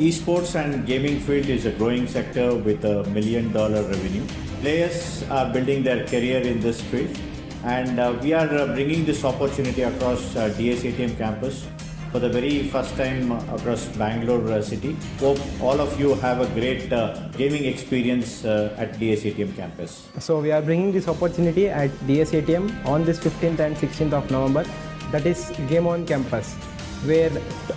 Esports and gaming field is a growing sector with $1 million revenue. Players are building their career in this field, and we are bringing this opportunity across DSATM campus for the very first time across Bangalore city. Hope all of you have a great gaming experience at DSATM campus. So we are bringing this opportunity at DSATM on this 15th and 16th of November, that is Game On Campus, where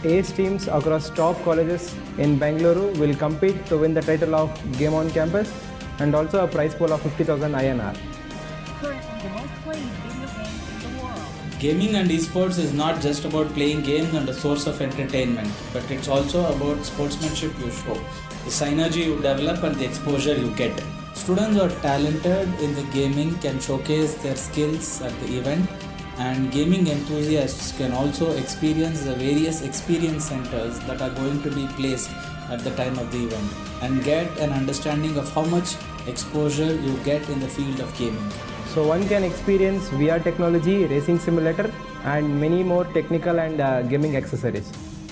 ace teams across top colleges in Bangalore will compete to win the title of Game On Campus and also a prize pool of 50,000 INR. Currently the most played video game in the world. Gaming and esports is not just about playing games and a source of entertainment, but it's also about sportsmanship you show, the synergy you develop and the exposure you get. Students who are talented in the gaming can showcase their skills at the event, and gaming enthusiasts can also experience the various experience centers that are going to be placed at the time of the event and get an understanding of how much exposure you get in the field of gaming. So one can experience VR technology, racing simulator and many more technical and gaming accessories.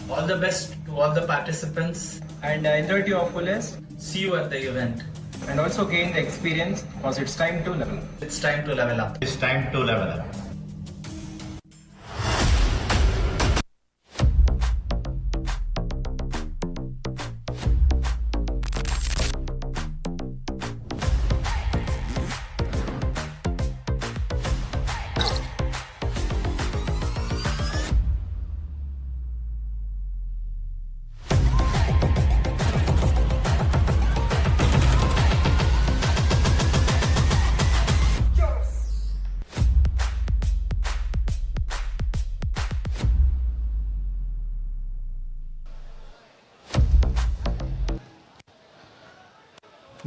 All the best to all the participants And enjoy your fullest see you at the event. and also gain the experience because it's time to level up. It's time to level up. It's time to level up.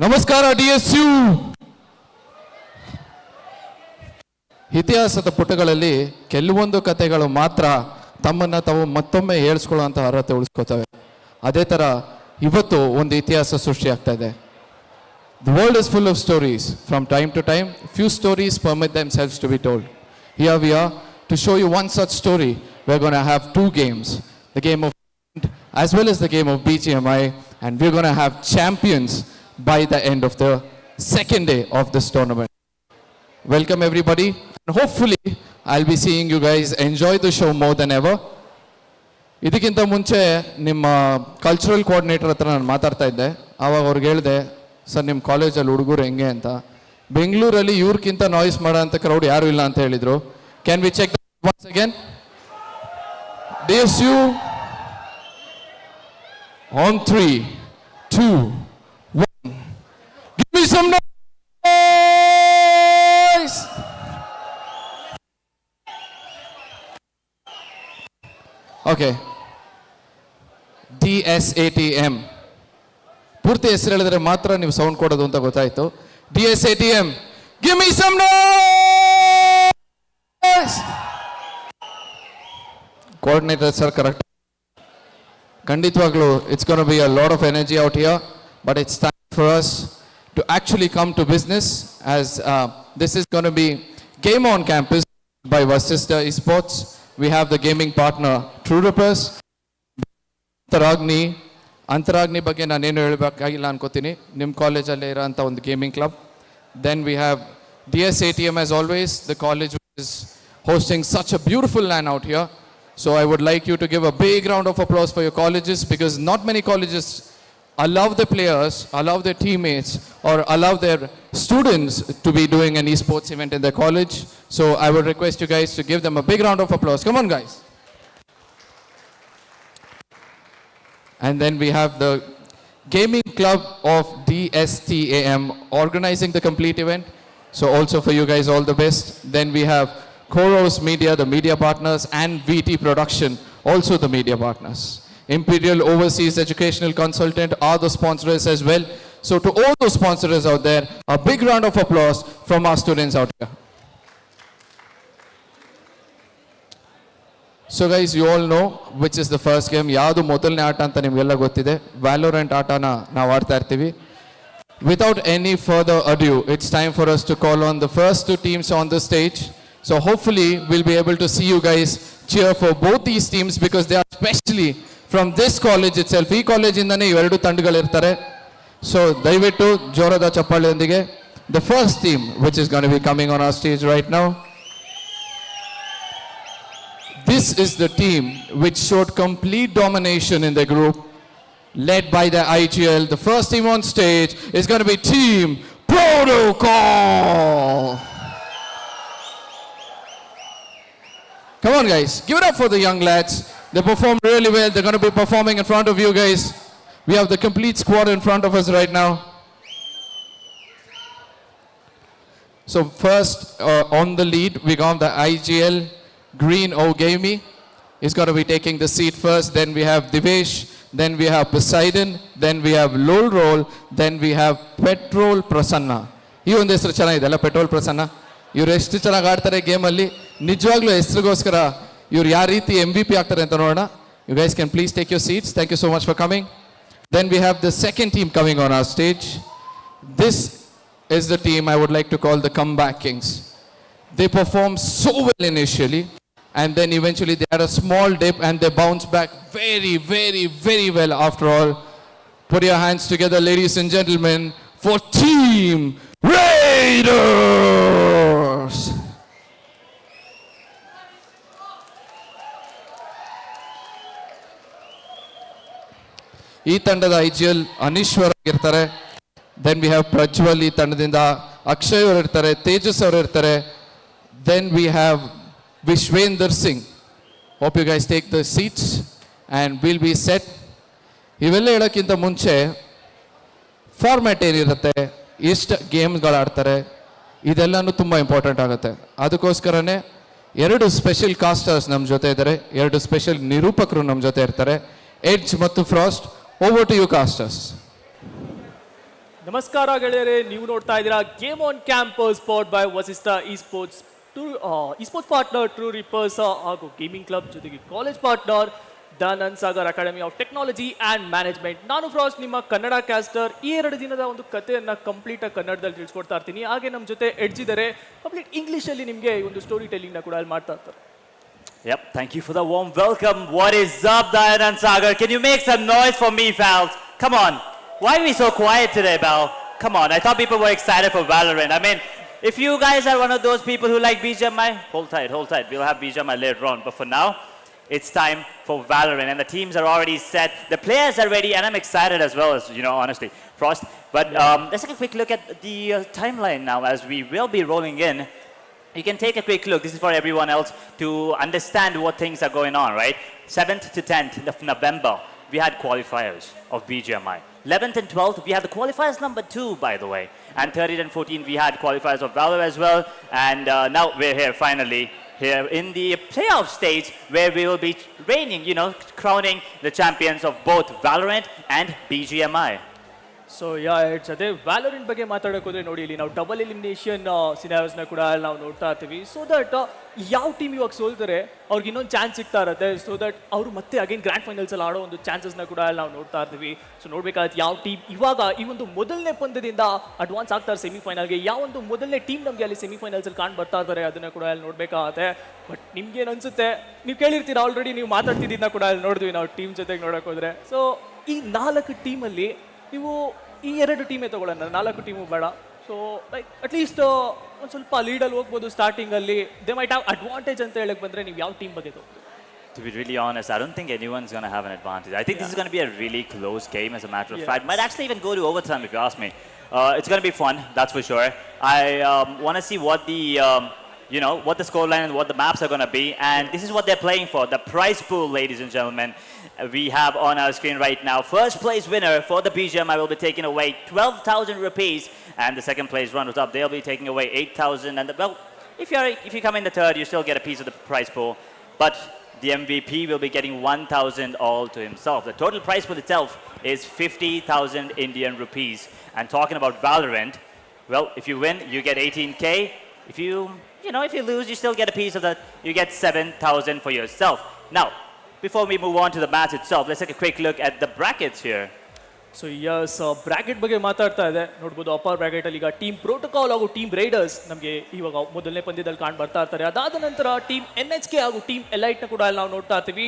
ನಮಸ್ಕಾರ DSU. ಇತಿಹಾಸದ ಪುಟಗಳಲ್ಲಿ ಕೆಲವೊಂದು ಕಥೆಗಳು ಮಾತ್ರ ತಮ್ಮನ್ನು ತಾವು ಮತ್ತೊಮ್ಮೆ ಹೇಳಿಸ್ಕೊಳ್ಳುವಂಥ ಅರ್ಹತೆ ಉಳಿಸ್ಕೋತವೆ. ಅದೇ ಥರ ಇವತ್ತು ಒಂದು ಇತಿಹಾಸ ಸೃಷ್ಟಿಯಾಗ್ತಾ ಇದೆ. The world is full of stories. From time to time, few stories permit themselves to be told. Here we are to show you one such story. We're going to have two games, the game of as well as the game of BGMI, and we're going to have champions by the end of the second day of this tournament. Welcome everybody, and hopefully I'll be seeing you guys enjoy the show more than ever. ಇದಕ್ಕಿಂತ ಮುಂಚೆ ನಿಮ್ಮ cultural coordinator ಹತ್ರ ನಾನು ಮಾತಾಡ್ತಾ ಇದ್ದೆ. ಆವಾಗ ಅವ್ರಿಗೆ ಹೇಳಿದೆ, ಸರ್ ನಿಮ್ಮ ಕಾಲೇಜಲ್ಲಿ ಹುಡುಗರು ಹೆಂಗೆ ಅಂತ. ಬೆಂಗಳೂರಲ್ಲಿ ಇವ್ರಿಗಿಂತ ನಾಯ್ಸ್ ಮಾಡೋ ಅಂತ ಕ್ರೌಡ್ ಯಾರೂ ಇಲ್ಲ ಅಂತ ಹೇಳಿದರು. Can we check once again? DSU on 3, 2, 1. Give me some noise! Okay. DSATM. ಪೂರ್ತಿ ಹೆಸರು ಹೇಳಿದ್ರೆ ಮಾತ್ರ ನೀವು ಸೌಂಡ್ ಕೊಡೋದು ಅಂತ ಗೊತ್ತಾಯ್ತು. DSATM. Give me some noise! Coordinator sir, correct. Kanditwaglu, it's going to be a lot of energy out here, but it's time for us to actually come to business, as this is going to be Game On Campus by Vasista Esports. We have the gaming partner True Rippers, Antaragni ಬಗ್ಗೆ ನಾನೇನು ಹೇಳಬೇಕಾಗಿಲ್ಲ ಅನ್ಕೋತೀನಿ. ನಿಮ್ಮ ಕಾಲೇಜಲ್ಲೇ ಇರೋಂಥ ಒಂದು gaming club. Then we have DSATM, as always, the college which is hosting such a beautiful LAN out here. So I would like you to give a big round of applause for your colleges, because not many colleges allow the players, allow their teammates, or allow their students to be doing an esports event in their college. So I would request you guys to give them a big round of applause. Come on, guys. And then we have the gaming club of DSTAM organizing the complete event. So also for you guys, all the best. Then we have Coros Media, the media partners, and VT Production, also the media partners. Imperial Overseas Educational Consultant are the sponsors as well. So to all those sponsors out there, a big round of applause from our students out here. So guys, you all know which is the first game. ಯಾವುದು ಮೊದಲನೇ ಆಟ ಅಂತ ನಿಮಗೆಲ್ಲ ಗೊತ್ತಿದೆ. Valorant ಆಟನ ನಾವು ಆಡ್ತಾ ಇರ್ತೀವಿ. Without any further ado, it's time for us to call on the first two teams on the stage. So hopefully we'll be able to see you guys cheer for both these teams, because they are especially from this college it self, ಈ ಕಾಲೇಜಿಂದನೇ ಇವೆರಡು ತಂಡಗಳಿರ್ತಾರೆ. So ದಯವಿಟ್ಟು ಜೋರದ ಚಪ್ಪಾಳೆಯೊಂದಿಗೆ the first team which is going to be coming on our stage right now. This is the team which showed complete domination in the group, led by the IGL. The first team on stage is going to be Team Protocol. Come on guys, give it up for the young lads. They performed really well. They're going to be performing in front of you guys. We have the complete squad in front of us right now. So first on the lead, we got the IGL Green Ogami. He's going to be taking the seat first. Then we have Divesh. Then we have Poseidon. Then we have Lol Roll. Then we have Petrol Prasanna. ಈ ಒಂದು ಹೆಸರು ಚೆನ್ನಾಗಿದೆಲ್ಲ, petrol Prasanna. ಇವ್ರು ಎಷ್ಟು ಚೆನ್ನಾಗಿ ಆಡ್ತಾರೆ ಗೇಮಲ್ಲಿ, ನಿಜವಾಗ್ಲೂ ಹೆಸರಿಗೋಸ್ಕರ ಇವ್ರು ಯಾವ ರೀತಿ MVP ಆಗ್ತಾರೆ ಅಂತ ನೋಡೋಣ. You guys can please take your seats. Thank you so much for coming. Then we have the second team coming on our stage. This is the team I would like to call the Comeback Kings. They performed so well initially, and then eventually they had a small dip and they bounced back very, very, very well after all. Put your hands together, ladies and gentlemen, for Team Raiders! ಈ ತಂಡದ IGL Aneeshwar ಆಗಿರ್ತಾರೆ. Then we have Prajwal, ಈ ತಂಡದಿಂದ ಅಕ್ಷಯ್ ಅವರು ಇರ್ತಾರೆ, ತೇಜಸ್ ಅವರು ಇರ್ತಾರೆ. Then we have Vishwendra Singh. Hope you guys take the seats and we'll be set. ಇವೆಲ್ಲ ಹೇಳೋಕ್ಕಿಂತ ಮುಂಚೆ ಫಾರ್ಮ್ಯಾಟ್ ಏನಿರುತ್ತೆ, ಎಷ್ಟು ಗೇಮ್ಗಳು ಆಡ್ತಾರೆ, ಇದೆಲ್ಲನೂ ತುಂಬ ಇಂಪಾರ್ಟೆಂಟ್ ಆಗುತ್ತೆ. ಅದಕ್ಕೋಸ್ಕರನೇ ಎರಡು ಸ್ಪೆಷಲ್ ಕಾಸ್ಟರ್ಸ್ ನಮ್ಮ ಜೊತೆ ಇದ್ದಾರೆ, ಎರಡು ಸ್ಪೆಷಲ್ ನಿರೂಪಕರು ನಮ್ಮ ಜೊತೆ ಇರ್ತಾರೆ, ಎಡ್ಜ್ ಮತ್ತು Frost. Over to you casters. ನಮಸ್ಕಾರ ಗೆಳೆಯರೇ, ನೀವು ನೋಡ್ತಾ ಇದ್ದೀರಾ game on campus powered by Vasista esports, esports partner True Rippers ಹಾಗೂ ಗೇಮಿಂಗ್ ಕ್ಲಬ್, ಜೊತೆಗೆ college partner Dayananda Sagar academy of technology and management. ನಾನು ಫ್ರಾಸ್ಟ್, ನಿಮ್ಮ ಕನ್ನಡ ಕ್ಯಾಸ್ಟರ್. ಈ 2 ದಿನದ ಒಂದು ಕಥೆಯನ್ನು ಕಂಪ್ಲೀಟಾಗಿ ಕನ್ನಡದಲ್ಲಿ ತಿಳಿಸ್ಕೊಡ್ತಾ ಇರ್ತೀನಿ. ಹಾಗೆ ನಮ್ಮ ಜೊತೆ ಎಡ್ಜ್ ಇದ್ದಾರೆ, ಕಂಪ್ಲೀಟ್ ಇಂಗ್ಲೀಷಲ್ಲಿ ನಿಮಗೆ ಈ ಒಂದು ಸ್ಟೋರಿ ಟೆಲ್ಲಿಂಗ್ನ ಕೂಡ ಅಲ್ಲಿ ಮಾಡ್ತಾ ಇರ್ತಾರೆ. Yep, thank you for the warm welcome. What is up, Dayanand Sagar? Can you make some noise for me, pals? Come on. Why are we so quiet today, pal? Come on, I thought people were excited for Valorant. I mean, if you guys are one of those people who like BGMI, hold tight, hold tight. We'll have BGMI later on. But for now, it's time for Valorant. And the teams are already set. The players are ready. And I'm excited as well, as you know, honestly, Frost. But let's take a quick look at the timeline now as we will be rolling in. You can take a quick look. This is for everyone else to understand what things are going on, right? 7th to 10th of November, we had qualifiers of BGMI. 11th and 12th, we had the qualifiers number 2, by the way. And 13th and 14th, we had qualifiers of Valor as well. And now we're here, finally, here in the playoff stage, where we will be reigning, you know, crowning the champions of both Valorant and BGMI. So it's ಅದೇ ವ್ಯಾಲೋರೆಂಟ್ ಬಗ್ಗೆ ಮಾತಾಡೋಕೆ ಹೋದರೆ ನೋಡಿ, ಇಲ್ಲಿ ನಾವು double elimination ಸಿನಾರಿಯೋಸ್ನ ಕೂಡ ನಾವು ನೋಡ್ತಾ ಇರ್ತೀವಿ. ಸೊ ದಟ್ ಯಾವ ಟೀಮ್ ಇವಾಗ ಸೋಲ್ತಾರೆ ಅವ್ರಿಗೆ ಇನ್ನೊಂದು ಚಾನ್ಸ್ ಸಿಗ್ತಾ ಇರುತ್ತೆ. ಸೊ ದಟ್ ಅವರು ಮತ್ತೆ ಅಗೇನ್ ಗ್ರ್ಯಾಂಡ್ ಫೈನಲ್ಸಲ್ಲಿ ಆಡೋ ಒಂದು ಚಾನ್ಸಸ್ನ ಕೂಡ ನಾವು ನೋಡ್ತಾ ಇರ್ತೀವಿ. ಸೊ ನೋಡ್ಬೇಕಾಗುತ್ತೆ ಯಾವ ಟೀಮ್ ಇವಾಗ ಈ ಒಂದು ಮೊದಲನೇ ಪಂದ್ಯದಿಂದ ಅಡ್ವಾನ್ಸ್ ಆಗ್ತಾರೆ ಸೆಮಿಫೈನಲ್ಗೆ, ಯಾವ ಒಂದು ಮೊದಲನೇ ಟೀಮ್ ನಮಗೆ ಅಲ್ಲಿ ಸೆಮಿಫೈನಲ್ಸಲ್ಲಿ ಕಾಣ್ ಬರ್ತಾ ಇದ್ದಾರೆ, ಅದನ್ನು ಕೂಡ ಅಲ್ಲಿ ನೋಡಬೇಕಾಗತ್ತೆ. ಬಟ್ ನಿಮ್ಗೇನು ಅನ್ಸುತ್ತೆ, ನೀವು ಕೇಳಿರ್ತೀರ ಆಲ್ರೆಡಿ, ನೀವು ಮಾತಾಡ್ತಿದ್ದನ್ನ ಕೂಡ ಅಲ್ಲಿ ನೋಡಿದ್ವಿ ನಾವು ಟೀಮ್ ಜೊತೆಗೆ ನೋಡೋಕೆ ಹೋದರೆ. ಸೊ ಈ 4 ಟೀಮಲ್ಲಿ ನೀವು ಈ 2 ಟೀಮೇ ತೊಗೊಳ್ಳೋಣ, 4 ಟೀಮು ಬೇಡ. ಸೊ ಲೈಕ್ ಅಟ್ಲೀಸ್ಟ್ ಒಂದು ಸ್ವಲ್ಪ ಲೀಡಲ್ಲಿ ಹೋಗ್ಬೋದು ಸ್ಟಾರ್ಟಿಂಗಲ್ಲಿ. ದೇ ಮೈಟ್ ಹ್ಯಾವ್ ಅಡ್ವಾಂಟೇಜ್ ಅಂತ ಹೇಳಕ್ಕೆ ಬಂದರೆ ನೀವು ಯಾವ ಟೀಮ್ ಬಗ್ಗೆ ತೊಗೊಳ್ತೀವಿ? To be really honest, I don't think anyone's going to have an advantage. I think this is going to be a really close game, as a matter of fact. Might actually even go to overtime, if you ask me. It's going to be fun, that's for sure. I want to see what the what the scoreline and what the maps are going to be. And this is what they're playing for, the prize pool, ladies and gentlemen. We have on our screen right now, first place winner for the BGMI will be taking away 12,000 rupees. And the second place runners-up, they'll be taking away 8,000. And if you come in the third, you still get a piece of the prize pool. But the MVP will be getting 1,000 all to himself. The total prize pool itself is 50,000 Indian rupees. And talking about Valorant, well, if you win, you get 18K. If you lose, you still get a piece of that. You get 7,000 for yourself. Now, before we move on to the match itself, let's take a quick look at the brackets here. So yes, bracket ಬಗ್ಗೆ ಮಾತಾಡ್ತಾ ಇದೆ ನೋಡ್ಬೋದು. Upper ಬ್ರ್ಯಾಕೆಟಲ್ಲಿ ಈಗ team protocol ಹಾಗೂ team riders ನಮಗೆ ಇವಾಗ ಮೊದಲನೇ ಪಂದ್ಯದಲ್ಲಿ ಕಾಣ್ ಬರ್ತಾ ಇರ್ತಾರೆ. ಅದಾದ ನಂತರ ಟೀಮ್ NHK ಹಾಗೂ ಟೀಮ್ ಎಲೈಟ್ನ ಕೂಡ ನಾವು ನೋಡ್ತಾ ಇರ್ತೀವಿ.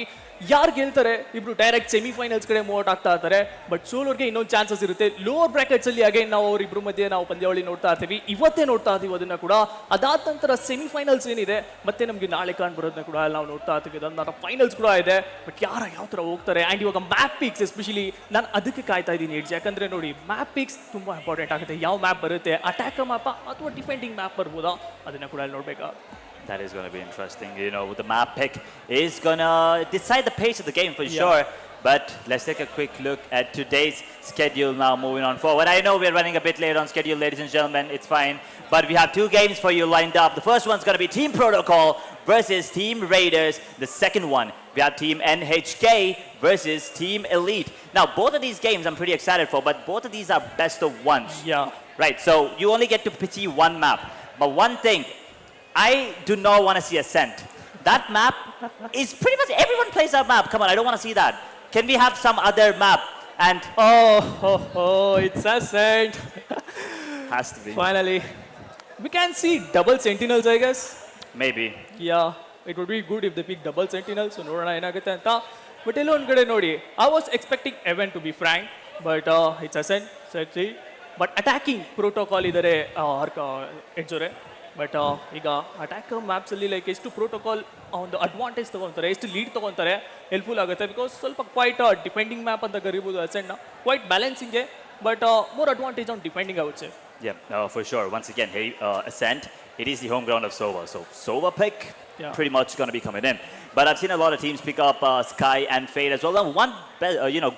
ಯಾರು ಗೆಲ್ತಾರೆ ಇಬ್ರು ಡೈರೆಕ್ಟ್ ಸೆಮಿಫೈನಲ್ಸ್ ಕಡೆ ಮೂವ್ ಔಟ್ ಆಗ್ತಾ ಇರ್ತಾರೆ. ಬಟ್ ಸೋಲೋರ್ಗೆ ಇನ್ನೊಂದು ಚಾನ್ಸಸ್ ಇರುತ್ತೆ. ಲೋವರ್ ಬ್ರಾಕೆಟ್ಸ್ ಅಲ್ಲಿ ಅಗೇನ್ ನಾವು ಅವರಿಬ್ರು ಮಧ್ಯೆ ನಾವು ಪಂದ್ಯಾವಳಿ ನೋಡ್ತಾ ಇರ್ತೀವಿ. ಇವತ್ತೇ ನೋಡ್ತಾ ಇದ್ದೀವಿ ಅದನ್ನ ಕೂಡ. ಅದಾದ ನಂತರ ಸೆಮಿಫೈನಲ್ಸ್ ಏನಿದೆ ಮತ್ತೆ ನಮಗೆ ನಾಳೆ ಕಾಣ್ಬರೋದನ್ನ ಕೂಡ ನಾವು ನೋಡ್ತಾ ಇರ್ತೀವಿ. ಅದನ್ನ ಫೈನಲ್ಸ್ ಕೂಡ ಇದೆ. ಬಟ್ ಯಾವ ತರ ಹೋಗ್ತಾರೆ ಆ್ಯಂಡ್ ಇವಾಗ ಮ್ಯಾಪ್ ಪಿಕ್ಸ್ ಎಸ್ಪೆಷಲಿ ನಾನು ಅದಕ್ಕೆ ಕಾಯ್ತಾ ಇದ್ದೀನಿ ಎಡ್ಜ್. ಯಾಕಂದ್ರೆ ನೋಡಿ ಮ್ಯಾಪ್ ಪಿಕ್ಸ್ ತುಂಬಾ ಇಂಪಾರ್ಟೆಂಟ್ ಆಗುತ್ತೆ. ಯಾವ ಮ್ಯಾಪ್ ಬರುತ್ತೆ, ಅಟ್ಯಾಕರ್ ಮ್ಯಾಪ್ ಅಥವಾ ಡಿಫೆಂಡಿಂಗ್ ಮ್ಯಾಪ್ ಬರ್ಬೋದಾ ಅದನ್ನ ಕೂಡ ನೋಡ್ಬೇಕಾ. That is going to be interesting. You know, the map pick is going to decide the pace of the game for sure. But let's take a quick look at today's schedule now, moving on forward. I know we're running a bit late on schedule, ladies and gentlemen. It's fine. But we have 2 games for you lined up. The first one's going to be Team Protocol versus Team Raiders. The second one, we have Team NHK versus Team Elite. Now, both of these games I'm pretty excited for, but both of these are best of ones. Yeah. Right, so you only get to see one map. But one thing, I do not want to see Ascent. That map is pretty much everyone plays that map. Come on, I don't want to see that. Can we have some other map? And it's Ascent. Has to be. Finally, we can see double sentinels, I guess. Maybe. Yeah, it would be good if they pick double sentinels. So ನೋಡೋಣ ಏನಾಗುತ್ತೆ ಅಂತ. But ಎಲ್ಲೋ ಒಂದು ಕಡೆ ನೋಡಿ, I was expecting Event to be frank, but it's Ascent, sexy. But attacking protocol ಇದ್ದಾರೆ ಎಡ್ಜೋರೆ. But ಈಗ attacker ಮ್ಯಾಪ್ಸಲ್ಲಿ ಲೈಕ್ ಎಷ್ಟು ಪ್ರೋಟೋಕಾಲ್ ಒಂದು ಅಡ್ವಾಂಟೇಜ್ ತೊಗೊತಾರೆ, ಎಷ್ಟು ಲೀಡ್ ತೊಗೊತಾರೆ ಹೆಲ್ಪ್ಫುಲ್ ಆಗುತ್ತೆ. ಬಿಕಾಸ್ ಸ್ವಲ್ಪ ಕ್ವೈಟ್ ಡಿಫೆಂಡಿಂಗ್ ಮ್ಯಾಪ್ ಅಂತ ಕರಿಬೋದು ಅಸೆಂಟ್ನ. ಕ್ವೈಟ್ ಬ್ಯಾಲೆನ್ಸಿಂಗ್ಗೆ, but more advantage on defending I would say. Yeah, for sure. Once again, hey, Ascent, it is the home ground of Sova. So Sova pick pretty much going to be coming in. But I've seen a lot of teams pick up Sky and Fade as well. And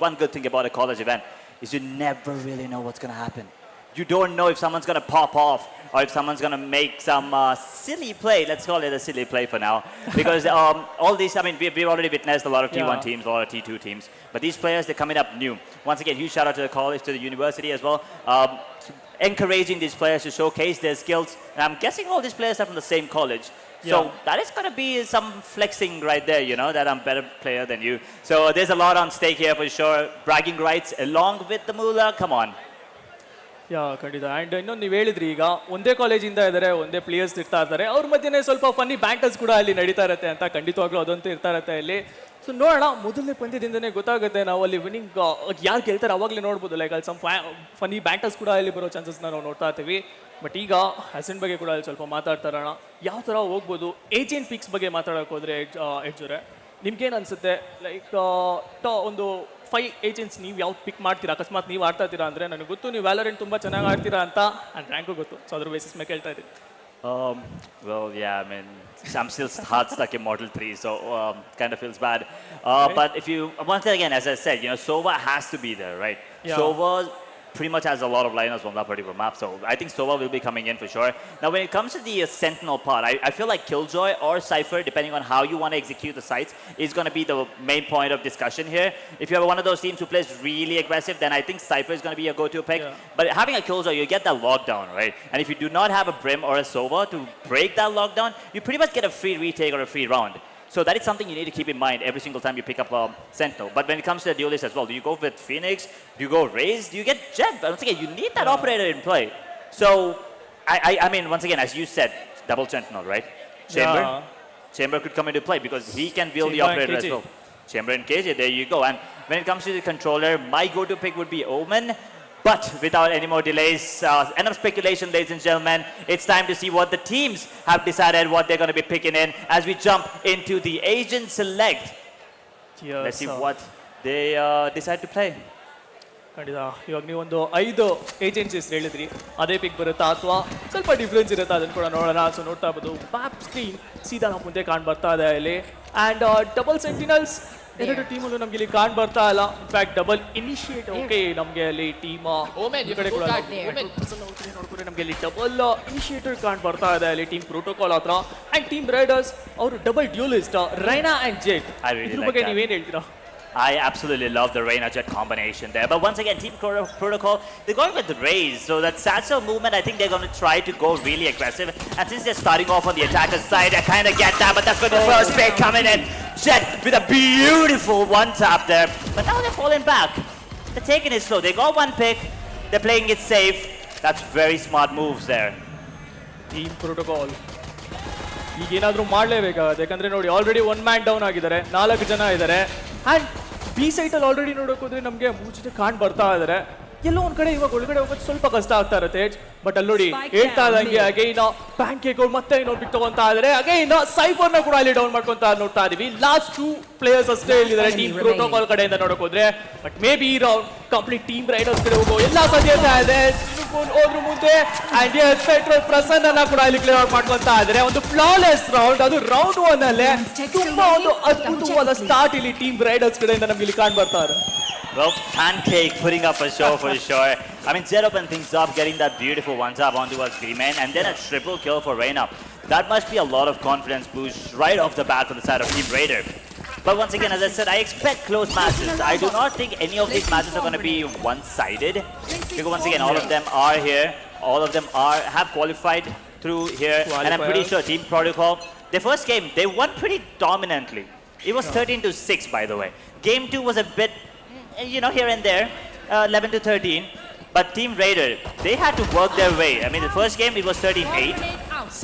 one good thing about a college event is you never really know what's going to happen. You don't know if someone's going to pop off or if someone's going to make some silly play. Let's call it a silly play for now. Because all these, I mean, we've already witnessed a lot of T1 teams, a lot of T2 teams. But these players, they're coming up new. Once again, huge shout out to the college, to the university as well. Encouraging these players to showcase their skills. And I'm guessing all these players are from the same college. So that is going to be some flexing right there, you know, that I'm a better player than you. So there's a lot on stake here for sure. Bragging rights along with the moolah. Come on. ಖಂಡಿತ. And ಇನ್ನೊಂದು ನೀವು ಹೇಳಿದ್ರಿ, ಈಗ ಒಂದೇ ಕಾಲೇಜಿಂದ ಇದ್ದಾರೆ, ಒಂದೇ players ಇರ್ತಾ ಇರ್ತಾರೆ, ಅವ್ರ ಮಧ್ಯೆ ಸ್ವಲ್ಪ ಫನ್ನಿ ಬ್ಯಾಂಟರ್ಸ್ ಕೂಡ ಅಲ್ಲಿ ನಡೀತಾ ಇರುತ್ತೆ ಅಂತ ಖಂಡಿತವಾಗ್ಲೂ ಅದಂತೂ ಇರ್ತಾ ಇರುತ್ತೆ ಅಲ್ಲಿ. ಸೊ ನೋಡೋಣ, ಮೊದಲನೇ ಪಂದ್ಯದಿಂದನೇ ಗೊತ್ತಾಗುತ್ತೆ ನಾವು ಅಲ್ಲಿ ವಿನ್ನಿಂಗ್ ಯಾರು ಗೆಲ್ತಾರೆ ಅವಾಗಲೇ ನೋಡ್ಬೋದು. ಲೈಕ್ ಅಲ್ಲಿ ಸಮ್ ಫನ್ನಿ ಬ್ಯಾಂಟರ್ಸ್ ಕೂಡ ಅಲ್ಲಿ ಬರೋ ಚಾನ್ಸಸ್ನ ನಾವು ನೋಡ್ತಾ ಇರ್ತೀವಿ. ಬಟ್ ಈಗ ಹಸನ್ ಬಗ್ಗೆ ಕೂಡ ಅಲ್ಲಿ ಸ್ವಲ್ಪ ಮಾತಾಡ್ತಾರೋಣ, ಯಾವ ಥರ ಹೋಗ್ಬೋದು. ಏಜೆಂಟ್ ಪಿಕ್ಸ್ ಬಗ್ಗೆ ಮಾತಾಡೋಕೆ ಹೋದರೆ ಎಡ್ಜೋರೆ, ನಿಮ್ಗೇನು ಅನಿಸುತ್ತೆ? ಲೈಕ್ ಒಂದು 5 ಏಜೆಂಟ್ಸ್ ನೀವು ಯಾವ್ದು ಪಿಕ್ ಮಾಡ್ತೀರಾ? ಅಕಸ್ಮಾತ್ ನೀವು ಆಡ್ತಾ ಇದ್ದೀರಾ ಅಂದರೆ, ನನಗೆ ಗೊತ್ತು ನೀವು ವ್ಯಾಲೋರೆಂಟ್ ತುಂಬ ಚೆನ್ನಾಗಿ ಆಡ್ತೀರಾ ಅಂತ, ಆ್ಯಂಡ್ ರ್ಯಾಂಕು ಗೊತ್ತು. ಸೊ ಅದ್ರ ಬೇಸಿಸ್ ಮೇಲೆ ಕೇಳ್ತಾ ಇದ್ದೀನಿ. Well, yeah, I mean, I'm still hard stuck in Model 3, so kind of feels bad. But if you, once again, as I said, you know, Sova has to be there, right? Sova pretty much has a lot of liners on that particular map, so I think Sova will be coming in for sure. Now, when it comes to the Sentinel part, I feel like Killjoy or Cypher, depending on how you want to execute the sites, is going to be the main point of discussion here. If you have one of those teams who plays really aggressive, then I think Cypher is going to be a go-to pick. But having a Killjoy, you get that lockdown, right? And if you do not have a Brim or a Sova to break that lockdown, you pretty much get a free retake or a free round. So that is something you need to keep in mind every single time you pick up a Sentinel. But when it comes to the duelist as well, do you go with Phoenix? Do you go Raze? Do you get Jet? Once again, you need that operator in play. So, I mean, once again, as you said, double Sentinel, right? Chamber? Chamber could come into play because he can wield the operator as well. Chamber and KJ, there you go. And when it comes to the controller, my go-to pick would be Omen. But without any more delays, enough speculation, ladies and gentlemen. It's time to see what the teams have decided, what they're going to be picking in as we jump into the agent select. Let's see what they decide to play. ಖಂಡಿತ. ಇವಾಗ ನೀವೊಂದು 5 agencies ಹೇಳಿದ್ರಿ, ಅದೇ ಪಿಕ್ ಬರುತ್ತಾ ಅಥವಾ ಸ್ವಲ್ಪ difference ಇರುತ್ತಾ ಅದನ್ನು ಕೂಡ ನೋಡೋಣ. ಸೊ ನೋಡ್ತಾ ಇರ್ಬೋದು ಮ್ಯಾಪ್ ಸ್ಕ್ರೀನ್ ಸೀದಾ ನಮ್ಮ ಮುಂದೆ ಕಾಣ್ ಬರ್ತಾ ಇದೆ ಇಲ್ಲಿ. ಆ್ಯಂಡ್ ಡಬಲ್ ಸೆಂಟಿನಲ್ಸ್ ಎರಡು ಟೀಮಲ್ಲೂ ನಮ್ಗೆ ಇಲ್ಲಿ ಕಾಣ್ ಬರ್ತಾ ಇಲ್ಲ. ಇನ್ಫ್ಯಾಕ್ಟ್ ಡಬಲ್ ಇನಿಷಿಯೇಟ್ ಓಕೆ ನಮಗೆ ಅಲ್ಲಿ ಟೀಮ್ ಕಡೆ ಕೂಡ ನೋಡ್ಕೊಂಡ್ರೆ ನಮಗೆ ಅಲ್ಲಿ ಡಬಲ್ ಇನಿಷಿಯೇಟರ್ ಕಾಣ್ ಬರ್ತಾ ಇದೆ ಅಲ್ಲಿ ಟೀಮ್ ಪ್ರೋಟೋಕಾಲ್ ಹತ್ರ. ಆ್ಯಂಡ್ ಟೀಮ್ ರೈಡರ್ಸ್ ಅವರು ಡಬಲ್ ಡ್ಯೂಲಿಸ್ಟ್ ರೈನಾ ಆ್ಯಂಡ್ ಜೆಟ್. ಇದ್ರ ಬಗ್ಗೆ ನೀವೇನು ಹೇಳ್ತೀರಾ? I absolutely love the Reyna Jet combination there. But once again, Team Protocol, they're going with the Raze. So that Satchel movement, I think they're going to try to go really aggressive. And since they're starting off on the attacker's side, I kind of get that. But that's for the first pick coming in. Jet with a beautiful one-tap there. But now they're falling back. They're taking it slow. They got one pick. They're playing it safe. That's very smart moves there. Team Protocol. ಈಗ ಏನಾದರೂ ಮಾಡಲೇಬೇಕಾಗುತ್ತೆ. ಯಾಕಂದರೆ ನೋಡಿ already 1 man down ಆಗಿದ್ದಾರೆ, 4 ಜನ ಇದ್ದಾರೆ. And B ಸೈಟಲ್ಲಿ already ನೋಡೋಕೆ ಹೋದರೆ ನಮಗೆ 3 ಜನ ಕಾಣ್ ಬರ್ತಾ ಇದ್ದಾರೆ. ಎಲ್ಲೋ ಒಂದು ಕಡೆ ಇವಾಗ ಒಳಗಡೆ ಹೋಗೋದು ಸ್ವಲ್ಪ ಕಷ್ಟ ಆಗ್ತಾ ಇರುತ್ತೆ. ಬಟ್ ಅಲ್ಲಿ ನೋಡಿ ಹೇಳ್ತಾ ಇದ್ದಂಗೆ ಅಗೈನ್ ಪ್ಯಾನ್ ಕೇಕ್ಗಳು ಮತ್ತೆ ಇನ್ನೊಂದು ಬಿಟ್ಟು ತಗೊಂತಾ ಇದ್ದಾರೆ. ಅಗೈನ್ ಸೈಫರ್ನ ಕೂಡ ಅಲ್ಲಿ ಡೌನ್ ಮಾಡ್ಕೊಂತ ನೋಡ್ತಾ ಇದೀವಿ. ಲಾಸ್ಟ್ 2 ಪ್ಲೇಯರ್ಸ್ ಅಷ್ಟೇ ಇಲ್ಲಿದ್ದಾರೆ ಟೀಮ್ ಪ್ರೋಟೋಕಾಲ್ ಕಡೆಯಿಂದ ನೋಡಕ್ ಹೋದ್ರೆ. ಬಟ್ ಮೇ ಬಿ ಈ ರೌಂಡ್ ಕಂಪ್ಲೀಟ್ ಟೀಮ್ ರೈಡರ್ಸ್ ಕಡೆ ಹೋಗೋ ಎಲ್ಲ ಸಾಧ್ಯತೆ ಇದೆ. ಹೋದ್ರು ಮುಂದೆ ಅಂಡ್ ಎಸ್ ಪೆಟ್ರೋಲ್ ಪ್ರಸನ್ನ ಕೂಡ ಇಲ್ಲಿ ಕ್ಲಿಯರ್ ಔಟ್ ಮಾಡ್ಕೊಂತ ಇದ್ದಾರೆ. ಒಂದು ಫ್ಲಾಲೆಸ್ ರೌಂಡ್, ಅದು ರೌಂಡ್ 1 ಅಲ್ಲೇ ತುಂಬಾ ಒಂದು ಅದ್ಭುತವಾದ ಸ್ಟಾರ್ಟ್ ಇಲ್ಲಿ ಟೀಮ್ ರೈಡರ್ಸ್ ಕಡೆಯಿಂದ ನಮ್ಗೆ ಇಲ್ಲಿ ಕಾಣ್ ಬರ್ತಾ ಇದೆ. Well, Pancake putting up a show for sure. I mean, Zed opened things up, getting that beautiful one-tap onto a B-main, and then a triple kill for Reyna. That must be a lot of confidence boost right off the bat for the side of Team Raider. But once again, as I said, I expect close matches. I do not think any of these matches are going to be one-sided. Because once again, all of them are here. All of them have qualified through here. And I'm pretty sure Team Protocol, their first game, they won pretty dominantly. It was 13-6, by the way. Game 2 was a bit, here and there, 11-13. But Team Raider, they had to work their way. I mean, the first game, it was 13-8.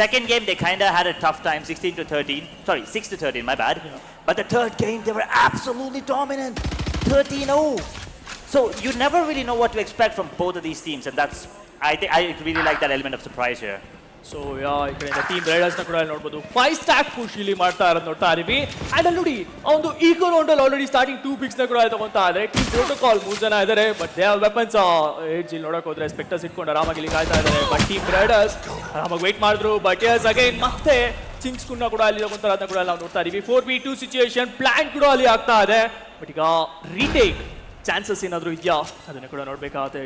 Second game, they kind of had a tough time, 16-13. Sorry, 6-13, my bad. But the third game, they were absolutely dominant, 13-0. So you never really know what to expect from both of these teams. And I really like that element of surprise here. So ಈ ಕಡೆಯಿಂದ team ರೈಡರ್ಸ್ನ ಕೂಡ ನೋಡ್ಬೋದು 5 stack push ಇಲ್ಲಿ ಮಾಡ್ತಾ ಇರೋದು ನೋಡ್ತಾ ಇದೀವಿ. And ಅಲ್ಲಿ ನೋಡಿ ಒಂದು ಈಕೋ ರೌಂಡಲ್ಲಿ ಆಲ್ರೆಡಿ ಸ್ಟಾರ್ಟಿಂಗ್ 2 ಪಿಕ್ಸ್ನ ಕೂಡ ತಗೊಂತಾ ಇದ್ದಾರೆ. ಟೀಮ್ ಪ್ರೋಟೋಕಾಲ್ 3 ಜನ ಇದ್ದಾರೆ. But they have weapons. Age ಇಲ್ಲಿ ನೋಡೋಕೆ ಹೋದ್ರೆ ಸ್ಪೆಕ್ಟರ್ಸ್ ಇಟ್ಕೊಂಡು ಆರಾಮಾಗಿ ಇಲ್ಲಿ ಕಾಯ್ತಾ ಇದ್ದಾರೆ. ಬಟ್ ಟೀಮ್ ರೈಡರ್ಸ್ ಆರಾಮಾಗಿ ವೆಯ್ಟ್ ಮಾಡಿದ್ರು. ಬಟ್ ಎಸ್ ಅಗೈನ್ ಮತ್ತೆ ಚಿಂಗ್ಸ್ ಕೂಡ ಅಲ್ಲಿ ತಗೊಂತಾರೆ. ಅದನ್ನ ಕೂಡ ನಾವು ನೋಡ್ತಾ ಇದೀವಿ. 4v2 ಸಿಚುಯೇಷನ್ ಪ್ಲಾನ್ ಕೂಡ ಅಲ್ಲಿ ಆಗ್ತಾ ಇದೆ. ಬಟ್ ಈಗ ರೀಟೇಕ್ ಚಾನ್ಸಸ್ ಏನಾದರೂ ಇದೆಯಾ ಅದನ್ನ ಕೂಡ ನೋಡ್ಬೇಕಾಗುತ್ತೆ.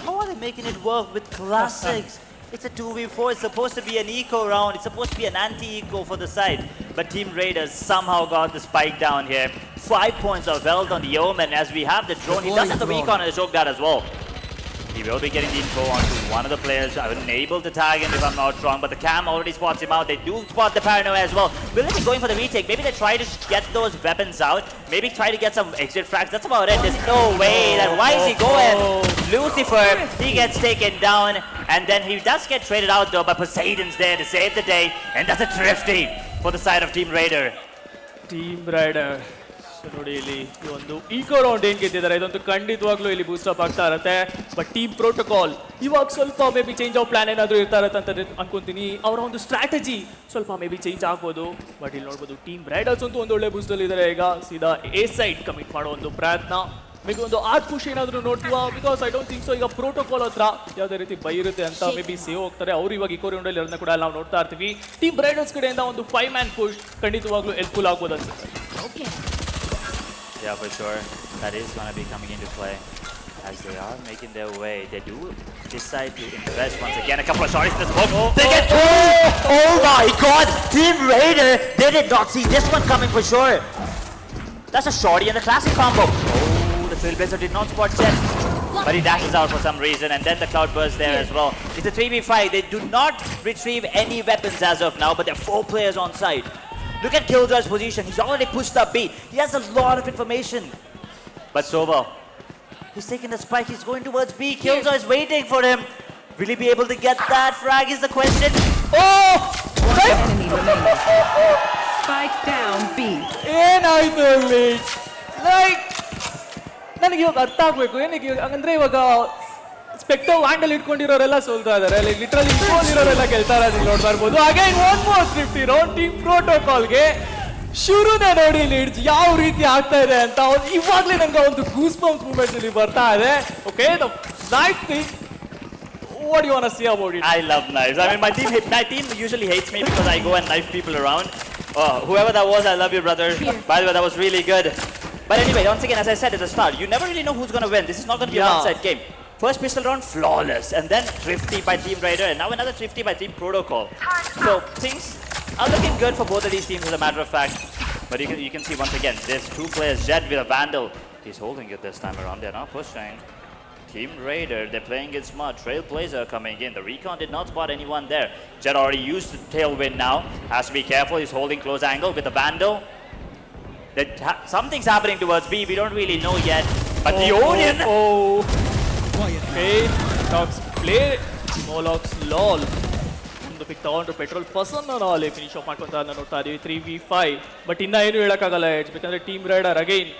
How are they making it work with classics? It's a 2v4, it's supposed to be an eco round, it's supposed to be an anti-eco for the side. But Team Raiders somehow got the spike down here. 5 points of health on the Omen as we have the drone. He does have the recon and the choke that as well. He will be getting the info onto one of the players. I was unable to tag him if I'm not wrong, but the cam already spots him out. They do spot the paranoia as well. Will they be going for the retake? Maybe they try to get those weapons out. Maybe try to get some exit frags. That's about it. There's no way. Why is he going? Lucifer, he gets taken down. And then he does get traded out though, but Poseidon's there to save the day. And that's a thrifty for the side of Team Raider. Team Raider. ನೋಡಿ ಇಲ್ಲಿ ಈ ಒಂದು eco round ಏನ್ ಗೆದ್ದಿದ್ದಾರೆ ಇದೊಂದು ಖಂಡಿತವಾಗ್ಲೂ ಇಲ್ಲಿ ಬೂಸ್ಟ್ up ಆಗ್ತಾ ಇರುತ್ತೆ. ಬಟ್ ಟೀಮ್ ಪ್ರೋಟೋಕಾಲ್ ಇವಾಗ ಸ್ವಲ್ಪ may be change of plan ಏನಾದರೂ ಇರ್ತಾ ಇರುತ್ತೆ ಅಂತ ಅನ್ಕೊಂತೀನಿ. ಅವರ ಒಂದು ಸ್ಟ್ರಾಟಜಿ ಸ್ವಲ್ಪ ಮೇ ಬಿ ಚೇಂಜ್ ಆಗ್ಬೋದು. ಬಟ್ ಇಲ್ಲಿ ನೋಡ್ಬೋದು ಟೀಮ್ ರೈಡರ್ಸ್ ಅಂತೂ ಒಂದು ಒಳ್ಳೆ ಬೂಸ್ಟ್ ಅಲ್ಲಿ ಇದ್ದಾರೆ. ಈಗ ಸೀದಾ ಎ ಸೈಡ್ ಕಮಿಟ್ ಮಾಡೋ ಒಂದು ಪ್ರಯತ್ನ. ಮೇ ಬಿ ಒಂದು ಆರ್ಟ್ ಪುಷ್ ಏನಾದರೂ ನೋಡ್ತೀವ. Because I don't think so ಈಗ ಪ್ರೋಟೋಕಾಲ್ ಹತ್ರ ಯಾವುದೇ ರೀತಿ ಬೈ ಇರುತ್ತೆ ಅಂತ ಮೇ ಬಿ ಸೇವ್ ಹೋಗ್ತಾರೆ. ಅವರು ಇವಾಗ ಈಕೋ ರೌಂಡಲ್ಲಿ ಇರೋದನ್ನ ಕೂಡ ನಾವು ನೋಡ್ತಾ ಇರ್ತೀವಿ. ಟೀಮ್ ರೈಡರ್ಸ್ ಕಡೆಯಿಂದ ಒಂದು 5 ಮ್ಯಾನ್ ಪುಷ್ ಖಂಡಿತವಾಗ್ಲೂ ಹೆಲ್ಪ್ಫುಲ್ ಆಗ್ಬೋದು ಅನ್ಸುತ್ತೆ. Yeah, for sure. That is going to be coming into play. As they are making their way, they do decide to invest once again. A couple of shots in the smoke. They get two! Oh my god! Team Raider, they did not see this one coming for sure. That's a shorty and the classic combo. Oh, the Trailblazer did not spot Jet. But he dashes out for some reason, and then the Cloudburst there as well. It's a 3v5. They do not retrieve any weapons as of now, but there are 4 players on site. Look at Killjoy's position. He's already pushed up B. He has a lot of information. But Sova, he's taking the spike. He's going towards B. Killjoy is waiting for him. Will he be able to get that frag is the question. Oh! Enemy remaining. Spike down B. ಏನಾಯ್ತು ಅಲ್ಲಿ? Like ನನಗೆ ಇವಾಗ ಅರ್ಥ ಆಗ್ಬೇಕು ಏನಕ್ಕೆ ಹಂಗಂದ್ರೆ ಇವಾಗ Spectre handle ಇಟ್ಕೊಂಡಿರೋರೆಲ್ಲ ಸೋಲ್ತಾ ಇದಾರೆ. ಲೈಕ್ ಲಿಟ್ರಲಿ ಇರೋರೆಲ್ಲ ಗೆಲ್ತಾ ಇರೋದು ನೋಡ್ತಾ ಇರ್ಬೋದು. ಅಗೈನ್ 1 more 50 ರೌಂಡ್ ಟೀಮ್ ಪ್ರೋಟೋಕಾಲ್ಗೆ ಶುರುನೇ ನೋಡಿ ಇಲ್ಲಿ ಯಾವ ರೀತಿ ಆಗ್ತಾ ಇದೆ ಅಂತ ಇವಾಗಲೇ ನಂಗೆ ಒಂದು ಗೂಸ್ ಬಂಪ್ಸ್ ಮೂಮೆಂಟ್ ಇಲ್ಲಿ ಬರ್ತಾ ಇದೆ. Okay, the knife thing. What do you want to say about it? I love knives. I mean, my team usually hates me because I go and knife people around. Whoever that was, I love you, brother. By the way, that was really good. But anyway, once again, as I said at the start, you never really know who's going to win. This is not going to be a one-side game. First pistol round, flawless. And then thrifty by Team Raider. And now another thrifty by Team Protocol. So things are looking good for both of these teams, as a matter of fact. But you can see once again, there's 2 players. Jed with a Vandal. He's holding it this time around. They're not pushing. Team Raider, they're playing it smart. Trailblazer coming in. The recon did not spot anyone there. Jed already used the tailwind now. Has to be careful. He's holding close angle with the Vandal. Something's happening towards B. We don't really know yet. But the Onion. Okay, Tox play. Molox lol. ಒಂದು ಪಿಕ್ ತಗೊಂಡ್ರು petrol person ಅಲ್ಲಿ finish of ಮಾಡ್ಕೊಂತ ನೋಡ್ತಾ ಇದೀವಿ 3v5. But ಇನ್ನ ಏನು ಹೇಳಕ್ಕಾಗಲ್ಲ edge, ಬೇಕಂದ್ರೆ ಟೀಮ್ ರೈಡರ್ ಅಗೈನ್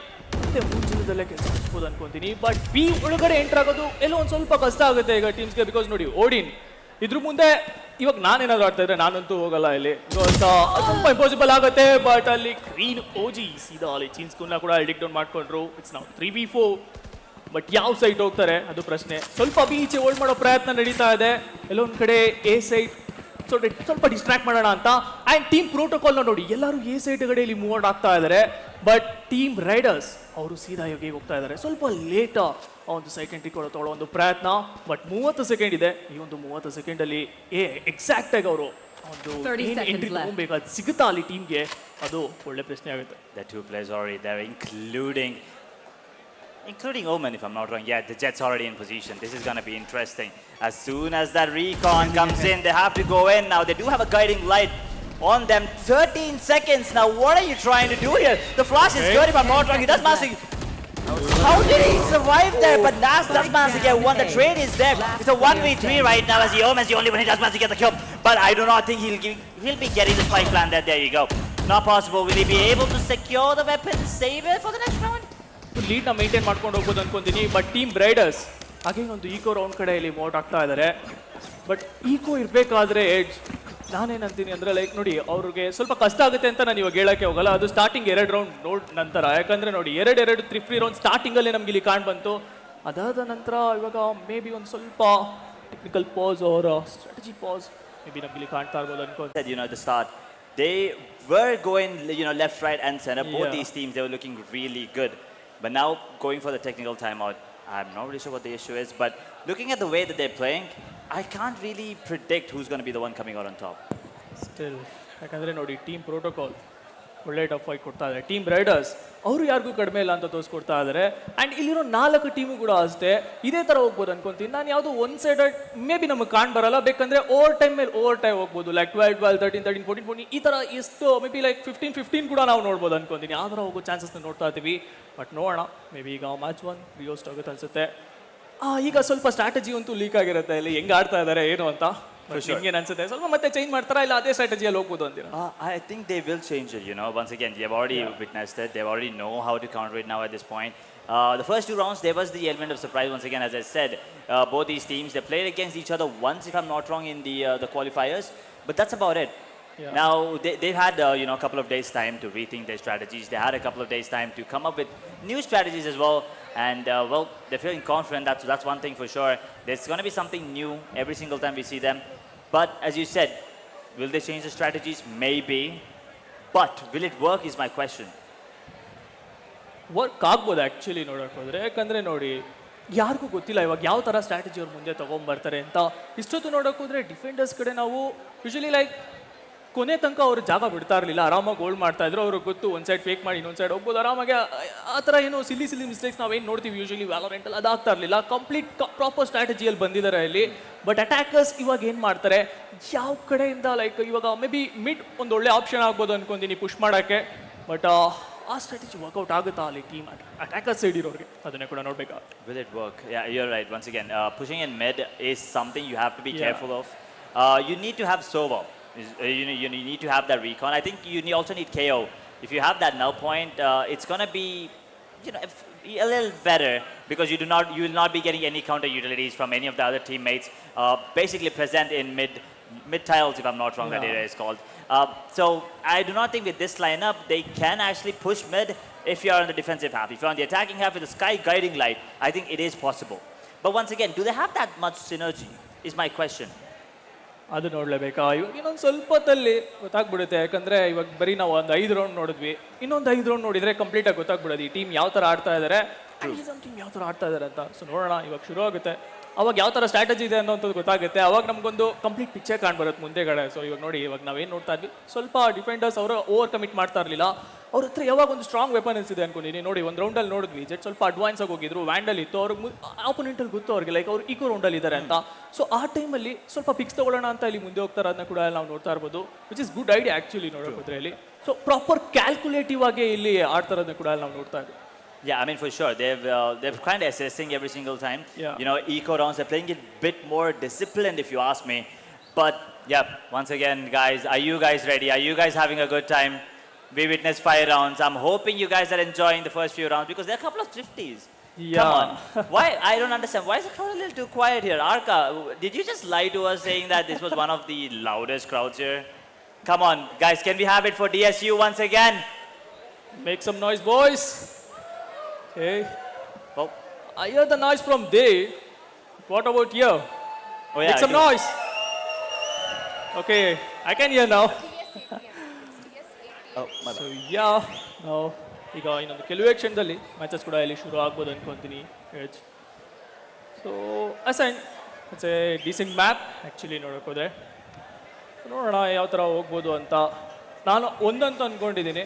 ಮತ್ತೆ ಮುಂಚಿನದಲ್ಲೇ ಕೆಲಸ ಹಚ್ಬೋದು ಅನ್ಕೊಂತೀನಿ. ಬಟ್ ಬಿ ಒಳಗಡೆ ಎಂಟರ್ ಆಗೋದು ಎಲ್ಲೋ ಒಂದು ಸ್ವಲ್ಪ ಕಷ್ಟ ಆಗುತ್ತೆ ಈಗ ಟೀಮ್ಸ್ಗೆ. ಬಿಕಾಸ್ ನೋಡಿ ಓಡಿನ್ ಇದ್ರ ಮುಂದೆ ಇವಾಗ ನಾನೇನಾದ್ರು ಆಡ್ತಾ ಇದ್ರೆ ನಾನಂತೂ ಹೋಗಲ್ಲ ಇಲ್ಲಿ, ಸ್ವಲ್ಪ ಇಂಪಾಸಿಬಲ್ ಆಗುತ್ತೆ. ಬಟ್ ಅಲ್ಲಿ ಗ್ರೀನ್ ಓಜಿ ಸೀದಾ ಅಲ್ಲಿ ಚೀನ್ಸ್ಕೂನ್ನ ಕೂಡ ಎಡಿಕ್ ಡೌನ್ ಮಾಡ್ಕೊಂಡ್ರು. ಇಟ್ಸ್ ನಾವು 3v4. ಬಟ್ ಯಾವ ಸೈಟ್ ಹೋಗ್ತಾರೆ ಅದು ಪ್ರಶ್ನೆ. ಸ್ವಲ್ಪ ಬೀಚೆ ಹೋಲ್ಡ್ ಮಾಡೋ ಪ್ರಯತ್ನ ನಡೀತಾ ಇದೆ. ಎಲ್ಲೊಂದ್ ಕಡೆ ಎ ಸೈಟ್ ಸ್ವಲ್ಪ ಡಿಸ್ಟ್ರಾಕ್ಟ್ ಮಾಡೋಣ ಅಂತ. ಆ್ಯಂಡ್ ಟೀಮ್ ಪ್ರೋಟೋಕಾಲ್ನ ನೋಡಿ, ಎಲ್ಲರೂ ಎ ಸೈಟ್ ಕಡೆ ಇಲ್ಲಿ ಮೂವ್ ಆಗ್ತಾ ಇದ್ದಾರೆ. ಬಟ್ ಟೀಮ್ ರೈಡರ್ಸ್ ಅವರು ಸೀದಾ ಯೋಗಿ ಹೋಗ್ತಾ ಇದ್ದಾರೆ. ಸ್ವಲ್ಪ ಲೇಟ್ ಒಂದು ಸೈಟ್ ಎಂಟ್ರಿ ತಗೊಳ್ಳೋ ಒಂದು ಪ್ರಯತ್ನ. ಬಟ್ 30 ಸೆಕೆಂಡ್ ಇದೆ. ಈ ಒಂದು 30 ಸೆಕೆಂಡಲ್ಲಿ ಎಕ್ಸಾಕ್ಟ್ ಆಗಿ ಅವರು ಒಂದು ಎಂಟ್ರಿ ತಗೊಬೇಕಾದ ಸಿಗುತ್ತಾ ಅಲ್ಲಿ ಟೀಮ್ಗೆ, ಅದು ಒಳ್ಳೆ ಪ್ರಶ್ನೆ ಆಗುತ್ತೆ. The two players already there, including Omen, if I'm not wrong. Yeah, the Jet's already in position. This is going to be interesting. As soon as that recon comes in, they have to go in now. They do have a guiding light on them. 13 seconds. Now, what are you trying to do here? The flash is good, if I'm not wrong. He does manage to... How did he survive there? But Nas does manage to get one. The trade is there. It's a 1v3 right now, as the Omen's the only one who does manage to get the kill. But I do not think he'll be getting the spike plan there. There you go. Not possible. Will he be able to secure the weapon, save it for the next round? ಲೀಡ್ನ maintain ಮಾಡ್ಕೊಂಡು ಹೋಗ್ಬೋದು ಅನ್ಕೊಂತೀನಿ. But team Riders ಹಾಗೆ ಒಂದು eco round ಕಡೆ ಇಲ್ಲಿ ಮೋಟ್ ಆಗ್ತಾ ಇದ್ದಾರೆ. ಬಟ್ ಈಕೋ ಇರಬೇಕಾದ್ರೆ ಎಡ್ಜ್ ನಾನೇನಂತೀನಿ ಅಂದರೆ ಲೈಕ್ ನೋಡಿ ಅವ್ರಿಗೆ ಸ್ವಲ್ಪ ಕಷ್ಟ ಆಗುತ್ತೆ ಅಂತ ನಾನು ಇವಾಗ ಹೇಳಕ್ಕೆ ಹೋಗಲ್ಲ. ಅದು ಸ್ಟಾರ್ಟಿಂಗ್ 2 ರೌಂಡ್ ನೋಡ್ ನಂತರ. ಯಾಕಂದರೆ ನೋಡಿ 2 3 ರೌಂಡ್ ಸ್ಟಾರ್ಟಿಂಗಲ್ಲೇ ನಮ್ಗೆ ಇಲ್ಲಿ ಕಾಣ್ ಬಂತು. ಅದಾದ ನಂತರ ಇವಾಗ ಮೇ ಬಿ ಒಂದು ಸ್ವಲ್ಪ ಟೆಕ್ನಿಕಲ್ ಪಾಸ್ ಅವರ ಸ್ಟ್ರಾಟಜಿ ಪಾಸ್ ಮೇ ಬಿ ನಮ್ಗೆ ಇಲ್ಲಿ ಕಾಣ್ತಾ ಇರ್ಬೋದು ಅನ್ಕೊಂತ. You know, at the start, they were going, left, right, and center. Both these teams, they were looking really good. But now going for the technical timeout, I'm not really sure what the issue is. But looking at the way that they're playing, I can't really predict who's going to be the one coming out on top. Still ಯಾಕಂದರೆ ನೋಡಿ team protocol ಒಳ್ಳೆ tough fight ಕೊಡ್ತಾ ಇದ್ದಾರೆ. Team Riders ಅವರು ಯಾರಿಗೂ ಕಡಿಮೆ ಇಲ್ಲ ಅಂತ ತೋರಿಸ್ಕೊಡ್ತಾ ಇದ್ದಾರೆ. ಆ್ಯಂಡ್ ಇಲ್ಲಿರೋ 4 ಟೀಮು ಕೂಡ ಅಷ್ಟೇ ಇದೇ ಥರ ಹೋಗ್ಬೋದು ಅನ್ಕೊಂತೀನಿ ನಾನು. ಯಾವುದು ಒನ್ ಸೈಡೆಡ್ ಮೇ ಬಿ ನಮಗೆ ಕಾಣ್ ಬರಲ್ಲ. ಬೇಕಂದರೆ ಓವರ್ ಟೈಮ್ ಮೇಲೆ ಓವರ್ ಟೈಮ್ ಹೋಗ್ಬೋದು. ಲೈಕ್ 12 13 13 14 14 ಈ ಥರ ಎಷ್ಟು ಮೇ ಬಿ ಲೈಕ್ 15 ಕೂಡ ನಾವು ನೋಡ್ಬೋದು ಅನ್ಕೊಂತೀನಿ. ಆ ಥರ ಹೋಗೋ ಚಾನ್ಸಸ್ನ ನೋಡ್ತಾ ಇದ್ದೀವಿ. ಬಟ್ ನೋಡೋಣ, ಮೇ ಬಿ ಈಗ ಮ್ಯಾಚ್ 1 ರಿಯೋಸ್ಟ್ ಆಗುತ್ತೆ ಅನ್ಸುತ್ತೆ. ಈಗ ಸ್ವಲ್ಪ ಸ್ಟ್ರಾಟಜಿ ಅಂತೂ ಲೀಕ್ ಆಗಿರುತ್ತೆ ಇಲ್ಲಿ, ಹೆಂಗೆ ಆಡ್ತಾ ಇದ್ದಾರೆ ಏನು ಅಂತ. ನಿಮ್ಗೇನು ಅನ್ಸುತ್ತೆ, ಸ್ವಲ್ಪ ಮತ್ತೆ ಚೇಂಜ್ ಮಾಡ್ತಾರಾ ಇಲ್ಲ ಅದೇ ಸ್ಟ್ರಾಟಜಿಯಲ್ಲಿ ಹೋಗ್ಬೋದು ಅಂತೀರಾ? I think they will change it, Once again, they've already witnessed it. They already know how to counter it now at this point. The first 2 rounds, there was the element of surprise once again, as I said. Both these teams, they played against each other once, if I'm not wrong, in the qualifiers. But that's about it. Yeah. Now, they've had, a couple of days' time to rethink their strategies. They had a couple of days' time to come up with new strategies as well. And, they're feeling confident. That's one thing for sure. There's going to be something new every single time we see them. But, as you said, will they change the strategies? Maybe. But, will it work is my question. Work ಆಗ್ಬೋದು actually ನೋಡೋಕೆ ಹೋದರೆ. ಯಾಕಂದರೆ ನೋಡಿ ಯಾರಿಗೂ ಗೊತ್ತಿಲ್ಲ ಇವಾಗ ಯಾವ ಥರ ಸ್ಟ್ರಾಟಜಿ ಅವ್ರು ಮುಂದೆ ತೊಗೊಂಬರ್ತಾರೆ ಅಂತ. ಇಷ್ಟೊತ್ತು ನೋಡೋಕೆ ಹೋದರೆ ಡಿಫೆಂಡರ್ಸ್ ಕಡೆ ನಾವು ಯೂಶಲಿ ಲೈಕ್ ಕೊನೆ ತನಕ ಅವರು ಜಾಗ ಬಿಡ್ತಾ ಇರಲಿಲ್ಲ, ಆರಾಮಾಗಿ ಗೋಲ್ ಮಾಡ್ತಾ ಇದ್ರು. ಅವ್ರಿಗೆ ಗೊತ್ತು ಒಂದು ಸೈಡ್ ಫೇಕ್ ಮಾಡಿ ಇನ್ನೊಂದು ಸೈಡ್ ಹೋಗ್ಬೋದು ಆರಾಮಾಗಿ. ಆ ಥರ ಏನು ಸಿಲ್ಲಿ ಮಿಸ್ಟೇಕ್ಸ್ ನಾವೇನು ನೋಡ್ತೀವಿ ಯೂಶಲಿ ವ್ಯಾಲೋರೆಂಟಲ್ಲಿ ಅದಾಗ್ತಾ ಇರಲಿಲ್ಲ. ಕಂಪ್ಲೀಟ್ ಪ್ರಾಪರ್ ಸ್ಟ್ರಾಟಜಿಯಲ್ಲಿ ಬಂದಿದ್ದಾರೆ ಇಲ್ಲಿ. ಬಟ್ ಅಟ್ಯಾಕರ್ಸ್ ಇವಾಗ ಏನು ಮಾಡ್ತಾರೆ, ಯಾವ ಕಡೆಯಿಂದ ಲೈಕ್ ಇವಾಗ ಮೇ ಬಿ ಮಿಡ್ ಒಂದು ಒಳ್ಳೆ ಆಪ್ಷನ್ ಆಗ್ಬೋದು ಅನ್ಕೊಂತೀನಿ ಪುಷ್ ಮಾಡೋಕ್ಕೆ. ಬಟ್ ಆ ಸ್ಟ್ರಾಟಜಿ ವರ್ಕೌಟ್ ಆಗುತ್ತಾ ಅಲ್ಲಿ ಟೀಮ್ ಅಟ್ಯಾಕರ್ ಸೈಡ್ ಇರೋರಿಗೆ, ಅದನ್ನೇ ಕೂಡ ನೋಡ್ಬೇಕಾ. Will it work? Yeah, you're right. Once again, pushing in mid is something you have to be careful of. You need to have Sova. You need to have that recon. I think you also need KO. If you have that null point, it's going to be a little better because you will not be getting any counter utilities from any of the other teammates. Basically present in mid tiles, if I'm not wrong, that area is called. So I do not think with this lineup they can actually push mid if you are on the defensive half. If you're on the attacking half with the sky guiding light, I think it is possible. But once again, do they have that much synergy is my question. ಅದು ನೋಡಲೇಬೇಕಾ. ಇವಾಗ ಇನ್ನೊಂದು ಸ್ವಲ್ಪ ಹೊತ್ತಲ್ಲಿ ಗೊತ್ತಾಗ್ಬಿಡುತ್ತೆ. ಯಾಕಂದರೆ ಇವಾಗ ಬರೀ ನಾವು ಒಂದು 5 ರೌಂಡ್ ನೋಡಿದ್ವಿ, ಇನ್ನೊಂದು 5 ರೌಂಡ್ ನೋಡಿದರೆ ಕಂಪ್ಲೀಟಾಗಿ ಗೊತ್ತಾಗ್ಬಿಡೋದು ಈ ಟೀಮ್ ಯಾವ ಥರ ಆಡ್ತಾ ಇದ್ದಾರೆ, ಟೀಮ್ ಯಾವ ಥರ ಆಡ್ತಾ ಇದ್ದಾರೆ ಅಂತ. ಸೊ ನೋಡೋಣ, ಇವಾಗ ಶುರು ಆಗುತ್ತೆ. ಅವಾಗ ಯಾವ ಥರ ಸ್ಟ್ರಾಟಜಿ ಇದೆ ಅನ್ನೋಂಥದ್ದು ಗೊತ್ತಾಗುತ್ತೆ. ಅವಾಗ ನಮಗೊಂದು ಕಂಪ್ಲೀಟ್ ಪಿಕ್ಚರ್ ಕಾಣ್ಬರುತ್ತೆ ಮುಂದೆಗಡೆ. ಸೊ ಇವಾಗ ನೋಡಿ, ಇವಾಗ ನಾವೇನು ನೋಡ್ತಾ ಇದ್ವಿ, ಸ್ವಲ್ಪ ಡಿಫೆಂಡರ್ಸ್ ಅವರು ಓವರ್ ಕಮಿಟ್ ಮಾಡ್ತಾ ಇರಲಿಲ್ಲ. ಅವ್ರ ಹತ್ರ ಯಾವಾಗ ಒಂದು ಸ್ಟ್ರಾಂಗ್ ವೆಪನ್ಸ್ ಇದೆ ಅನ್ಕೊಂಡಿನಿ. ನೋಡಿ ಒಂದು ರೌಂಡಲ್ಲಿ ನೋಡಿದ್ವಿ, ಜೆಟ್ ಸ್ವಲ್ಪ ಅಡ್ವಾನ್ಸ್ ಆಗಿ ಹೋಗಿದ್ರು, ವ್ಯಾಂಡಲ್ ಇತ್ತು, ಅವ್ರಿಗೆ ಆಪೋನೆಂಟಲ್ಲಿ ಗೊತ್ತು ಅವ್ರಿಗೆ ಲೈಕ್ ಅವ್ರು ಈಕೋ ರೌಂಡಲ್ಲಿ ಇದ್ದಾರೆ ಅಂತ. ಸೊ ಆ ಟೈಮಲ್ಲಿ ಸ್ವಲ್ಪ ಪಿಕ್ಸ್ ತೊಗೊಳ್ಳೋಣ ಅಂತ ಇಲ್ಲಿ ಮುಂದೆ ಹೋಗ್ತಾರೆ, ಅದನ್ನ ಕೂಡ ನಾವು ನೋಡ್ತಾ ಇರ್ಬೋದು. Which is good idea actually ನೋಡೋಕೆ ಇಲ್ಲಿ. ಸೊ ಪ್ರಾಪರ್ ಕ್ಯಾಲ್ಕುಲೇಟಿವ್ ಆಗಿ ಇಲ್ಲಿ ಆಡ್ತಾರೋದನ್ನ ಕೂಡ ನಾವು ನೋಡ್ತಾ ಇದ್ವಿ. Yeah, I mean, for sure. They're kind of assessing every single time. Yeah. Eco rounds, they're playing it a bit more disciplined, if you ask me. But yeah, once again, guys, are you guys ready? Are you guys having a good time? We witnessed 5 rounds. I'm hoping you guys are enjoying the first few rounds because there are a couple of thrifties. Yeah. Come on. Why? I don't understand. Why is the crowd a little too quiet here? Arka, did you just lie to us saying that this was one of the loudest crowds here? Come on, guys, can we have it for DSU once again? Make some noise, boys. Okay. Oh, I hear the noise from there. What about here? oh yeah. Make some I do. noise. Okay, I can hear now. Oh, my so bad. ಯಾ ನಾವು ಈಗ ಇನ್ನೊಂದು ಕೆಲವೇ ಕ್ಷಣದಲ್ಲಿ matches ಕೂಡ ಇಲ್ಲಿ ಶುರು ಆಗ್ಬೋದು ಅನ್ಕೊತೀನಿ H so assign it's A decent map actually ನೋಡೋಕೆ ಹೋದರೆ ನೋಡೋಣ ಯಾವ ಥರ ಹೋಗ್ಬೋದು ಅಂತ ನಾನು ಒಂದಂತೂ ಅಂದ್ಕೊಂಡಿದ್ದೀನಿ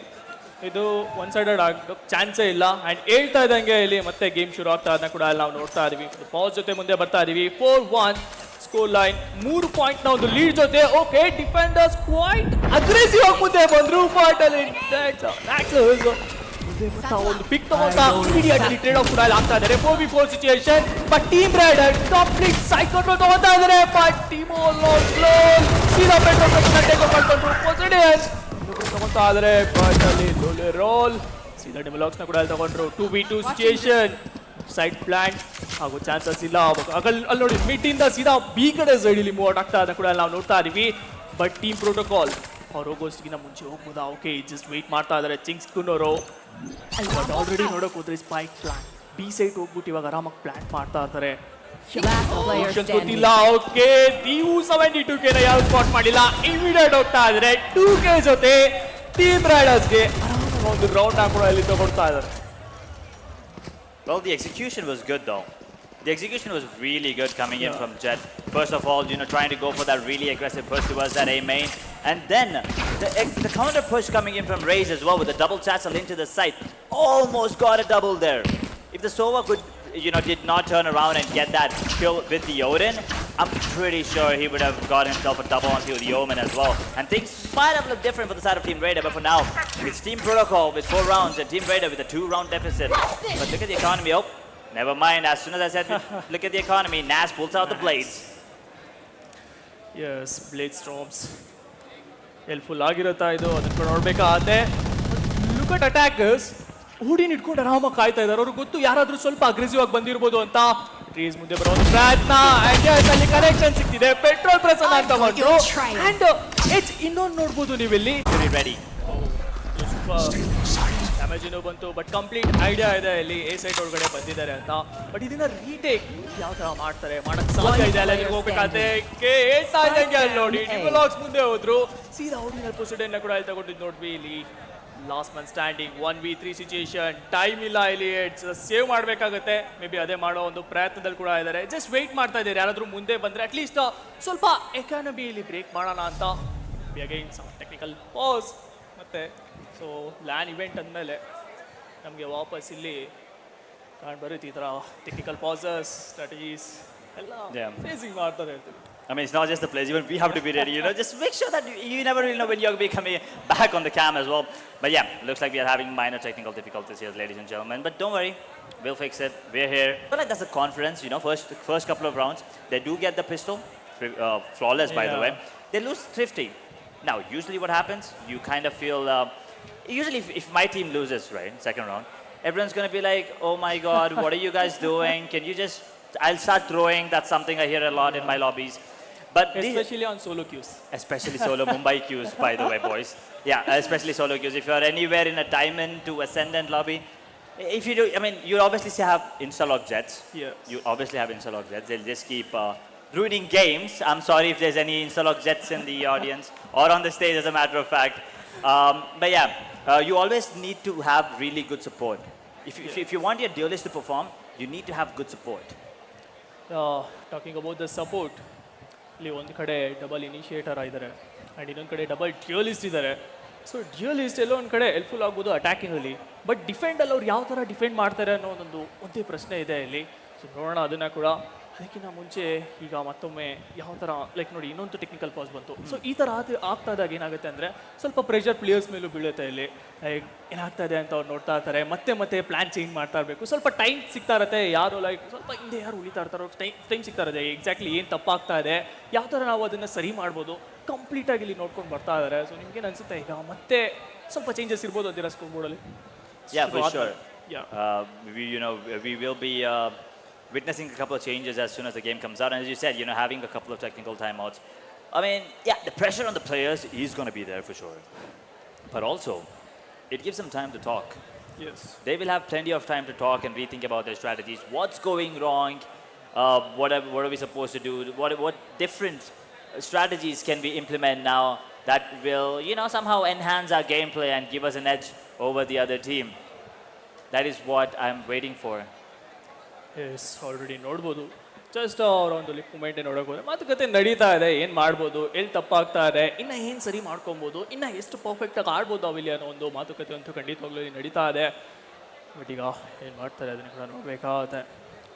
ಇದು ಒನ್ ಸೈಡೆಡ್ ಆಗೋಕ್ಕೆ ಚಾನ್ಸೇ ಇಲ್ಲ ಆ್ಯಂಡ್ ಹೇಳ್ತಾ ಇದ್ದಂಗೆ ಇಲ್ಲಿ ಮತ್ತೆ ಗೇಮ್ ಶುರು ಆಗ್ತಾ ಅದನ್ನ ಕೂಡ ಅಲ್ಲಿ ನಾವು ನೋಡ್ತಾ ಇದೀವಿ ಪಾಸ್ ಜೊತೆ ಮುಂದೆ ಬರ್ತಾ ಇದೀವಿ 4-1 ಸ್ಕೋರ್ ಲೈನ್ 3 ಪಾಯಿಂಟ್ ನ ಒಂದು ಲೀಡ್ ಜೊತೆ ಓಕೆ ಡಿಫೆಂಡರ್ಸ್ ಕ್ವೈಟ್ ಅಗ್ರೆಸಿವ್ ಆಗಿ ಮುಂದೆ ಬಂದ್ರು ಪಾಯಿಂಟ್ ಅಲ್ಲಿ ಒಂದು ಪಿಕ್ ತಗೊಂತ ಇಮಿಡಿಯೇಟ್ಲಿ ಟ್ರೇಡ್ ಆಫ್ ಕೂಡ ಆಗ್ತಾ ಇದ್ದಾರೆ 4v4 situation but team Raider complete cycle ತಗೊಂತಾ ಇದ್ದಾರೆ ಬಟ್ ಟೀಮ್ ಸೀದಾ ಪೆಟ್ರೋಲ್ ಟೇಕ್ ಓವರ್ ಮಾಡ್ಕೊಂಡ್ರು ಪೊಸಿಷನ್ ತಗೊಂತಾ ಇದ್ದಾರೆ ಬಟ್ ಅಲ್ಲಿ ಲೋಲೆ ರೋಲ್ ಸೀದಾ ಡೆಮಲಾಕ್ಸ್ ನ ಕೂಡ ಅಲ್ಲಿ ತಗೊಂಡ್ರು 2v2 ಸಿಚುಯೇಷನ್ ಸೈಡ್ ಪ್ಲಾನ್ ಹಾಗೂ ಚಾನ್ಸಸ್ ಇಲ್ಲ ಅಲ್ಲಿ ನೋಡಿ ಮಿಡ್ ಇಂದ ಸೀದಾ ಬಿ ಕಡೆ ಸೈಡ್ ಇಲ್ಲಿ ಮೂವ್ ಔಟ್ ಆಗ್ತಾ ಇದೆ ಕೂಡ ನಾವು ನೋಡ್ತಾ ಇದೀವಿ ಬಟ್ ಟೀಮ್ ಪ್ರೋಟೋಕಾಲ್ ಅವ್ರು ಹೋಗೋಷ್ಟಿಗಿನ ಮುಂಚೆ ಹೋಗ್ಬೋದಾ ಓಕೆ ಜಸ್ಟ್ ವೆಯ್ಟ್ ಮಾಡ್ತಾ ಇದ್ದಾರೆ ಚಿಂಗ್ಸ್ ಕುನ್ನೋರು ಬಟ್ ಆಲ್ರೆಡಿ ನೋಡೋಕೆ ಹೋದ್ರೆ ಸ್ಪೈಕ್ ಪ್ಲಾನ್ ಬಿ ಸೈಡ್ ಹೋಗ್ಬಿಟ್ಟು ಇವಾಗ ಆರಾಮಾಗಿ ಪ್ಲಾನ್ ಮಾಡ್ತಾ ಇರ್ತಾರೆ ಗೊತ್ತಿಲ್ಲ ಓಕೆ ನೀವು 72K ನ ಯಾವ ಸ್ಪಾಟ್ ಮಾಡಿಲ್ಲ ಇಮಿಡಿಯೇಟ್ ಹೋಗ್ತಾ ಇದ್ರೆ 2K ಜೊತೆ ಟೀಮ್ ರೈಡರ್ಸ್ಗೆ ಒಂದು ರೌಂಡ್ ಕೂಡ ಇಲ್ಲಿ ತಗೊಳ್ತಾ ಇದ್ದಾರೆ Well, the execution was good though. The execution was really good coming in from Jet. First of all, trying to go for that really aggressive push towards that A main. And then the counter push coming in from Raze as well with the double tassel into the site. Almost got a double there. If the Sova could, did not turn around and get that kill with the Odin, I'm pretty sure he would have got himself a double onto the Omen as well. And things might have looked different for the side of Team Raider, but for now, it's Team Protocol with 4 rounds and Team Raider with a 2-round deficit. But look at the economy. Oh, never mind. As soon as I said, look at the economy, Nas pulls out the blades. Yes, blade storms. Helpful ಆಗಿರುತ್ತಾ ಇದು ಅದನ್ನ ನೋಡ್ಬೇಕಾಗತ್ತೆ look at attackers ಹುಡಿನ ಇಟ್ಕೊಂಡು ಆರಾಮಾಗಿ ಕಾಯ್ತಾ ಇದ್ದಾರೆ ಅವ್ರಿಗೆ ಗೊತ್ತು ಯಾರಾದ್ರೂ ಸ್ವಲ್ಪ ಅಗ್ರೆಸಿವ್ ಆಗಿ ಬಂದಿರ್ಬೋದು ಅಂತ ಟ್ರೀಸ್ ಮುಂದೆ ಬರೋ ಒಂದು ಪ್ರಯತ್ನ ಅಲ್ಲಿ ಕನೆಕ್ಷನ್ ಸಿಕ್ತಿದೆ ಪೆಟ್ರೋಲ್ ಪ್ರೆಸ್ ಅನ್ನ ತಗೊಂಡು ಅಂಡ್ ಎಚ್ ಇನ್ನೊಂದು ನೋಡ್ಬೋದು ನೀವಿಲ್ಲಿ ರೆಡಿ ಡ್ಯಾಮೇಜ್ ಇನ್ನೂ ಬಂತು ಬಟ್ ಕಂಪ್ಲೀಟ್ ಐಡಿಯಾ ಇದೆ ಇಲ್ಲಿ ಎ ಸೈಡ್ ಒಳಗಡೆ ಬಂದಿದ್ದಾರೆ ಅಂತ ಬಟ್ ಇದನ್ನ ರೀಟೇಕ್ ಯಾವ ತರ ಮಾಡ್ತಾರೆ ಮಾಡಕ್ ಸಾಧ್ಯ ಇದೆ ಅಲ್ಲಿ ಹೋಗ್ಬೇಕಾದ್ರೆ ಹೇಳ್ತಾ ಇದ್ದಂಗೆ ಅಲ್ಲಿ ನೋಡಿ ಡಿಫಲಾಕ್ಸ್ ಮುಂದೆ ಹೋದ್ರು ಸೀದಾ ಓಡಿನಲ್ ಪೊಸಿಷನ್ ಕೂಡ ಅಲ್ಲಿ ತಗೊಂಡಿದ್ದು ನೋಡ್ವಿ ಇಲ್ಲಿ last man standing 1v3 situation time ಇಲ್ಲ ಇಲ್ಲಿ ಸೇವ್ ಮಾಡಬೇಕಾಗುತ್ತೆ ಮೇ ಬಿ ಅದೇ ಮಾಡೋ ಒಂದು ಪ್ರಯತ್ನದಲ್ಲಿ ಕೂಡ ಇದ್ದಾರೆ ಜಸ್ಟ್ ವೆಯ್ಟ್ ಮಾಡ್ತಾ ಇದ್ದಾರೆ ಯಾರಾದ್ರೂ ಮುಂದೆ ಬಂದ್ರೆ ಅಟ್ಲೀಸ್ಟ್ ಸ್ವಲ್ಪ ಎಕಾನಮಿ ಇಲ್ಲಿ ಬ್ರೇಕ್ ಮಾಡೋಣ ಅಂತ ಅಗೈನ್ ಸಮ್ ಟೆಕ್ನಿಕಲ್ ಪಾಸ್ ಮತ್ತೆ ಸೊ ಲ್ಯಾನ್ ಇವೆಂಟ್ ಅಂದಮೇಲೆ ನಮಗೆ ವಾಪಸ್ ಇಲ್ಲಿ ಕಾಣ್ ಬರುತ್ತೆ ಈ ಥರ ಟೆಕ್ನಿಕಲ್ ಪಾಸಸ್ ಸ್ಟ್ರಾಟಜೀಸ್ ಎಲ್ಲ ಫೇಸಿಂಗ್ ಮಾಡ್ತಾರೆ ಇರ್ತೀವಿ I mean, it's not just the players, even we have to be ready, just make sure that you never really know when you're going to be coming back on the cam as well. But yeah, looks like we are having minor technical difficulties here, ladies and gentlemen. But don't worry, we'll fix it. We're here. I feel like that's a confidence, first couple of rounds, they do get the pistol, flawless by the way. They lose thrifty. Now, usually what happens, you kind of feel, usually if my team loses, right, second round, everyone's going to be like, oh my God, what are you guys doing? Can you just, I'll start throwing. That's something I hear a lot in my lobbies. But especially on solo queues. Especially solo Mumbai queues, by the way, boys. Yeah, especially solo queues. If you are anywhere in a diamond to ascendant lobby, if you do, I mean, you obviously have Instalock jets. Yes. You obviously have Instalock jets. They'll just keep ruining games. I'm sorry if there's any Instalock jets in the audience or on the stage, as a matter of fact. But yeah, you always need to have really good support. If you want your duelist to perform, you need to have good support. Talking about the support, ಇಲ್ಲಿ ಒಂದು ಕಡೆ double ಇನಿಷಿಯೇಟರ್ ಇದ್ದಾರೆ and ಇನ್ನೊಂದು ಕಡೆ double ಡ್ಯೂಯಲಿಸ್ಟ್ ಇದ್ದಾರೆ so ಡ್ಯೂಯಲಿಸ್ಟ್ ಎಲ್ಲೋ ಒಂದು ಕಡೆ helpful ಆಗ್ಬೋದು ಅಟ್ಯಾಕಿಂಗಲ್ಲಿ ಬಟ್ ಡಿಫೆಂಡಲ್ಲಿ ಅವ್ರು ಯಾವ ಥರ ಡಿಫೆಂಡ್ ಮಾಡ್ತಾರೆ ಅನ್ನೋ ಒಂದೇ ಪ್ರಶ್ನೆ ಇದೆ ಇಲ್ಲಿ ಸೊ ನೋಡೋಣ ಅದನ್ನು ಕೂಡ ಅದಕ್ಕಿಂತ ಮುಂಚೆ ಈಗ ಮತ್ತೊಮ್ಮೆ ಯಾವ ಥರ ಲೈಕ್ ನೋಡಿ ಇನ್ನೊಂದು ಟೆಕ್ನಿಕಲ್ ಪಾಸ್ ಬಂತು. ಸೊ ಈ ಥರ ಆಗ್ತಾ ಇದ್ದಾಗ ಏನಾಗುತ್ತೆ ಅಂದರೆ ಸ್ವಲ್ಪ ಪ್ರೆಷರ್ ಪ್ಲೇಯರ್ಸ್ ಮೇಲೂ ಬೀಳುತ್ತೆ ಇಲ್ಲಿ. ಲೈಕ್ ಏನಾಗ್ತಾ ಇದೆ ಅಂತ ಅವ್ರು ನೋಡ್ತಾ ಇರ್ತಾರೆ, ಮತ್ತೆ ಪ್ಲ್ಯಾನ್ ಚೇಂಜ್ ಮಾಡ್ತಾ ಇರಬೇಕು. ಸ್ವಲ್ಪ ಟೈಮ್ ಸಿಗ್ತಾ ಇರುತ್ತೆ, ಯಾರು ಲೈಕ್ ಸ್ವಲ್ಪ ಹಿಂದೆ ಯಾರು ಉಳಿತಾ ಇರ್ತಾರೋ ಟೈಮ್ ಸಿಗ್ತಾ ಇರುತ್ತೆ ಎಕ್ಸಾಕ್ಟ್ಲಿ ಏನು ತಪ್ಪಾಗ್ತಾ ಇದೆ, ಯಾವ ಥರ ನಾವು ಅದನ್ನು ಸರಿ ಮಾಡ್ಬೋದು ಕಂಪ್ಲೀಟಾಗಿ ಇಲ್ಲಿ ನೋಡ್ಕೊಂಡು ಬರ್ತಾ ಇದ್ದಾರೆ. ಸೊ ನಿಮ್ಗೇನು ಅನಿಸುತ್ತೆ ಈಗ ಮತ್ತೆ ಸ್ವಲ್ಪ ಚೇಂಜಸ್ ಇರ್ಬೋದು ಅಂತೀರಾ score ಬೋರ್ಡಲ್ಲಿ? Yeah, for sure. Yeah. We will be witnessing a couple of changes as soon as the game comes out. And as you said, having a couple of technical timeouts. I mean, yeah, the pressure on the players is going to be there for sure. But also, it gives them time to talk. Yes. They will have plenty of time to talk and rethink about their strategies. What's going wrong? What are we supposed to do? What different strategies can we implement now that will, somehow enhance our gameplay and give us an edge over the other team? That is what I'm waiting for. Yes already ನೋಡ್ಬೋದು. Just ಅವ್ರ ಒಂದು lip ಮೂಮೆಂಟೇ ನೋಡೋಕೆ ಹೋದರೆ ಮಾತುಕತೆ ನಡೀತಾ ಇದೆ, ಏನು ಮಾಡ್ಬೋದು, ಎಲ್ಲಿ ತಪ್ಪಾಗ್ತಾ ಇದೆ, ಇನ್ನು ಏನು ಸರಿ ಮಾಡ್ಕೊಬೋದು, ಇನ್ನು ಎಷ್ಟು ಪರ್ಫೆಕ್ಟಾಗಿ ಆಡ್ಬೋದು ನಾವಿಲ್ಲಿ ಅನ್ನೋ ಒಂದು ಮಾತುಕತೆ ಅಂತೂ ಖಂಡಿತವಾಗ್ಲೂ ನಡೀತಾ ಇದೆ. ಬಟ್ ಈಗ ಏನು ಮಾಡ್ತಾರೆ ಅದನ್ನು ಕೂಡ ನೋಡಬೇಕಾಗುತ್ತೆ.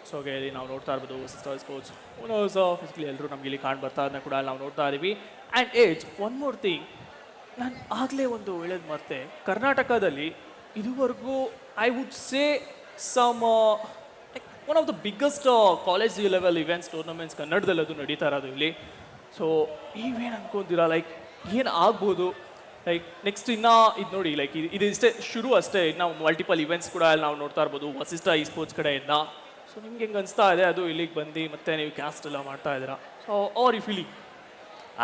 ಸೊ ಇಲ್ಲಿ ನಾವು ನೋಡ್ತಾ ಇರ್ಬೋದು ವಸಿಸ್ಟಾ ಸ್ಪೋರ್ಟ್ಸ್ ಓನರ್ಸ್ ಫಿಸಿಕಲಿ ಎಲ್ಲರೂ ನಮಗೆ ಇಲ್ಲಿ ಕಾಣ್ ಬರ್ತಾ ಅದನ್ನ ಕೂಡ ನಾವು ನೋಡ್ತಾ ಇದ್ದೀವಿ. And as one more thing, ನಾನು ಆಗಲೇ ಒಂದು ಹೇಳೋದು ಮತ್ತೆ, ಕರ್ನಾಟಕದಲ್ಲಿ ಇದುವರೆಗೂ I would say some one of the biggest college level events tournaments ಕನ್ನಡದಲ್ಲಿ ಅದು ನಡೀತಾ ಇರೋದು ಇಲ್ಲಿ. ಸೊ ನೀವೇನು ಅನ್ಕೊಂತೀರಾ, ಲೈಕ್ ಏನು ಆಗ್ಬೋದು, ಲೈಕ್ ನೆಕ್ಸ್ಟ್ ಇನ್ನೂ ಇದು ನೋಡಿ, ಲೈಕ್ ಇದು ಇಷ್ಟೇ ಶುರು ಅಷ್ಟೇ, ಇನ್ನು ಮಲ್ಟಿಪಲ್ ಇವೆಂಟ್ಸ್ ಕೂಡ ನಾವು ನೋಡ್ತಾ ಇರ್ಬೋದು ವಸಿಸ್ಟಾ ಈ ಸ್ಪೋರ್ಟ್ಸ್ ಕಡೆಯಿಂದ. ಸೊ ನಿಮ್ಗೆ ಹೆಂಗೆ ಅನಿಸ್ತಾ ಇದೆ ಅದು ಇಲ್ಲಿಗೆ ಬಂದು ಮತ್ತೆ ನೀವು ಕ್ಯಾಸ್ಟ್ ಎಲ್ಲ ಮಾಡ್ತಾ ಇದ್ದೀರಾ? So are you feeling?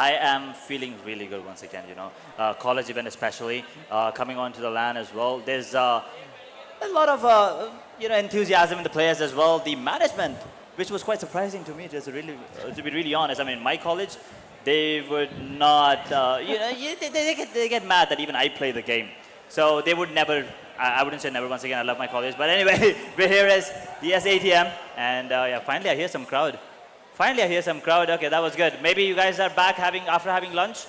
I am feeling really good once again, college event especially, coming onto the LAN as well. There's a lot of, enthusiasm in the players as well. The management, which was quite surprising to me, just really, to be really honest. I mean, my college, they would not, they get mad that even I play the game. So they would never, I wouldn't say never, once again, I love my college. But anyway, we're here as DSATM, and finally I hear some crowd. Okay, that was good. Maybe you guys are back after having lunch,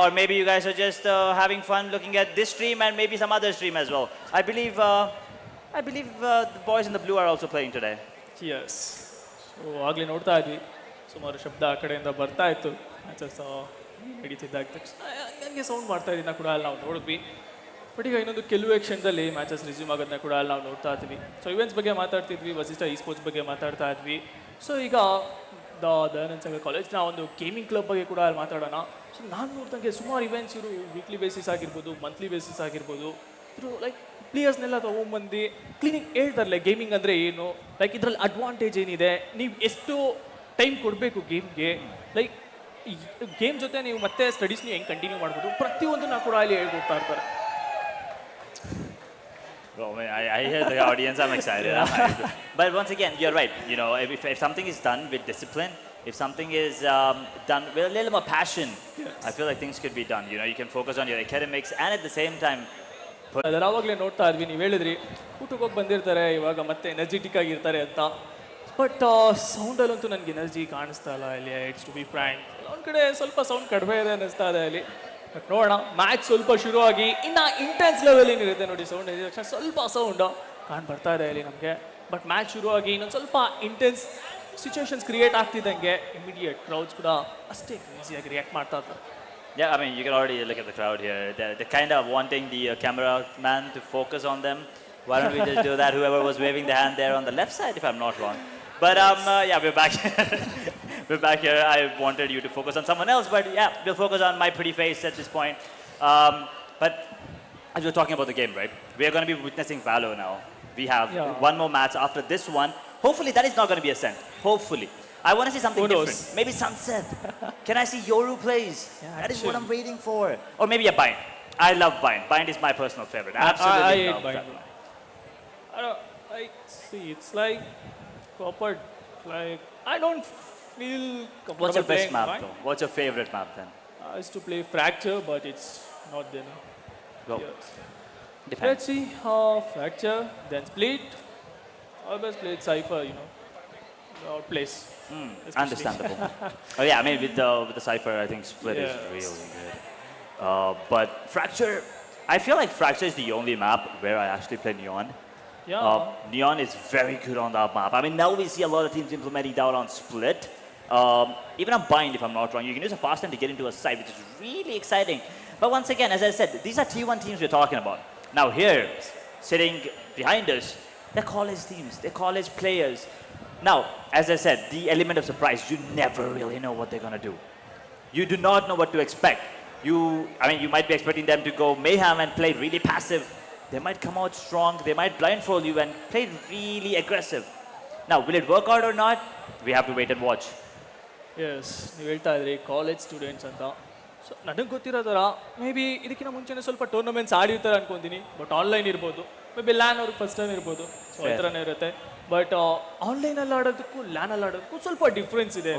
or maybe you guys are just having fun looking at this stream and maybe some other stream as well. I believe the boys in the blue are also playing today. Yes. So ಆಗಲೇ ನೋಡ್ತಾ ಇದ್ವಿ, ಸುಮಾರು ಶಬ್ದ ಆ ಕಡೆಯಿಂದ ಬರ್ತಾ ಇತ್ತು. Matches ನಡೀತಿದ್ದಾಗ ತಕ್ಷಣ ಹಂಗೆ ಸೌಂಡ್ ಮಾಡ್ತಾ ಇದ್ದನ್ನ ಕೂಡ ಅಲ್ಲಿ ನಾವು ನೋಡಿದ್ವಿ. ಬಟ್ ಈಗ ಇನ್ನೊಂದು ಕೆಲವು ಕ್ಷಣದಲ್ಲಿ ಮ್ಯಾಚಸ್ ರಿಸ್ಯೂಮ್ ಆಗೋದನ್ನ ಕೂಡ ಅಲ್ಲಿ ನಾವು ನೋಡ್ತಾ ಇದ್ವಿ. ಸೊ ಇವೆಂಟ್ಸ್ ಬಗ್ಗೆ ಮಾತಾಡ್ತಿದ್ವಿ, ವಸಿಸ್ಟಾ ಈ ಸ್ಪೋರ್ಟ್ಸ್ ಬಗ್ಗೆ ಮಾತಾಡ್ತಾ ಇದ್ವಿ. ಸೊ ಈಗ ದಯಾನಂದ ಸಾಗರ್ ಕಾಲೇಜ್ನ ಒಂದು ಗೇಮಿಂಗ್ ಕ್ಲಬ್ ಬಗ್ಗೆ ಕೂಡ ಅಲ್ಲಿ ಮಾತಾಡೋಣ. ಸೊ ನಾನು ನೋಡ್ದಂಗೆ ಸುಮಾರು ಇವೆಂಟ್ಸ್ ಇವರು ವೀಕ್ಲಿ ಬೇಸಿಸ್ ಆಗಿರ್ಬೋದು, ಮಂತ್ಲಿ ಬೇಸಿಸ್ ಆಗಿರ್ಬೋದು, ಇವರು ಲೈಕ್ ಪ್ಲೇಯರ್ಸ್ನೆಲ್ಲ ತೊಗೊಂಬಂದು ಕ್ಲೀನಿಂಗ್ ಹೇಳ್ತಾರೆ, ಲೈಕ್ ಗೇಮಿಂಗ್ ಅಂದರೆ ಏನು, ಲೈಕ್ ಇದರಲ್ಲಿ ಅಡ್ವಾಂಟೇಜ್ ಏನಿದೆ, ನೀವು ಎಷ್ಟು ಟೈಮ್ ಕೊಡಬೇಕು ಗೇಮ್ಗೆ, ಲೈಕ್ ಗೇಮ್ ಜೊತೆ ನೀವು ಮತ್ತೆ ಸ್ಟಡೀಸ್ ನೀವು ಹೆಂಗೆ ಕಂಟಿನ್ಯೂ ಮಾಡ್ಬೋದು, ಪ್ರತಿಯೊಂದನ್ನು ಕೂಡ ಅಲ್ಲಿ ಹೇಳ್ಕೊಡ್ತಾ ಇರ್ತಾರೆ. Well, I hear the audience. I'm excited. But once again, you're right. If something is done with discipline, if something is done with a little more passion, yes, I feel like things could be done. You can focus on your academics and at the same time. ಅವಾಗಲೇ ನೋಡ್ತಾ ಇದ್ವಿ, ನೀವು ಹೇಳಿದ್ರಿ ಊಟಕ್ಕೆ ಹೋಗಿ ಬಂದಿರ್ತಾರೆ, ಇವಾಗ ಮತ್ತೆ ಎನರ್ಜೆಟಿಕ್ ಆಗಿರ್ತಾರೆ ಅಂತ. ಬಟ್ ಸೌಂಡಲ್ಲಂತೂ ನನಗೆ ಎನರ್ಜಿ ಕಾಣಿಸ್ತಾ ಇಲ್ಲ ಇಲ್ಲಿ. ಇಟ್ಸ್ ಟು ಬಿ ಫ್ರ್ಯಾಂಕ್, ಒಂದು ಕಡೆ ಸ್ವಲ್ಪ ಸೌಂಡ್ ಕಡಿಮೆ ಇದೆ ಅನ್ನಿಸ್ತಾ ಇದೆ ಅಲ್ಲಿ. ಬಟ್ ನೋಡೋಣ, ಮ್ಯಾಚ್ ಸ್ವಲ್ಪ ಶುರುವಾಗಿ ಇನ್ನು ಇಂಟೆನ್ಸ್ ಲೆವೆಲ್ ಏನಿರುತ್ತೆ ನೋಡಿ, ಸೌಂಡ್ ಇದ್ದ ತಕ್ಷಣ ಸ್ವಲ್ಪ ಸೌಂಡು ಬರ್ತಾ ಇದೆ ಇಲ್ಲಿ ನಮಗೆ. ಬಟ್ ಮ್ಯಾಚ್ ಶುರುವಾಗಿ ಇನ್ನೊಂದು ಸ್ವಲ್ಪ ಇಂಟೆನ್ಸ್ ಸಿಚುವೇಶನ್ಸ್ ಕ್ರಿಯೇಟ್ ಆಗ್ತಿದ್ದಂಗೆ ಇಮಿಡಿಯೇಟ್ ಕ್ರೌಡ್ಸ್ ಕೂಡ ಅಷ್ಟೇ ಈಸಿಯಾಗಿ ರಿಯಾಕ್ಟ್ ಮಾಡ್ತಾ ಇರ್ತಾರೆ. Yeah, I mean, you can already look at the crowd here. They're kind of wanting the cameraman to focus on them. Why don't we just do that? Whoever was waving the hand there on the left side, if I'm not wrong. But yeah, we're back here. We're back here. I wanted you to focus on someone else, but yeah, we'll focus on my pretty face at this point. But as we're talking about the game, right? We're going to be witnessing Valo now. We have one more match after this one. Hopefully, that is not going to be a send. Hopefully. I want to see something different. Maybe Sunset. Can I see Yoru plays? That is what I'm waiting for. Or maybe a Bind. I love Bind. Bind is my personal favorite. Absolutely I love Bind. I see. It's like proper. Like I don't feel comfortable. What's your best map Bind. though? What's your favorite map then? I used to play Fracture, but it's not there now. Go. Yes. Depends. Let's see. Fracture, then Split. Always played Cypher, or Place. Understandable. Oh yeah, I mean with the Cypher, I think Split is really good. But Fracture, I feel like Fracture is the only map where I actually play Neon. Yeah. Neon is very good on that map. I mean, now we see a lot of teams implementing that on split. Even on bind, if I'm not wrong, you can use a fast time to get into a site, which is really exciting. But once again, as I said, these are T1 teams we're talking about. Now here, sitting behind us, they're college teams, they're college players. Now, as I said, the element of surprise, you never really know what they're gonna do. You do not know what to expect. You might be expecting them to go mayhem and play really passive. They might come out strong, they might blindfold you and play really aggressive. Now, will it work out or not? We have to wait and watch. Yes ನೀವು ಹೇಳ್ತಾ ಇದ್ರಿ college students ಅಂತ so ನನಗೆ ಗೊತ್ತಿರೋ ಥರ may be ಇದಕ್ಕಿಂತ ಮುಂಚೆನೇ ಸ್ವಲ್ಪ ಟೂರ್ನಮೆಂಟ್ಸ್ ಆಡಿರ್ತಾರೆ ಅನ್ಕೊಂತೀನಿ ಬಟ್ ಆನ್ಲೈನ್ ಇರ್ಬೋದು ಮೇ ಬಿ ಲ್ಯಾನ್ ಅವ್ರಿಗೆ ಫಸ್ಟ್ ಟೈಮ್ ಇರ್ಬೋದು ಸೊ ಈ ಥರನೇ ಇರುತ್ತೆ ಬಟ್ ಆನ್ಲೈನಲ್ಲಿ ಆಡೋದಕ್ಕೂ ಲ್ಯಾನಲ್ಲಿ ಆಡೋದಕ್ಕೂ ಸ್ವಲ್ಪ ಡಿಫ್ರೆನ್ಸ್ ಇದೆ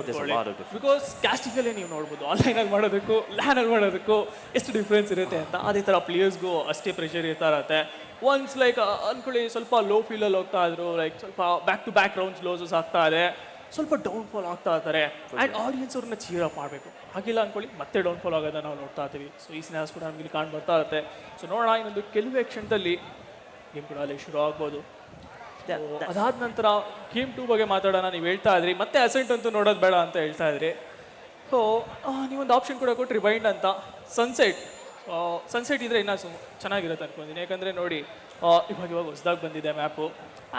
ಬಿಕಾಸ್ ಕ್ಯಾಸ್ಟಿಕಲ್ಲೇ ನೀವು ನೋಡ್ಬೋದು ಆನ್ಲೈನಲ್ಲಿ ಮಾಡೋದಕ್ಕೂ ಲ್ಯಾನಲ್ಲಿ ಮಾಡೋದಕ್ಕೂ ಎಷ್ಟು ಡಿಫ್ರೆನ್ಸ್ ಇರುತ್ತೆ ಅಂತ ಅದೇ ಥರ ಪ್ಲೇಯರ್ಸ್ಗೂ ಅಷ್ಟೇ ಪ್ರೆಷರ್ ಇರ್ತಾ ಇರುತ್ತೆ ಒನ್ಸ್ ಲೈಕ್ ಅಂದ್ಕೊಳ್ಳಿ ಸ್ವಲ್ಪ ಲೋ ಫೀಲಲ್ಲಿ ಹೋಗ್ತಾ ಇದ್ರು ಲೈಕ್ ಸ್ವಲ್ಪ ಬ್ಯಾಕ್ ಟು ಬ್ಯಾಕ್ ರೌಂಡ್ಸ್ ಲೋಸಸ್ ಆಗ್ತಾ ಇದೆ ಸ್ವಲ್ಪ ಡೌನ್ಫಾಲ್ ಆಗ್ತಾ ಇರ್ತಾರೆ ಆ್ಯಂಡ್ ಆಡಿಯನ್ಸ್ ಅವ್ರನ್ನ ಚೀರ್ ಅಪ್ ಮಾಡಬೇಕು ಹಾಗಿಲ್ಲ ಅಂದ್ಕೊಳ್ಳಿ ಮತ್ತೆ ಡೌನ್ಫಾಲ್ ಆಗೋದನ್ನ ನಾವು ನೋಡ್ತಾ ಇರ್ತೀವಿ ಸೊ ಈ ಸಿನಾಸ್ ಕೂಡ ನಮಗೆ ಕಾಣ್ ಬರ್ತಾ ಇರುತ್ತೆ ಸೊ ನೋಡೋಣ ಇನ್ನೊಂದು ಕೆಲವೇ ಕ್ಷಣದಲ್ಲಿ ಗೇಮ್ ಕೂಡ ಅಲ್ಲಿ ಶುರು ಆಗ್ಬೋದು ಅದಾದ ನಂತರ ಗೇಮ್ 2 ಬಗ್ಗೆ ಮಾತಾಡೋಣ ನೀವು ಹೇಳ್ತಾ ಇದ್ರಿ ಮತ್ತೆ ಅಸೆಂಟ್ ಅಂತೂ ನೋಡೋದು ಬೇಡ ಅಂತ ಹೇಳ್ತಾ ಇದ್ರಿ ಸೊ ನೀವೊಂದು ಆಪ್ಷನ್ ಕೂಡ ಕೊಟ್ರಿ ಬೈಂಡ್ ಅಂತ ಸನ್ಸೆಟ್ ಇದ್ರೆ ಇನ್ನೂ ಚೆನ್ನಾಗಿರುತ್ತೆ ಅನ್ಕೊಂಡಿದ್ದೀನಿ ಯಾಕಂದರೆ ನೋಡಿ ಇವಾಗ ಹೊಸದಾಗಿ ಬಂದಿದೆ ಮ್ಯಾಪು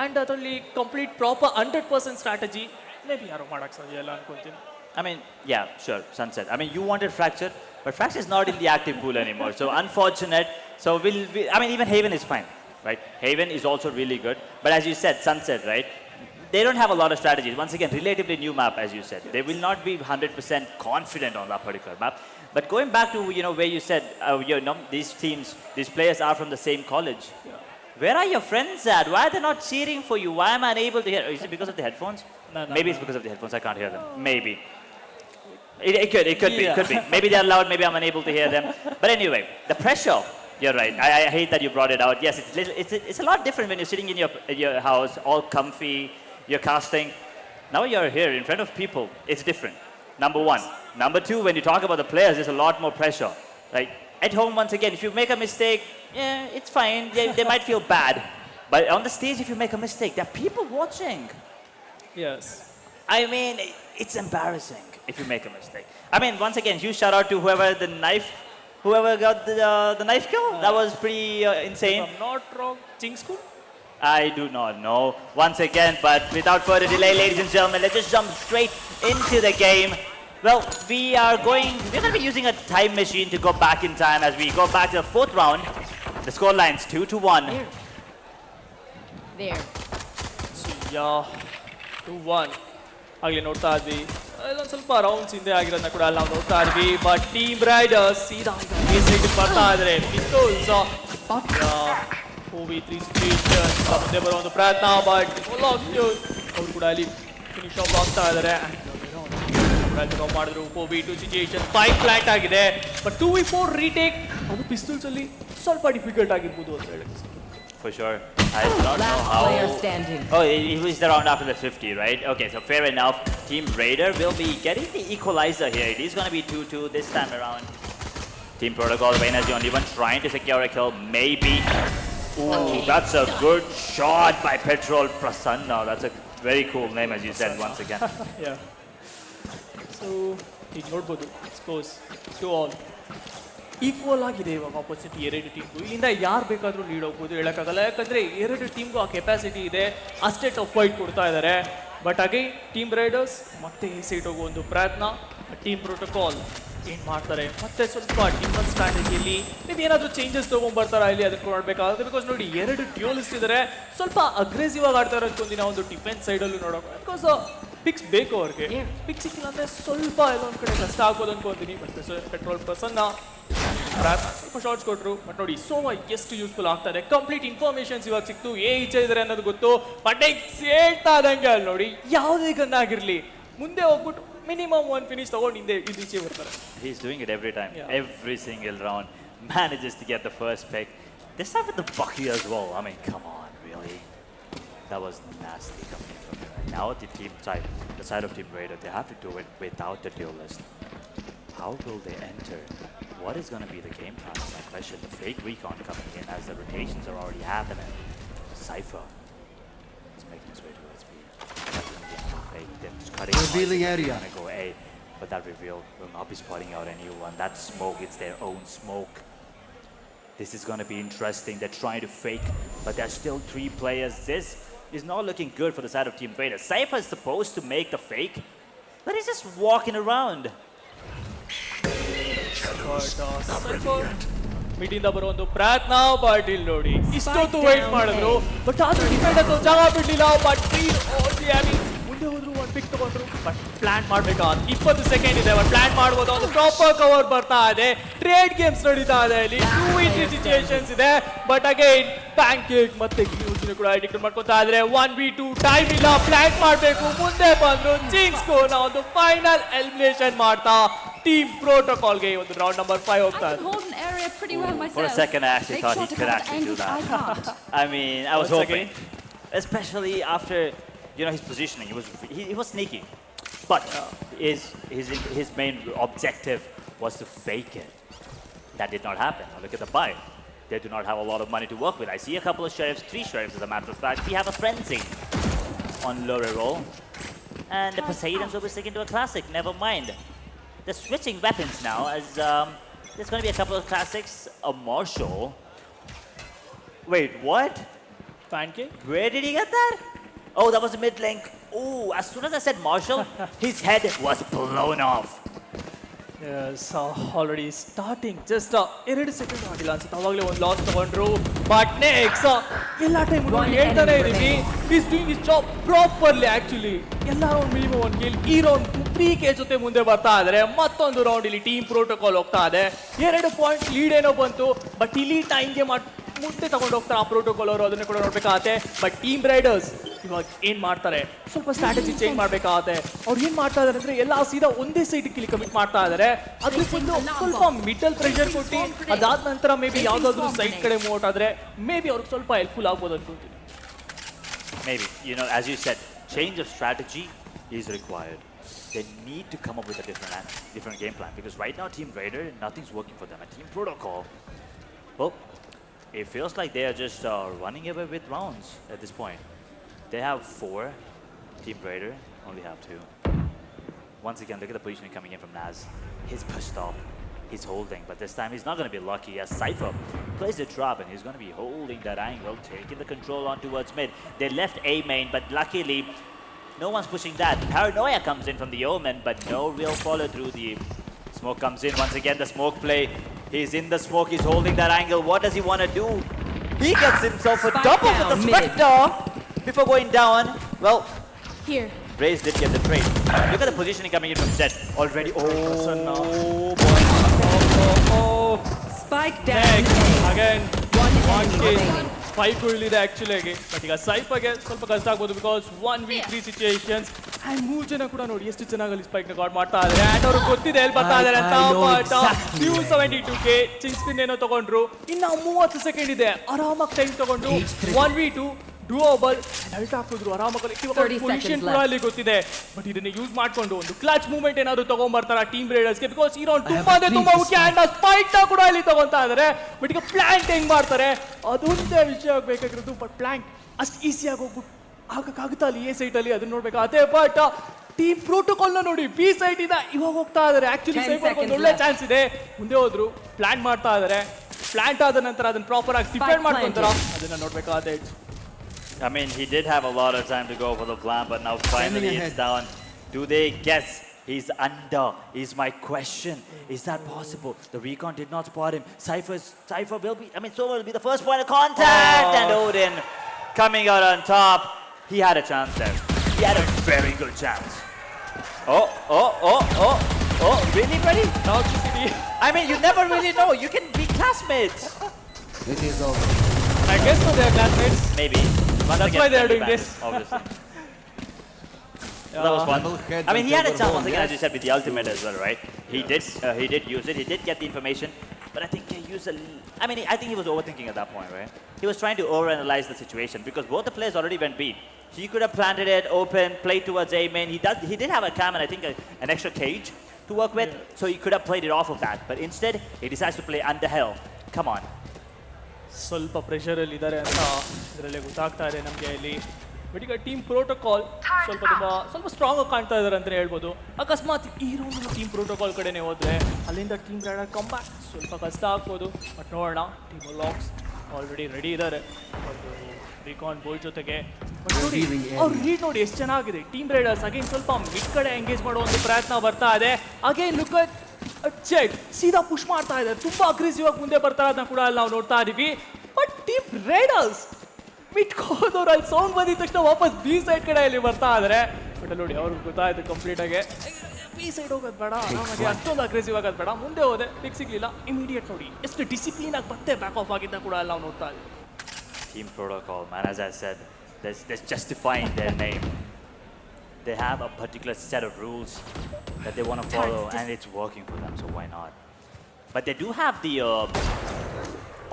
ಆ್ಯಂಡ್ ಅದರಲ್ಲಿ complete proper 100% strategy may be ಯಾರು ಮಾಡೋಕ್ಕೆ ಸಾಧ್ಯ ಇಲ್ಲ ಅನ್ಕೊತೀನಿ I mean, yeah, sure, Sunset. I mean, you wanted Fracture, but Fracture is not in the active pool anymore. So unfortunate. So even Haven is fine, right? Haven is also really good. But as you said, Sunset, right? They don't have a lot of strategies. Once again, relatively new map, as you said. They will not be 100% confident on that particular map. But going back to, where you said, these teams, these players are from the same college. Yeah. Where are your friends at? Why are they not cheering for you? Why am I unable to hear? Is it because of the headphones? No, maybe it's because of the headphones. I can't hear them. Maybe. It could be. Maybe they're loud. Maybe I'm unable to hear them. But anyway, the pressure. You're right. I hate that you brought it out. Yes, it's a lot different when you're sitting in your house, all comfy. You're casting. Now you're here in front of people. It's different. Number one. Number two, when you talk about the players, there's a lot more pressure. Right? At home, once again, if you make a mistake, yeah, it's fine. They might feel bad. But on the stage, if you make a mistake, there are people watching. Yes. I mean, it's embarrassing if you make a mistake. I mean, once again, huge shout out to whoever got the knife kill. That was pretty insane. If I'm not wrong, Ching School? I do not know. Once again, but without further delay, ladies and gentlemen, let's just jump straight into the game. Well, we're going to be using a time machine to go back in time as we go back to the 4th round. The score line's 2-1. There. So, yeah, 2-1. ಆಗಲಿ ನೋಡ್ತಾ ಇದ್ವಿ ಇಲ್ಲೊಂದು ಸ್ವಲ್ಪ rounds ಹಿಂದೆ ಆಗಿರೋದನ್ನ ಕೂಡ ಅಲ್ಲಿ ನಾವು ನೋಡ್ತಾ ಇದ್ವಿ ಬಟ್ ಟೀಮ್ ರೈಡರ್ಸ್ ಸೀದಾ ಸೈಡ್ಗೆ ಬರ್ತಾ ಇದ್ದಾರೆ ಪಿಸ್ತೂಲ್ಸ್ 4v3 ಸಿಚುಯೇಷನ್ ಮುಂದೆ ಬರೋ ಒಂದು ಪ್ರಯತ್ನ ಬಟ್ ಅವರು ಕೂಡ ಅಲ್ಲಿ ಫಿನಿಶ್ ಆಫ್ ಆಗ್ತಾ ಇದ್ದಾರೆ ಮಾಡಿದ್ರು 4v2 ಸಿಚುಯೇಷನ್ 5 ಪ್ಲಾಂಟ್ ಆಗಿದೆ ಬಟ್ 2v4 ರೀಟೇಕ್ ಅದು ಪಿಸ್ತೂಲ್ಸ್ ಅಲ್ಲಿ ಸ್ವಲ್ಪ ಡಿಫಿಕಲ್ಟ್ ಆಗಿರ್ಬೋದು ಅಂತ ಹೇಳಿ For sure. I don't know how. Oh, it was the round after the 50, right? Okay, so fair enough. Team Raider will be getting the equalizer here. It is going to be 2-2 this time around. Team Protocol, Wayne is the only one trying to secure a kill. Maybe. Ooh, that's a good shot by Petrol Prasanna. That's a very cool name, as you said once again. Yeah. So, ನೋಡ್ಬೋದು scores 2-all. Equal ಆಗಿದೆ ಇವಾಗ opposite ಎರಡು ಟೀಮ್ಗೂ ಇಲ್ಲಿಂದ ಯಾರು ಬೇಕಾದರೂ lead ಹೋಗ್ಬೋದು ಹೇಳೋಕ್ಕಾಗಲ್ಲ ಯಾಕಂದರೆ ಎರಡು ಟೀಮ್ಗೂ ಆ ಕೆಪಾಸಿಟಿ ಇದೆ ಅಷ್ಟೇ ಟಫ್ ಫೈಟ್ ಕೊಡ್ತಾ ಇದ್ದಾರೆ ಬಟ್ ಹಾಗೆ ಟೀಮ್ ರೈಡರ್ಸ್ ಮತ್ತೆ ಸೈಟ್ ಹೋಗೋ ಒಂದು ಪ್ರಯತ್ನ ಟೀಮ್ ಪ್ರೋಟೋಕಾಲ್ ಏನು ಮಾಡ್ತಾರೆ ಮತ್ತೆ ಸ್ವಲ್ಪ ಡಿಫೆನ್ಸ್ ಸ್ಟ್ರಾಟಜಿಯಲ್ಲಿ ನೀವು ಏನಾದರೂ ಚೇಂಜಸ್ ತೊಗೊಂಡ್ಬರ್ತಾರಾ ಇಲ್ಲಿ ಅದಕ್ಕೆ ನೋಡಬೇಕಾಗುತ್ತೆ ಬಿಕಾಸ್ ನೋಡಿ ಎರಡು ಡ್ಯೂಲಿಸ್ಟ್ ಇದ್ದಾರೆ ಸ್ವಲ್ಪ ಅಗ್ರೆಸಿವ್ ಆಗಿ ಆಡ್ತಾ ಇರೋದಕ್ಕೊಂದಿನ ಒಂದು ಡಿಫೆನ್ಸ್ ಸೈಡಲ್ಲೂ ನೋಡೋಕೆ ಬಿಕಾಸ್ ಪಿಕ್ಸ್ ಬೇಕು ಅವ್ರಿಗೆ ಪಿಕ್ ಸಿಕ್ಕಿಲ್ಲ ಅಂದರೆ ಸ್ವಲ್ಪ ಎಲ್ಲೊಂದು ಕಡೆ ಕಷ್ಟ ಆಗ್ಬೋದು ಅನ್ಕೊತೀನಿ ಬಟ್ ಪೆಟ್ರೋಲ್ ಪರ್ಸನ್ನ ಸ್ವಲ್ಪ ಶಾರ್ಟ್ಸ್ ಕೊಟ್ಟರು ಬಟ್ ನೋಡಿ ಸೋವಾ ಎಷ್ಟು ಯೂಸ್ಫುಲ್ ಆಗ್ತಾರೆ ಕಂಪ್ಲೀಟ್ ಇನ್ಫಾರ್ಮೇಶನ್ಸ್ ಇವಾಗ ಸಿಕ್ತು ಈಚೆ ಇದ್ದಾರೆ ಅನ್ನೋದು ಗೊತ್ತು ಬಟ್ ಹೇಳ್ತಾ ಇದ್ದಂಗೆ ಅಲ್ಲಿ ನೋಡಿ ಯಾವುದೇ ಗನ್ ಆಗಿರಲಿ ಮುಂದೆ ಹೋಗ್ಬಿಟ್ಟು minimum one finish ತಗೊಂಡು ಹಿಂದೆ ಈಚೆ ಬರ್ತಾರೆ He's doing it every time. Yeah. Every single round manages to get the first pick. This time with the Bucky as well. I mean, come on, really? That was nasty coming from him. And now the side of Team Raider, they have to do it without the duelist. How will they enter? What is going to be the game plan is my question. The fake recon coming in as the rotations are already happening. Cypher. He's making his way towards B. Fake, then just cutting. Revealing area. Gonna go A, but that reveal will not be spotting out anyone. That smoke, it's their own smoke. This is gonna be interesting. They're trying to fake, but there's still 3 players. This is not looking good for the side of Team Vader. Cypher is supposed to make the fake, but he's just walking around. ಮಿಡಿಂದ ಬರೋ ಒಂದು ಪ್ರಯತ್ನ but ಇಲ್ಲಿ ನೋಡಿ ಇಷ್ಟೊತ್ತು wait ಮಾಡಿದ್ರು but ಆದ್ರೂ defend ಅಂತ ಜಾಗ ಬಿಡ್ಲಿಲ್ಲ ಬಟ್ ಮುಂದೆ ಹೋದ್ರು ಒಂದು ಪಿಕ್ ತಗೊಂಡ್ರು ಬಟ್ ಪ್ಲಾನ್ ಮಾಡ್ಬೇಕಾದ 20 ಸೆಕೆಂಡ್ ಇದೆ ಬಟ್ ಪ್ಲಾನ್ ಮಾಡ್ಬೋದು ಒಂದು ಪ್ರಾಪರ್ ಕವರ್ ಬರ್ತಾ ಇದೆ ಟ್ರೇಡ್ ಗೇಮ್ಸ್ ನಡೀತಾ ಇದೆ ಇಲ್ಲಿ 2v3 ಸಿಚುಯೇಷನ್ಸ್ ಇದೆ ಬಟ್ ಅಗೈನ್ ಪ್ಯಾನ್ಕೇಕ್ ಮತ್ತೆ ಯೂಸ್ನ ಕೂಡ ಡಿಕ್ಲೇರ್ ಮಾಡ್ಕೊತಾ ಇದ್ರೆ 1v2 ಟೈಮ್ ಇಲ್ಲ ಪ್ಲಾನ್ ಮಾಡಬೇಕು ಮುಂದೆ ಬಂದ್ರು ಜಿಂಕ್ಸ್ ನ ಒಂದು ಫೈನಲ್ ಎಲಿಮಿನೇಷನ್ ಮಾಡ್ತಾ ಟೀಮ್ ಪ್ರೋಟೋಕಾಲ್ ಗೆ ಒಂದು ರೌಂಡ್ ನಂಬರ್ 5 ಹೋಗ್ತಾ ಇದೆ. For a second, I actually thought he could actually do that. I mean, I was hoping, especially after his positioning. He was sneaky, but his main objective was to fake it. That did not happen. Now look at the buy. They do not have a lot of money to work with. I see a couple of sheriffs, 3 sheriffs as a matter of fact. We have a frenzy on low roll, and the Poseidons will be sticking to a classic. Never mind. They're switching weapons now as. There's going to be a couple of classics. A Marshall. Wait, what? Pancake? Where did he get that? Oh, that was a mid link. Oh, as soon as I said Marshall, his head was blown off. Yes, already starting. Just 2 second ಆಗಿಲ್ಲ ಅನ್ಸುತ್ತೆ ಅವಾಗಲೇ ಒಂದು loss ತಗೊಂಡ್ರು but next ಎಲ್ಲ time ಹೇಳ್ತಾನೆ ಇದೀವಿ is doing his job properly actually ಎಲ್ಲ round minimum 1 kill ಈ ರೌಂಡ್ 3K ಜೊತೆ ಮುಂದೆ ಬರ್ತಾ ಇದ್ದಾರೆ ಮತ್ತೊಂದು ರೌಂಡ್ ಇಲ್ಲಿ ಟೀಮ್ ಪ್ರೋಟೋಕಾಲ್ ಹೋಗ್ತಾ ಇದೆ 2 ಪಾಯಿಂಟ್ ಲೀಡ್ ಏನೋ ಬಂತು ಬಟ್ ಇಲ್ಲಿ ಟೈಮ್ಗೆ ಮುಂದೆ ತಗೊಂಡು ಹೋಗ್ತಾರೆ ಆ ಪ್ರೋಟೋಕಾಲ್ ಅವರು ಅದನ್ನ ಕೂಡ ನೋಡ್ಬೇಕಾಗತ್ತೆ ಬಟ್ ಟೀಮ್ ರೈಡರ್ಸ್ ಇವಾಗ ಏನ್ ಮಾಡ್ತಾರೆ ಸ್ವಲ್ಪ ಸ್ಟ್ರಾಟಜಿ ಚೇಂಜ್ ಮಾಡ್ಬೇಕಾಗತ್ತೆ ಅವ್ರು ಏನ್ ಮಾಡ್ತಾ ಇದಾರೆ ಅಂದ್ರೆ ಎಲ್ಲ ಸೀದಾ ಒಂದೇ ಸೈಡ್ ಕಿಲಿ ಕಮಿಟ್ ಮಾಡ್ತಾ ಇದಾರೆ ಅದ್ರ ಸ್ವಲ್ಪ ಮಿಡಲ್ ಪ್ರೆಷರ್ ಕೊಟ್ಟು ಅದಾದ ನಂತರ ಮೇ ಬಿ ಯಾವ್ದಾದ್ರು ಸೈಡ್ ಕಡೆ ಮೂವ್ ಆದ್ರೆ ಮೇ ಬಿ ಅವ್ರಿಗೆ ಸ್ವಲ್ಪ ಹೆಲ್ಪ್ಫುಲ್ ಆಗ್ಬೋದು ಅನ್ಕೊಂತೀನಿ Maybe, as you said, change of strategy is required. They need to come up with a different game plan because right now Team Raider, nothing's working for them. And Team Protocol, well, it feels like they are just running away with rounds at this point. They have 4. Team Raider only have 2. Once again, look at the positioning coming in from Naz. He's pushed off. He's holding, but this time he's not going to be lucky as Cypher plays the trap and he's going to be holding that angle, taking the control on towards mid. They left A main, but luckily no one's pushing that. Paranoia comes in from the Omen, but no real follow through. The smoke comes in once again, the smoke play. He's in the smoke, he's holding that angle. What does he want to do? He gets himself a double with the Spectre before going down. Well, Here. Raze did get the trade. Look at the positioning coming in from Zed already. Oh, boy. Spike down. Next, again, One kill. 5 ಇಲ್ಲಿದೆ actually but ಈಗ ಸೈಫರ್ಗೆ ಸ್ವಲ್ಪ ಕಷ್ಟ ಆಗ್ಬೋದು because 1v3 situations and 3 ಜನ ಕೂಡ ನೋಡಿ ಎಷ್ಟು ಚೆನ್ನಾಗಿ ಅಲ್ಲಿ ಸ್ಪೈಕ್ ನ ಗಾರ್ಡ್ ಮಾಡ್ತಾ ಇದ್ದಾರೆ ಅಂಡ್ ಅವ್ರಿಗೆ ಗೊತ್ತಿದೆ ಎಲ್ಲಿ ಬರ್ತಾ ಇದ್ದಾರೆ ಅಂತ ಬಟ್ 272K ಚಿಂಗ್ಸ್ಪಿನ್ ಏನೋ ತಗೊಂಡ್ರು ಇನ್ನು 30 ಸೆಕೆಂಡ್ ಇದೆ ಆರಾಮಾಗಿ ಟೈಮ್ ತಗೊಂಡು 1v2 ಡೂಯಬಲ್ ಅಲ್ಟ್ ಹಾಕಿದ್ರು ಆರಾಮಾಗಿ ಪೊಸಿಷನ್ ಕೂಡ ಅಲ್ಲಿ ಗೊತ್ತಿದೆ ಬಟ್ ಇದನ್ನ ಯೂಸ್ ಮಾಡ್ಕೊಂಡು ಒಂದು ಕ್ಲಚ್ ಮೂವ್ಮೆಂಟ್ ಏನಾದ್ರು ತಗೊಂಡ್ಬರ್ತಾರ ಟೀಮ್ ರೇಡರ್ಸ್ಗೆ ಬಿಕಾಸ್ ಈ ರೌಂಡ್ ತುಂಬಾ ಮುಖ್ಯ ಅಂಡ್ ಸ್ಪೈಕ್ ನ ಕೂಡ ಅಲ್ಲಿ ತಗೊಂತಾ ಇದಾರೆ ಬಟ್ ಈಗ ಪ್ಲಾಂಟ್ ಹೆಂಗ್ ಮಾಡ್ತಾರೆ ಅದೊಂದೇ ವಿಷಯ ಬೇಕಾಗಿರೋದು ಬಟ್ ಪ್ಲಾಂಟ್ ಅಷ್ಟು ಈಸಿಯಾಗಿ ಹೋಗ್ಬಿಟ್ಟು ಆಗಕ್ಕಾಗುತ್ತಾ ಅಲ್ಲಿ ಎ ಸೈಟ್ ಅಲ್ಲಿ ಅದನ್ನ ನೋಡ್ಬೇಕಾಗತ್ತೆ ಬಟ್ ಟೀಮ್ ಪ್ರೋಟೋಕಾಲ್ ನ ನೋಡಿ ಬಿ ಸೈಟ್ ಇಂದ ಇವಾಗ ಹೋಗ್ತಾ ಇದಾರೆ ಆಕ್ಚುಲಿ ಸೈಫರ್ ಒಂದು ಒಳ್ಳೆ ಚಾನ್ಸ್ ಇದೆ ಮುಂದೆ ಹೋದ್ರು ಪ್ಲಾನ್ ಮಾಡ್ತಾ ಇದಾರೆ ಪ್ಲಾಂಟ್ ಆದ ನಂತರ ಅದನ್ನ ಪ್ರಾಪರ್ ಆಗಿ ಡಿಫೆಂಡ್ ಮಾಡ್ಕೊಂತಾರ ಅದನ್ನ ನೋಡ್ಬೇಕಾಗತ್ತೆ I mean, he did have a lot of time to go for the plan, but now finally it's down. Do they guess he's under? Is my question. Is that possible? The recon did not spot him. Cypher will be, Sova will be the first point of contact. And Odin coming out on top. He had a chance there. He had a very good chance. Oh, really, buddy? I mean, you never really know. You can be classmates. It is over. I guess so, they're classmates. Maybe. That's why they're doing this. Obviously. That was fun. I mean, he had a chance once again, as you said, with the ultimate as well, right? He did use it. He did get the information, but I think he used I think he was overthinking at that point, right? He was trying to overanalyze the situation because both the players already went B. He could have planted it, open, played towards A main. He did have a cam and I think an extra cage to work with, so he could have played it off of that. But instead, he decides to play under hell. Come on. ಸ್ವಲ್ಪ ಪ್ರೆಷರಲ್ಲಿ ಇದ್ದಾರೆ ಅಂತ ಇದರಲ್ಲೇ ಗೊತ್ತಾಗ್ತಾ ಇದೆ ನಮಗೆ ಇಲ್ಲಿ. But ಈಗ team protocol ಸ್ವಲ್ಪ ಸ್ಟ್ರಾಂಗ್ ಆಗಿ ಕಾಣ್ತಾ ಇದ್ದಾರೆ ಅಂತಲೇ ಹೇಳ್ಬೋದು. ಅಕಸ್ಮಾತ್ ಈ ರೌಂಡ್ ಟೀಮ್ ಪ್ರೋಟೋಕಾಲ್ ಕಡೆನೇ ಹೋದರೆ ಅಲ್ಲಿಂದ ಟೀಮ್ ರೈಡರ್ ಕಮ್ ಬ್ಯಾಕ್ ಸ್ವಲ್ಪ ಕಷ್ಟ ಆಗ್ಬೋದು. ಬಟ್ ನೋಡೋಣ, ಟೀಮ್ ಲಾಕ್ಸ್ ಆಲ್ರೆಡಿ ರೆಡಿ ಇದ್ದಾರೆ ಒಂದು ರಿಕಾನ್ ಬೋಲ್ ಜೊತೆಗೆ. ಬಟ್ ನೋಡಿ ಅವ್ರು ರೀಡ್ ನೋಡಿ ಎಷ್ಟು ಚೆನ್ನಾಗಿದೆ. ಟೀಮ್ ರೈಡರ್ಸ್ ಅಗೇನ್ ಸ್ವಲ್ಪ ಮಿಡ್ ಕಡೆ ಎಂಗೇಜ್ ಮಾಡೋ ಒಂದು ಪ್ರಯತ್ನ ಬರ್ತಾ ಇದೆ. ಅಗೇನ್ ಲುಕ್ ಅಟ್ ಜೆಟ್ ಸೀದಾ ಪುಷ್ ಮಾಡ್ತಾ ಇದ್ದಾರೆ, ತುಂಬ ಅಗ್ರೆಸಿವ್ ಆಗಿ ಮುಂದೆ ಬರ್ತಾ ಇರೋದನ್ನ ಕೂಡ ಅಲ್ಲಿ ನಾವು ನೋಡ್ತಾ ಇದೀವಿ. ಬಟ್ ಟೀಮ್ ರೈಡರ್ಸ್ ಮಿಟ್ಕೋದವ್ರು ಅಲ್ಲಿ ಸೌಂಡ್ ಬಂದಿದ ತಕ್ಷಣ ವಾಪಸ್ ಬಿ ಸೈಡ್ ಕಡೆ ಇಲ್ಲಿ ಬರ್ತಾ ಇದ್ದಾರೆ. ಬಟ್ ನೋಡಿ ಅವ್ರಿಗೆ ಗೊತ್ತಾಯ್ತು ಕಂಪ್ಲೀಟ್ ಆಗಿ ಬಿ ಸೈಡ್ ಹೋಗೋದು ಬೇಡ, ಆರಾಮಾಗಿ ಅಷ್ಟೊಂದು ಅಗ್ರೆಸಿವ್ ಆಗೋದು ಬೇಡ. ಮುಂದೆ ಹೋದೆ ಪಿಕ್ ಸಿಗ್ಲಿಲ್ಲ, ಇಮಿಡಿಯೇಟ್ ನೋಡಿ ಎಷ್ಟು ಡಿಸಿಪ್ಲಿನ್ ಆಗಿ ಮತ್ತೆ ಬ್ಯಾಕ್ ಆಫ್ ಆಗಿದ್ದ ಕೂಡ ಅಲ್ಲಿ ನಾವು ನೋಡ್ತಾ ಇದ್ದೀವಿ. Team protocol, man, as I said, there's justifying their name. They have a particular set of rules that they want to follow, and it's working for them, so why not? But they do have the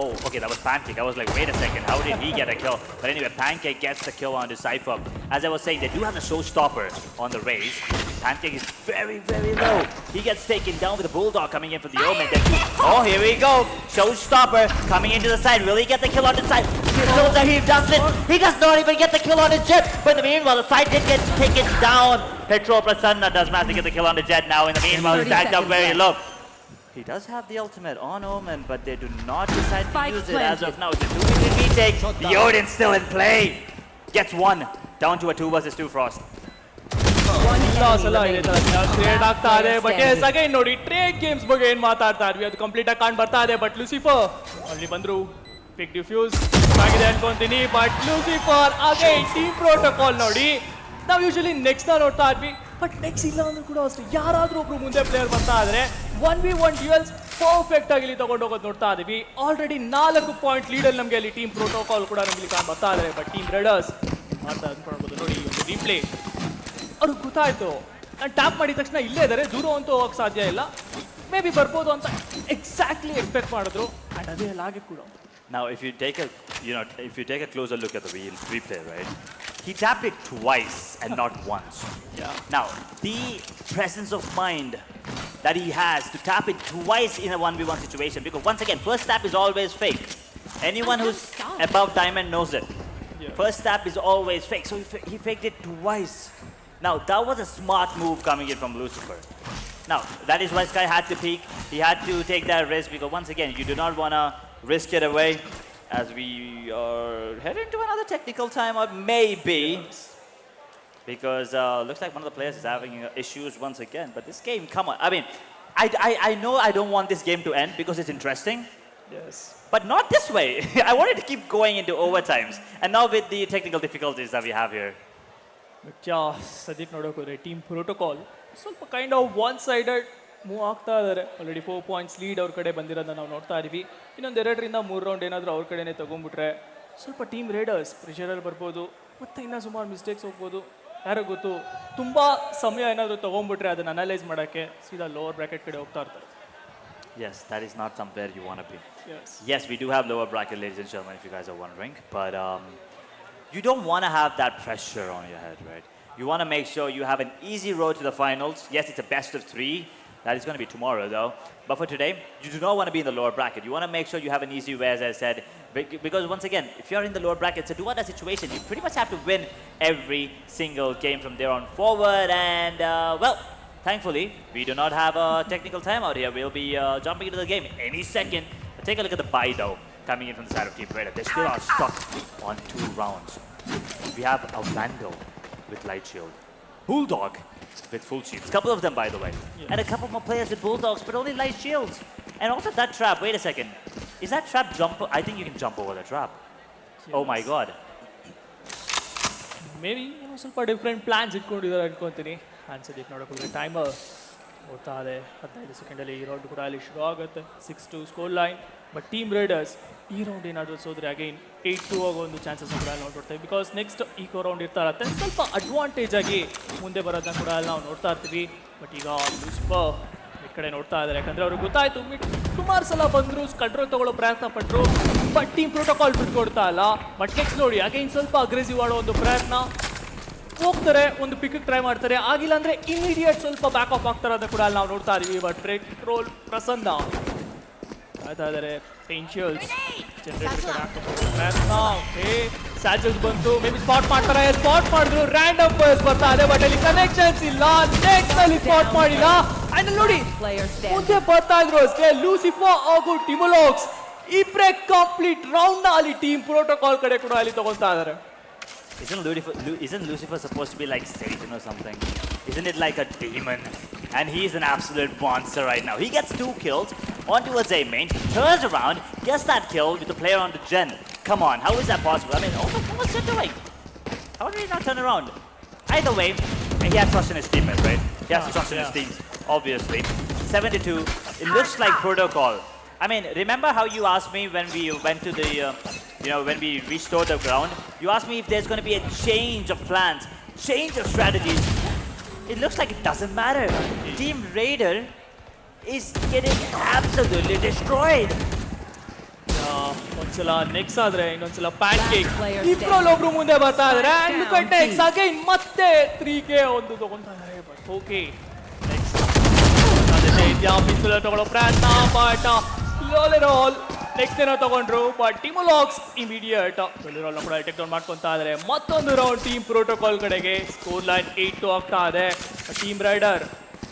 oh, okay, that was Pancake. I was like, wait a second, how did he get a kill? But anyway, Pancake gets the kill on Decipher. As I was saying, they do have a showstopper on the raise. Pancake is very, very low. He gets taken down with a Bulldog coming in for the Omen. Oh, here we go. Showstopper coming into the side. Will he get the kill on the side? He does it. He does not even get the kill on his Jet. But in the meanwhile, the side did get taken down. Petro Prasanna does manage to get the kill on the Jet now. In the meanwhile, he's tagged up very low. He does have the ultimate on Omen, but they do not decide to use it as of now. It's a 2v3 retake. The Odin's still in play. Gets one. Down to a 2 versus 2 Frost. Create ಆಗ್ತಾ ಇದೆ. But again ನೋಡಿ trade games ಬಗ್ಗೆ ಏನ್ ಮಾತಾಡ್ತಾ ಇದ್ವಿ ಅದು complete ಆಗಿ ಕಾಣ್ ಬರ್ತಾ ಇದೆ. ಬಟ್ ಲೂಸಿಫರ್ ಅಲ್ಲಿ ಬಂದ್ರು, ಪಿಕ್ ಡಿಫ್ಯೂಸ್ ಆಗಿದೆ ಅನ್ಕೊಂತೀನಿ. But Lucifer again team Protocol ನೋಡಿ ನಾವು ಯೂಶಲಿ ನೆಕ್ಸ್ಟ್ ನೋಡ್ತಾ ಇದ್ವಿ. ಬಟ್ ನೆಕ್ಸ್ಟ್ ಇಲ್ಲ ಅಂದ್ರೂ ಕೂಡ ಅಷ್ಟೇ ಯಾರಾದ್ರೂ ಒಬ್ರು ಮುಂದೆ ಪ್ಲೇಯರ್ ಬರ್ತಾ ಇದ್ರೆ 1v1 ಡ್ಯೂಯಲ್ಸ್ ಪರ್ಫೆಕ್ಟ್ ಆಗಿ ಇಲ್ಲಿ ತಗೊಂಡು ಹೋಗೋದು ನೋಡ್ತಾ ಇದೀವಿ. ಆಲ್ರೆಡಿ 4 ಪಾಯಿಂಟ್ ಲೀಡಲ್ಲಿ ನಮಗೆ ಅಲ್ಲಿ ಟೀಮ್ ಪ್ರೋಟೋಕಾಲ್ ಕೂಡ ನಮಗೆ ಕಾಣ್ ಬರ್ತಾ ಇದ್ದಾರೆ. ಬಟ್ ಟೀಮ್ ರೈಡರ್ಸ್ ಮಾಡ್ತಾ ಅಂದ್ಕೊಳ್ಬೋದು ನೋಡಿ ಒಂದು ರೀಪ್ಲೇ ಅವ್ರಿಗೆ ಗೊತ್ತಾಯ್ತು ನಾನು ಟ್ಯಾಪ್ ಮಾಡಿದ ತಕ್ಷಣ ಇಲ್ಲೇ ಇದ್ದಾರೆ, ದೂರ ಅಂತೂ ಹೋಗಕ್ಕೆ ಸಾಧ್ಯ ಇಲ್ಲ, ಮೇ ಬಿ ಬರ್ಬೋದು ಅಂತ ಎಕ್ಸಾಕ್ಟ್ಲಿ ಎಕ್ಸ್ಪೆಕ್ಟ್ ಮಾಡಿದ್ರು. ಅಂಡ್ ಅದೇ ಹಾಗೆ ಕೂಡ. Now, if you take a closer look at the replay, right? He tapped it twice and not once. Yeah. Now, the presence of mind that he has to tap it twice in a 1v1 situation, because once again, first tap is always fake. Anyone who's above diamond knows it. Yeah. First tap is always fake, so he faked it twice. Now, that was a smart move coming in from Lucifer. Now, that is why Sky had to peek. He had to take that risk, because once again, you do not want to risk it away, as we are heading to another technical timeout, maybe. Because looks like one of the players is having issues once again. But this game, come on. I mean, I know I don't want this game to end because it's interesting. Yes. But not this way. I wanted to keep going into overtimes. And now with the technical difficulties that we have here. But ಸದ್ಯಕ್ಕೆ ನೋಡೋಕೆ ಹೋದರೆ team protocol ಸ್ವಲ್ಪ kind of one sided move ಆಗ್ತಾ ಇದ್ದಾರೆ. Already 4 points lead ಅವ್ರ ಕಡೆ ಬಂದಿರೋದನ್ನ ನಾವು ನೋಡ್ತಾ ಇದೀವಿ. ಇನ್ನೊಂದು 2ರಿಂದ 3 ರೌಂಡ್ ಏನಾದರೂ ಅವ್ರ ಕಡೆನೇ ತೊಗೊಂಡ್ಬಿಟ್ರೆ ಸ್ವಲ್ಪ ಟೀಮ್ ರೈಡರ್ಸ್ ಪ್ರೆಷರಲ್ಲಿ ಬರ್ಬೋದು, ಮತ್ತು ಇನ್ನೂ ಸುಮಾರು ಮಿಸ್ಟೇಕ್ಸ್ ಹೋಗ್ಬೋದು. ಯಾರೋ ಗೊತ್ತು, ತುಂಬ ಸಮಯ ಏನಾದರೂ ತೊಗೊಂಡ್ಬಿಟ್ರೆ ಅದನ್ನು ಅನಲೈಸ್ ಮಾಡೋಕ್ಕೆ ಸೀದಾ ಲೋವರ್ ಬ್ರ್ಯಾಕೆಟ್ ಕಡೆ ಹೋಗ್ತಾ ಇರ್ತಾರೆ. Yes, that is not somewhere you want to be. Yes. Yes, we do have lower bracket, ladies and gentlemen, if you guys are wondering. But you don't want to have that pressure on your head, right? You want to make sure you have an easy road to the finals. Yes, it's a best of 3. That is going to be tomorrow, though. But for today, you do not want to be in the lower bracket. You want to make sure you have an easy way, as I said. Because once again, if you're in the lower bracket, it's a do-or-die situation. You pretty much have to win every single game from there on forward. And, well, thankfully, we do not have a technical timeout here. We'll be jumping into the game any second. But take a look at the buy, though, coming in from the side of Team Raider. They still are stuck on 2 rounds. We have Orlando with Light Shield, Bulldog with full shields. Couple of them, by the way. Yes. And a couple more players with Bulldogs, but only Light Shields. And also that trap, wait a second. Is that trap jump? I think you can jump over the trap. Yes. Oh my god. May be ಏನೋ ಸ್ವಲ್ಪ different plans ಇಟ್ಕೊಂಡಿದ್ದಾರೆ ಅನ್ಕೊತೀನಿ. ಅನ್ಸೋದಕ್ಕೆ ನೋಡೋಕೆ timer ಓದ್ತಾ ಇದೆ 15 ಸೆಕೆಂಡಲ್ಲಿ ಈ round ಕೂಡ ಅಲ್ಲಿ ಶುರು ಆಗುತ್ತೆ. 6-2 score line. But team Riders ಈ ರೌಂಡ್ ಏನಾದರೂ ಸೋದ್ರೆ ಅಗೈನ್ 8-2 ಆಗೋ ಒಂದು ಚಾನ್ಸಸ್ ಕೂಡ ನೋಡ್ಬಿಡ್ತೇವೆ. ಬಿಕಾಸ್ ನೆಕ್ಸ್ಟ್ ಈಕೋ ರೌಂಡ್ ಇರ್ತಾ ಇರುತ್ತೆ, ಸ್ವಲ್ಪ ಅಡ್ವಾಂಟೇಜ್ ಆಗಿ ಮುಂದೆ ಬರೋದನ್ನ ಕೂಡ ನಾವು ನೋಡ್ತಾ ಇರ್ತೀವಿ. ಬಟ್ ಈಗ ಲೂಸಿಫರ್ ಈ ಕಡೆ ನೋಡ್ತಾ ಇದ್ದಾರೆ, ಯಾಕಂದರೆ ಅವ್ರಿಗೆ ಗೊತ್ತಾಯಿತು ಸುಮಾರು ಸಲ ಬಂದರು, ಕಂಟ್ರೋಲ್ ತೊಗೊಳ್ಳೋ ಪ್ರಯತ್ನ ಪಟ್ಟರು, ಬಟ್ ಟೀಮ್ ಪ್ರೋಟೋಕಾಲ್ ಬಿಟ್ಕೊಡ್ತಾ ಇಲ್ಲ. ಬಟ್ ನೆಕ್ಸ್ಟ್ ನೋಡಿ ಅಗೈನ್ ಸ್ವಲ್ಪ ಅಗ್ರೆಸಿವ್ ಆಡೋ ಒಂದು ಪ್ರಯತ್ನ, ಹೋಗ್ತಾರೆ ಒಂದು ಪಿಕ್ ಟ್ರೈ ಮಾಡ್ತಾರೆ, ಆಗಿಲ್ಲ ಅಂದರೆ ಇಮಿಡಿಯೇಟ್ ಸ್ವಲ್ಪ ಬ್ಯಾಕ್ ಆಫ್ ಆಗ್ತಾರೆ ಅಂತ ಕೂಡ ನಾವು ನೋಡ್ತಾ ಇದೀವಿ. ಬಟ್ ಪೆಟ್ರೋಲ್ ಪ್ರಸನ್ನ ಆಯ್ತಾ ಇದ್ದಾರೆ ಪೇನ್ಶಿಯಲ್ಸ್ ಸ್ಯಾಚಲ್ಸ್ ಬಂತು, ಮೇ ಬಿ ಸ್ಪಾಟ್ ಮಾಡ್ತಾರೆ, ಸ್ಪಾಟ್ ಮಾಡಿದ್ರು, ರ್ಯಾಂಡಮ್ ಪರ್ಸ್ ಬರ್ತಾ ಇದೆ, ಬಟ್ ಅಲ್ಲಿ ಕನೆಕ್ಷನ್ಸ್ ಇಲ್ಲ, ನೆಕ್ಸ್ಟ್ ಅಲ್ಲಿ ಸ್ಪಾಟ್ ಮಾಡಿಲ್ಲ. ಅಂಡ್ ನೋಡಿ ಮುಂದೆ ಬರ್ತಾ ಇದ್ರು ಅಷ್ಟೇ ಲೂಸಿಫೋ ಹಾಗೂ ಟಿಮುಲಾಕ್ಸ್ ಇಬ್ರೆ ಕಂಪ್ಲೀಟ್ ರೌಂಡ್ ಅಲ್ಲಿ ಟೀಮ್ ಪ್ರೋಟೋಕಾಲ್ ಕಡೆ ಕೂಡ ಅಲ್ಲಿ ತಗೊಳ್ತಾ ಇದಾರೆ. Isn't Lucifer supposed to be like Satan or something? Isn't it like a demon? And he's an absolute monster right now. He gets 2 kills onto a A main, turns around, gets that kill with the player on the gen. Come on, how is that possible? I mean, what's he doing? How did he not turn around? Either way, he has trust in his teammates, right? He has trust in his teams, obviously. 7-2, it looks like protocol. I mean, remember how you asked me when we went to the, when we restored the ground? You asked me if there's going to be a change of plans, change of strategies. It looks like it doesn't matter. Team Raider is getting absolutely destroyed. ಒಂದ್ಸಲ next ಆದ್ರೆ ಇನ್ನೊಂದ್ಸಲ PAN cake, ಇಬ್ರಲ್ಲಿ ಒಬ್ರು ಮುಂದೆ ಬರ್ತಾ ಇದಾರೆ. And look at next again ಮತ್ತೆ 3K ಒಂದು ತಗೊಂತಾ ಇದಾರೆ. ಬಟ್ ಓಕೆ, ನೆಕ್ಸ್ಟ್ ಪಿಸ್ತೂಲ್ ತಗೊಳ್ಳೋ ಪ್ರಯತ್ನ, ಬಟ್ ಲೋಲೆರೋಲ್ ನೆಕ್ಸ್ಟ್ ಏನೋ ತಗೊಂಡ್ರು, ಬಟ್ ಟಿಮುಲಾಕ್ಸ್ ಇಮಿಡಿಯೇಟ್ ಲೋಲೆರೋಲ್ ಕೂಡ ಟೇಕ್ ಡೌನ್ ಮಾಡ್ಕೊಂತಾ ಇದಾರೆ. ಮತ್ತೊಂದು ರೌಂಡ್ ಟೀಮ್ ಪ್ರೋಟೋಕಾಲ್ ಕಡೆಗೆ, ಸ್ಕೋರ್ ಲೈನ್ 8-2 ಆಗ್ತಾ ಇದೆ. ಟೀಮ್ ರೈಡರ್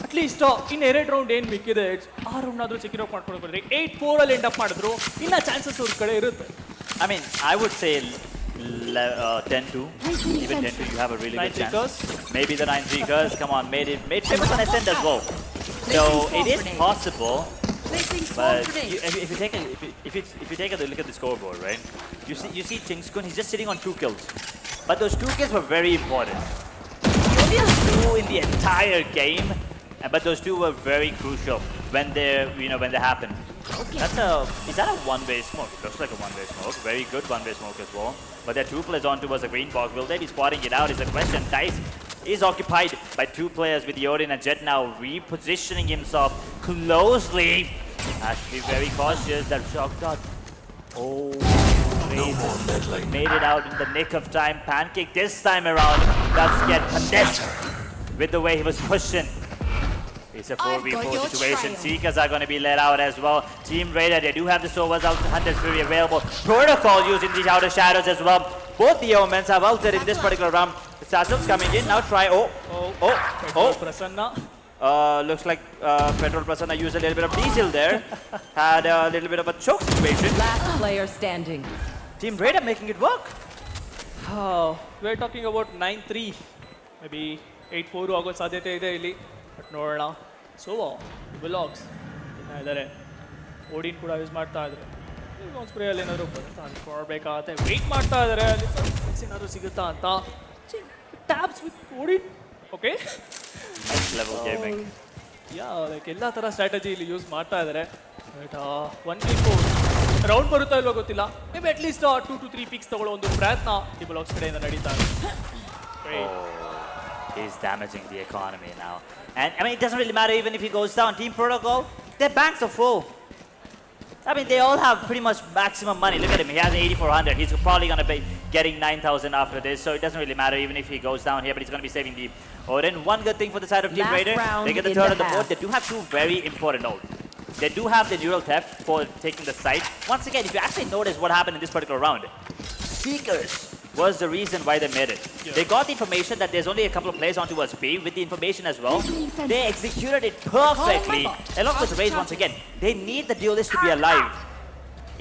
ಅಟ್ಲೀಸ್ಟ್ ಇನ್ನು 2 ರೌಂಡ್ ಏನು ಬೇಕಿದೆ ಆ ರೌಂಡ್ ಆದ್ರೂ ಸೆಕ್ಯೂರ್ ಮಾಡ್ಕೊಂಡು ಬಂದ್ರೆ 8-4 ಅಲ್ಲಿ ಎಂಡ್ ಅಪ್ ಮಾಡಿದ್ರು, ಇನ್ನ ಚಾನ್ಸಸ್ ಅವ್ರ ಕಡೆ ಇರುತ್ತೆ. I mean, I would say 10-2. Even 10-2, you have a really good chance. Maybe the 9 Seekers, come on, made famous on Ascend as well. So it is possible. But if you take a look at the scoreboard, right? You see Chingskun, he's just sitting on 2 kills. But those 2 kills were very important. He only has 2 in the entire game, but those 2 were very crucial when they happened. Is that a one-way smoke? Looks like a one-way smoke. Very good one-way smoke as well. But there are 2 players on towards the green box. Will they be spotting it out is the question. Dice is occupied by 2 players with Yorin and Jet now repositioning himself closely. Has to be very cautious. That shock dot. Oh, made it out in the nick of time. Pancake this time around does get condensed with the way he was pushing. It's a 4v4 situation. Seekers are going to be let out as well. Team Raider, they do have the Sovas out, Hunter's Fury available. Protocol using these outer shadows as well. Both the Omens have ulted in this particular round. The Sassels coming in, now try, Prasanna. Looks like Petrol Prasanna used a little bit of diesel there. Had a little bit of a choke situation. Last player standing. Team Raider making it work. We're talking about 9-3. Maybe 8-4 ಆಗೋ ಸಾಧ್ಯತೆ ಇದೆ ಇಲ್ಲಿ. But ನೋಡೋಣ. ಸೋವಾ vlogs ಇದ್ದಾರೆ, ಓಡಿನ್ ಕೂಡ use ಮಾಡ್ತಾ ಇದ್ದಾರೆ. ಒಂದು ಸ್ಪ್ರೇಯಲ್ಲಿ ಏನಾದರೂ ಕೊಡಬೇಕಾಗತ್ತೆ, ವೆಯ್ಟ್ ಮಾಡ್ತಾ ಇದ್ದಾರೆ ಅಲ್ಲಿ ಏನಾದರೂ ಸಿಗುತ್ತಾ ಅಂತ. Taps with Odin, okay level gaming, like ಎಲ್ಲ ಥರ ಸ್ಟ್ರಾಟಜಿ ಇಲ್ಲಿ ಯೂಸ್ ಮಾಡ್ತಾ ಇದ್ದಾರೆ. ಬಟ್ 1v4 ರೌಂಡ್ ಬರುತ್ತಾ ಇಲ್ವೋ ಗೊತ್ತಿಲ್ಲ. May be at least 2 to 3 picks ತಗೊಳ್ಳೋ ಒಂದು ಪ್ರಯತ್ನ ಟಿಮುಲಾಕ್ಸ್ ಕಡೆಯಿಂದ ನಡೀತಾ ಇದೆ. He's damaging the economy now. And I mean, it doesn't really matter even if he goes down. Team Protocol, their banks are full. I mean, they all have pretty much maximum money. Look at him, he has 8,400. He's probably going to be getting 9,000 after this, so it doesn't really matter even if he goes down here, but he's going to be saving the Odin. One good thing for the side of Team Raider, they get the third on the board. They do have 2 very important ults. They do have the neural theft for taking the site. Once again, if you actually notice what happened in this particular round, Seekers was the reason why they made it. Yeah. They got the information that there's only a couple of players onto us B with the information as well. They executed it perfectly. Along with Raze once again. They need the duelist to be alive.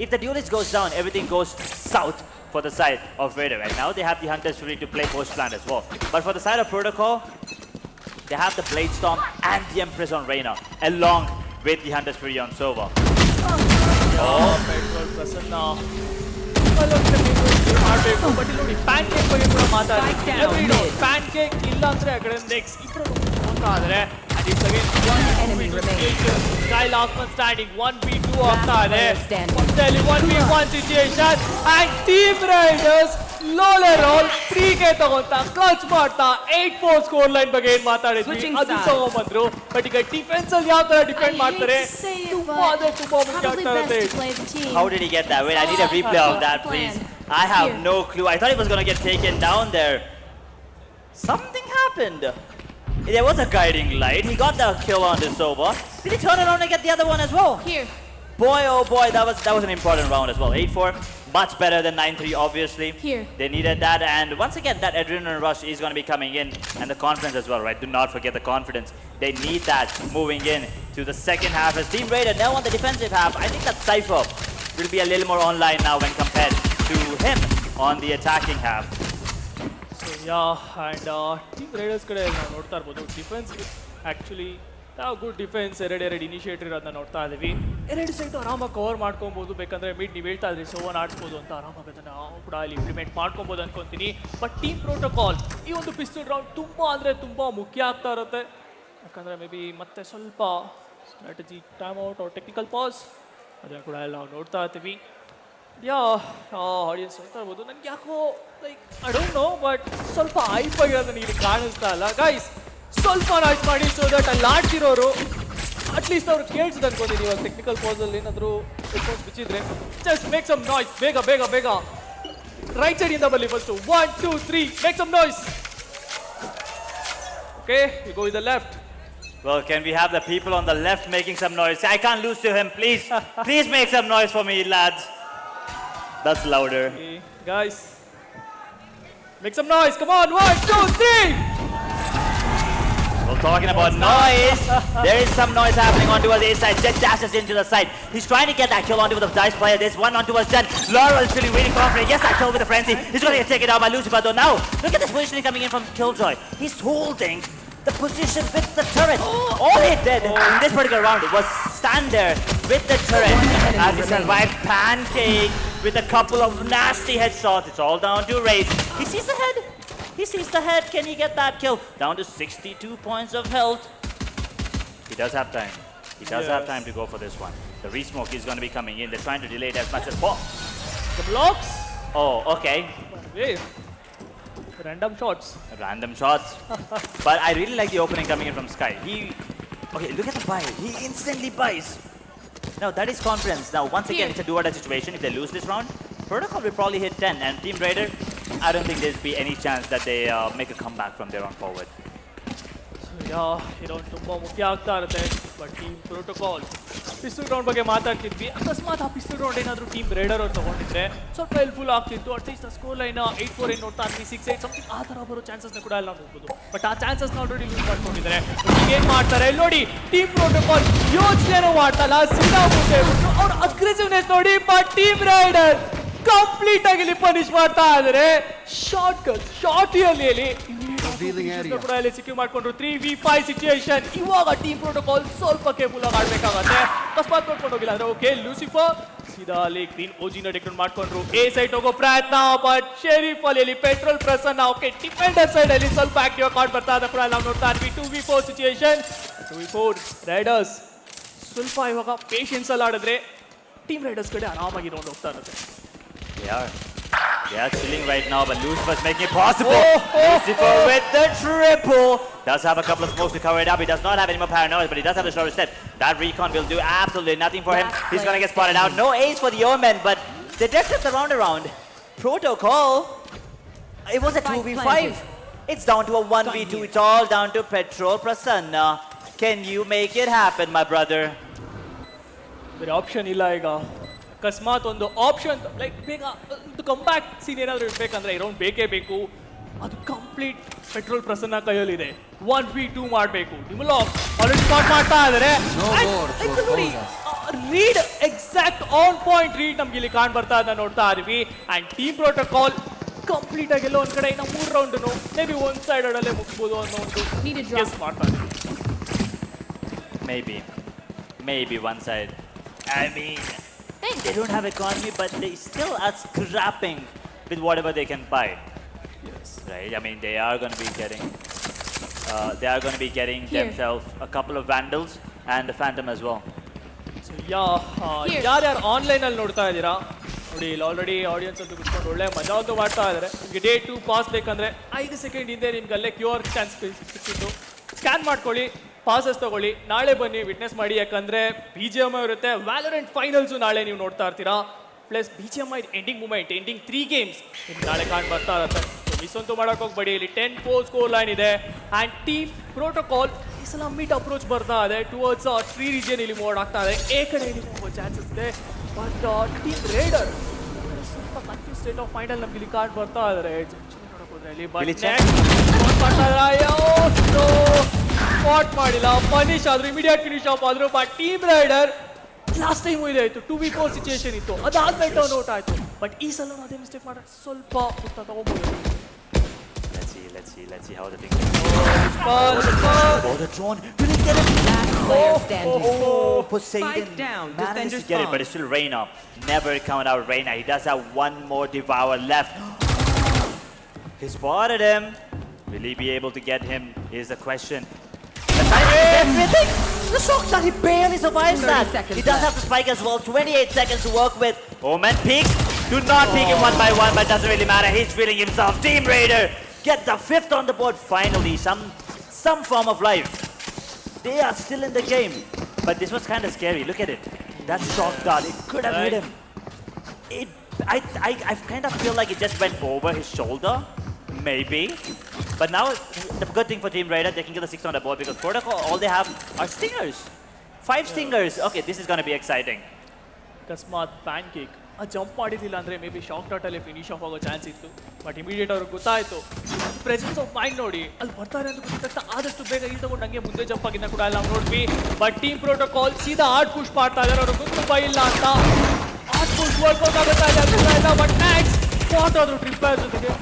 If the duelist goes down, everything goes south for the side of Raider. Right now, they have the Hunters Fury to play post-plant as well. But for the side of Protocol, they have the Blade Storm and the Empress on Reyna, along with the Hunters Fury on Sova. ಮಾಡಬೇಕು. But ಇಲ್ಲಿ ನೋಡಿ PAN cake ಬಗ್ಗೆ ಕೂಡ ಮಾತಾಡ್ತೀವಿ. PAN cake ಇಲ್ಲ ಅಂದ್ರೆ ಆ ಕಡೆ ನೆಕ್ಸ್ಟ್ ಇಬ್ಬರು ಹೋಗ್ತಾ ಇದ್ದಾರೆ. Sky last one standing, 1v2 ಆಗ್ತಾ ಇದೆ. ಮತ್ತೆ 1v1 situation and team Raiders ಲೋಲೆರೋಲ್ 3K ತಗೊಂತ ಕ್ಲಚ್ ಮಾಡ್ತಾ 8-4 ಸ್ಕೋರ್ ಲೈನ್ ಬಗ್ಗೆ ಏನ್ ಮಾತಾಡಿದ್ವಿ ಅದು ತಗೊಂಡ್ಬಂದ್ರು. ಬಟ್ ಈಗ ಡಿಫೆನ್ಸ್ ಅಲ್ಲಿ ಯಾವ ತರ ಡಿಫೆಂಡ್ ಮಾಡ್ತಾರೆ ತುಂಬಾ ಮುಖ್ಯ ಆಗ್ತಾ ಇರುತ್ತೆ. How did he get that? Wait, I need a replay of that, please. I have no clue. I thought he was going to get taken down there. Something happened. There was a guiding light. He got the kill on this over. Did he turn around and get the other one as well? Here. boy, oh boy, that was an important round as well. 8-4, much better than 9-3, obviously. Here. They needed that, and once again, that adrenaline rush is going to be coming in, and the confidence as well, right? Do not forget the confidence. They need that moving in to the second half. As Team Raider now on the defensive half, I think that Cypher will be a little more online now when compared to him on the attacking half. So yeah and team Riders ಕಡೆ ನಾವು ನೋಡ್ತಾ ಇರ್ಬೋದು defence actually ನಾವು good defence ಎರಡು initiative ಇರೋದನ್ನ ನೋಡ್ತಾ ಇದ್ದೀವಿ. ಎರಡು ಸೈಟು ಆರಾಮಾಗಿ ಕವರ್ ಮಾಡ್ಕೊಬೋದು. ಬೇಕಂದರೆ ಮಿಡ್ ನೀವು ಹೇಳ್ತಾ ಇದ್ರಿ ಸೋವನ್ ಆಡಿಸ್ಬೋದು ಅಂತ ಆರಾಮಾಗಿ ಅದನ್ನು ನಾವು ಕೂಡ ಅಲ್ಲಿ ಇಂಪ್ಲಿಮೆಂಟ್ ಮಾಡ್ಕೊಬೋದು ಅನ್ಕೊತೀನಿ. ಬಟ್ ಟೀಮ್ ಪ್ರೋಟೋಕಾಲ್ ಈ ಒಂದು ಪಿಸ್ತೂಲ್ ರೌಂಡ್ ತುಂಬ ಅಂದರೆ ತುಂಬ ಮುಖ್ಯ ಆಗ್ತಾ ಇರುತ್ತೆ. ಯಾಕಂದರೆ ಮೇ ಬಿ ಮತ್ತೆ ಸ್ವಲ್ಪ ಸ್ಟ್ರಾಟಜಿ ಟೈಮ್ ಔಟ್ ಅವ್ರ ಟೆಕ್ನಿಕಲ್ ಪಾಸ್ ಅದನ್ನು ಕೂಡ ಎಲ್ಲ ನಾವು ನೋಡ್ತಾ ಇರ್ತೀವಿ. ಯಾ ಆಡಿಯನ್ಸ್ ನೋಡ್ತಾ ಇರ್ಬೋದು. ನನಗೆ ಯಾಕೋ like I don't know but ಸ್ವಲ್ಪ ಹೈಪ್ ಆಗಿರೋದನ್ನ ಇಲ್ಲಿ ಕಾಣಿಸ್ತಾ ಇಲ್ಲ. ಗೈಸ್ ಸ್ವಲ್ಪ ನಾಯ್ಸ್ ಮಾಡಿ ಸೊ ದಟ್ ಅಲ್ಲಿ ಆಡ್ತಿರೋರು ಅಟ್ಲೀಸ್ಟ್ ಅವ್ರು ಕೇಳಿಸಿದ ಅನ್ಕೋತೀನಿ. ಇವಾಗ ಟೆಕ್ನಿಕಲ್ ಪಾಸಲ್ಲಿ ಏನಾದರೂ ರೆಸ್ಪಾನ್ಸ್ ಬಿಚ್ಚಿದ್ರೆ ಜಸ್ಟ್ ಮೇಕ್ ಸಮ್ ನಾಯ್ಸ್. ಬೇಗ ಬೇಗ ಬೇಗ ರೈಟ್ ಸೈಡಿಂದ ಬರಲಿ first. 1 2 3 make some noise. Okay you go with the left. Well, can we have the people on the left making some noise? I can't lose to him, please. Please make some noise for me, lads. That's louder. Okay, guys, make some noise. Come on, 1 2 3. Well, talking about noise, there is some noise happening onto his A side. Jet dashes into the side. He's trying to get that kill onto the Dice player. There's one onto his Jet. Laurel is feeling really confident. Yes, that kill with the frenzy. He's going to get taken out by Lucifer though. Now, look at this positioning coming in from Killjoy. He's holding the position with the turret. All he did in this particular round was stand there with the turret as he survived Pancake with a couple of nasty headshots. It's all down to Raze. He sees the head. He sees the head. Can he get that kill? Down to 62 points of health. He does have time. He does have time to go for this one. The resmoke is going to be coming in. They're trying to delay it as much as possible. The blocks. Oh, okay. Hey. Random shots. Random shots. But I really like the opening coming in from Sky. Okay, look at the buy. He instantly buys. Now that is confidence. Now once again, it's a do-or-die situation. If they lose this round, Protocol will probably hit 10. And Team Raider, I don't think there'll be any chance that they make a comeback from there on forward. ಯಾ ಇದೊಂದು ತುಂಬ ಮುಖ್ಯ ಆಗ್ತಾ ಇರುತ್ತೆ. But team protocol pistol round ಬಗ್ಗೆ ಮಾತಾಡ್ತಿದ್ವಿ. ಅಕಸ್ಮಾತ್ ಆ ಪಿಸ್ತೂಲ್ round ಏನಾದರೂ team rider ಅವ್ರು ತೊಗೊಂಡಿದ್ರೆ ಸ್ವಲ್ಪ ಹೆಲ್ಪ್ಫುಲ್ ಆಗ್ತಿತ್ತು. ಅಟ್ಲೀಸ್ಟ್ ಆ ಸ್ಕೋರ್ ಲೈನ್ 8-4 ಏನು ನೋಡ್ತಾ ಇದ್ವಿ, 6-8 ಸಮಥಿಂಗ್ ಆ ಥರ ಬರೋ ಚಾನ್ಸಸ್ನ ಕೂಡ ಎಲ್ಲ ನೋಡ್ಬೋದು. ಬಟ್ ಆ ಚಾನ್ಸಸ್ನ ಆಲ್ರೆಡಿ ಲೂಸ್ ಮಾಡ್ಕೊಂಡಿದ್ದಾರೆ. ಏನು ಮಾಡ್ತಾರೆ ನೋಡಿ, ಟೀಮ್ ಪ್ರೋಟೋಕಾಲ್ ಯೋಚನೆನೂ ಮಾಡ್ತಲ್ಲ, ಸೀದಾ ಮುಂದೆ ಬಿಟ್ಟು ಅವ್ರ ಅಗ್ರೆಸಿವ್ನೆಸ್ ನೋಡಿ. ಬಟ್ ಟೀಮ್ ರೈಡರ್ ಕಂಪ್ಲೀಟ್ ಆಗಿ ಇಲ್ಲಿ ಪನಿಷ್ ಮಾಡ್ತಾ ಇದ್ದಾರೆ. ಶಾರ್ಟಿಯಲ್ಲಿ ಕೂಡ ಇಲ್ಲಿ ಸಿಕ್ಯೂ ಮಾಡ್ಕೊಂಡ್ರು. 3v5 situation. ಇವಾಗ ಟೀಮ್ ಪ್ರೋಟೋಕಾಲ್ ಸ್ವಲ್ಪ ಕೇರ್ಫುಲ್ ಆಗಿ ಆಡ್ಬೇಕಾಗತ್ತೆ. ಅಕಸ್ಮಾತ್ ನೋಡ್ಕೊಂಡು ಹೋಗಿಲ್ಲ ಅಂದ್ರೆ ಓಕೆ ಲೂಸಿಫರ್ ಸೀದಾ ಅಲ್ಲಿ ಗ್ರೀನ್ ಓಜಿನ ಡೆಕ್ರೌಂಡ್ ಮಾಡ್ಕೊಂಡ್ರು. ಎ ಸೈಡ್ ಹೋಗೋ ಪ್ರಯತ್ನ ಬಟ್ ಶೆರೀಫ್ ಅಲ್ಲಿ petrol Prasanna okay defender side ಅಲ್ಲಿ ಸ್ವಲ್ಪ ಆಕ್ಟಿವ್ ಕಾರ್ಡ್ ಬರ್ತಾ ಇದೆ ಕೂಡ ನಾವು ನೋಡ್ತಾ ಇದ್ವಿ. 2v4 situation. 2v4 ರೈಡರ್ಸ್ ಸ್ವಲ್ಪ ಇವಾಗ ಪೇಷನ್ಸ್ ಅಲ್ಲಿ ಆಡಿದ್ರೆ ಟೀಮ್ ರೈಡರ್ಸ್ ಕಡೆ ಆರಾಮಾಗಿ ರೌಂಡ್ ಹೋಗ್ತಾ ಇರುತ್ತೆ. They are chilling right now, but Lucifer's making it possible. Lucifer with the triple. Does have a couple of smokes to cover it up. He does not have any more paranoia, but he does have the shorter step. That recon will do absolutely nothing for him. He's going to get spotted out. No ace for the Omen, but they drifted the round around. Protocol. It was a 2v5. It's down to a 1v2. It's all down to Petrol Prasanna. Can you make it happen, my brother? ಬೇರೆ option ಇಲ್ಲ ಈಗ. ಅಕಸ್ಮಾತ್ ಒಂದು option like ಬೇಗ ಒಂದು comeback scene ಏನಾದರೂ ಇರಬೇಕಂದ್ರೆ ಈ round ಬೇಕೇ ಬೇಕು. ಅದು ಕಂಪ್ಲೀಟ್ ಪೆಟ್ರೋಲ್ ಪ್ರಸನ್ನ ಕೈಯಲ್ಲಿದೆ. 1v2 ಮಾಡಬೇಕು. ನಿಮ್ಲಾಕ್ ಆಲ್ರೆಡಿ ಸ್ಟಾರ್ಟ್ ಮಾಡ್ತಾ ಇದ್ದಾರೆ. ನೋಡಿ read exact on point read ನಮ್ಗೆ ಇಲ್ಲಿ ಕಾಣ್ ಬರ್ತಾ ಇದೆ ನೋಡ್ತಾ ಇದೀವಿ. ಆ್ಯಂಡ್ ಟೀಮ್ ಪ್ರೋಟೋಕಾಲ್ ಕಂಪ್ಲೀಟ್ ಆಗಿ ಎಲ್ಲ ಒಂದು ಕಡೆ ಇನ್ನು 3 ರೌಂಡ್ನು ಮೇ ಬಿ ಒಂದು ಸೈಡ್ ಅಲ್ಲೇ ಮುಗಿಸ್ಬೋದು ಅನ್ನೋ ಒಂದು ಗೆಸ್ ಮಾಡ್ತಾ ಇದ್ದೀವಿ. Maybe one side. I mean, they don't have economy, but they still are scrapping with whatever they can buy. Yes. Right? I mean, they are going to be getting themselves a couple of Vandals and the Phantom as well. So ಯಾರ್ಯಾರು ಆನ್ಲೈನಲ್ಲಿ ನೋಡ್ತಾ ಇದ್ದೀರಾ ನೋಡಿ, ಇಲ್ಲಿ already audience ಅಂತ ಕುತ್ಕೊಂಡು ಒಳ್ಳೆ ಮಜಾ ಅಂತೂ ಮಾಡ್ತಾ ಇದ್ದಾರೆ. ನಿಮಗೆ ಡೇ 2 ಪಾಸ್ ಬೇಕಂದ್ರೆ 5 ಸೆಕೆಂಡ್ ಹಿಂದೆ ನಿಮ್ಗೆ ಅಲ್ಲೇ QR ಚಾನ್ಸ್ ಸಿಕ್ಕಿತ್ತು. ಸ್ಕ್ಯಾನ್ ಮಾಡ್ಕೊಳ್ಳಿ, ಪಾಸಸ್ ತಗೊಳ್ಳಿ, ನಾಳೆ ಬನ್ನಿ ವಿಟ್ನೆಸ್ ಮಾಡಿ. ಯಾಕಂದ್ರೆ BGMI ಇರುತ್ತೆ, ವ್ಯಾಲೋರೆಂಟ್ ಫೈನಲ್ಸು ನಾಳೆ ನೀವು ನೋಡ್ತಾ ಇರ್ತೀರಾ. Plus BGMI ending moment, ending 3 games ನಿಮ್ಗೆ ನಾಳೆ ಕಾಣ್ ಬರ್ತಾ ಇರುತ್ತೆ. ಮಿಸ್ ಅಂತೂ ಮಾಡೋಕೆ ಹೋಗ್ಬೇಡಿ. ಇಲ್ಲಿ 10-4 ಸ್ಕೋರ್ ಲೈನ್ ಇದೆ. ಆ್ಯಂಡ್ ಟೀಮ್ ಪ್ರೋಟೋಕಾಲ್ ಈ ಸಲ ಮಿಡ್ ಅಪ್ರೋಚ್ ಬರ್ತಾ ಇದೆ ಟುವರ್ಡ್ಸ್ ಟ್ರೀ ರೀಜನ್ ಇಲ್ಲಿ ಮೋಡ್ ಆಗ್ತಾ ಇದೆ ಎ ಕಡೆ ಇಲ್ಲಿ ಹೋಗೋ ಚಾನ್ಸಸ್ ಇದೆ ಬಟ್ ಟೀಮ್ ರೇಡರ್ ಸ್ವಲ್ಪ ಕನ್ಫ್ಯೂಸ್ ಸ್ಟೇಟ್ ಆಫ್ ಮೈಂಡ್ ಅಲ್ಲಿ ನಮ್ಗೆ ಇಲ್ಲಿ ಕಾರ್ಡ್ ಬರ್ತಾ ಇದಾರೆ ಇಲ್ಲಿ ಸ್ಪಾಟ್ ಮಾಡಿಲ್ಲ ಫಿನಿಶ್ ಆದ್ರು ಇಮಿಡಿಯೇಟ್ ಫಿನಿಶ್ ಆಫ್ ಆದ್ರು but team rider last time ಇದೆ ಆಯ್ತು 2v4 ಸಿಚುಯೇಷನ್ ಇತ್ತು ಅದಾದ್ಮೇಲೆ ಟರ್ನ್ ಔಟ್ ಆಯ್ತು ಬಟ್ ಈ ಸಲ ಅದೇ ಮಿಸ್ಟೇಕ್ ಮಾಡಿ ಸ್ವಲ್ಪ ಉತ್ತ ತಗೋಬಹುದು Let's see how the thing goes. Oh, the drone. Will he get it? Last player standing. Oh, Poseidon Spike down. manages Defenders to get it, but it's still Reyna. Never count out Reyna. He does have one more Devour left. He spotted him. Will he be able to get him? Is the question. Everything. The shock shot. He barely survives that. He does have the spike as well. 28 seconds to work with. Omen peeks. Do not peek him one by one, but doesn't really matter. He's feeling himself. Team Raider get the 5th on the board. Finally, some form of life. They are still in the game, but this was kind of scary. Look at it. That shot dart. It could have hit him. I kind of feel like it just went over his shoulder. Maybe. But now, the good thing for Team Raider, they can get the 6th on the board because Protocol, all they have are stingers. 5 stingers. Okay, this is going to be exciting. ಅಕಸ್ಮಾತ್ Pancake ಆ jump ಮಾಡಿದ್ದಿಲ್ಲ ಅಂದರೆ maybe shock ಡಾಟಲ್ಲಿ finish off ಆಗೋ chance ಇತ್ತು but immediate ಅವ್ರಿಗೆ ಗೊತ್ತಾಯಿತು presence of mind ನೋಡಿ ಅಲ್ಲಿ ಬರ್ತಾರೆ ಅಂತ ಗೊತ್ತಾಗ್ತಾ ಆದಷ್ಟು ಬೇಗ ಇಲ್ಲಿ ತಗೊಂಡು ಹಂಗೆ ಮುಂದೆ ಜಂಪ್ ಆಗಿದ್ದ ಕೂಡ ನಾವು ನೋಡ್ವಿ ಬಟ್ ಟೀಮ್ ಪ್ರೋಟೋಕಾಲ್ ಸೀದಾ ಆರ್ಟ್ ಪುಷ್ ಮಾಡ್ತಾ ಇದ್ದಾರೆ ಅವ್ರಿಗೆ ಗೊತ್ತು ಇಲ್ಲ ಅಂತ ಆರ್ಟ್ ಪುಷ್ ವರ್ಕೌಟ್ ಆಗುತ್ತಾ ಇಲ್ಲ ಬಟ್ ನೆಕ್ಸ್ಟ್ ಸ್ಪಾಟ್ ಆದ್ರು ಟ್ರಿಪ್ಪರ್ ಜೊತೆಗೆ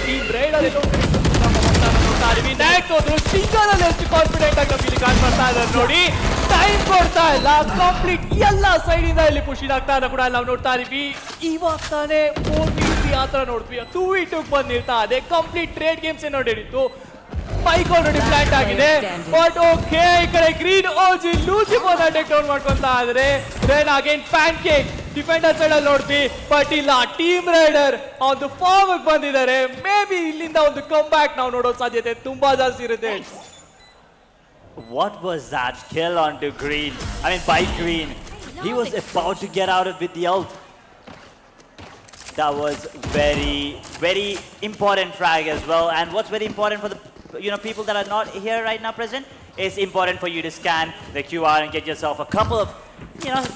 ಟೀಮ್ ರೈಡರ್ ಎಲ್ಲೋ ನೋಡ್ತಾ ಇದೀವಿ ನೆಕ್ಸ್ಟ್ ಹೋದ್ರು ಸಿಂಗಲ್ ಅಲ್ಲಿ ಎಷ್ಟು ಕಾನ್ಫಿಡೆಂಟ್ ಆಗಿ ನಮ್ಗೆ ಇಲ್ಲಿ ಕಾಣ್ ಬರ್ತಾ ಇದ್ದಾರೆ ನೋಡಿ ಟೈಮ್ ಕೊಡ್ತಾ ಇಲ್ಲ ಕಂಪ್ಲೀಟ್ ಎಲ್ಲ ಸೈಡ್ ಇಂದ ಇಲ್ಲಿ ಪುಷ್ ಆಗ್ತಾ ಇದೆ ಕೂಡ ನಾವು ನೋಡ್ತಾ ಇದೀವಿ ಇವಾಗ ತಾನೇ 4v3 ಆ ತರ ನೋಡ್ತೀವಿ 2v2 ಬಂದಿರ್ತಾ ಇದೆ ಕಂಪ್ಲೀಟ್ ಟ್ರೇಡ್ ಗೇಮ್ಸ್ ಏನೋ ನಡೀತು ಸ್ಪೈಕ್ ಆಲ್ರೆಡಿ ಪ್ಲಾಂಟ್ ಆಗಿದೆ ಬಟ್ ಓಕೆ ಈ ಕಡೆ green OG Lucifer take down ಮಾಡ್ಕೊಂತಾ ಇದ್ರೆ then again pancake defender side ಅಲ್ಲಿ ನೋಡ್ತೀವಿ ಬಟ್ ಇಲ್ಲ ಟೀಮ್ ರೈಡರ್ ಒಂದು ಫಾರ್ಮ್ ಬಂದಿದ್ದಾರೆ ಮೇ ಬಿ ಇಲ್ಲಿಂದ ಒಂದು ಕಮ್ ಬ್ಯಾಕ್ ನಾವು ನೋಡೋ ಸಾಧ್ಯತೆ ತುಂಬಾ ಜಾಸ್ತಿ ಇರುತ್ತೆ What was that kill onto Green? I mean, by Green. He was about to get out of with the ult. That was very, very important frag as well. And what's very important for the people that are not here right now present is important for you to scan the QR and get yourself a couple of,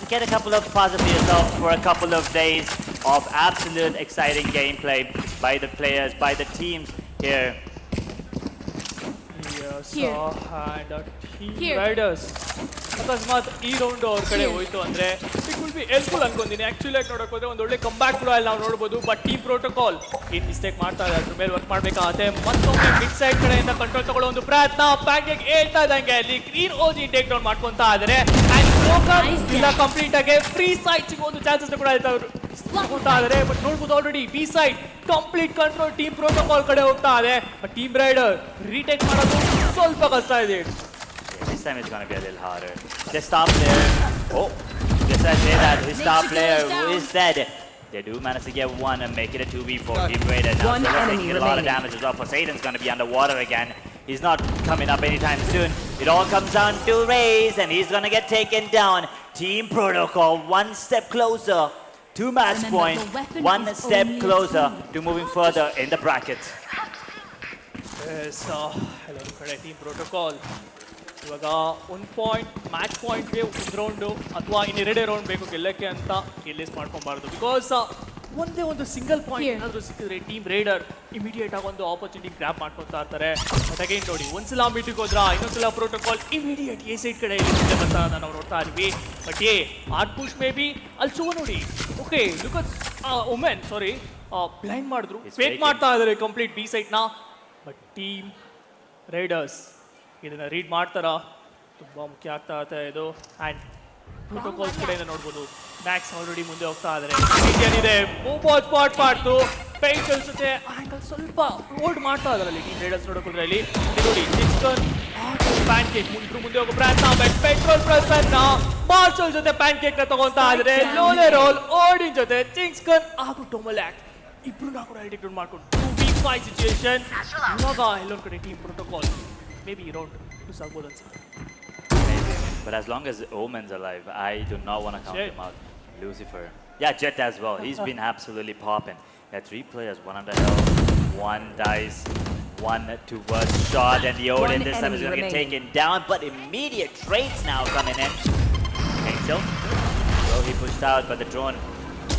get a couple of passes for yourself for a couple of days of absolute exciting gameplay by the players, by the teams here. Raiders ಅಕಸ್ಮಾತ್ ಈ round ಅವ್ರ ಕಡೆ ಹೋಯ್ತು ಅಂದ್ರೆ it will be helpful ಅನ್ಕೊಂತೀನಿ actually ನೋಡಕ್ ಹೋದ್ರೆ ಒಂದು ಒಳ್ಳೆ ಕಮ್ ಬ್ಯಾಕ್ ಕೂಡ ಅಲ್ಲಿ ನಾವು ನೋಡ್ಬೋದು ಬಟ್ ಟೀಮ್ ಪ್ರೋಟೋಕಾಲ್ ಏನ್ ಮಿಸ್ಟೇಕ್ ಮಾಡ್ತಾ ಇದೆ ಅದ್ರ ಮೇಲೆ ವರ್ಕ್ ಮಾಡ್ಬೇಕಾಗತ್ತೆ ಮತ್ತೊಮ್ಮೆ ಮಿಡ್ ಸೈಡ್ ಕಡೆಯಿಂದ ಕಂಟ್ರೋಲ್ ತಗೊಳ್ಳೋ ಒಂದು ಪ್ರಯತ್ನ ಪ್ಯಾಕೆಗೆ ಹೇಳ್ತಾ ಇದ್ದಂಗೆ ಅಲ್ಲಿ ಗ್ರೀನ್ ಓಜಿ ಟೇಕ್ ಡೌನ್ ಮಾಡ್ಕೊಂತಾ ಇದ್ದಾರೆ ಇಲ್ಲ ಕಂಪ್ಲೀಟ್ ಆಗಿ ಫ್ರೀ ಸೈಡ್ ಸಿಗೋ ಒಂದು ಚಾನ್ಸಸ್ ಕೂಡ ಹೋಗ್ತಾ ಇದ್ದಾರೆ ಬಟ್ ನೋಡ್ಬೋದು already B side complete control team protocol ಕಡೆ ಹೋಗ್ತಾ ಇದೆ ಬಟ್ ಟೀಮ್ ರೈಡರ್ ರೀಟೇಕ್ ಮಾಡೋದು ಸ್ವಲ್ಪ ಕಷ್ಟ ಇದೆ This time it's going to be a little harder. The star player, just I say that, his star player is dead. They do manage to get one and make it a 2v4 Team Raider. Now Silver's taking a lot of damage as well. Poseidon's going to be underwater again. He's not coming up anytime soon. It all comes down to Raze and he's going to get taken down. Team Protocol one step closer to match point. One step closer to moving further in the brackets. Yes, hello, Team Protocol. ಇವಾಗ ಒಂದು match ಪಾಯಿಂಟ್ಗೆ ಒಂದು round ಅಥವಾ ಇನ್ನೆರಡೇ round ಬೇಕು ಗೆಲ್ಲಕ್ಕೆ ಅಂತ release ಮಾಡ್ಕೊಬಾರ್ದು because ಒಂದೇ ಒಂದು single point ಏನಾದರೂ ಸಿಕ್ಕಿದ್ರೆ ಟೀಮ್ ರೈಡರ್ ಇಮಿಡಿಯೇಟ್ ಆಗಿ ಒಂದು ಆಪರ್ಚುನಿಟಿ ಗ್ರ್ಯಾಪ್ ಮಾಡ್ಕೊತಾ ಇರ್ತಾರೆ ಬಟ್ ಅಗೇನ್ ನೋಡಿ ಒಂದ್ಸಲ ಮೀಟಿಗೆ ಹೋದ್ರ ಇನ್ನೊಂದ್ಸಲ ಪ್ರೋಟೋಕಾಲ್ ಇಮಿಡಿಯೇಟ್ ಎ ಸೈಡ್ ಕಡೆ ಇಲ್ಲಿ ಬರ್ತಾ ನಾವು ನೋಡ್ತಾ ಇದ್ವಿ but hard push maybe ಅಲ್ಲಿ ಶೋ ನೋಡಿ ಓಕೆ ಬಿಕಾಸ್ ವುಮೆನ್ ಬ್ಲೈಂಡ್ ಮಾಡಿದ್ರು ಫೇಕ್ ಮಾಡ್ತಾ ಇದ್ದಾರೆ ಕಂಪ್ಲೀಟ್ ಬಿ ಸೈಡ್ನ ಬಟ್ ಟೀಮ್ ರೈಡರ್ಸ್ ಇದನ್ನ ರೀಡ್ ಮಾಡ್ತಾರ ತುಂಬ ಮುಖ್ಯ ಆಗ್ತಾ ಇದೆ ಇದು ಆ್ಯಂಡ್ ಪ್ರೋಟೋಕಾಲ್ಸ್ ಕಡೆಯಿಂದ ನೋಡ್ಬೋದು ಮ್ಯಾಕ್ಸ್ ಆಲ್ರೆಡಿ ಮುಂದೆ ಹೋಗ್ತಾ ಇದ್ದಾರೆ ಏನಿದೆ ಮೂವ್ ಸ್ಪಾಟ್ ಮಾಡ್ತು ಪೈಕಲ್ ಜೊತೆ ಆ್ಯಂಕಲ್ ಸ್ವಲ್ಪ ಹೋಲ್ಡ್ ಮಾಡ್ತಾ ಇದ್ದಾರೆ ಅಲ್ಲಿ ಟೀಮ್ ರೈಡರ್ಸ್ ನೋಡೋಕೋದ್ರೆ ಇಲ್ಲಿ ನೋಡಿ ಪ್ಯಾನ್ ಕೇಕ್ ಮುಂದೆ ಹೋಗೋ ಪ್ರಯತ್ನ ಪೆಟ್ರೋಲ್ ಪ್ರಸನ್ನ ಮಾರ್ಷಲ್ ಜೊತೆ ಪ್ಯಾನ್ ಕೇಕ್ ನ ತಗೊಂತಾ ಇದ್ರೆ ಲೋಲೆ ರೋಲ್ ಓಡಿನ್ ಜೊತೆ ಚಿಂಗ್ಸ್ಕನ್ ಹಾಗೂ ಟೊಮಲ್ಯಾಕ್ ಇಬ್ರು ಕೂಡ ಐಡೆಂಟಿಫೈ ಮಾಡ್ಕೊಂಡು 2v5 ಸಿಚುಯೇಷನ್ ಇವಾಗ ಎಲ್ಲೊಂದು ಕಡೆ team protocol maybe you don't lose ಆಗ್ಬೋದು ಅನ್ಸುತ್ತೆ But as long as Omen's alive, I do not want to count him out. Lucifer. Yeah, Jet as well. He's been absolutely popping. Yeah, 3 players, 1 under health, 1 dice, One towards shot, and the Odin One this time is going to get enemy taken down, but immediate trades now coming in. Angel, well, he pushed out, but the drone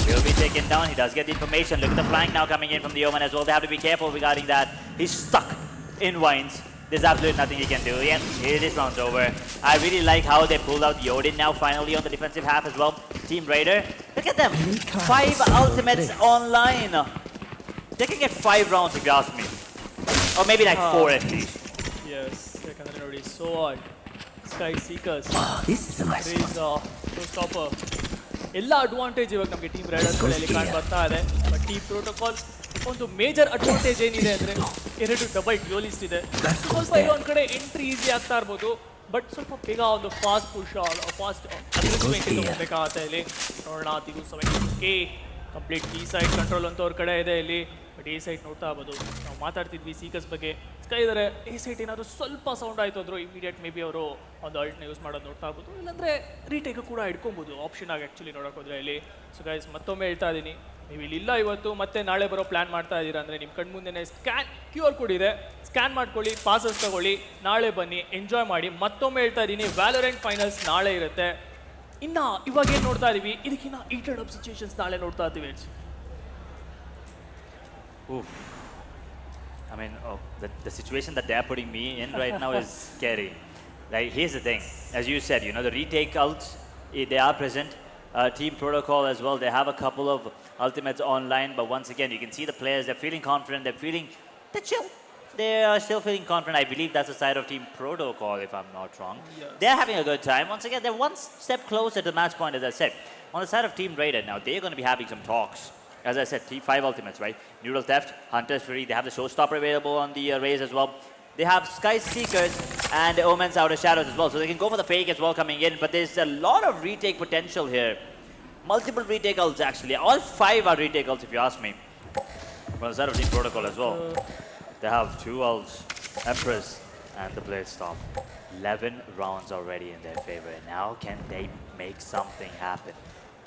will be taken down. He does get the information. Look at the flank now coming in from the Omen as well. They have to be careful regarding that. He's stuck in Vines. There's absolutely nothing he can do. Yeah, here this round's over. I really like how they pulled out the Odin now finally on the defensive half as well. Team Raider, look at them. 5 ultimates online. They can get 5 rounds if you ask me. Or maybe like 4 at least. S ಯಾಕಂದರೆ ನೋಡಿ so sky seekers This is a nice one. Show stopper ಎಲ್ಲ advantage ಇವಾಗ ನಮಗೆ team ರೈಡರ್ಸ್ಗಳಲ್ಲಿ ಕಾಣ್ ಬರ್ತಾ ಇದೆ. But team protocol ಒಂದು major advantage ಏನಿದೆ ಅಂದರೆ 2 ಡಬಲ್ ಡ್ಯೂಲಿಸ್ಟ್ ಇದೆ. ಸ್ವಲ್ಪ ಒಂದು ಕಡೆ ಎಂಟ್ರಿ ಈಸಿ ಆಗ್ತಾ ಇರ್ಬೋದು, ಬಟ್ ಸ್ವಲ್ಪ ಬೇಗ ಒಂದು ಫಾಸ್ಟ್ ಪುಷ್ ಫಾಸ್ಟ್ ಅಗ್ರೆಸಿವ್ ಹೋಗಬೇಕಾಗತ್ತೆ ಇಲ್ಲಿ. ನೋಡೋಣ, ಇದು 70K ಕಂಪ್ಲೀಟ್ ಈ ಸೈಡ್ ಕಂಟ್ರೋಲ್ ಅಂತ ಅವ್ರ ಕಡೆ ಇದೆ ಇಲ್ಲಿ. ಬಟ್ ಎ ಸೈಡ್ ನೋಡ್ತಾ ಇರ್ಬೋದು, ನಾವು ಮಾತಾಡ್ತಿದ್ವಿ ಸೀಕರ್ಸ್ ಬಗ್ಗೆ. ಸ್ಕೈ ಇದ್ದಾರೆ, ಎ ಸೈಡ್ ಏನಾದರೂ ಸ್ವಲ್ಪ ಸೌಂಡ್ ಆಯಿತು ಅಂದರು ಇಮಿಡಿಯೇಟ್ ಮೇ ಬಿ ಅವರು ಒಂದು ಅಲ್ಟ್ನ ಯೂಸ್ ಮಾಡೋದು ನೋಡ್ತಾ ಇರ್ಬೋದು, ಇಲ್ಲಾಂದರೆ ರೀಟೇಕ್ ಕೂಡ ಇಟ್ಕೊಬೋದು ಆಪ್ಷನ್ ಆಗಿ ಆ್ಯಕ್ಚುಲಿ ನೋಡೋಕೆ ಹೋದರೆ ಇಲ್ಲಿ. ಸೊ ಗೈಸ್ ಮತ್ತೊಮ್ಮೆ ಹೇಳ್ತಾ ಇದ್ದೀನಿ, ನೀವು ಇಲ್ಲಿಲ್ಲ ಇವತ್ತು ಮತ್ತೆ ನಾಳೆ ಬರೋ ಪ್ಲ್ಯಾನ್ ಮಾಡ್ತಾ ಇದ್ದೀರಾ ಅಂದರೆ ನಿಮ್ಮ ಕಣ್ಣು ಮುಂದೆನೇ ಸ್ಕ್ಯಾನ್ QR ಕೋಡ್ ಇದೆ, ಸ್ಕ್ಯಾನ್ ಮಾಡ್ಕೊಳ್ಳಿ, ಪಾಸಸ್ ತಗೊಳ್ಳಿ, ನಾಳೆ ಬನ್ನಿ, ಎಂಜಾಯ್ ಮಾಡಿ. ಮತ್ತೊಮ್ಮೆ ಹೇಳ್ತಾ ಇದ್ದೀನಿ, ವ್ಯಾಲೋರೆಂಟ್ ಫೈನಲ್ಸ್ ನಾಳೆ ಇರುತ್ತೆ. ಇನ್ನು ಇವಾಗ ಏನು ನೋಡ್ತಾ ಇದ್ದೀವಿ, ಇದಕ್ಕಿನ್ನ ಈಟೆಡ್ ಅಪ್ ಸಿಚುವೇಶನ್ಸ್ ನಾಳೆ ನೋಡ್ತಾ ಇದ್ದೀವಿ. Oof. I mean, the situation that they're putting me in right now is scary. Like, here's the thing. As you said, the retake ults, they are present. Team Protocol as well, they have a couple of ultimates online, but once again, you can see the players, they're feeling confident, they're chill. They are still feeling confident. I believe that's the side of Team Protocol, if I'm not wrong. Yes. They're having a good time. Once again, they're one step closer to the match point, as I said. On the side of Team Raider now, they're going to be having some talks. As I said, 5 ultimates, right? Neural Theft, Hunter's Fury, they have the Showstopper available on the Rays as well. They have Sky Seekers and Omen's Outer Shadows as well, so they can go for the fake as well coming in, but there's a lot of retake potential here. Multiple retake ults actually. All 5 are retake ults if you ask me. From the side of Team Protocol as well. They have 2 ults, Empress and the Blade Stop. 11 rounds already in their favor. Now can they make something happen?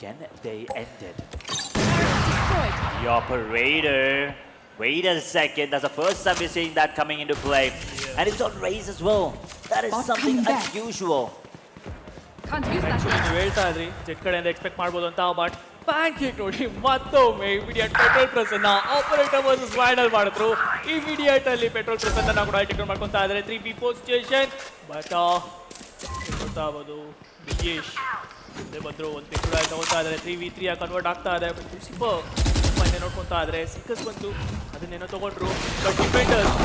Can they end it? The Operator. Wait a second. That's the first time we're seeing that coming into play. And it's on Raze as well. That is something unusual. Actually ನೀವು ಹೇಳ್ತಾ ಇದ್ರಿ jet ಕಡೆಯಿಂದ expect ಮಾಡ್ಬೋದು ಅಂತ, but ಪ್ಯಾಂಕ್ hit ನೋಡಿ ಮತ್ತೊಮ್ಮೆ immediate Petrol ಪ್ರೆಸ್ಸನ್ನು operator versus ವೈಡಲ್ ಮಾಡಿದ್ರು. ಇಮಿಡಿಯೇಟ್ ಅಲ್ಲಿ ಪೆಟ್ರೋಲ್ ಪ್ರೆಸ್ಸನ್ನು ಕೂಡ ಟೇಕ್ ಮಾಡ್ಕೊತಾ ಇದ್ದಾರೆ 3v4 ಸಿಚುಯೇಷನ್. ಬಟ್ ನೋಡ್ತಾ ಇರ್ಬೋದು ವಿಜೇಶ್ ಮುಂದೆ ಬಂದರು, ಒಂದು ಪಿಕ್ ಕೂಡ ತಗೋತಾ ಇದ್ದಾರೆ. 3v3 ಕನ್ವರ್ಟ್ ಆಗ್ತಾ ಇದೆ. ಸೂಪರ್ ಮನೆ ನೋಡ್ಕೊತಾ ಇದ್ದಾರೆ. ಸಿಕ್ಕಸ್ ಬಂತು, ಅದನ್ನೇನೋ ತಗೊಂಡ್ರು. ಬಟ್ ಡಿಫೆಂಡರ್ಸ್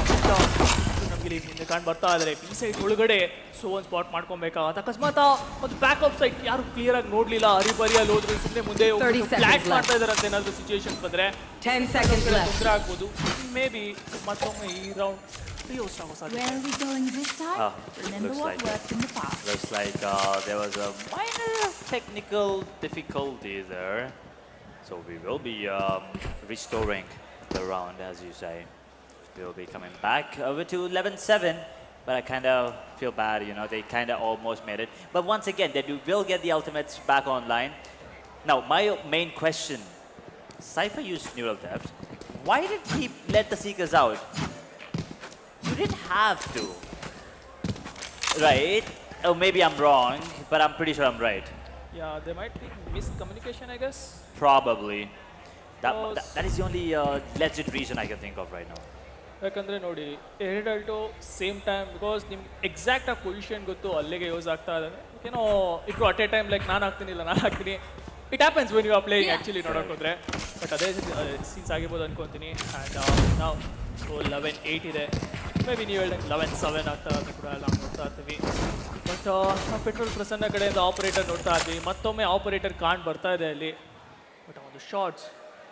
ನಮಗೆ ಇಲ್ಲಿ ಮುಂದೆ ಕಾಣ್ ಬರ್ತಾ ಇದ್ದಾರೆ. ಬಿ ಸೈಡ್ ಒಳಗಡೆ ಸೊ ಒಂದು ಸ್ಪಾಟ್ ಮಾಡ್ಕೊಬೇಕಾಗತ್ತೆ. ಅಕಸ್ಮಾತ್ ಒಂದು ಬ್ಯಾಕಪ್ ಸೈಡ್ ಯಾರು ಕ್ಲಿಯರ್ ಆಗಿ ನೋಡ್ಲಿಲ್ಲ, ಹರಿಬರಿಯಲ್ಲಿ ಹೋದ್ರು, ಸುಮ್ಮನೆ ಮುಂದೆ ಫ್ಲಾಟ್ ಮಾಡ್ತಾ ಇದ್ದಾರೆ ಅಂತ ಏನಾದರೂ ಸಿಚುವೇಶನ್ ಬಂದರೆ ತೊಂದರೆ ಆಗ್ಬೋದು. ಮೇ ಬಿ ಮತ್ತೊಮ್ಮೆ ಈ round Where are we going this time? Remember what worked in the past. Looks like there was a minor technical difficulty there. So we will be restoring the round, as you say. We'll be coming back over to 11-7. But I kind of feel bad, they kind of almost made it. But once again, they will get the ultimates back online. Now, my main question, Cypher used Neural Theft. Why did he let the Seekers out? You didn't have to, right? Oh, maybe I'm wrong, but I'm pretty sure I'm right. Yeah, there might be miscommunication, I guess. Probably. That is the only legit reason I can think of right now. ಯಾಕಂದರೆ ನೋಡಿ ಎರಡಲ್ಟು same time, because ನಿಮ್ಗೆ ಎಕ್ಸಾಕ್ಟಾಗಿ position ಗೊತ್ತು, ಅಲ್ಲಿಗೆ use ಆಗ್ತಾ ಇದೆ. ಏನೋ ಇಬ್ಬರು at a time like ನಾನು ಹಾಕ್ತೀನಿ it happens when you are playing actually ನೋಡೋಕೆ ಹೋದರೆ. ಬಟ್ ಅದೇ ಸೀನ್ಸ್ ಆಗಿರ್ಬೋದು ಅನ್ಕೊತೀನಿ. ಆ್ಯಂಡ್ ನಾವು 11-8 ಇದೆ. ಮೇ ಬಿ ನೀವು ಹೇಳ್ದಂಗೆ 11-7 ಆಗ್ತಾ ಅಂತ ಕೂಡ ನಾವು ನೋಡ್ತಾ ಇರ್ತೀವಿ. ಬಟ್ ಪೆಟ್ರೋಲ್ ಪ್ರಸನ್ನ ಕಡೆಯಿಂದ ಆಪರೇಟರ್ ನೋಡ್ತಾ ಇದ್ವಿ. ಮತ್ತೊಮ್ಮೆ ಆಪರೇಟರ್ ಕಾಣ್ ಬರ್ತಾ ಇದೆ ಅಲ್ಲಿ. ಬಟ್ ಒಂದು ಶಾರ್ಟ್ಸ್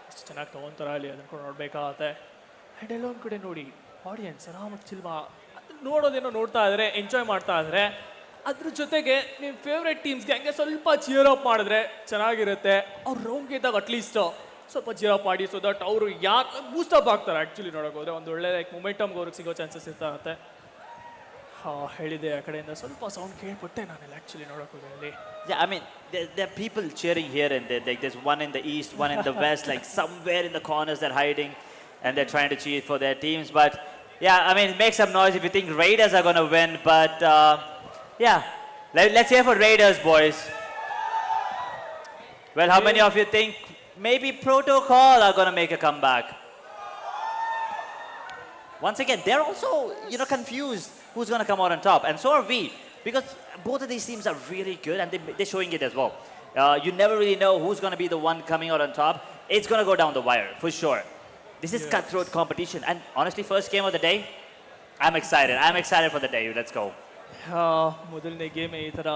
ಅಷ್ಟು ಚೆನ್ನಾಗಿ ತೊಗೊತಾರೆ ಅಲ್ಲಿ, ಅದನ್ನು ಕೂಡ ನೋಡಬೇಕಾಗತ್ತೆ. ಆ್ಯಂಡ್ ಎಲ್ಲೊಂದು ಕಡೆ ನೋಡಿ ಆಡಿಯನ್ಸ್ ಆರಾಮಾಗಿ ಚಿಲ್ವಾ ನೋಡೋದೇನೋ ನೋಡ್ತಾ ಇದ್ದಾರೆ, ಎಂಜಾಯ್ ಮಾಡ್ತಾ ಇದ್ದಾರೆ. ಅದ್ರ ಜೊತೆಗೆ ನಿಮ್ಮ ಫೇವ್ರೆಟ್ ಟೀಮ್ಸ್ಗೆ ಹಂಗೆ ಸ್ವಲ್ಪ ಚಿಯರ್ ಅಪ್ ಮಾಡಿದ್ರೆ ಚೆನ್ನಾಗಿರುತ್ತೆ. ಅವ್ರು ರೌಂಡ್ ಗೆದ್ದಾಗ ಅಟ್ಲೀಸ್ಟ್ ಸ್ವಲ್ಪ ಚಿಯರ್ ಅಪ್ ಮಾಡಿ, ಸೊ ದಟ್ ಅವರು ಯಾಕೆ ಬೂಸ್ಟ್ ಅಪ್ ಆಗ್ತಾರೆ ಆ್ಯಕ್ಚುಲಿ ನೋಡೋಕೆ ಹೋದರೆ. ಒಂದು ಒಳ್ಳೆ ಲೈಕ್ ಮೊಮೆಂಟಮ್ಗೆ ಅವ್ರಿಗೆ ಸಿಗೋ ಚಾನ್ಸಸ್ ಇರ್ತಾಗತ್ತೆ. ಹೇಳಿದೆ ಆ ಕಡೆಯಿಂದ ಸ್ವಲ್ಪ ಸೌಂಡ್ ಕೇಳ್ಬಿಟ್ಟೆ ನಾನೆಲ್ಲ ಆ್ಯಕ್ಚುಲಿ ನೋಡೋಕೆ ಹೋದೆ ಅಲ್ಲಿ. Yeah, I mean, there are people cheering here and there. Like, there's one in the east, one in the west, like somewhere in the corners they're hiding and they're trying to cheer for their teams. But Yeah, I mean, make some noise if you think Raiders are going to win, but yeah, let's hear for Raiders, boys. Well, how many of you think maybe Protocol are going to make a comeback? Once again, they're also, confused who's going to come out on top, and so are we, because both of these teams are really good, and they're showing it as well. You never really know who's going to be the one coming out on top. It's going to go down the wire, for sure. This is cutthroat competition, and honestly, first game of the day, I'm excited. I'm excited for the day. Let's go. ಮೊದಲನೇ game ಈ ಥರ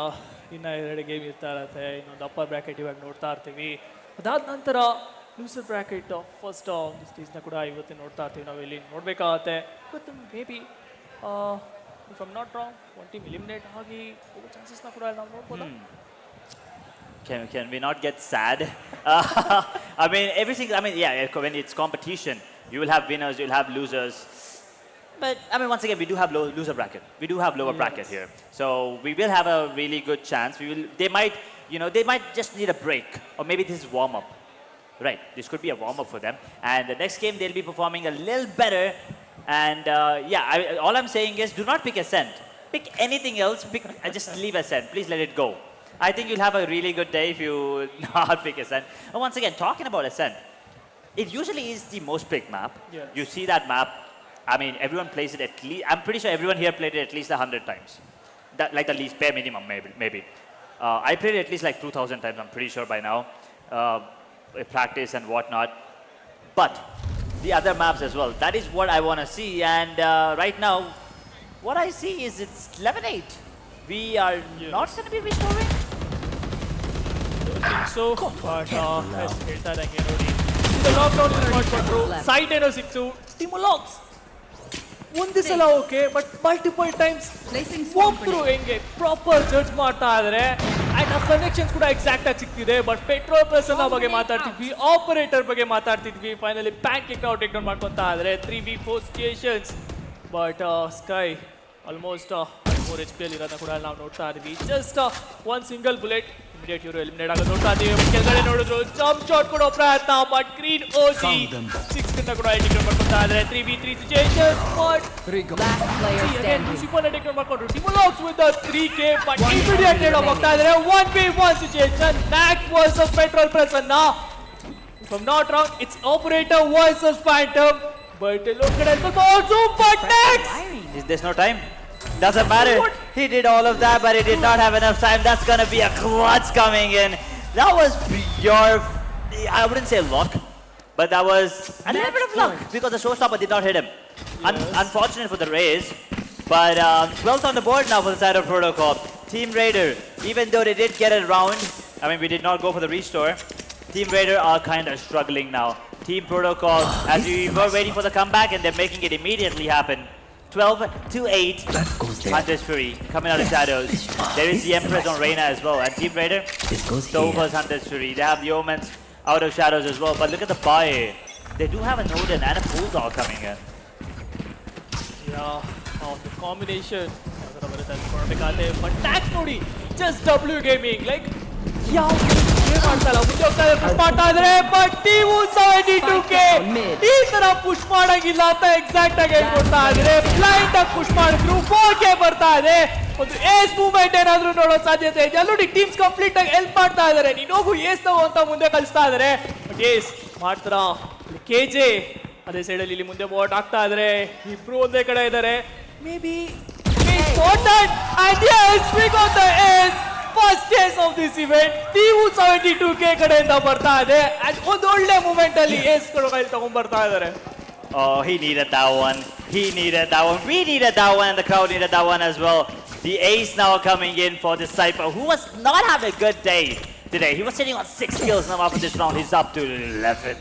ಇನ್ನು 2 game ಇರ್ತಾ ಇರುತ್ತೆ, ಇನ್ನೊಂದು upper bracket ಇವಾಗ ನೋಡ್ತಾ ಇರ್ತೀವಿ. ಅದಾದ ನಂತರ ಲೂಸರ್ ಬ್ರ್ಯಾಕೆಟ್ ಫಸ್ಟ್ ಒಂದು ಸ್ಟೇಜ್ನ ಕೂಡ ಇವತ್ತು ನೋಡ್ತಾ ಇರ್ತೀವಿ, ನಾವು ಇಲ್ಲಿ ನೋಡಬೇಕಾಗತ್ತೆ. But maybe if I'm not wrong, ಒಂದು ಟೀಮ್ ಎಲಿಮಿನೇಟ್ ಆಗಿ ಹೋಗೋ ಚಾನ್ಸಸ್ನ ಕೂಡ ನಾವು ನೋಡ್ಬೋದಾ? Can we not get sad? I mean, everything, when it's competition, you will have winners, you'll have losers. But, I mean, once again, we do have loser bracket. We do have lower bracket here. So, we will have a really good chance. They might just need a break. Or maybe this is warm-up. Right, this could be a warm-up for them. And the next game, they'll be performing a little better. And, all I'm saying is, do not pick Ascent. Pick anything else, just leave Ascent. Please let it go. I think you'll have a really good day if you not pick Ascent. And once again, talking about Ascent, it usually is the most picked map. Yes. You see that map, I mean, everyone plays it at least, I'm pretty sure everyone here played it at least 100 times. Like the least, bare minimum, maybe. I played it at least like 2,000 times, I'm pretty sure by now. Practice and whatnot. But the other maps as well, that is what I want to see. And right now, what I see is it's 11-8. We are not going to be restoring. So, but ಹೇಳ್ತಾ ಇದ್ದಂಗೆ ನೋಡಿ, ಇದು lockdown ಮಾಡಿಕೊಂಡ್ರು, side ಏನೋ ಸಿಕ್ತು, team LOX ಒಂದು ಸಲ okay, but multiple times ಒಬ್ರು ಹೆಂಗೆ ಪ್ರಾಪರ್ ಜಡ್ಜ್ ಮಾಡ್ತಾ ಇದ್ದಾರೆ. ಅಂಡ್ ಆ ಕನೆಕ್ಷನ್ಸ್ ಕೂಡ ಎಕ್ಸಾಕ್ಟ್ ಆಗಿ ಸಿಗ್ತಿದೆ. ಬಟ್ ಪೆಟ್ರೋಲ್ ಪರ್ಸನ್ ಬಗ್ಗೆ ಮಾತಾಡ್ತಿದ್ವಿ, ಆಪರೇಟರ್ ಬಗ್ಗೆ ಮಾತಾಡ್ತಿದ್ವಿ, ಫೈನಲಿ ಬ್ಯಾಂಕ್ ಕಿಕ್ ಔಟ್ ಟೇಕ್ ಡೌನ್ ಮಾಡ್ಕೊತಾ ಇದ್ದಾರೆ. 3v4 situations. But Sky almost 4 HP ಅಲ್ಲಿ ಇರೋದನ್ನ ಕೂಡ ನಾವು ನೋಡ್ತಾ ಇದೀವಿ. Just one single bullet immediate ಇವರು ಎಲಿಮಿನೇಟ್ ಆಗೋದು ನೋಡ್ತಾ ಇದೀವಿ. ಕೆಳಗಡೆ ನೋಡಿದ್ರು ಜಂಪ್ ಶಾಟ್ ಕೊಡೋ ಪ್ರಯತ್ನ, ಬಟ್ ಗ್ರೀನ್ ಓಸಿ 6 ಕೂಡ ಟೇಕ್ ಡೌನ್ ಮಾಡ್ಕೊತಾ ಇದ್ದಾರೆ. 3v3 situation, but super take down ಮಾಡ್ಕೊಂಡ್ರು. Team Locks with 3k, but immediate take down ಹೋಗ್ತಾ ಇದ್ದಾರೆ. 1v1 situation, Max versus Petrol person. If I'm not wrong, it's operator versus phantom. But look at it, super attacks! There's no time. Doesn't matter. He did all of that, but he did not have enough time. That's gonna be a clutch coming in. That was pure, I wouldn't say luck, but that was a little bit of luck because the showstopper did not hit him. Unfortunate for the Rays, but 12th on the board now for the side of Protocol. Team Raider, even though they did get it round, I mean, we did not go for the restore. Team Raider are kind of struggling now. Team Protocol, as we were waiting for the comeback, and they're making it immediately happen. 12-8. Hunter's Fury coming out of shadows. There is the Empress on Reyna as well. And Team Raider, Sova's Hunter's Fury. They have the Omens out of shadows as well. But look at the buy. They do have an Odin and a Bulldog coming in. Yeah, the combination. But that's Nodi, just W gaming. Like, ಯಾವ ಮಾಡ್ತಾಯಿಲ್ಲ, ಮುಂದೆ ಹೋಗ್ತಾ ಇದ್ದಾರೆ, push ಮಾಡ್ತಾ ಇದ್ದಾರೆ. But ನೀವು 72k ಈ ತರ ಪುಷ್ ಮಾಡಂಗಿಲ್ಲ ಅಂತ ಎಕ್ಸಾಕ್ಟ್ ಆಗಿ ಹೇಳ್ಕೊಡ್ತಾ ಇದ್ದಾರೆ. ಬ್ಲೈಂಡ್ ಆಗಿ ಪುಷ್ ಮಾಡಿದ್ರು, 4k ಬರ್ತಾ ಇದೆ. ಒಂದು ಏಸ್ ಮೂವ್ಮೆಂಟ್ ಏನಾದ್ರೂ ನೋಡೋ ಸಾಧ್ಯತೆ ಇದೆ. ಅಲ್ಲಿ ಟೀಮ್ಸ್ ಕಂಪ್ಲೀಟ್ ಆಗಿ ಹೆಲ್ಪ್ ಮಾಡ್ತಾ ಇದ್ದಾರೆ. ನೀನು ಹೋಗು ಏಸ್ ತಗೋ ಅಂತ ಮುಂದೆ ಕಳಿಸ್ತಾ ಇದ್ದಾರೆ. ಬಟ್ ಏಸ್ ಮಾಡ್ತಾರ. ಕೆಜೆ ಅದೇ ಸೈಡಲ್ಲಿ ಇಲ್ಲಿ ಮುಂದೆ ಬಾಟ್ ಆಗ್ತಾ ಇದ್ದಾರೆ. ಇಬ್ರು ಒಂದೇ ಕಡೆ ಇದ್ದಾರೆ. May be and yes, we got the ace. First chase of this event. ನೀವು 72k ಕಡೆಯಿಂದ ಬರ್ತಾ ಇದೆ. and ಒಂದು ಒಳ್ಳೆ ಮೂಮೆಂಟ್ ಅಲ್ಲಿ ಏಸ್ ಕೈ ತಗೊಂಡ್ ಬರ್ತಾ ಇದ್ದಾರೆ. Oh, he needed that one. He needed that one. We needed that one, and the crowd needed that one as well. The ace now coming in for the Cypher, who was not having a good day today. He was sitting on 6 kills now after this round. He's up to 11.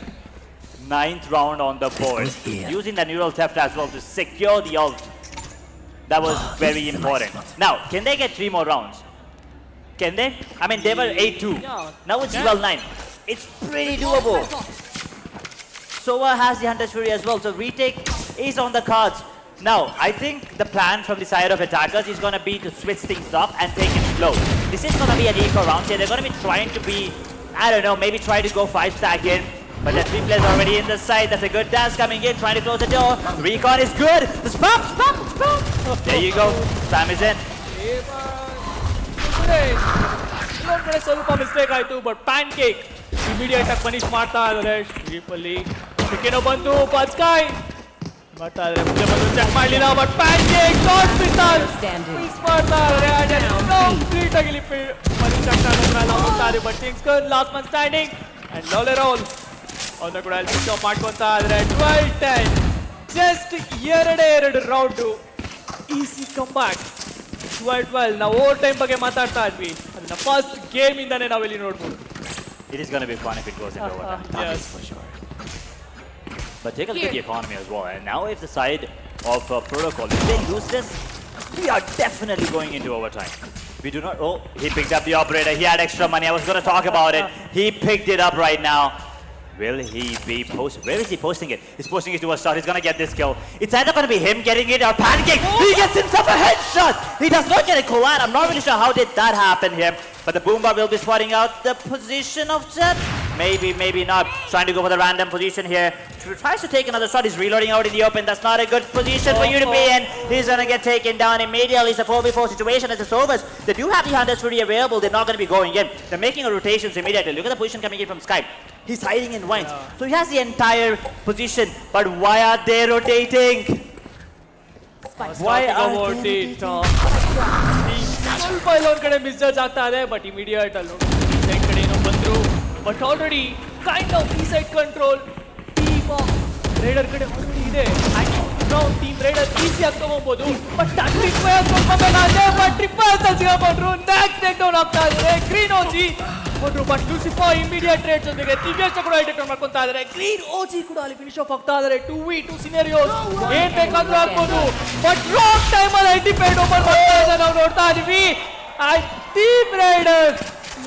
9th round on the board. Using the neural theft as well to secure the ult. That was very important. Now, can they get 3 more rounds? Can they? I mean, they were 8-2. Now it's 12-9. It's pretty doable. Sova has the Hunter's Fury as well, so retake is on the cards. Now, I think the plan from the side of attackers is going to be to switch things up and take it slow. This is going to be an eco round here. They're going to be trying to be, I don't know, maybe try to go 5-stack in, But that three players already in the side. That's a good dash coming in, trying to close the door. Recon is good. The spam. There you go. Spam is in. ಇನ್ನೊಂದ್ ಕಡೆ ಸ್ವಲ್ಪ mistake ಆಯ್ತು but PAN cake immediate ಆಗಿ punish ಮಾಡ್ತಾ ಇದ್ದಾರೆ ಶ್ರೀಪಲ್ಲಿ ಚಿಕೆನೋ ಬಂದು ಬಚ್ಕಾಯ್ ಮಾಡ್ತಾ ಇದ್ದಾರೆ ಮುಂದೆ ಬಂದು ಚೆಕ್ ಮಾಡಲಿಲ್ಲ but Pancake short miss ಮಾಡ್ತಾ ಇದ್ದಾರೆ ಕಂಪ್ಲೀಟ್ ಆಗಿ ಪನಿಷ್ ಆಗ್ತಾ ಇದ್ದಾರೆ ನೋಡ್ತಾ ಇದ್ದಾರೆ but things gun last man standing and ಲಾಲೆರೋಲ್ ಅವನ್ನ ಕೂಡ ಅಲ್ಲಿ ಸ್ಟಾಪ್ ಮಾಡ್ಕೊಂತಾ ಇದ್ದಾರೆ 12-10 ಜಸ್ಟ್ ಎರಡು ರೌಂಡ್ ಈಸಿ ಕಮ್ ಬ್ಯಾಕ್ 12-12 ನಾವು ಓವರ್ ಟೈಮ್ ಬಗ್ಗೆ ಮಾತಾಡ್ತಾ ಇದ್ವಿ ಅದನ್ನ ಫಸ್ಟ್ ಗೇಮ್ ಇಂದಾನೆ ನಾವಿಲ್ಲಿ ನೋಡ್ಬೋದು. It is going to be fun if it goes into overtime. Yes. For sure. But take a look at the economy as well. And now if the side of Protocol, if they lose this, we are definitely going into overtime. We do not... Oh, he picked up the operator. He had extra money. I was going to talk about it. He picked it up right now. Will he be posting? Where is he posting it? He's posting it to a shot. He's going to get this kill. It's either going to be him getting it or Pancake. He gets himself a headshot. He does not get a collide. I'm not really sure how did that happen here. But the Boomba will be spotting out the position of Jet. Maybe, maybe not. Trying to go for the random position here. Tries to take another shot. He's reloading out in the open. That's not a good position for you to be in. He's going to get taken down immediately. It's a 4v4 situation as it's over. They do have the hunters fully available. They're not going to be going in. They're making a rotations immediately. Look at the position coming in from Skype. He's hiding in vines. So he has the entire position. But why are they rotating? Why are they rotating? ಸ್ವಲ್ಪ ಇಲ್ಲೊಂದ್ ಕಡೆ ಮಿಸ್ಜಡ್ಜ್ ಆಗ್ತಾ ಇದೆ but immediate ಅಲ್ಲಿ ಈ side ಕಡೆ ಏನೋ ಬಂದ್ರು ಬಟ್ ಆಲ್ರೆಡಿ ಕೈಂಡ್ ಆಫ್ ಈ ಸೈಡ್ ಕಂಟ್ರೋಲ್ ಟೀಮ್ ರೈಡರ್ ಕಡೆ ಆಲ್ರೆಡಿ ಇದೆ ರೌಂಡ್ ಟೀಮ್ ರೈಡರ್ ಈಸಿ ಆಗಿ ತಗೋಬಹುದು ಬಟ್ ಟ್ರಿಪ್ಪರ್ ಸ್ವಲ್ಪ ಬೇಗ ಬಟ್ ಟ್ರಿಪ್ಪರ್ ತಗೊಂಡ್ರು ನೆಕ್ಸ್ಟ್ ಟೇಕ್ ಡೌನ್ ಆಗ್ತಾ ಇದ್ದಾರೆ ಗ್ರೀನ್ ಓಜಿ ಬಂದ್ರು ಬಟ್ ಲೂಸಿಫರ್ ಇಮಿಡಿಯೇಟ್ ರೇಟ್ ಜೊತೆಗೆ ದಿವ್ಯೇಶ್ ಕೂಡ ಐಟೆಕ್ ಮಾಡ್ಕೊಂತಾ ಇದ್ದಾರೆ ಗ್ರೀನ್ ಓಜಿ ಕೂಡ ಅಲ್ಲಿ ಫಿನಿಶ್ ಆಫ್ ಆಗ್ತಾ ಇದ್ದಾರೆ 2v2 ಸಿನಾರಿಯೋಸ್ ಏನ್ ಬೇಕಾದ್ರೂ ಆಗ್ಬೋದು ಬಟ್ ರಾಂಗ್ ಟೈಮ್ ಅಲ್ಲಿ ಐಡಿಪೇಡ್ ಓಪನ್ ಮಾಡ್ತಾ ಇದ್ದಾರೆ ನಾವು ನೋಡ್ತಾ ಇದೀವಿ ಅಂಡ್ ಟೀಮ್ ರೈಡರ್ಸ್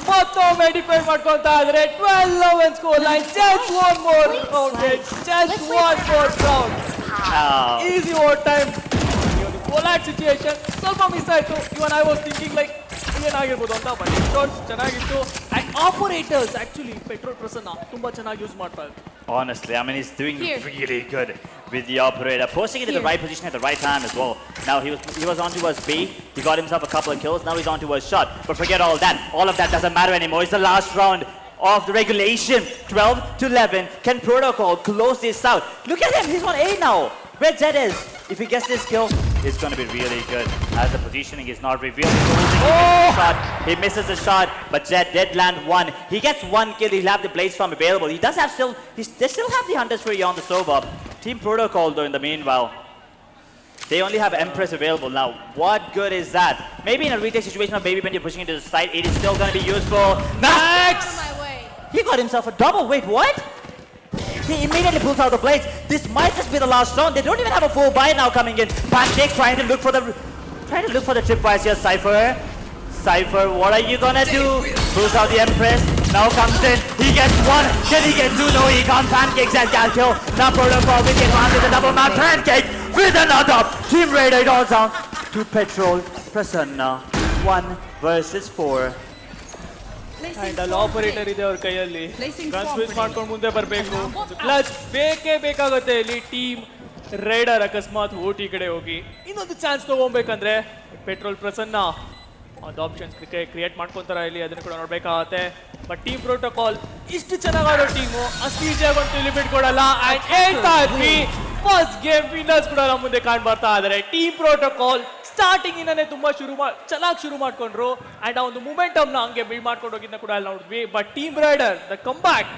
ಮತ್ತೊಮ್ಮೆ ಡಿಪೆಂಡ್ ಮಾಡ್ಕೊಂತಾ ಇದ್ದಾರೆ 12-11 score line just one more just one more round easy overtime ಕೋಲಾಟ್ ಸಿಚುಯೇಷನ್ ಸ್ವಲ್ಪ ಮಿಸ್ ಆಯ್ತು even I was thinking like ಏನಾಗಿರ್ಬೋದು ಅಂತ ಬಟ್ ಶಾಟ್ಸ್ ಚೆನ್ನಾಗಿತ್ತು and operators actually Petrol Prasanna ತುಂಬಾ ಚೆನ್ನಾಗಿ ಯೂಸ್ ಮಾಡ್ತಾ ಇದ್ದಾರೆ. Honestly, I mean, he's doing really good with the operator, posting it in the right position at the right time as well. Now he was on towards B. He got himself a couple of kills. Now he's on towards shot. But forget all that. All of that doesn't matter anymore. It's the last round of the regulation. 12-11. Can Protocol close this out? Look at him. He's on A now. Where Zed is. If he gets this kill, it's going to be really good. As the positioning is not revealed. Shot. He misses the shot, but Zed did land one. He gets one kill. He'll have the Blaze Farm available. He does have they still have the Hunters Fury on the Soba. Team Protocol, though, in the meanwhile, they only have Empress available now. What good is that? Maybe in a retake situation or maybe when you're pushing into the side, it is still going to be useful. Max! He got himself a double. Wait, what? He immediately pulls out the blades. This might just be the last round. They don't even have a full buy now coming in. Pancake trying to look for the tripwires here. Cypher, what are you gonna do? Pulls out the Empress. Now comes in. He gets one. Can he get two? No, he can't. Pancakes and can kill. Now Protocol will get one with the double map. Pancake with another. Team Raider it all down to Petrol Prasanna. 1 versus 4. And ಅಲ್ಲಿ operator ಇದೆ ಅವ್ರ ಕೈಯಲ್ಲಿ gun switch ಮಾಡ್ಕೊಂಡು ಮುಂದೆ ಬರಬೇಕು clutch ಬೇಕೇ ಬೇಕಾಗುತ್ತೆ ಇಲ್ಲಿ ಟೀಮ್ ರೈಡರ್ ಅಕಸ್ಮಾತ್ ಓಟಿ ಕಡೆ ಹೋಗಿ ಇನ್ನೊಂದು ಚಾನ್ಸ್ ತಗೋಬೇಕಂದ್ರೆ ಪೆಟ್ರೋಲ್ ಪ್ರಸನ್ನ ಒಂದು ಆಪ್ಷನ್ಸ್ ಕ್ರಿಯೇಟ್ ಮಾಡ್ಕೊಂತಾರ ಇಲ್ಲಿ ಅದನ್ನ ಕೂಡ ನೋಡ್ಬೇಕಾಗತ್ತೆ ಬಟ್ ಟೀಮ್ ಪ್ರೋಟೋಕಾಲ್ ಇಷ್ಟು ಚೆನ್ನಾಗಿ ಆಡೋ ಟೀಮು ಅಷ್ಟು ಈಸಿಯಾಗಿ ಒಂದು ಲಿಮಿಟ್ ಕೊಡಲ್ಲ ಅಂಡ್ ಹೇಳ್ತಾ ಇದ್ವಿ ಫಸ್ಟ್ ಗೇಮ್ ವಿನ್ನರ್ಸ್ ಕೂಡ ನಮ್ಮ ಮುಂದೆ ಕಾಣ್ ಬರ್ತಾ ಇದ್ದಾರೆ ಟೀಮ್ ಪ್ರೋಟೋಕಾಲ್ ಸ್ಟಾರ್ಟಿಂಗ್ ಇಂದಾನೆ ತುಂಬಾ ಚೆನ್ನಾಗಿ ಶುರು ಮಾಡ್ಕೊಂಡ್ರು ಅಂಡ್ ಆ ಒಂದು ಮೂಮೆಂಟಮ್ ನ ಹಂಗೆ ಬಿಲ್ಡ್ ಮಾಡ್ಕೊಂಡು ಹೋಗಿದ್ದ ಕೂಡ ಅಲ್ಲಿ ನೋಡಿದ್ವಿ but team rider the come back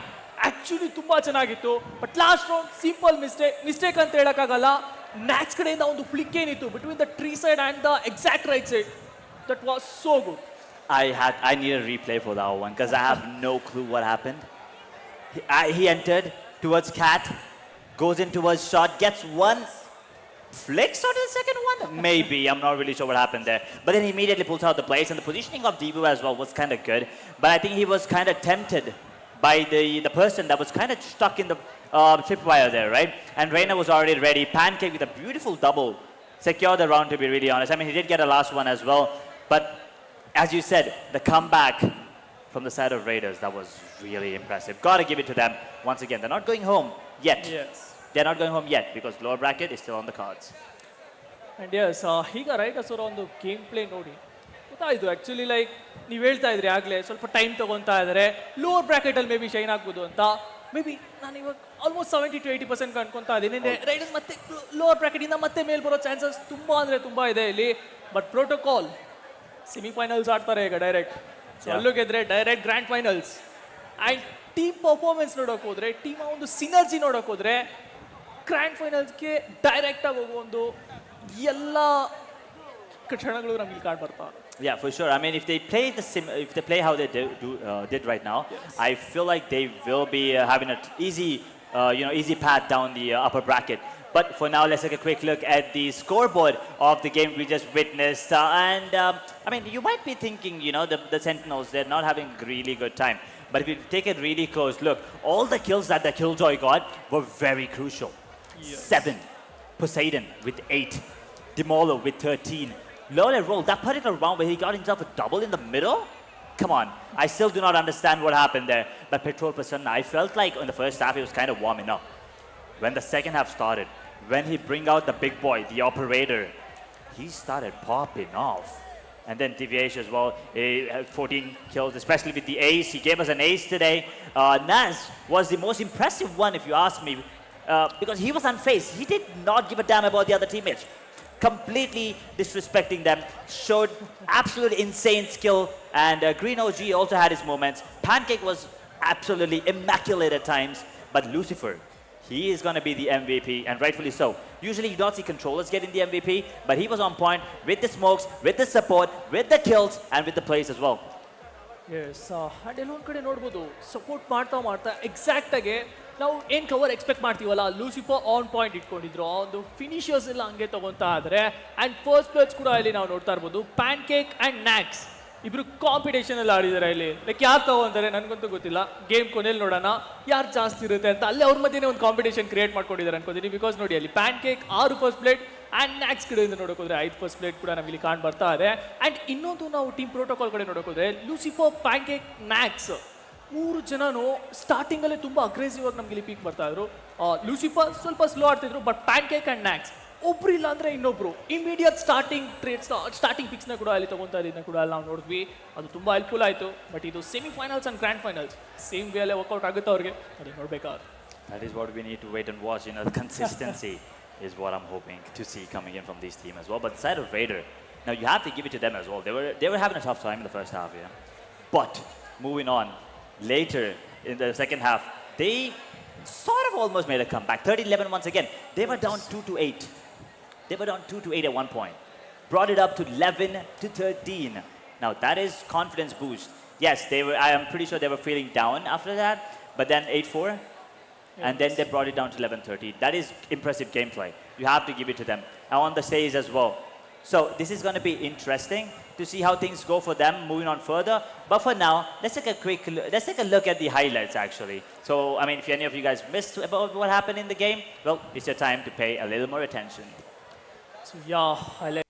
actually ತುಂಬಾ ಚೆನ್ನಾಗಿತ್ತು but last round simple mistake ಅಂತ ಹೇಳಕ್ಕಾಗಲ್ಲ ಮ್ಯಾಚ್ ಕಡೆಯಿಂದ ಒಂದು ಫ್ಲಿಕ್ ಏನಿತ್ತು between the tree side and the exact right side that was so good. I need a replay for that one because I have no clue what happened. He entered towards Cat, goes in towards shot, gets one. Flicks on the second one? Maybe. I'm not really sure what happened there. But then he immediately pulls out the blades, and the positioning of Devu as well was kind of good. But I think he was kind of tempted by the person that was kind of stuck in the tripwire there, right? And Reina was already ready. Pancake with a beautiful double. Secured the round, to be really honest. I mean, he did get a last one as well. But as you said, the comeback from the side of Raiders, that was really impressive. Gotta give it to them. Once again, they're not going home yet. Yes. They're not going home yet because lower bracket is still on the cards. And yes ಈಗ riders ಅವರ ಒಂದು game play ನೋಡಿ ಗೊತ್ತಾಯಿತು actually like ನೀವು ಹೇಳ್ತಾ ಇದ್ರಿ ಆಗಲೇ ಸ್ವಲ್ಪ ಟೈಮ್ ತೊಗೊತಾ ಇದ್ದಾರೆ ಲೋವರ್ ಬ್ರ್ಯಾಕೆಟಲ್ಲಿ ಮೇ ಬಿ ಶೈನ್ ಆಗ್ಬೋದು ಅಂತ ಮೇ ಬಿ ನಾನು ಇವಾಗ ಆಲ್ಮೋಸ್ಟ್ 70-80% ಕಣ್ಕೊತಾ ಇದ್ದೀನಿ ರೈಡರ್ಸ್ ಮತ್ತೆ ಲೋವರ್ ಬ್ರ್ಯಾಕೆಟಿಂದ ಮತ್ತೆ ಮೇಲೆ ಬರೋ ಚಾನ್ಸಸ್ ತುಂಬ ಅಂದರೆ ತುಂಬ ಇದೆ ಇಲ್ಲಿ ಬಟ್ ಪ್ರೋಟೋಕಾಲ್ ಸೆಮಿಫೈನಲ್ಸ್ ಆಡ್ತಾರೆ ಈಗ ಡೈರೆಕ್ಟ್ ಸೊ ಅಲ್ಲೂ ಗೆದ್ರೆ direct grand finals and team performance ನೋಡೋಕೆ ಹೋದರೆ ಟೀಮ್ ಒಂದು ಸಿನರ್ಜಿ ನೋಡೋಕೆ ಹೋದರೆ ಗ್ರ್ಯಾಂಡ್ ಫೈನಲ್ಸ್ಗೆ ಡೈರೆಕ್ಟಾಗಿ ಹೋಗೋ ಒಂದು ಎಲ್ಲ ಕ್ಷಣಗಳು ನಮಗೆ ಇಲ್ಲಿ ಕಾಣ್ ಬರ್ತಾ Yeah, for sure. I mean, if they play if they play how they did right now, yes. I feel like they will be having an easy path down the upper bracket. But for now, let's take a quick look at the scoreboard of the game we just witnessed. I mean, you might be thinking, the Sentinels, they're not having a really good time. But if you take a really close look, all the kills that the Killjoy got were very crucial. Yes. 7. Poseidon with 8. Demolo with 13. Low roll, that put it around where he got himself a double in the middle? Come on, I still do not understand what happened there. But Petrol Prasanna, I felt like in the first half he was kind of warming up. When the second half started, when he bring out the big boy, the operator, he started popping off. And then TVH as well, 14 kills, especially with the ace. He gave us an ace today. Naz was the most impressive one, if you ask me, because he was unfazed. He did not give a damn about the other teammates. Completely disrespecting them, showed absolute insane skill, and Green OG also had his moments. Pancake was absolutely immaculate at times, but Lucifer, he is going to be the MVP, and rightfully so. Usually you don't see controllers getting the MVP, but he was on point with the smokes, with the support, with the kills, and with the plays as well. Yes and ಎಲ್ಲೊಂದು ಕಡೆ ನೋಡ್ಬೋದು support ಮಾಡ್ತಾ ಎಕ್ಸಾಕ್ಟಾಗಿ ನಾವು ಏನು cover expect ಮಾಡ್ತೀವಲ್ಲ Lucifer on point ಇಟ್ಕೊಂಡಿದ್ರು ಒಂದು ಫಿನಿಷರ್ಸ್ ಎಲ್ಲ ಹಂಗೆ ತೊಗೊತಾ ಇದ್ದಾರೆ ಆ್ಯಂಡ್ ಫಸ್ಟ್ ಪ್ಲೇಸ್ ಕೂಡ ಇಲ್ಲಿ ನಾವು ನೋಡ್ತಾ ಇರ್ಬೋದು ಪ್ಯಾನ್ಕೇಕ್ ಆ್ಯಂಡ್ ನ್ಯಾಕ್ಸ್ ಇಬ್ರು ಕಾಂಪಿಟೇಷನ್ ಅಲ್ಲಿ ಆಡಿದ್ದಾರೆ ಇಲ್ಲಿ ಲೈಕ್ ಯಾರು ತಗೊಂತಾರೆ ನನಗಂತೂ ಗೊತ್ತಿಲ್ಲ ಗೇಮ್ ಕೊನೆಯಲ್ಲಿ ನೋಡೋಣ ಯಾರು ಜಾಸ್ತಿ ಇರುತ್ತೆ ಅಂತ ಅಲ್ಲಿ ಅವ್ರ ಮಧ್ಯೆ ಒಂದು ಕಾಂಪಿಟೇಷನ್ ಕ್ರಿಯೇಟ್ ಮಾಡ್ಕೊಂಡಿದ್ದಾರೆ ಅನ್ಕೋತೀನಿ ಬಿಕಾಸ್ ನೋಡಿ ಅಲ್ಲಿ ಪ್ಯಾನ್ಕೇಕ್ 6 ಫಸ್ಟ್ ಪ್ಲೇಟ್ ಆ್ಯಂಡ್ ನ್ಯಾಕ್ಸ್ ಕಡೆಯಿಂದ ನೋಡೋಕೆ ಹೋದ್ರೆ 5 ಫಸ್ಟ್ ಪ್ಲೇಟ್ ಕೂಡ ನಮಗೆ ಇಲ್ಲಿ ಕಾಣ್ ಬರ್ತಾ ಇದೆ ಆ್ಯಂಡ್ ಇನ್ನೊಂದು ನಾವು ಟೀಮ್ ಪ್ರೋಟೋಕಾಲ್ ಕಡೆ ನೋಡೋಕೆ ಹೋದ್ರೆ ಲೂಸಿಫರ್ ಪ್ಯಾನ್ಕೇಕ್ ನ್ಯಾಕ್ಸ್ 3 ಜನನು ಸ್ಟಾರ್ಟಿಂಗಲ್ಲೇ ತುಂಬ ಅಗ್ರೆಸಿವ್ ಆಗಿ ನಮ್ಗೆ ಇಲ್ಲಿ ಪೀಕ್ ಬರ್ತಾ ಇದ್ರು ಲೂಸಿಫರ್ ಸ್ವಲ್ಪ ಸ್ಲೋ ಆಡ್ತಿದ್ರು ಬಟ್ ಪ್ಯಾನ್ಕೇಕ್ ಆ್ಯಂಡ್ ನ್ಯಾಕ್ಸ್ ಒಬ್ರು ಇಲ್ಲ ಅಂದ್ರೆ ಇನ್ನೊಬ್ರು ಇಮಿಡಿಯೇಟ್ ಸ್ಟಾರ್ಟಿಂಗ್ ಪಿಕ್ಸ್ನ ಕೂಡ ಅಲ್ಲಿ ತಗೊಂತಾ ಇದ್ದನ್ನ ಕೂಡ ಅಲ್ಲಿ ನಾವು ನೋಡಿದ್ವಿ ಅದು ತುಂಬ ಹೆಲ್ಪ್ಫುಲ್ ಆಯಿತು ಬಟ್ ಇದು semifinals and grand finals same way ಅಲ್ಲೇ ವರ್ಕೌಟ್ ಆಗುತ್ತೆ ಅವ್ರಿಗೆ ಅದು ನೋಡ್ಬೇಕಾದ್ರೆ That is what we need to wait and watch. The consistency is what I'm hoping to see coming in from this team as well. But the side of Raider, now you have to give it to them as well. They were having a tough time in the first half, yeah. But moving on, later in the second half, they sort of almost made a comeback. 30-11 once again. They were down 2-8. They were down 2-8 at one point. Brought it up to 11-13. Now that is confidence boost. Yes, I am pretty sure they were feeling down after that. But then 8-4. And then they brought it down to 11-13. That is impressive gameplay. You have to give it to them. And on the stage as well. So this is going to be interesting to see how things go for them moving on further. But for now, let's take a look at the highlights actually. So, I mean, if any of you guys missed about what happened in the game, well, it's your time to pay a little more attention. So yeah, highlight.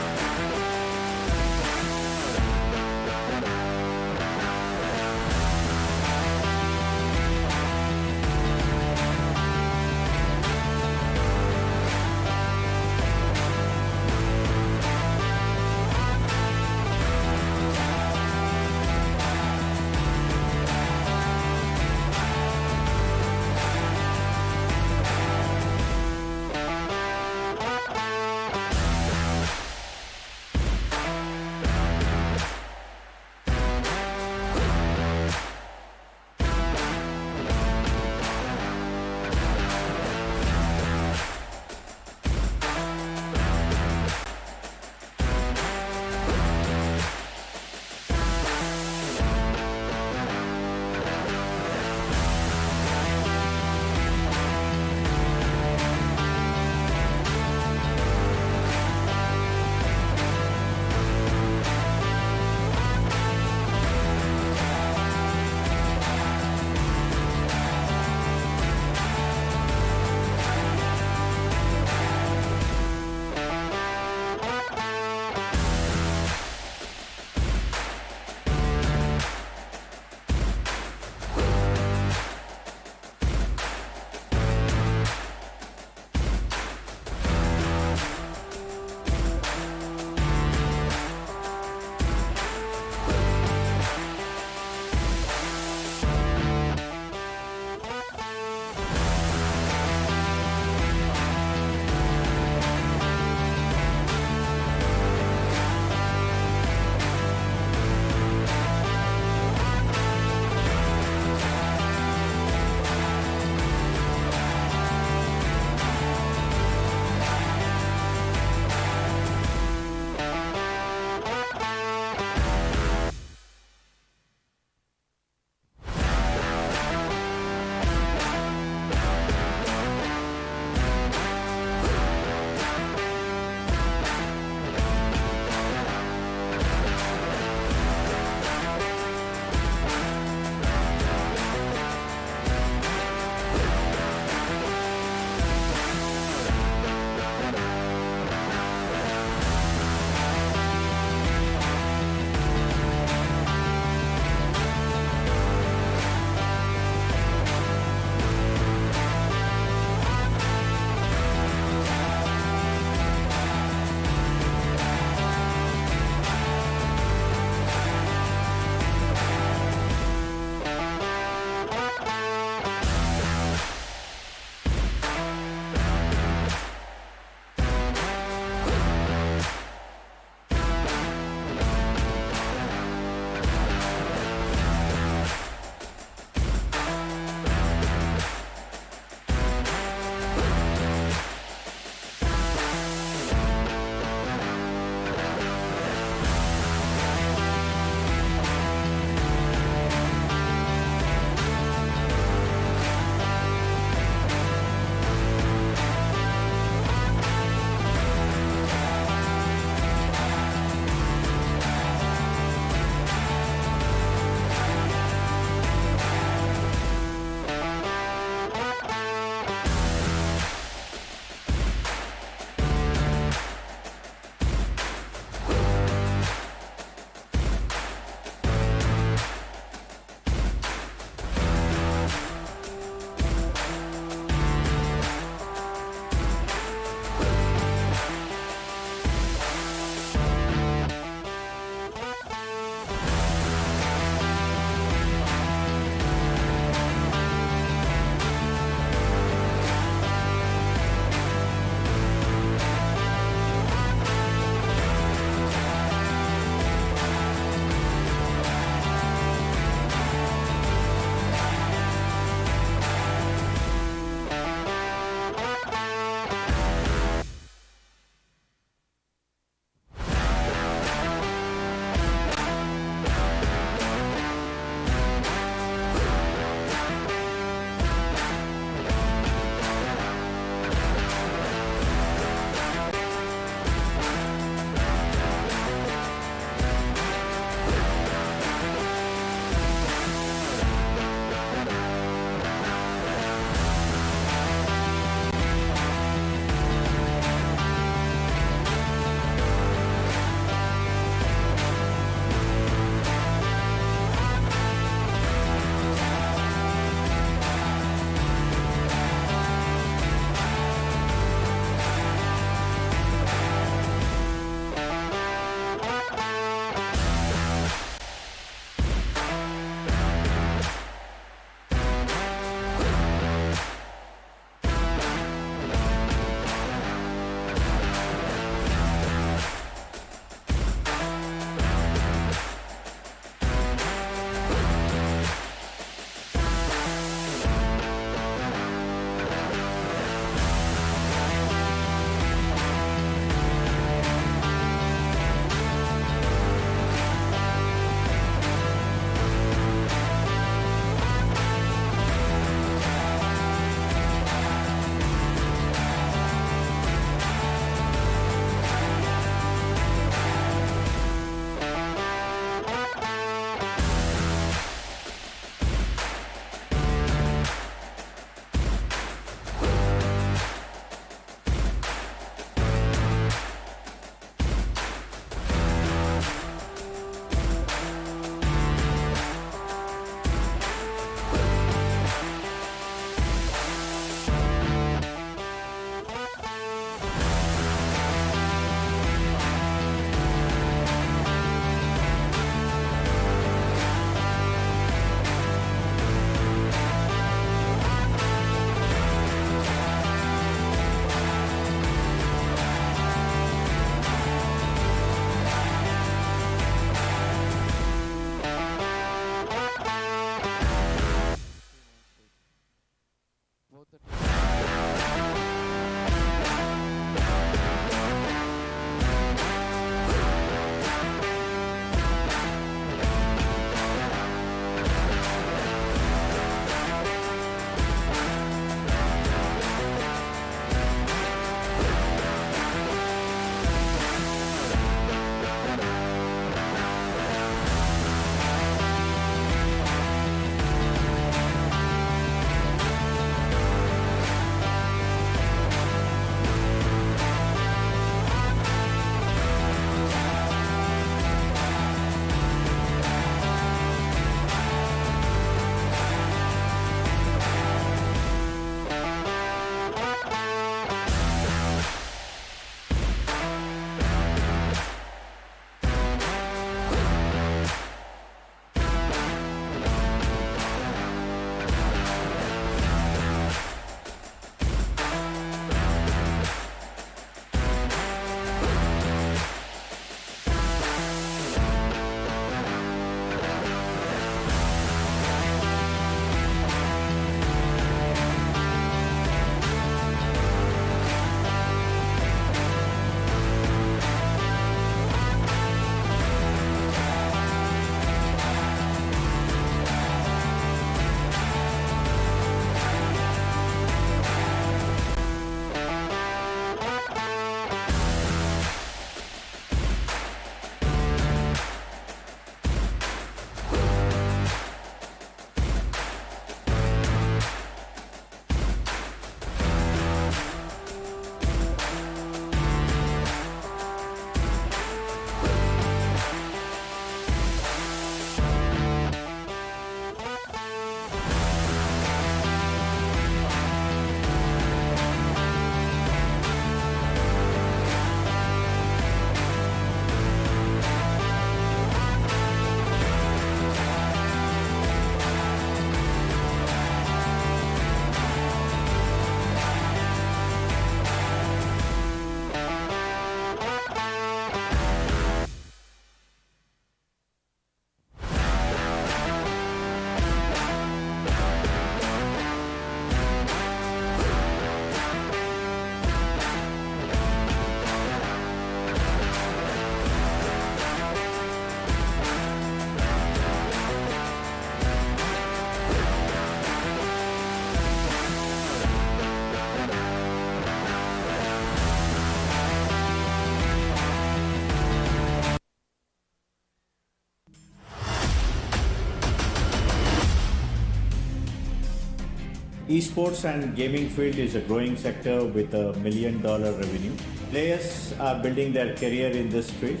Esports and gaming field is a growing sector with $1 million revenue. Players are building their career in this field,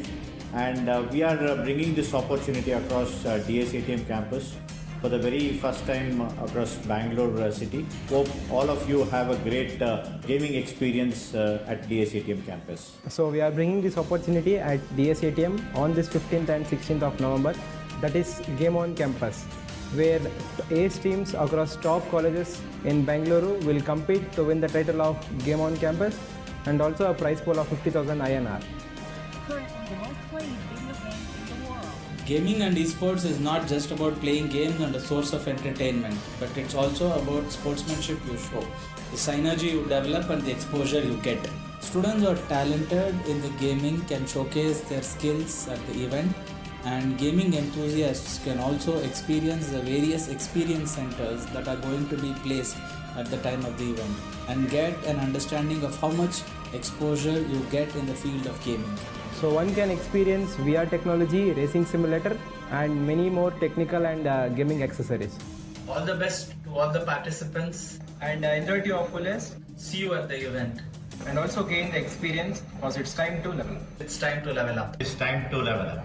and we are bringing this opportunity across DSATM campus for the very first time across Bangalore city. Hope all of you have a great gaming experience at DSATM campus. So we are bringing this opportunity at DSATM on this 15th and 16th of November. That is Game on Campus, where ace teams across top colleges in Bangalore will compete to win the title of Game on Campus and also a prize pool of 50,000 INR. Currently the most played video game in the world. Gaming and esports is not just about playing games and a source of entertainment, but it's also about sportsmanship you show, the synergy you develop and the exposure you get. Students who are talented in the gaming can showcase their skills at the event, and gaming enthusiasts can also experience the various experience centers that are going to be placed at the time of the event and get an understanding of how much exposure you get in the field of gaming. So one can experience VR technology, racing simulator and many more technical and gaming accessories. All the best to all the participants. And enjoy your fullest See you at the event. and also gain the experience because it's time to level. It's time to level up. It's time to level up.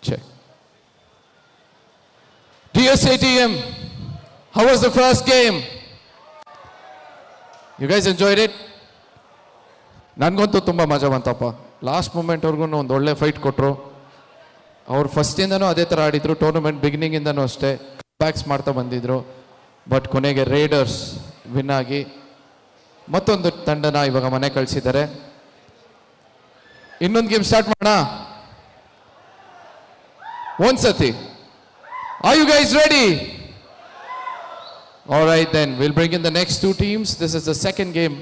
Check. DSATM, how was the first game? You guys enjoyed it? ನನಗಂತೂ ತುಂಬ ಮಜಾ ಬಂತಪ್ಪ. Last ಮೂಮೆಂಟ್ವರೆಗೂ ಒಂದು ಒಳ್ಳೆ fight ಕೊಟ್ಟರು. ಅವ್ರು ಫಸ್ಟಿಂದನೂ ಅದೇ ಥರ ಆಡಿದರು. ಟೂರ್ನಮೆಂಟ್ ಬಿಗಿನಿಂಗಿಂದನೂ ಅಷ್ಟೇ ಬ್ಯಾಕ್ಸ್ ಮಾಡ್ತಾ ಬಂದಿದ್ರು. ಬಟ್ ಕೊನೆಗೆ ರೇಡರ್ಸ್ ವಿನ್ ಆಗಿ ಮತ್ತೊಂದು ತಂಡನ ಇವಾಗ ಮನೆ ಕಳಿಸಿದ್ದಾರೆ. ಇನ್ನೊಂದು ಗೇಮ್ ಸ್ಟಾರ್ಟ್ ಮಾಡೋಣ ಒಂದ್ಸತಿ. Are you guys ready? All right then, we'll bring in the next two teams. This is the second game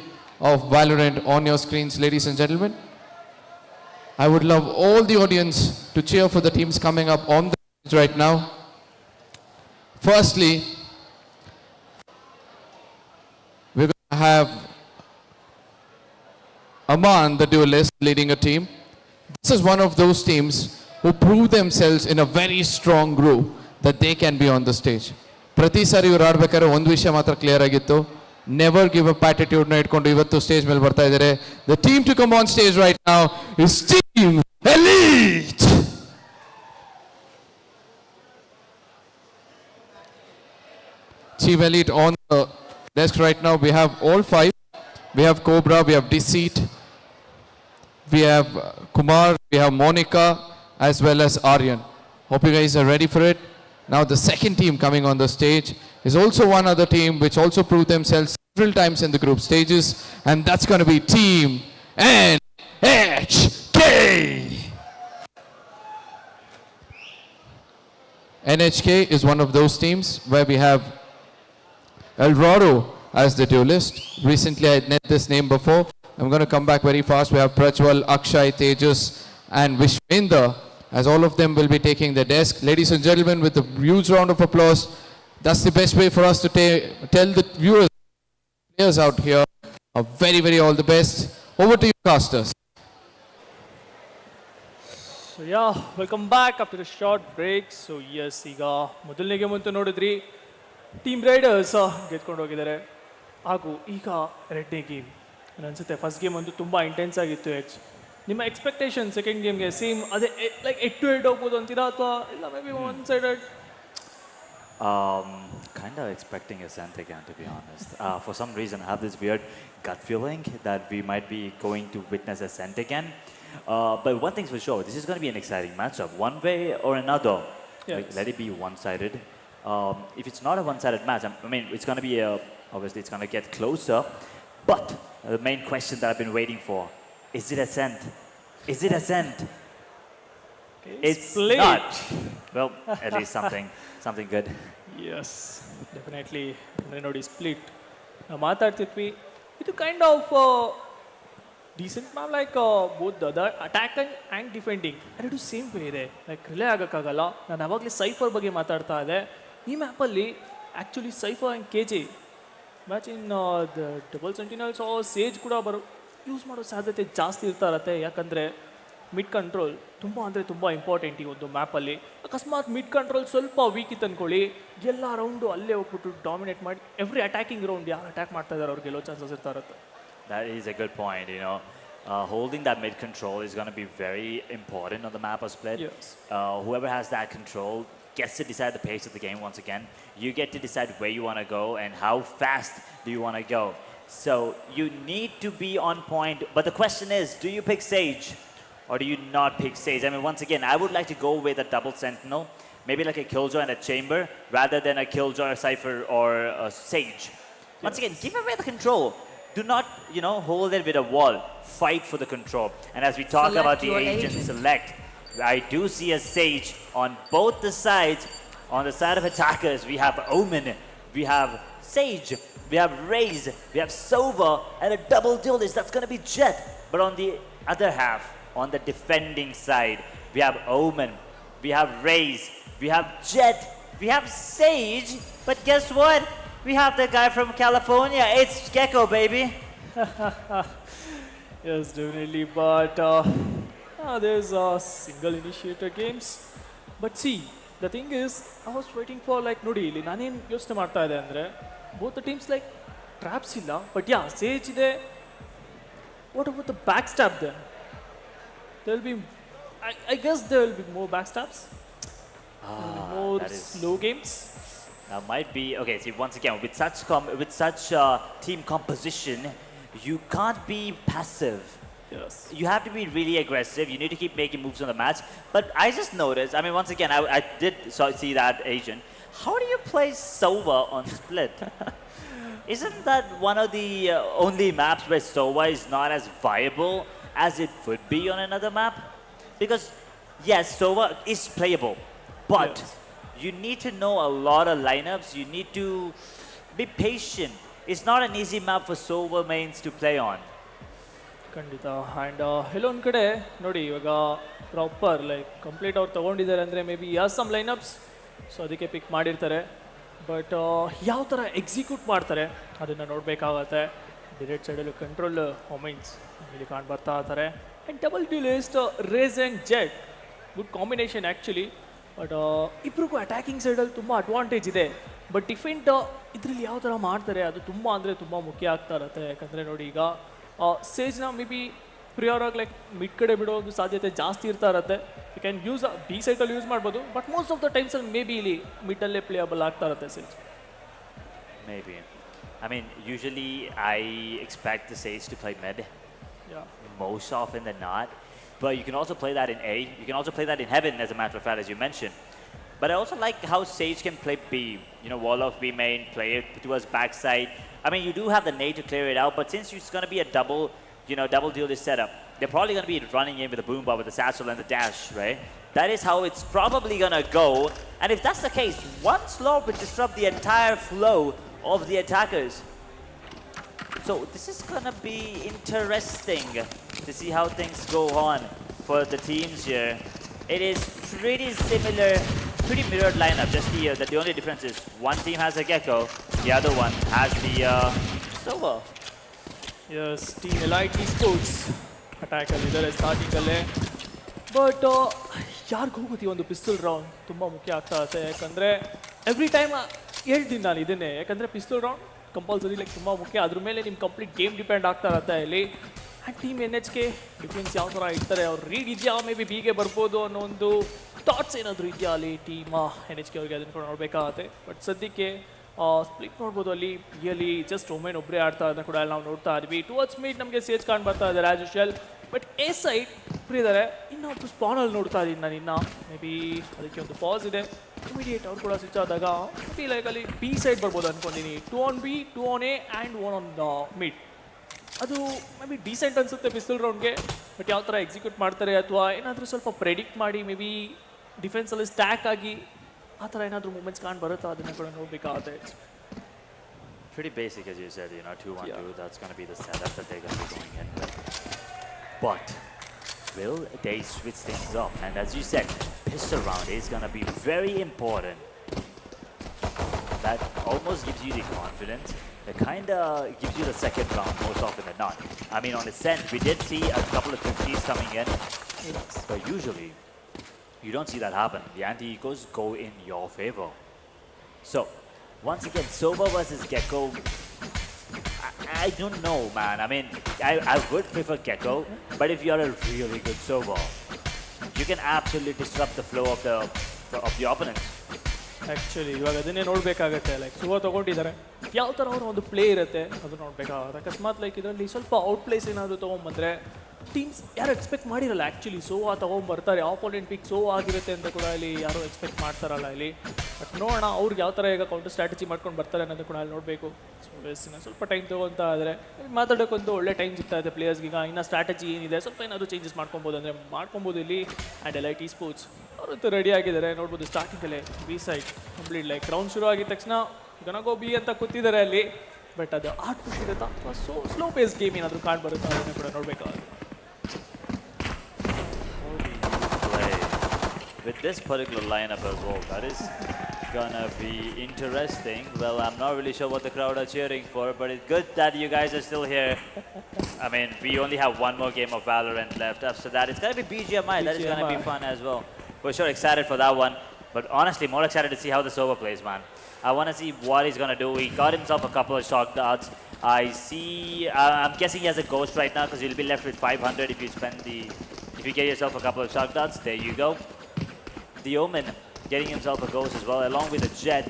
of Valorant on your screens, ladies and gentlemen. I would love all the audience to cheer for the teams coming up on the stage right now. Firstly, we're going to have Aman, the duelist, leading a team. This is one of those teams who prove themselves in a very strong group that they can be on the stage. ಪ್ರತಿ ಸಾರಿ ಇವ್ರು ಆಡ್ಬೇಕಾದ್ರೆ ಒಂದು ವಿಷಯ ಮಾತ್ರ clear ಆಗಿತ್ತು, never give up ಆಟಿಟ್ಯೂಡ್ನ ಇಟ್ಕೊಂಡು ಇವತ್ತು stage ಮೇಲೆ ಬರ್ತಾ ಇದ್ದಾರೆ. The team to come on stage right now is team Elite. Team Elite on the desk right now. We have all five. We have Cobra, we have Deceit, we have Kumar, we have Monica, as well as Aryan. Hope you guys are ready for it. Now the second team coming on the stage is also one other team which also proved themselves several times in the group stages, and that's going to be Team NHK. NHK is one of those teams where we have Eldorado as the duelist. Recently I had met this name before. I'm going to come back very fast. We have Prajwal, Akshay, Tejas and Vishwendra, as all of them will be taking the desk. Ladies and gentlemen, with a huge round of applause, that's the best way for us to tell the viewers, players out here, a very, very all the best. Over to you, casters. So yeah, welcome back after a short break. So yes, ಈಗ ಮೊದಲನೇ game ಅಂತ ನೋಡಿದ್ರಿ team Riders ಗೆದ್ಕೊಂಡು ಹೋಗಿದ್ದಾರೆ. ಹಾಗೂ ಈಗ ಎರಡನೇ game ಅನ್ಸುತ್ತೆ first game ಅಂತೂ ತುಂಬ ಇಂಟೆನ್ಸ್ ಆಗಿತ್ತು. ನಿಮ್ಮ ಎಕ್ಸ್ಪೆಕ್ಟೇಷನ್ ಸೆಕೆಂಡ್ ಗೇಮ್ಗೆ ಸೇಮ್ ಅದೇ ಲೈಕ್ 8-8 ಹೋಗ್ಬೋದು ಅಂತೀರಾ ಅಥವಾ ಇಲ್ಲ may be one sided? Kind of expecting a Santa again, to be honest. For some reason, I have this weird gut feeling that we might be going to witness a Santa again. But one thing's for sure, this is going to be an exciting matchup, one way or another. Yes. Like, let it be one-sided. If it's not a one-sided match, I mean, it's going to be obviously it's going to get closer. But the main question that I've been waiting for, is it a Santa? Is it a Santa? It's Split. not. Well, at least something good. Yes definitely ಅಂದರೆ ನೋಡಿ Split ನಾವು ಮಾತಾಡ್ತಿದ್ವಿ ಇದು kind of decent map like both the attack and defending ಎರಡು same way ಇದೆ like rely ಆಗೋಕ್ಕಾಗಲ್ಲ. ನಾನು ಆವಾಗಲೇ ಸೈಫರ್ ಬಗ್ಗೆ ಮಾತಾಡ್ತಾ ಇದ್ದೆ. ಈ ಮ್ಯಾಪಲ್ಲಿ actually Cypher and K J match in the double sentinels Sage ಕೂಡ ಯೂಸ್ ಮಾಡೋ ಸಾಧ್ಯತೆ ಜಾಸ್ತಿ ಇರ್ತಾ ಇರತ್ತೆ. ಯಾಕಂದರೆ ಮಿಡ್ ಕಂಟ್ರೋಲ್ ತುಂಬ ಇಂಪಾರ್ಟೆಂಟ್ ಈ ಒಂದು ಮ್ಯಾಪಲ್ಲಿ. ಅಕಸ್ಮಾತ್ ಮಿಡ್ ಕಂಟ್ರೋಲ್ ಸ್ವಲ್ಪ ವೀಕ್ ಇತ್ತು ಅಂದ್ಕೊಳ್ಳಿ, ಎಲ್ಲ ರೌಂಡು ಅಲ್ಲೇ ಹೋಗ್ಬಿಟ್ಟು ಡಾಮಿನೇಟ್ ಮಾಡಿ ಎವ್ರಿ ಅಟ್ಯಾಕಿಂಗ್ ರೌಂಡ್ ಯಾರು ಅಟ್ಯಾಕ್ ಮಾಡ್ತಾ ಇದ್ದಾರೆ ಅವ್ರಿಗೆ ಗೆಲ್ಲೋ ಚಾನ್ಸಸ್ ಇರ್ತಾ ಇರುತ್ತೆ. That is a good point, you know. Holding that mid control is going to be very important on the map of Split. Yes. Whoever has that control gets to decide the pace of the game once again. You get to decide where you want to go and how fast do you want to go. So you need to be on point. But the question is, do you pick Sage or do you not pick Sage? I mean, once again, I would like to go with a double Sentinel, maybe like a Killjoy and a Chamber, rather than a Killjoy, a Cypher, or a Sage. Once again, give away the control. Do not, you know, hold it with a wall. Fight for the control. And as we talk Select about the your agent agent. select, I do see a Sage on both the sides. On the side of attackers, we have Omen, we have Sage, we have Raze, we have Sova, and a double duelist. That's going to be Jet. But on the other half, on the defending side, we have Omen, we have Raze, we have Jet, we have Sage. But guess what? We have the guy from California. It's Gecko, baby. Yes, definitely. But there's single initiator games. But see, the thing is, I was waiting for like ನೋಡಿ ಇಲ್ಲಿ ನಾನೇನು ಯೋಚನೆ ಮಾಡ್ತಾ ಇದೆ ಅಂದರೆ both the teams like traps ಇಲ್ಲ, but yeah Sage ಇದೆ. What about the back stop then? There will be, I guess there will be more backstabs, more that is- slow games. That might be okay. See, once again, with such team composition, you can't be passive. Yes. You have to be really aggressive. You need to keep making moves on the match. But I just noticed. I mean, once again, I did see that agent. How do you play Sova on Split? Isn't that one of the only maps where Sova is not as viable as it would be on another map? Because yes, Sova is playable, but Yes. you need to know a lot of lineups. You need to be patient. It's not an easy map for Sova mains to play on. ಖಂಡಿತ. And ಎಲ್ಲೊಂದು ಕಡೆ ನೋಡಿ ಇವಾಗ proper like complete ಅವ್ರು ತೊಗೊಂಡಿದ್ದಾರೆ ಅಂದರೆ maybe some lineups, so ಅದಕ್ಕೆ pick ಮಾಡಿರ್ತಾರೆ. ಬಟ್ ಯಾವ ಥರ ಎಕ್ಸಿಕ್ಯೂಟ್ ಮಾಡ್ತಾರೆ ಅದನ್ನು ನೋಡಬೇಕಾಗತ್ತೆ. ಡಿರೆಕ್ಟ್ ಸೈಡಲ್ಲಿ ಕಂಟ್ರೋಲ್ ಮೊಮೆಂಟ್ಸ್ ಇಲ್ಲಿ ಕಾಣ್ ಬರ್ತಾ ಇರ್ತಾರೆ. And double duelist Raze and Jett good combination actually. But ಇಬ್ರಿಗೂ ಅಟ್ಯಾಕಿಂಗ್ ಸೈಡಲ್ಲಿ ತುಂಬ ಅಡ್ವಾಂಟೇಜ್ ಇದೆ. ಬಟ್ ಡಿಫೆಂಟ್ ಇದರಲ್ಲಿ ಯಾವ ಥರ ಮಾಡ್ತಾರೆ ಅದು ತುಂಬ ಅಂದರೆ ತುಂಬ ಮುಖ್ಯ ಆಗ್ತಾ ಇರುತ್ತೆ. ಯಾಕಂದರೆ ನೋಡಿ ಈಗ ಸೇಜ್ನ ಮೇ ಬಿ ಪ್ರಿಯರಾಗಿ ಲೈಕ್ ಮಿಡ್ ಕಡೆ ಬಿಡೋ ಒಂದು ಸಾಧ್ಯತೆ ಜಾಸ್ತಿ ಇರ್ತಾ ಇರುತ್ತೆ. ಯು ಕ್ಯಾನ್ ಯೂಸ್ ಬಿ ಸೈಡಲ್ಲಿ ಯೂಸ್ ಮಾಡ್ಬೋದು, ಬಟ್ ಮೋಸ್ಟ್ ಆಫ್ ದ ಟೈಮ್ಸಲ್ಲಿ ಮೇ ಬಿ ಇಲ್ಲಿ ಮಿಡ್ಡಲ್ಲೇ ಪ್ಲೇಯಬಲ್ ಆಗ್ತಾ ಇರುತ್ತೆ Sage. Maybe. I mean, usually I expect the Sage to play mid Yeah. most often than not. But you can also play that in A. You can also play that in Heaven, as a matter of fact, as you mentioned. But I also like how Sage can play B. You know, wall off B main, play it towards backside. I mean, you do have the nade to clear it out, but since it's going to be a double duelist setup, they're probably going to be running in with the boom bar with the satchel and the dash, right? That is how it's probably going to go. And if that's the case, one slow would disrupt the entire flow of the attackers. So this is going to be interesting to see how things go on for the teams here. It is pretty similar, pretty mirrored lineup. Just the only difference is one team has a Gecko, the other one has the Sova. Yes team Elite sports ಅಟ್ಯಾಕಲ್ಲಿದ್ದಾರೆ ಸ್ಟಾರ್ಟಿಂಗಲ್ಲೇ. But ಯಾರಿಗೂ ಗೊತ್ತಿ ಒಂದು ಪಿಸ್ತೂಲ್ round ತುಂಬ ಮುಖ್ಯ ಆಗ್ತಾ ಇರುತ್ತೆ. ಯಾಕಂದರೆ ಎವ್ರಿ ಟೈಮ್ ಹೇಳ್ತೀನಿ ನಾನು ಇದನ್ನೇ, ಯಾಕಂದರೆ ಪಿಸ್ತೂಲ್ ರೌಂಡ್ ಕಂಪಲ್ಸರಿ ಲೈಕ್ ತುಂಬ ಮುಖ್ಯ. ಅದ್ರ ಮೇಲೆ ನಿಮ್ಮ ಕಂಪ್ಲೀಟ್ ಗೇಮ್ ಡಿಪೆಂಡ್ ಆಗ್ತಾ ಇರುತ್ತೆ ಇಲ್ಲಿ. ಆ್ಯಂಡ್ ಟೀಮ್ NHK ಡಿಫೆನ್ಸ್ ಯಾವ ಥರ ಇರ್ತಾರೆ, ಅವ್ರು ರೀಡ್ ಇದೆಯಾ ಮೇ ಬಿ ಬಿಗೆ ಬರ್ಬೋದು ಅನ್ನೋ ಒಂದು ಥಾಟ್ಸ್ ಏನಾದರೂ ಇದೆಯಾ ಅಲ್ಲಿ ಟೀಮ್ NHK ಅವ್ರಿಗೆ ಅದನ್ನು ಕೂಡ ನೋಡಬೇಕಾಗತ್ತೆ. ಬಟ್ ಸದ್ಯಕ್ಕೆ ಸ್ಪ್ಲಿಟ್ ನೋಡ್ಬೋದು ಅಲ್ಲಿ ರಿಯಲಿ ಜಸ್ಟ್ ಒಮೆನ್ ಒಬ್ಬರೇ ಆಡ್ತಾ ಅದನ್ನ ಕೂಡ ನಾವು ನೋಡ್ತಾ ಇದ್ವಿ. ಟುವರ್ಡ್ಸ್ ಮೀಟ್ ನಮಗೆ ಸೇಜ್ ಕಾಣ್ ಬರ್ತಾ ಇದ್ದಾರೆ as usual. But A side ಇದ್ದಾರೆ. ಇನ್ನೊಂದು ಸ್ಪಾನಲ್ಲಿ ನೋಡ್ತಾ ಇದ್ದೀನಿ ನಾನು ಇನ್ನು. ಮೇ ಬಿ ಅದಕ್ಕೆ ಒಂದು ಪಾಸ್ ಇದೆ. ಇಮಿಡಿಯೇಟ್ ಅವ್ರು ಕೂಡ ಸ್ವಿಚ್ ಆದಾಗ ಮೇ ಬಿ ಲೈಕ್ ಅಲ್ಲಿ ಬಿ ಸೈಡ್ ಬರ್ಬೋದು ಅನ್ಕೊಂಡಿನಿ. 2 on B, 2 on A and 1 on mid. ಅದು ಮೇ ಬಿ ಡೀಸೆಂಟ್ ಅನಿಸುತ್ತೆ ಪಿಸ್ತೂಲ್ ರೌಂಡ್ಗೆ. ಬಟ್ ಯಾವ ಥರ ಎಕ್ಸಿಕ್ಯೂಟ್ ಮಾಡ್ತಾರೆ ಅಥವಾ ಏನಾದರೂ ಸ್ವಲ್ಪ ಪ್ರೆಡಿಕ್ಟ್ ಮಾಡಿ ಮೇ ಬಿ ಡಿಫೆನ್ಸಲ್ಲಿ ಸ್ಟ್ಯಾಕ್ ಆಗಿ ಆ ಥರ ಏನಾದರೂ ಮೂಮೆಂಟ್ಸ್ ಕಾಣ್ ಬರುತ್ತಾ ಅದನ್ನು ಕೂಡ ನೋಡಬೇಕಾಗುತ್ತೆ. Pretty basic, as you said, 2-1-2, that's going to be the setup that they're going to be going in with. But will they switch things up? And as you said, pistol round is going to be very important. That almost gives you the confidence. It kind of gives you the second round most often than not. I mean, on its end, we did see a couple of 50s coming in, but usually you don't see that happen. The anti-ecos go in your favor. So, once again, Soba versus Gecko. I don't know, man. I mean, I would prefer Gecko, but if you're a really good Soba, you can absolutely disrupt the flow of the opponent. Actually ಇವಾಗ ಅದನ್ನೇ ನೋಡಬೇಕಾಗತ್ತೆ. Like ಸುವ ತೊಗೊಂಡಿದ್ದಾರೆ, ಯಾವ ಥರ ಅವರ ಒಂದು play ಇರುತ್ತೆ ಅದು ನೋಡಬೇಕಾಗುತ್ತೆ. ಅಕಸ್ಮಾತ್ like ಇದರಲ್ಲಿ ಸ್ವಲ್ಪ ಔಟ್ ಪ್ಲೇಸ್ ಏನಾದರೂ ತೊಗೊಂಬಂದರೆ ಟೀಮ್ಸ್ ಯಾರು ಎಕ್ಸ್ಪೆಕ್ಟ್ ಮಾಡಿರಲ್ಲ. ಆ್ಯಕ್ಚುಲಿ ಸೋವಾ ತೊಗೊಂಬರ್ತಾರೆ, ಆಪೋನೆಂಟ್ ಪಿಕ್ ಸೋವಾ ಆಗಿರುತ್ತೆ ಅಂತ ಕೂಡ ಇಲ್ಲಿ ಯಾರು ಎಕ್ಸ್ಪೆಕ್ಟ್ ಮಾಡ್ತಾರಲ್ಲ ಇಲ್ಲಿ. ಬಟ್ ನೋಡೋಣ ಅವ್ರಿಗೆ ಯಾವ ಥರ ಈಗ ಕೌಂಟರ್ ಸ್ಟ್ರಾಟಜಿ ಮಾಡ್ಕೊಂಡು ಬರ್ತಾರೆ ಅನ್ನೋದು ಕೂಡ ಅಲ್ಲಿ ನೋಡಬೇಕು. ಸೊ ಬೇಸಿನ ಸ್ವಲ್ಪ ಟೈಮ್ ತೊಗೊತಾ ಆದರೆ ಮಾತಾಡೋಕ್ಕಂತೂ ಒಳ್ಳೆ ಟೈಮ್ ಸಿಗ್ತಾ ಇದೆ ಪ್ಲೇಯರ್ಸ್ಗೆ. ಈಗ ಇನ್ನು ಸ್ಟ್ರಾಟಜಿ ಏನಿದೆ ಸ್ವಲ್ಪ ಏನಾದರೂ ಚೇಂಜಸ್ ಮಾಡ್ಕೊಬೋದು ಅಂದರೆ ಮಾಡ್ಕೊಬೋದು ಇಲ್ಲಿ. ಆ್ಯಂಡ್ LIT ಸ್ಪೋರ್ಟ್ಸ್ ಅವರಂತೂ ರೆಡಿ ಆಗಿದ್ದಾರೆ ನೋಡ್ಬೋದು. ಸ್ಟಾರ್ಟಿಂಗಲ್ಲೇ B side complete like round ಶುರು ಆಗಿದ ತಕ್ಷಣ ಗನಗೋ ಬಿ ಅಂತ ಕೂತಿದ್ದಾರೆ ಅಲ್ಲಿ. ಬಟ್ ಅದು ಆರ್ಟ್ ಪುಷ್ ಇರುತ್ತಾ ಅಥವಾ ಸ್ಲೋ ಪೇಸ್ ಗೇಮ್ ಏನಾದರೂ ಕಾಣ್ ಬರುತ್ತಾ ಅದನ್ನು ಕೂಡ ನೋಡಬೇಕಾಗುತ್ತೆ. With this particular lineup as well, that is gonna be interesting. Well, I'm not really sure what the crowd are cheering for, but it's good that you guys are still here. I mean, we only have one more game of Valorant left. After that, it's gonna be BGMI. That is gonna be fun as well. For sure, excited for that one. But honestly, more excited to see how the Sova plays, man. I want to see what he's gonna do. He got himself a couple of shock darts. I'm guessing he has a ghost right now because you'll be left with 500 if you get yourself a couple of shock darts. There you go. The Omen getting himself a ghost as well, along with a jet.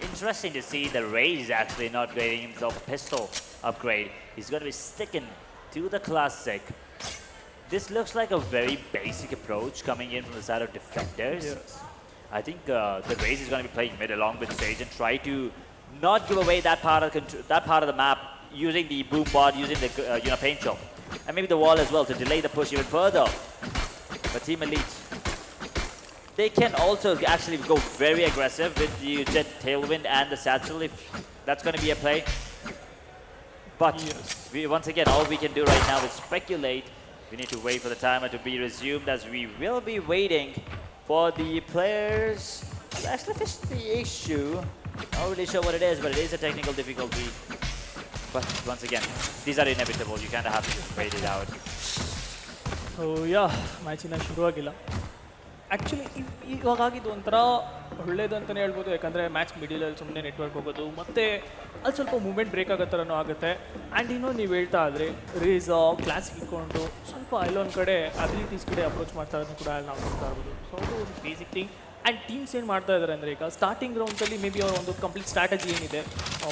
Interesting to see the Raze actually not getting himself a pistol upgrade. He's going to be sticking to the classic. This looks like a very basic approach coming in from the side of defenders. Yes. I think the Raze is going to be playing mid along with Sage and try to not give away that part of the map using the boom bot, using the paint shop, and maybe the wall as well to delay the push even further. But Team Elite, they can also actually go very aggressive with the Jet Tailwind and the Satchel if that's going to be a play. But once again, all we can do right now is speculate. We need to wait for the timer to be resumed as we will be waiting for the players to actually fix the issue. Not really sure what it is, but it is a technical difficulty. But once again, these are inevitable. You kind of have to wait it out. So match ಇನ್ನೂ ಶುರುವಾಗಿಲ್ಲ. Actually ಇವಾಗಾಗಿದ್ದು ಒಂಥರ ಒಳ್ಳೇದಂತಲೇ ಹೇಳ್ಬೋದು. ಯಾಕಂದರೆ match ಮಿಡಲಲ್ಲಿ ಸುಮ್ಮನೆ network ಹೋಗೋದು ಮತ್ತು ಅದು ಸ್ವಲ್ಪ moment break ಆಗೋ ಥರನೂ ಆಗುತ್ತೆ. ಆ್ಯಂಡ್ ಇನ್ನೊಂದು ನೀವು ಹೇಳ್ತಾ ಇದ್ರಿ ರೇಸ್ ಕ್ಲಾಸಿಗೆ ಇಟ್ಕೊಂಡು ಸ್ವಲ್ಪ ಅಲ್ಲೊಂದು ಕಡೆ ಅಬಿಲಿಟೀಸ್ ಕಡೆ ಅಪ್ರೋಚ್ ಮಾಡ್ತಾ ಇರೋದನ್ನು ಕೂಡ ಅಲ್ಲಿ ನಾವು ನೋಡ್ತಾ ಇರ್ಬೋದು. ಸೊ ಅದು ಒಂದು ಬೇಸಿಕ್ ಥಿಂಗ್. ಆ್ಯಂಡ್ ಟೀಮ್ಸ್ ಏನು ಮಾಡ್ತಾ ಇದ್ದಾರೆ ಅಂದರೆ ಈಗ ಸ್ಟಾರ್ಟಿಂಗ್ ರೌಂಡ್ಸಲ್ಲಿ ಮೇ ಬಿ ಅವರ ಒಂದು ಕಂಪ್ಲೀಟ್ ಸ್ಟ್ರಾಟಜಿ ಏನಿದೆ,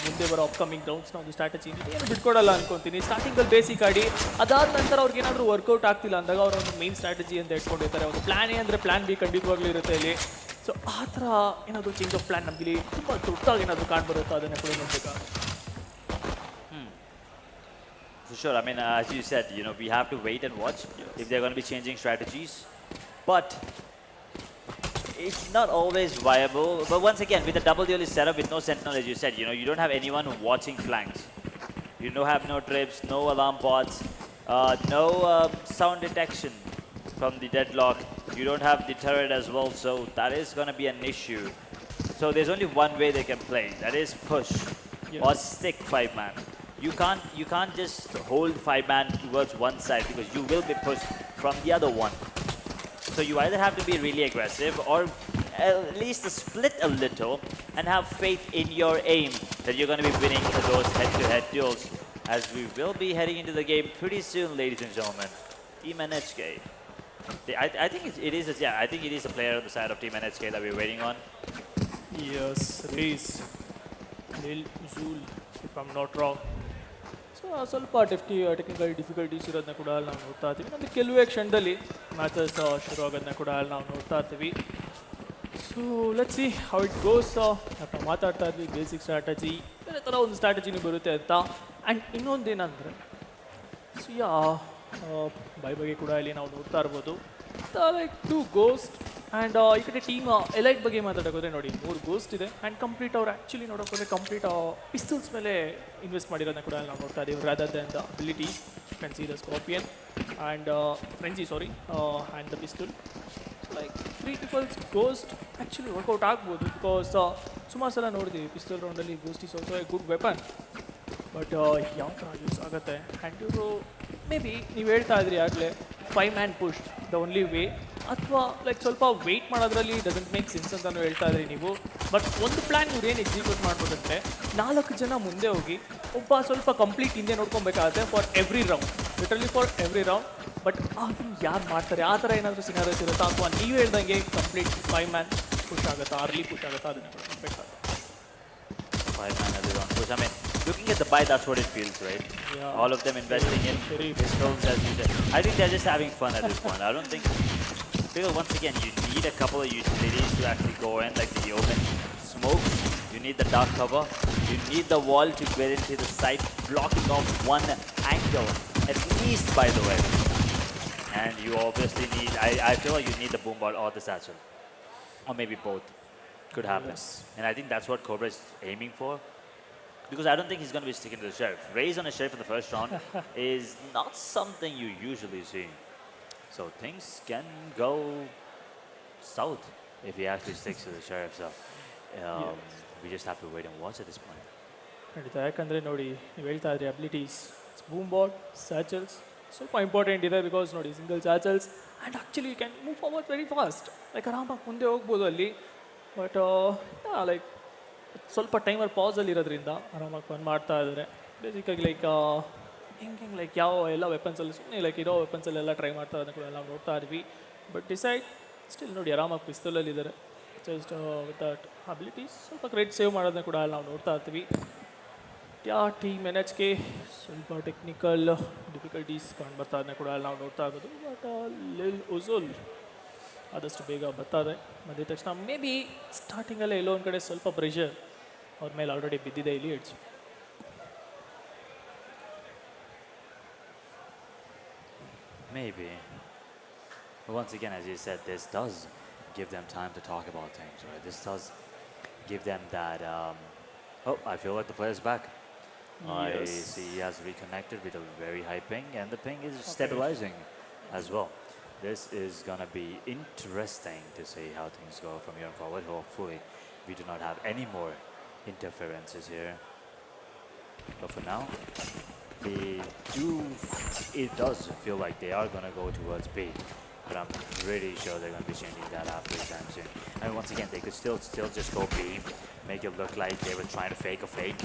ಮುಂದೆ ಬರೋ ಅಪ್ಕಮಿಂಗ್ ರೌಂಡ್ಸ್ನ ಒಂದು ಸ್ಟ್ರಾಟಜಿ ಏನಿದೆ ಏನು ಬಿಟ್ಕೊಡಲ್ಲ ಅನ್ಕೊತೀನಿ. ಸ್ಟಾರ್ಟಿಂಗಲ್ಲಿ ಬೇಸಿಕ್ ಆಡಿ ಅದಾದ ನಂತರ ಅವ್ರಿಗೆ ಏನಾದರೂ ವರ್ಕೌಟ್ ಆಗ್ತಿಲ್ಲ ಅಂದಾಗ ಅವರ ಒಂದು ಮೇನ್ ಸ್ಟ್ರಾಟಜಿ ಅಂತ ಇಟ್ಕೊಂಡಿರ್ತಾರೆ. ಒಂದು ಪ್ಲಾನ್ ಎ ಅಂದರೆ ಪ್ಲಾನ್ ಬಿ ಖಂಡಿತವಾಗ್ಲೂ ಇರುತ್ತೆ ಇಲ್ಲಿ. ಸೊ ಆ ಥರ ಏನಾದರೂ ಚೇಂಜ್ ಆಫ್ ಪ್ಲಾನ್ ನಮಗೆ ತುಂಬ ದೊಡ್ಡದಾಗಿ ಏನಾದರೂ ಕಾಣ್ಬರುತ್ತೋ ಅದನ್ನು ಕೂಡ ನೋಡಬೇಕಾ. For sure. I mean, as you said, we have to wait and watch if they're going to be changing strategies. But it's not always viable. But once again, with the double duelist setup with no sentinel, as you said, you don't have anyone watching flanks. You don't have no trips, no alarm pods, no sound detection from the deadlock. You don't have the turret as well, so that is going to be an issue. So there's only one way they can play. That is push or stick 5-man. You can't just hold 5-man towards one side because you will be pushed from the other one. So you either have to be really aggressive or at least split a little and have faith in your aim that you're going to be winning those head-to-head duels, as we will be heading into the game pretty soon, ladies and gentlemen. Team NHK. I think it is a player on the side of Team NHK that we're waiting on. Yes, Reese. Lil Zul, if I'm not wrong. So ಸ್ವಲ್ಪ technical difficulties ಇರೋದನ್ನ ಕೂಡ ಅಲ್ಲಿ ನಾವು ನೋಡ್ತಾ ಇರ್ತೀವಿ. ಅಂದರೆ ಕೆಲವೇ ಕ್ಷಣದಲ್ಲಿ ಮ್ಯಾಚಸ್ ಶುರು ಆಗೋದನ್ನ ಕೂಡ ಅಲ್ಲಿ ನಾವು ನೋಡ್ತಾ ಇರ್ತೀವಿ. So let's see how it goes. ನಾವು ಮಾತಾಡ್ತಾ ಇದ್ವಿ ಬೇಸಿಕ್ ಸ್ಟ್ರಾಟಜಿ, ಬೇರೆ ಥರ ಒಂದು ಸ್ಟ್ರಾಟಜಿನೂ ಬರುತ್ತೆ ಅಂತ. ಆ್ಯಂಡ್ ಇನ್ನೊಂದೇನಂದರೆ ಸೊ ಬೈ ಬಗ್ಗೆ ಕೂಡ ಇಲ್ಲಿ ನಾವು ನೋಡ್ತಾ ಇರ್ಬೋದು ಲೈಕ್ 2 ಗೋಸ್ಟ್ ಆ್ಯಂಡ್ ಈ ಕಡೆ ಟೀಮ್ ಎಲೈಟ್ ಬಗ್ಗೆ ಮಾತಾಡೋದ್ರೆ ನೋಡಿ 3 ಗೋಸ್ಟ್ ಇದೆ ಆ್ಯಂಡ್ ಕಂಪ್ಲೀಟ್ ಅವ್ರು ಆ್ಯಕ್ಚುಲಿ ನೋಡೋಕ್ಕೋದ್ರೆ ಕಂಪ್ಲೀಟ್ ಪಿಸ್ತಲ್ಸ್ ಮೇಲೆ ಇನ್ವೆಸ್ಟ್ ಮಾಡಿರೋದನ್ನ ಕೂಡ ನಾವು ನೋಡ್ತಾ ಇದ್ದೀವಿ rather than the abilities can see the scorpion and Frenzy sorry and the pistol like 3 peoples ghost actually work out ಆಗ್ಬೋದು ಬಿಕಾಸ್ ಸುಮಾರು ಸಲ ನೋಡಿದ್ದೀವಿ ಪಿಸ್ತಲ್ ರೌಂಡಲ್ಲಿ ghost is also a good weapon but ಯಾವ ಥರ ಯೂಸ್ ಆಗುತ್ತೆ ಆ್ಯಂಡ್ ಇವರು ಮೇ ಬಿ ನೀವು ಹೇಳ್ತಾ ಇದ್ರಿ ಆಗಲೇ 5 man push the only way ಅಥವಾ ಲೈಕ್ ಸ್ವಲ್ಪ ವೆಯ್ಟ್ ಮಾಡೋದ್ರಲ್ಲಿ ಡಸಂಟ್ ಮೇಕ್ ಸೆನ್ಸ್ ಅಂತಲೂ ಹೇಳ್ತಾ ಇದ್ರಿ ನೀವು ಬಟ್ ಒಂದು ಪ್ಲ್ಯಾನ್ ಇವ್ರು ಏನು ಎಕ್ಸಿಕ್ಯೂಟ್ ಮಾಡ್ಬೋದಂದರೆ 4 ಜನ ಮುಂದೆ ಹೋಗಿ ಒಬ್ಬ ಸ್ವಲ್ಪ ಕಂಪ್ಲೀಟ್ ಹಿಂದೆ ನೋಡ್ಕೊಬೇಕಾಗುತ್ತೆ for every round literally for every round but ಅದನ್ನು ಯಾರು ಮಾಡ್ತಾರೆ ಆ ಥರ ಏನಾದರೂ ಸಿನಾರಿಯೋಸ್ ಇರುತ್ತಾ ಅಥವಾ ನೀವು ಹೇಳ್ದಂಗೆ ಕಂಪ್ಲೀಟ್ 5 ಮ್ಯಾನ್ ಪುಷ್ ಆಗುತ್ತಾ ಅರ್ಲಿ ಪುಷ್ ಆಗುತ್ತಾ ಅದನ್ನು ಬೇಕಾಗುತ್ತೆ 5 man early round push. I mean, looking at the buy, that's what it feels, right? Yeah. All of them investing in pistols, as you said. I think they're just having fun at this point. I don't think. Because once again, you need a couple of utilities to actually go in, like the open smoke. You need the dark cover. You need the wall to get into the site, blocking off one angle, at least, by the way. And you obviously need. I feel like you need the boom ball or the satchel, or maybe both. Could happen. Yes. And I think that's what Cobra is aiming for. Because I don't think he's going to be sticking to the sheriff. Raise on a sheriff in the first round is not something you usually see. So things can go south if he actually sticks to the sheriff. So we just have to wait and watch at this point. ಖಂಡಿತ ಯಾಕಂದರೆ ನೋಡಿ ನೀವು ಹೇಳ್ತಾ ಇದ್ರಿ abilities boom bot ಸ್ಯಾಚಲ್ಸ್ ಸ್ವಲ್ಪ important ಇದೆ because ನೋಡಿ single satchels and actually you can move forward very fast like ಆರಾಮಾಗಿ ಮುಂದೆ ಹೋಗ್ಬೋದು ಅಲ್ಲಿ ಬಟ್ ಲೈಕ್ ಸ್ವಲ್ಪ ಟೈಮರ್ ಪಾಸಲ್ಲಿ ಇರೋದ್ರಿಂದ ಆರಾಮಾಗಿ ಫನ್ ಮಾಡ್ತಾ ಇದ್ದಾರೆ ಬೇಸಿಕಾಗಿ ಲೈಕ್ ಹಿಂಗೆ ಲೈಕ್ ಯಾವ ಎಲ್ಲ ವೆಪನ್ಸಲ್ಲಿ ಸುಮ್ಮನೆ ಲೈಕ್ ಇರೋ ವೆಪನ್ಸಲ್ಲೆಲ್ಲ ಟ್ರೈ ಮಾಡ್ತಾ ಇರೋದನ್ನ ಕೂಡ ನಾವು ನೋಡ್ತಾ ಇದ್ವಿ ಬಟ್ ಡಿಸೈಡ್ ಸ್ಟಿಲ್ ನೋಡಿ ಆರಾಮಾಗಿ ಪಿಸ್ತಲಲ್ಲಿ ಇದ್ದಾರೆ ಜಸ್ಟ್ ವಿತ್ ದಟ್ ಅಬಿಲಿಟೀಸ್ ಸ್ವಲ್ಪ ಕ್ರೆಡಿಟ್ ಸೇವ್ ಮಾಡೋದನ್ನ ಕೂಡ ನಾವು ನೋಡ್ತಾ ಇರ್ತೀವಿ ಟೀಮ್ NHK ಸ್ವಲ್ಪ ಟೆಕ್ನಿಕಲ್ ಡಿಫಿಕಲ್ಟೀಸ್ ಕಂಡು ಬರ್ತಾ ಕೂಡ ನಾವು ನೋಡ್ತಾ ಇರೋದು ಬಟ್ ಲಿಲ್ ಉಜುಲ್ ಆದಷ್ಟು ಬೇಗ ಬರ್ತಾರೆ ಬಂದಿದ ತಕ್ಷಣ ಮೇ ಬಿ ಸ್ಟಾರ್ಟಿಂಗಲ್ಲೇ ಎಲ್ಲೋ ಒಂದು ಕಡೆ ಸ್ವಲ್ಪ ಪ್ರೆಷರ್ ಅವ್ರ ಮೇಲೆ ಆಲ್ರೆಡಿ ಬಿದ್ದಿದೆ ಇಲ್ಲಿ it's Maybe. But once again, as you said, this does give them time to talk about things, right? This does give them that. Oh, I feel like the player's back. I see he has reconnected with a very high ping, and the ping is stabilizing as well. This is going to be interesting to see how things go from here forward. Hopefully, we do not have any more interferences here. But for now, it does feel like they are going to go towards B. But I'm pretty sure they're going to be changing that after time soon. And once again, they could still just go B, make it look like they were trying to fake a fake.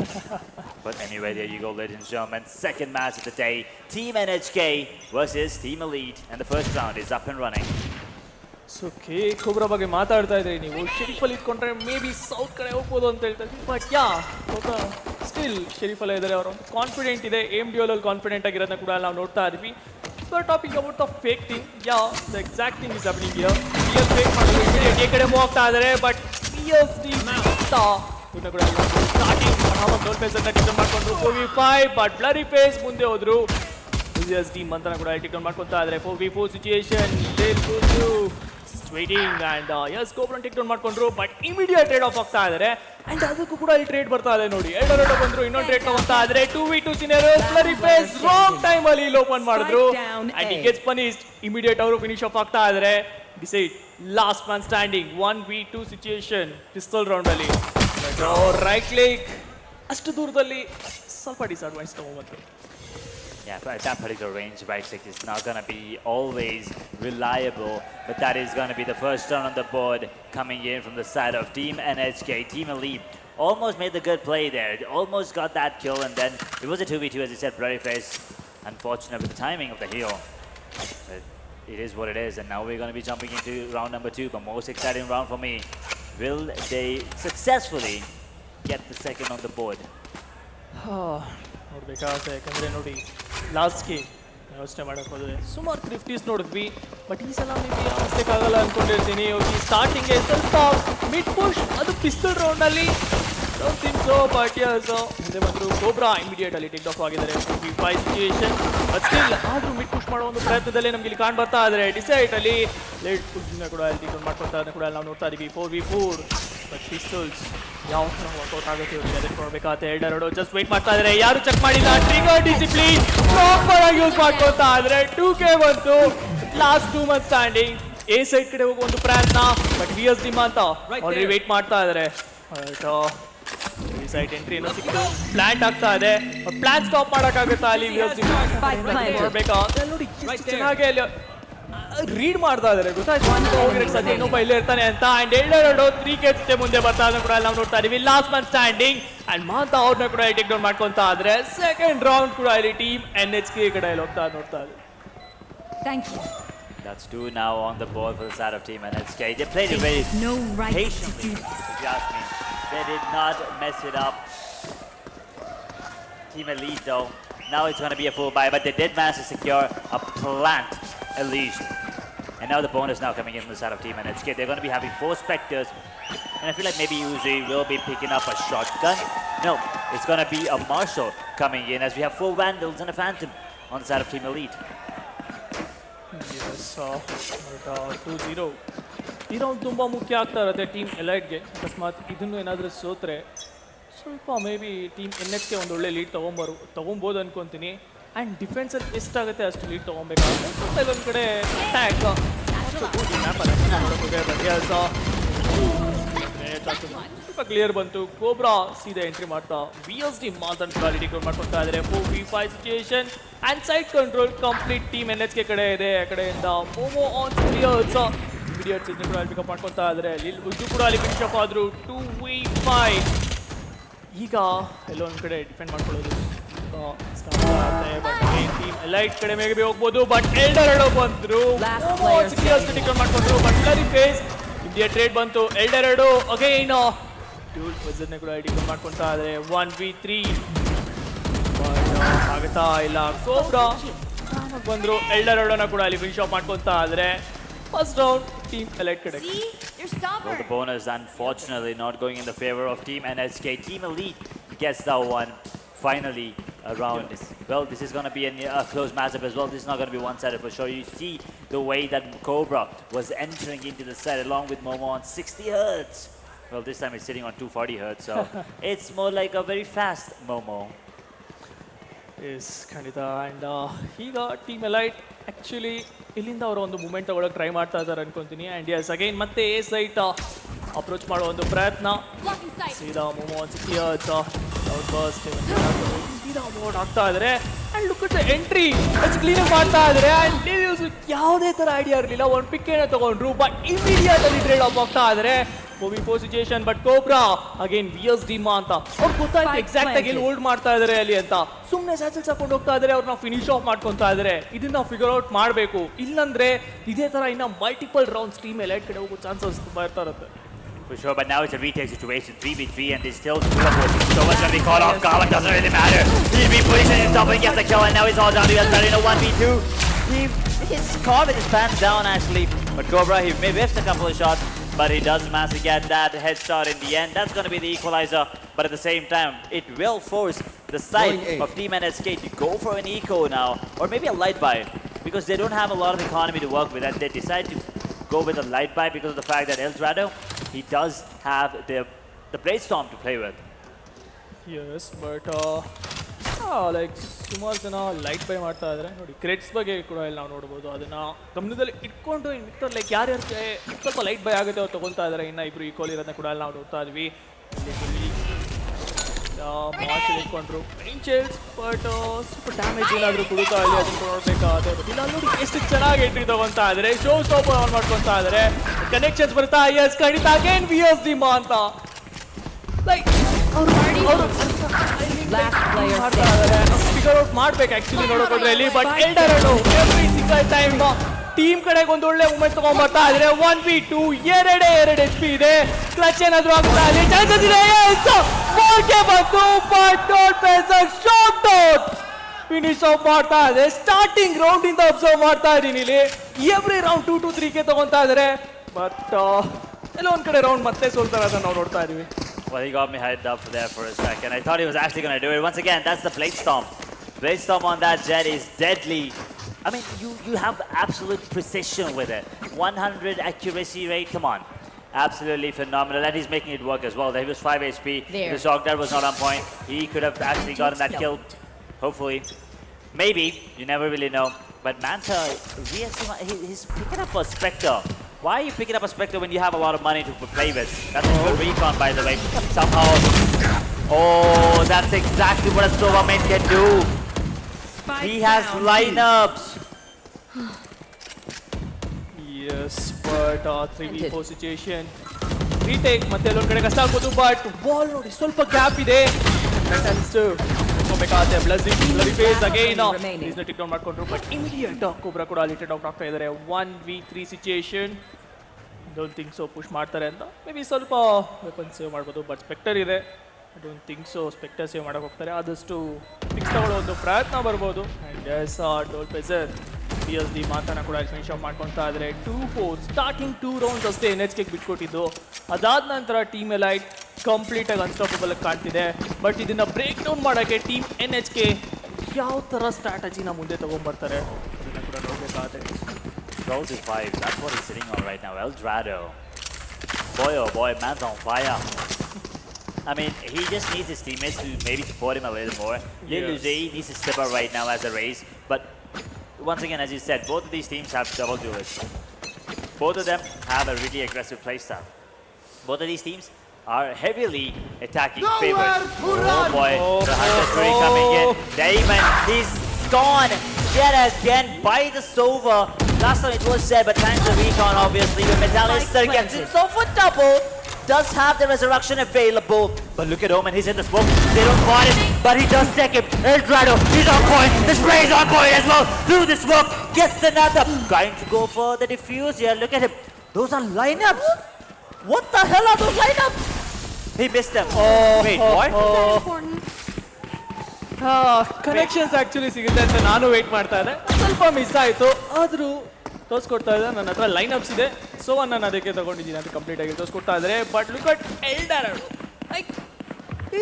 But anyway, there you go, ladies and gentlemen. Second match of the day, Team NHK versus Team Elite. And the first round is up and running. So cobra ಬಗ್ಗೆ ಮಾತಾಡ್ತಾ ಇದ್ರಿ ನೀವು ಶೆರೀಫಲ್ಲಿ ಇಟ್ಕೊಂಡ್ರೆ may be south ಕಡೆ ಹೋಗ್ಬೋದು ಅಂತ ಹೇಳ್ತಾ ಇದ್ವಿ ಬಟ್ ಸ್ಟಿಲ್ ಶೆರೀಫಲ್ಲೇ ಇದ್ದಾರೆ ಅವರ ಒಂದು ಕಾನ್ಫಿಡೆಂಟ್ ಇದೆ ಡಿಯೋಲಲ್ಲಿ ಕಾನ್ಫಿಡೆಂಟ್ ಆಗಿರೋದನ್ನ ಕೂಡ ನಾವು ನೋಡ್ತಾ ಇದ್ವಿ topic about the fake thing the exact thing is happening here real fake ಮಾಡೋದು ಕಡೆ ಹೋಗ್ತಾ ಇದ್ದಾರೆ ಬಟ್ ಸ್ಟಾರ್ಟಿಂಗ್ ಡೋಲ್ ಫೇಸ್ ಅಂತ ಡಿಸೈನ್ ಮಾಡ್ಕೊಂಡು 4v5 ಬಟ್ ಬ್ಲರಿ ಫೇಸ್ ಮುಂದೆ ಹೋದ್ರು ಟೀಮ್ ಅಂತ ಕೂಡ ಟಿಕನ್ ಮಾಡ್ಕೊತಾ ಇದ್ದಾರೆ 4v4 situation waiting and yes ಕೋಬ್ರನ್ ಟೇಕ್ ಡೌನ್ ಮಾಡ್ಕೊಂಡ್ರು ಬಟ್ ಇಮಿಡಿಯೇಟ್ ಟ್ರೇಡ್ ಆಫ್ ಆಗ್ತಾ ಇದ್ದಾರೆ ಆ್ಯಂಡ್ ಅದಕ್ಕೂ ಕೂಡ ಇಲ್ಲಿ ಟ್ರೇಡ್ ಬರ್ತಾ ಇದೆ ನೋಡಿ ಎರಡು ಬಂದ್ರು ಇನ್ನೊಂದು ಟ್ರೇಡ್ ತಗೊಂತಾ ಇದ್ದಾರೆ 2v2 scenario blurry face wrong time ಅಲ್ಲಿ ಇಲ್ಲಿ ಓಪನ್ ಮಾಡಿದ್ರು and he gets punished immediate ಅವರು ಫಿನಿಶ್ ಆಫ್ ಆಗ್ತಾ ಇದ್ದಾರೆ decide last man standing 1v2 situation pistol round ಅಲ್ಲಿ ರೈಟ್ ಕ್ಲಿಕ್ ಅಷ್ಟು ದೂರದಲ್ಲಿ ಸ್ವಲ್ಪ ಡಿಸ್ಅಡ್ವಾಂಟೇಜ್ ತಗೊಂಡ್ಬಂತು Yeah, but at that particular range, right click is not going to be always reliable, but that is going to be the first turn on the board coming in from the side of Team NHK. Team Elite almost made the good play there, almost got that kill, and then it was a 2v2, as you said, Bloody Face. Unfortunate with the timing of the heal. But it is what it is, and now we're going to be jumping into round number 2, but most exciting round for me. Will they successfully get the second on the board? ನೋಡ್ಬೇಕಾಗುತ್ತೆ ಯಾಕಂದರೆ ನೋಡಿ last game ಯೋಚನೆ ಮಾಡೋಕೆ ಹೋದರೆ ಸುಮಾರು 50s ನೋಡಿದ್ವಿ but ಈ ಸಲ may be mistake ಆಗಲ್ಲ ಅಂದ್ಕೊಂಡಿರ್ತೀನಿ ಹೋಗಿ ಸ್ಟಾರ್ಟಿಂಗ್ಗೆ ಸ್ವಲ್ಪ ಮಿಡ್ ಪುಷ್ ಅದು ಪಿಸ್ತಲ್ ರೌಂಡಲ್ಲಿ don't think so, but yes, ಮುಂದೆ ಬಂದ್ರು ಕೋಬ್ರಾ ಇಮಿಡಿಯೇಟ್ ಅಲ್ಲಿ ಟೇಕ್ ಆಫ್ ಆಗಿದ್ದಾರೆ 4v5 ಸಿಚುಯೇಷನ್. ಬಟ್ ಸ್ಟಿಲ್ ಆದ್ರೂ ಮಿಡ್ ಪುಷ್ ಮಾಡೋ ಒಂದು ಪ್ರಯತ್ನದಲ್ಲೇ ನಮ್ಗೆ ಇಲ್ಲಿ ಕಾಣ್ ಬರ್ತಾ ಇದ್ದಾರೆ. ಡಿಸೈಡ್ ಅಲ್ಲಿ ಲೇಟ್ ಪುಷ್ ಕೂಡ ಅಲ್ಲಿ ಮಾಡ್ಕೊಳ್ತಾ ಇದ್ದಾರೆ ಕೂಡ ನಾವು ನೋಡ್ತಾ ಇದೀವಿ 4v4. ಬಟ್ ಪಿಸ್ತೂಲ್ಸ್ ಯಾವ ತರ ವರ್ಕೌಟ್ ಆಗುತ್ತೆ ಇವರಿಗೆ ಅದಕ್ಕೆ ಕೊಡ್ಬೇಕಾಗುತ್ತೆ. ಎರಡು ಜಸ್ಟ್ ವೇಟ್ ಮಾಡ್ತಾ ಇದ್ದಾರೆ, ಯಾರು ಚೆಕ್ ಮಾಡಿಲ್ಲ. ಟ್ರಿಗರ್ ಡಿಸಿಪ್ಲಿನ್ ಪ್ರಾಪರ್ ಆಗಿ ಯೂಸ್ ಮಾಡ್ಕೊಳ್ತಾ ಇದ್ದಾರೆ. 2k ಬಂತು, last 2 month standing. A side ಕಡೆ ಹೋಗುವ ಒಂದು ಪ್ರಯತ್ನ, ಬಟ್ VS ಡಿಮ್ ಅಂತ ಆಲ್ರೆಡಿ ವೇಟ್ ಮಾಡ್ತಾ ಇದ್ದಾರೆ. ಈ ಸೈಡ್ ಎಂಟ್ರಿ ಏನೋ ಸಿಕ್ತು, ಪ್ಲಾಂಟ್ ಆಗ್ತಾ ಇದೆ. ಪ್ಲಾನ್ ಸ್ಟಾಪ್ ಮಾಡಕ್ಕಾಗುತ್ತಾ ಅಲ್ಲಿ VS ಡಿಮ್ ನೋಡ್ಬೇಕಾ ನೋಡಿ ಎಷ್ಟು ಚೆನ್ನಾಗಿ ಅಲ್ಲಿ ರೀಡ್ ಮಾಡ್ತಾ ಇದ್ದಾರೆ. ಗೊತ್ತಾಯ್ತು ಸದ್ಯ ಇನ್ನೊಬ್ಬ ಇಲ್ಲೇ ಇರ್ತಾನೆ ಅಂತ. ಅಂಡ್ ಎರಡು 3k ಜೊತೆ ಮುಂದೆ ಬರ್ತಾ ಇದ್ರೆ ಕೂಡ ನಾವು ನೋಡ್ತಾ ಇದೀವಿ. ಲಾಸ್ಟ್ ಮಂತ್ ಸ್ಟ್ಯಾಂಡಿಂಗ್ ಅಂಡ್ ಮಾತಾ ಅವ್ರನ್ನ ಕೂಡ ಟೇಕ್ ಡೌನ್ ಮಾಡ್ಕೊಂತಾ ಇದ್ರೆ ಸೆಕೆಂಡ್ ರೌಂಡ್ ಕೂಡ ಇಲ್ಲಿ ಟೀಮ್ NHK ಕಡೆ ಹೋಗ್ತಾ ನೋಡ್ತಾ ಇದ್ದೀವಿ. Thank you. That's 2 now on the board for the side of Team NHK. They played it very No right to patiently, do this. if you ask me. They did not mess it up. Team Elite though, now it's going to be a full buy, but they did manage to secure a plant at least. And now the bonus now coming in from the side of Team NHK. They're going to be having 4 Spectres. And I feel like maybe Uzi will be picking up a shotgun. No, it's going to be a Marshal coming in as we have 4 Vandals and a Phantom on the side of Team Elite. Yes, 2-0. ಈ round ತುಂಬ ಮುಖ್ಯ ಆಗ್ತಾ ಇರುತ್ತೆ team ಎಲೈಟ್ಗೆ. ಅಕಸ್ಮಾತ್ ಇದನ್ನು ಏನಾದರೂ ಸೋತ್ರೆ ಸ್ವಲ್ಪ may be team NHK ಒಂದು ಒಳ್ಳೆ ಲೀಡ್ ತೊಗೊಬೋದು ಅನ್ಕೊತೀನಿ. ಆ್ಯಂಡ್ ಡಿಫೆನ್ಸಲ್ಲಿ ಎಷ್ಟಾಗುತ್ತೆ ಅಷ್ಟು ಲೀಡ್ ತೊಗೊಬೇಕಾಗುತ್ತೆ. ಒಂದು ಕಡೆ ಅಟ್ಯಾಕ್ ಸ್ವಲ್ಪ ಕ್ಲಿಯರ್ ಬಂತು. ಕೋಬ್ರಾ ಸೀದಾ ಎಂಟ್ರಿ ಮಾಡ್ತಾ VS ಡಿ ಮಾತನ್ನು ಕ್ವಾಲಿಟಿ ಮಾಡ್ಕೊಳ್ತಾ ಇದ್ದಾರೆ. 4v5 situation and side control complete team NHK ಕಡೆ ಇದೆ. ಆ ಕಡೆಯಿಂದ ಮೋಮೋ ಆನ್ ಸ್ಕ್ರಿಯರ್ಸ್ ಇಮಿಡಿಯೇಟ್ ಸಿಗ್ನಲ್ ಕೂಡ ಪಿಕಪ್ ಮಾಡ್ಕೊಳ್ತಾ ಇದ್ದಾರೆ. ಲಿಲ್ ಉಜ್ಜು ಕೂಡ ಅಲ್ಲಿ ಫಿನಿಶ್ ಅಪ್ ಆದ್ರು 2v5. ಈಗ ಎಲ್ಲೋ ಒಂದು ಕಡೆ ಡಿಫೆಂಡ್ ಮಾಡ್ಕೊಳ್ಳೋದು ಟೀಮ್ ಎಲೈಟ್ ಕಡೆ ಮೇಗೆ ಹೋಗ್ಬೋದು. ಬಟ್ ಎರಡು ಬಂದ್ರು ಮಾಡ್ಕೊಂಡ್ರು. ಬಟ್ ಫೇಸ್ ಇಂಡಿಯಾ ಟ್ರೇಡ್ ಬಂತು. ಎರಡು ಅಗೈನ್ ಡ್ಯೂಲ್ ಬಜರ್ನ ಕೂಡ ಡಿಫೆಂಡ್ ಮಾಡ್ಕೊಳ್ತಾ ಇದ್ದಾರೆ. 1v3 ಆಗುತ್ತಾ ಇಲ್ಲ. ಕೋಬ್ರಾ ಬಂದ್ರು. ಎರಡನ್ನ ಕೂಡ ಅಲ್ಲಿ ಫಿನಿಶ್ ಆಫ್ ಮಾಡ್ಕೊಳ್ತಾ ಇದ್ದಾರೆ. ಫಸ್ಟ್ ರೌಂಡ್ ಟೀಮ್ ಎಲೈಟ್ ಕಡೆ. Well, the bonus unfortunately not going in the favor of Team NHK. Team Elite gets that one finally around. Well, this is going to be a close matchup as well. This is not going to be one-sided for sure. You see the way that Cobra was entering into the set along with Momo on 60 hertz. Well, this time it's sitting on 240 hertz, so it's more like a very fast Momo. Yes ಖಂಡಿತ. And ಈಗ team Elite actually ಇಲ್ಲಿಂದ ಅವರ ಒಂದು moment ತಗೊಳಕ್ಕೆ try ಮಾಡ್ತಾ ಇದ್ದಾರೆ ಅನ್ಕೊಂತೀನಿ. And yes again ಮತ್ತೆ ಎ ಸೈಟ್ ಅಪ್ರೋಚ್ ಮಾಡೋ ಒಂದು ಪ್ರಯತ್ನ. ಸೀದಾ ಮೋಮೋ ಸೀದಾ ಮೋಡ್ ಆಗ್ತಾ ಇದ್ದಾರೆ. And look at the entry clean ಮಾಡ್ತಾ ಇದ್ದಾರೆ. ಆ್ಯಂಡ್ ಯಾವುದೇ ಥರ ಐಡಿಯಾ ಇರಲಿಲ್ಲ. ಒಂದು ಪಿಕ್ ಏನೋ ತಗೊಂಡ್ರು, ಬಟ್ ಇಮಿಡಿಯೇಟ್ ಅಲ್ಲಿ ಟ್ರೇಡ್ ಆಫ್ ಆಗ್ತಾ ಇದ್ದಾರೆ. 4v4 situation. But cobra again VS ಡಿಮಾ ಅಂತ ಅವ್ರು ಗೊತ್ತಾಯ್ತು ಎಕ್ಸಾಕ್ಟ್ ಆಗಿ ಎಲ್ಲಿ ಹೋಲ್ಡ್ ಮಾಡ್ತಾ ಇದ್ದಾರೆ ಅಲ್ಲಿ ಅಂತ. ಸುಮ್ಮನೆ ಸ್ಯಾಚಲ್ಸ್ ಹಾಕೊಂಡು ಹೋಗ್ತಾ ಇದ್ದಾರೆ. ಅವ್ರನ್ನ ಫಿನಿಶ್ ಆಫ್ ಮಾಡ್ಕೊತಾ ಇದ್ದಾರೆ. ಇದನ್ನ ಫಿಗರ್ ಔಟ್ ಮಾಡಬೇಕು. ಇಲ್ಲಂದ್ರೆ ಇದೇ ತರ ಇನ್ನ ಮಲ್ಟಿಪಲ್ ರೌಂಡ್ಸ್ ಟೀಮ್ ಎಲೈಟ್ ಕಡೆ ಹೋಗೋ ಚಾನ್ಸಸ್ ತುಂಬಾ ಇರ್ತಾ ಇರುತ್ತೆ. For sure, but now it's a retake situation, 3v3, and there's still 2 of us. So much going to be caught off guard, but doesn't really matter. He'll be positioning himself and gets the kill, and now it's all down to us in a 1v2. His Corbin is panned down actually, but Cobra, he may whiffs a couple of shots, but he does manage to get that headshot in the end. That's going to be the equalizer, but at the same time, it will force the side of Team NHK to go for an eco now, or maybe a light buy, because they don't have a lot of economy to work with, and they decide to go with a light buy because of the fact that Eldorado, he does have the Brainstorm to play with. Yes, but like ಸುಮಾರು ಜನ light by ಮಾಡ್ತಾ ಇದ್ದಾರೆ ನೋಡಿ. ಕ್ರೆಡ್ಸ್ ಬಗ್ಗೆ ಕೂಡ ಇಲ್ಲಿ ನಾವು ನೋಡ್ಬೋದು. ಅದನ್ನ ಗಮನದಲ್ಲಿ ಇಟ್ಕೊಂಡು ಮಿಕ್ಟರ್ ಲೈಕ್ ಯಾರ್ಯಾರಿಗೆ ಸ್ವಲ್ಪ ಲೈಟ್ ಬೈ ಆಗುತ್ತೆ ಅವ್ರು ತೊಗೊಳ್ತಾ ಇದ್ದಾರೆ. ಇನ್ನು ಇಬ್ರು ಈಕ್ವಲ್ ಇರೋದನ್ನ ಕೂಡ ನಾವು ನೋಡ್ತಾ ಇದ್ವಿ. ಮಾರ್ಚ್ ಇಟ್ಕೊಂಡ್ರು ಏಂಜಲ್ಸ್, ಬಟ್ ಸ್ವಲ್ಪ ಡ್ಯಾಮೇಜ್ ಏನಾದರೂ ಕೊಡುತ್ತಾ ಇಲ್ಲಿ ಅದನ್ನು ನೋಡ್ಬೇಕಾದ್ರೆ ಇಲ್ಲ ನೋಡಿ ಎಷ್ಟು ಚೆನ್ನಾಗಿ ಎಂಟ್ರಿ ತಗೊತಾ ಇದ್ದಾರೆ. ಶೋ ಸ್ಟಾಪ್ ಆನ್ ಮಾಡ್ಕೊತಾ ಇದ್ದಾರೆ. ಕನೆಕ್ಷನ್ಸ್ ಬರ್ತಾ ಎಸ್ ಖಂಡಿತ ಅಗೇನ್ VS ಡಿಮಾ ಅಂತ ಲೈಕ್ ಫಿಗರ್ ಔಟ್ ಮಾಡ್ಬೇಕು ಆಕ್ಚುಲಿ ನೋಡೋಕೋದ್ರೆ ಇಲ್ಲಿ. ಬಟ್ ಎರಡು ಎವ್ರಿ ಸಿಂಗಲ್ ಟೈಮ್ ಟೀಮ್ ಕಡೆಗೆ ಒಂದು ಒಳ್ಳೆ ಮೂಮೆಂಟ್ ತಗೊಂಡ್ಬರ್ತಾ ಇದ್ರೆ. 1v2 ಎರಡು HP ಇದೆ. ಕ್ಲಚ್ ಏನಾದ್ರು ಆಗ್ತಾ ಇದೆ, ಚಾನ್ಸಸ್ ಇದೆ. 4K ಬಂತು, but don't face a shot out. Finish off ಮಾಡ್ತಾ ಇದೆ. ಸ್ಟಾರ್ಟಿಂಗ್ ರೌಂಡ್ ಇಂದ ಅಬ್ಸರ್ವ್ ಮಾಡ್ತಾ ಇದೀನಿ ಇಲ್ಲಿ. ಎವ್ರಿ ರೌಂಡ್ 2 to 3K ತಗೊಂತಾ ಇದಾರೆ. ಬಟ್ ಎಲ್ಲ ಒಂದ್ ಕಡೆ ರೌಂಡ್ ಮತ್ತೆ ಸೋಲ್ತಾರೆ ಅದನ್ನ ನಾವು ನೋಡ್ತಾ ಇದೀವಿ. Well, he got me hyped up there for a second. I thought he was actually going to do it. Once again, that's the Blade Storm. Blade Storm on that Jet is deadly. I mean, you have absolute precision with it. 100 accuracy rate, come on. Absolutely phenomenal. And he's making it work as well. He was 5 HP. There. The shock that was not on point. He could have actually gotten that kill. Hopefully. Maybe. You never really know. But Manta, he's picking up a Spectre. Why are you picking up a Spectre when you have a lot of money to play with? That's a good recon, by the way. Somehow. Oh, that's exactly what a Sova main can do. He has lineups. Yes, but 3v4 situation. Retake ಮತ್ತೆ ಅಲ್ಲೊಂದ್ ಕಡೆ ಕಷ್ಟ ಆಗ್ಬೋದು, but ball ನೋಡಿ ಸ್ವಲ್ಪ gap ಇದೆ. ಬೇಕಾಗುತ್ತೆ bloody face again ಈಸ್ನ ಟಿಕ್ ಡೌನ್ ಮಾಡ್ಕೊಂಡ್ರು, ಬಟ್ ಇಮಿಡಿಯೇಟ್ ಕೊಬ್ರಾ ಕೂಡ ಅಲ್ಲಿ ಟೇಕ್ ಔಟ್ ಆಗ್ತಾ ಇದ್ದಾರೆ. 1v3 situation. Don't think so push ಮಾಡ್ತಾರೆ ಅಂತ. ಮೇ ಬಿ ಸ್ವಲ್ಪ ವೆಪನ್ ಸೇವ್ ಮಾಡ್ಬೋದು, ಬಟ್ ಸ್ಪೆಕ್ಟರ್ ಇದೆ. I don't think so spectre save ಮಾಡಕ್ಕೆ ಹೋಗ್ತಾರೆ. ಆದಷ್ಟು ಪಿಕ್ಸ್ ತಗೊಳ್ಳೋ ಒಂದು ಪ್ರಯತ್ನ ಬರ್ಬೋದು. ಆ್ಯಂಡ್ ಎಸ್ ಡೋಲ್ ಪೆಸರ್ PSD ಮಾತನ್ನ ಕೂಡ ಫಿನಿಶ್ ಆಫ್ ಮಾಡ್ಕೊತಾ ಇದ್ದಾರೆ. 2-4 ಸ್ಟಾರ್ಟಿಂಗ್ 2 ರೌಂಡ್ಸ್ ಅಷ್ಟೇ NHK ಬಿಟ್ಕೊಟ್ಟಿದ್ದು. ಅದಾದ ನಂತರ ಟೀಮ್ ಎಲೈಟ್ ಕಂಪ್ಲೀಟ್ ಆಗಿ ಅನ್ಸ್ಟಾಪಬಲ್ ಕಾಣ್ತಿದೆ. ಬಟ್ ಇದನ್ನ ಬ್ರೇಕ್ ಡೌನ್ ಮಾಡೋಕ್ಕೆ ಟೀಮ್ NHK ಯಾವ ಥರ ಸ್ಟ್ರಾಟಜಿನ ಮುಂದೆ ತಗೊಂಡ್ಬರ್ತಾರೆ ಅದನ್ನ ಕೂಡ ನೋಡಬೇಕಾಗುತ್ತೆ. Goes to 5. That's what he's sitting on right now. Eldorado. Boy, oh boy, man's on fire. I mean, he just needs his teammates to maybe support him a little more. Lil Luze needs to step up right now as a race. But once again, as you said, both of these teams have double duelists. Both of them have a really aggressive playstyle. Both of these teams are heavily attacking favorites. Oh boy, the Hunter Fury coming in. Damon, he's gone yet again by the Sova. Last time it was said, but thanks to recon, obviously, the Metallister gets himself a double. Does have the resurrection available, but look at Omen, he's in the smoke. They don't spot him, but he does take him. Eldorado, he's on point. The spray is on point as well. Through the smoke, gets another. Trying to go for the defuse here. Look at him. Those are lineups. What the hell are those lineups? He missed them. Wait, what? Connections actually ಸಿಗುತ್ತೆ ಅಂತ ನಾನು wait ಮಾಡ್ತಾ ಇದ್ದೆ. ಸ್ವಲ್ಪ miss ಆಯಿತು, ಆದರೂ ತೋರಿಸ್ಕೊಡ್ತಾ ಇದ್ದೆ. ನನ್ನ ಹತ್ರ ಲೈನ್ಅಪ್ಸ್ ಇದೆ, ಸೊ ನಾನು ಅದಕ್ಕೆ ತಗೊಂಡಿದ್ದೀನಿ ಅಂತ ಕಂಪ್ಲೀಟ್ ಆಗಿ ತೋರಿಸ್ಕೊಡ್ತಾ ಇದ್ದಾರೆ. But look at Eldorado, like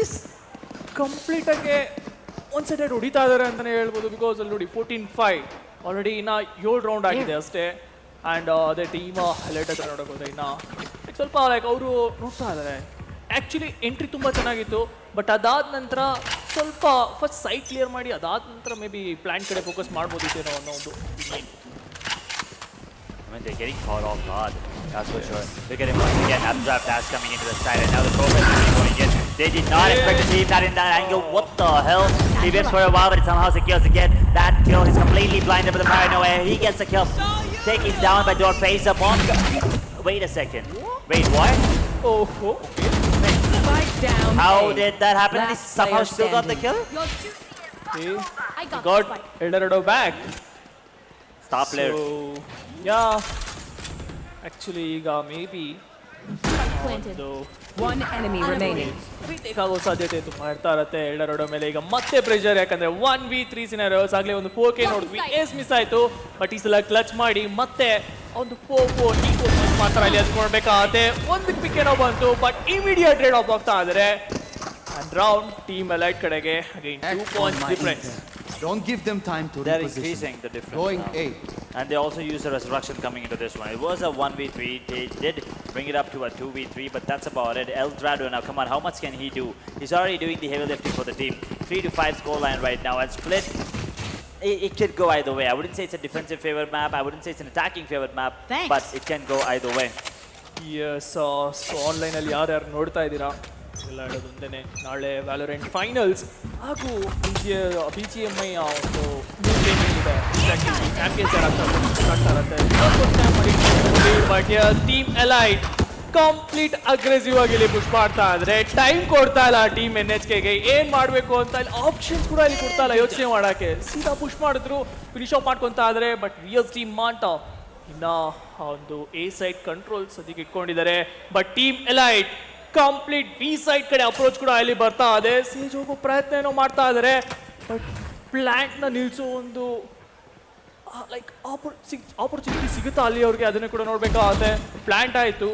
is ಕಂಪ್ಲೀಟಾಗಿ ಒನ್ ಸೈಡೆಡ್ ಹೊಡಿತಾ ಇದ್ದಾರೆ ಅಂತಲೇ ಹೇಳ್ಬೋದು. ಬಿಕಾಸ್ ಅಲ್ಲಿ ನೋಡಿ 14-5 ಆಲ್ರೆಡಿ ಇನ್ನು 7 ರೌಂಡ್ ಆಗಿದೆ ಅಷ್ಟೇ. ಆ್ಯಂಡ್ ಅದೇ ಟೀಮ್ ಹೈಲೈಟ್ ಹತ್ರ ನೋಡೋಕೆ ಹೋದ್ರೆ ಇನ್ನು ಸ್ವಲ್ಪ ಲೈಕ್ ಅವರು ನೋಡ್ತಾ ಇದ್ದಾರೆ. ಆ್ಯಕ್ಚುಲಿ ಎಂಟ್ರಿ ತುಂಬ ಚೆನ್ನಾಗಿತ್ತು, ಬಟ್ ಅದಾದ ನಂತರ ಸ್ವಲ್ಪ ಫಸ್ಟ್ ಸೈಟ್ ಕ್ಲಿಯರ್ ಮಾಡಿ ಅದಾದ ನಂತರ ಮೇ ಬಿ ಪ್ಲಾನ್ ಕಡೆ ಫೋಕಸ್ ಮಾಡ್ಬೋದಿತ್ತೇನೋ ಅನ್ನೋ ಒಂದು. I mean, they're getting caught off guard, that's for sure. Look at him once again, updraft dash coming into the side, and now the progress is going in. They did not expect to see that in that angle. What the hell? He waits for a while, but it somehow secures again. That kill is completely blinded by the paranoia. He gets the kill. Taken down by Door Phaser. Wait a second. Wait, what? Oh, okay. How did that happen? He somehow still got the kill? Okay. Got Eldorado back. Star player. So, yeah. Actually, ಈಗ maybe One enemy remaining. Retake ಆಗೋ ಸಾಧ್ಯತೆ ತುಂಬ ಇರ್ತಾ ಇರುತ್ತೆ ಎಲ್ಡರಾಡೋ ಮೇಲೆ. ಈಗ ಮತ್ತೆ pressure, ಯಾಕಂದ್ರೆ 1v3 ಸಿನಾರಿಯೋಸ್ ಆಗಲೇ ಒಂದು 4K ನೋಡಿದ್ವಿ, ಏಸ್ ಮಿಸ್ ಆಯಿತು. ಬಟ್ ಈ ಸಲ ಕ್ಲಚ್ ಮಾಡಿ ಮತ್ತೆ ಒಂದು 4-4 ಈಕ್ವಲ್ ಮಾತ್ರ ಅಲ್ಲಿ ಹಚ್ಕೊಳ್ಬೇಕಾಗತ್ತೆ. ಒಂದು ಪಿಕ್ ಏನೋ ಬಂತು, ಬಟ್ ಇಮಿಡಿಯೇಟ್ ರೇಡ್ ಆಫ್ ಆಗ್ತಾ ಇದ್ದಾರೆ. And round team allied kadege again 2 points difference. Don't give them time to They're reposition. increasing the difference Going now. A. And they also use the resurrection coming into this one. It was a 1v3. They did bring it up to a 2v3, but that's about it. Eldorado now, come on, how much can he do? He's already doing the heavy lifting for the team. 3-5 scoreline right now, and split. It could go either way. I wouldn't say it's a defensive favored map. I wouldn't say it's an attacking favored map. Thanks. But it can go either way. Yes, so online ಅಲ್ಲಿ ಯಾರು ನೋಡ್ತಾ ಇದ್ದೀರಾ ಎಲ್ಲ ಹೇಳೋದೊಂದೇ, ನಾಳೆ ವ್ಯಾಲೋರೆಂಟ್ finals ಹಾಗೂ BGMI ಒಂದು ಇದೆ champions but team elite complete aggressive ಆಗಿ ಇಲ್ಲಿ ಪುಷ್ ಮಾಡ್ತಾ ಇದ್ರೆ ಟೈಮ್ ಕೊಡ್ತಾ ಇಲ್ಲ ಟೀಮ್ NHKಗೆ. ಏನ್ ಮಾಡಬೇಕು ಅಂತ ಇಲ್ಲಿ ಆಪ್ಷನ್ಸ್ ಕೂಡ ಇಲ್ಲಿ ಕೊಡ್ತಾ ಇಲ್ಲ ಯೋಚನೆ ಮಾಡೋಕ್ಕೆ. ಸೀದಾ ಪುಷ್ ಮಾಡಿದ್ರು, ಫಿನಿಶ್ ಆಫ್ ಮಾಡ್ಕೊತಾ ಇದ್ದಾರೆ. ಬಟ್ ಟೀಮ್ ಮಾಂಟ ಇನ್ನ ಒಂದು A ಸೈಡ್ ಕಂಟ್ರೋಲ್ಸ್ ಅದಕ್ಕೆ ಇಟ್ಕೊಂಡಿದ್ದಾರೆ. But team elite complete B side ಕಡೆ ಅಪ್ರೋಚ್ ಕೂಡ ಅಲ್ಲಿ ಬರ್ತಾ ಇದೆ. ಸೇಜ್ ಹೋಗೋ ಪ್ರಯತ್ನ ಏನೋ ಮಾಡ್ತಾ ಇದ್ದಾರೆ, ಬಟ್ ಪ್ಲಾಂಟ್ನ ನಿಲ್ಲಿಸೋ ಒಂದು ಲೈಕ್ ಆಪರ್ಚುನಿಟಿ ಸಿಗುತ್ತಾ ಅಲ್ಲಿ ಅವ್ರಿಗೆ, ಅದನ್ನು ಕೂಡ ನೋಡ್ಬೇಕಾಗತ್ತೆ. ಪ್ಲಾಂಟ್ ಆಯಿತು,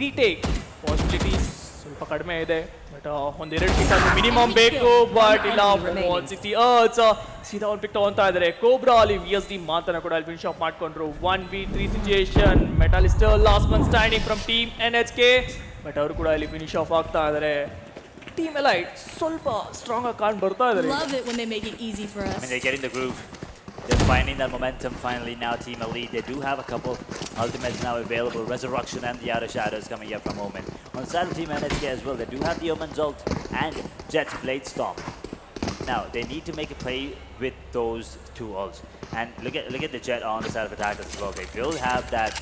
ರೀಟೇಕ್ ಪಾಸಿಬಿಲಿಟೀಸ್ ಸ್ವಲ್ಪ ಕಡಿಮೆ ಇದೆ ಬಟ್ ಒಂದೆರಡು ಪಿಕ್ ಅದು ಮಿನಿಮಮ್ ಬೇಕು ಬಟ್ ಇಲ್ಲ 160 ಅರ್ತ್ಸ್ ಸೀದಾ ಒಂದು ಪಿಕ್ ತಗೊಂತಾ ಇದ್ದಾರೆ ಕೋಬ್ರಾ ಅಲ್ಲಿ VSD ಮಾತನ್ನ ಕೂಡ ಅಲ್ಲಿ ಫಿನಿಶ್ ಆಫ್ ಮಾಡ್ಕೊಂಡ್ರು 1v3 situation Metalister last one standing from team NHK but ಅವರು ಕೂಡ ಇಲ್ಲಿ ಫಿನಿಶ್ ಆಫ್ ಆಗ್ತಾ ಇದ್ದಾರೆ ಟೀಮ್ ಎಲೈಟ್ ಸ್ವಲ್ಪ ಸ್ಟ್ರಾಂಗ್ ಆಗಿ ಕಾಣ್ ಬರ್ತಾ ಇದ್ದಾರೆ Love it when they make it easy for I us. mean, they're getting the groove. They're finding that momentum finally now, Team Elite. They do have a couple ultimates now available. Resurrection and the Outer Shadows coming up for a moment. On the side of Team NHK as well, they do have the Omen's ult and Jet's Blade Storm. Now, they need to make a play with those two ults. And look at the Jet on the side of attackers as well. They will have that.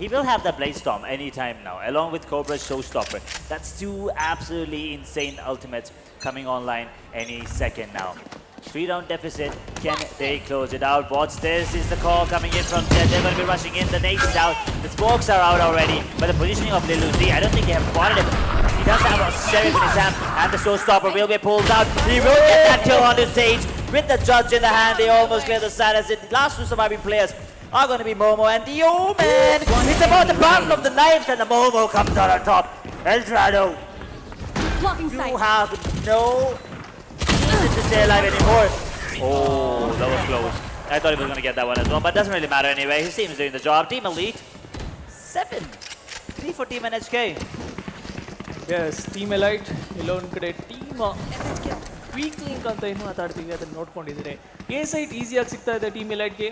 He will have that Blade Storm anytime now, along with Cobra's Showstopper. That's two absolutely insane ultimates coming online any second now. 3-round deficit. Can they close it out? What's this? Is the call coming in from Jet? They're going to be rushing in. The nades is out. The smokes are out already. But the positioning of Lil Uzi, I don't think they have spotted him. He does have a sheriff in his hand, and the showstopper will be pulled out. He will get that kill on the stage with the judge in the hand. They almost clear the side as the last two surviving players are going to be Momo and the Omen. It's about the battle of the knives, and the Momo comes out on top. Eldorado, Blocking you sight. have no reason to stay alive anymore. Oh, that was close. I thought he was going to get that one as well, but it doesn't really matter anyway. His team is doing the job. Team Elite, 7. 3 for Team NHK. Yes team Elite ಇಲ್ಲೊಂದು ಕಡೆ team weak link ಅಂತ ಏನು ಮಾತಾಡ್ತೀವಿ ಅದನ್ನು ನೋಡ್ಕೊಂಡಿದ್ದಾರೆ A site ಈಸಿಯಾಗಿ ಸಿಗ್ತಾ ಇದೆ team ಎಲೈಟ್ಗೆ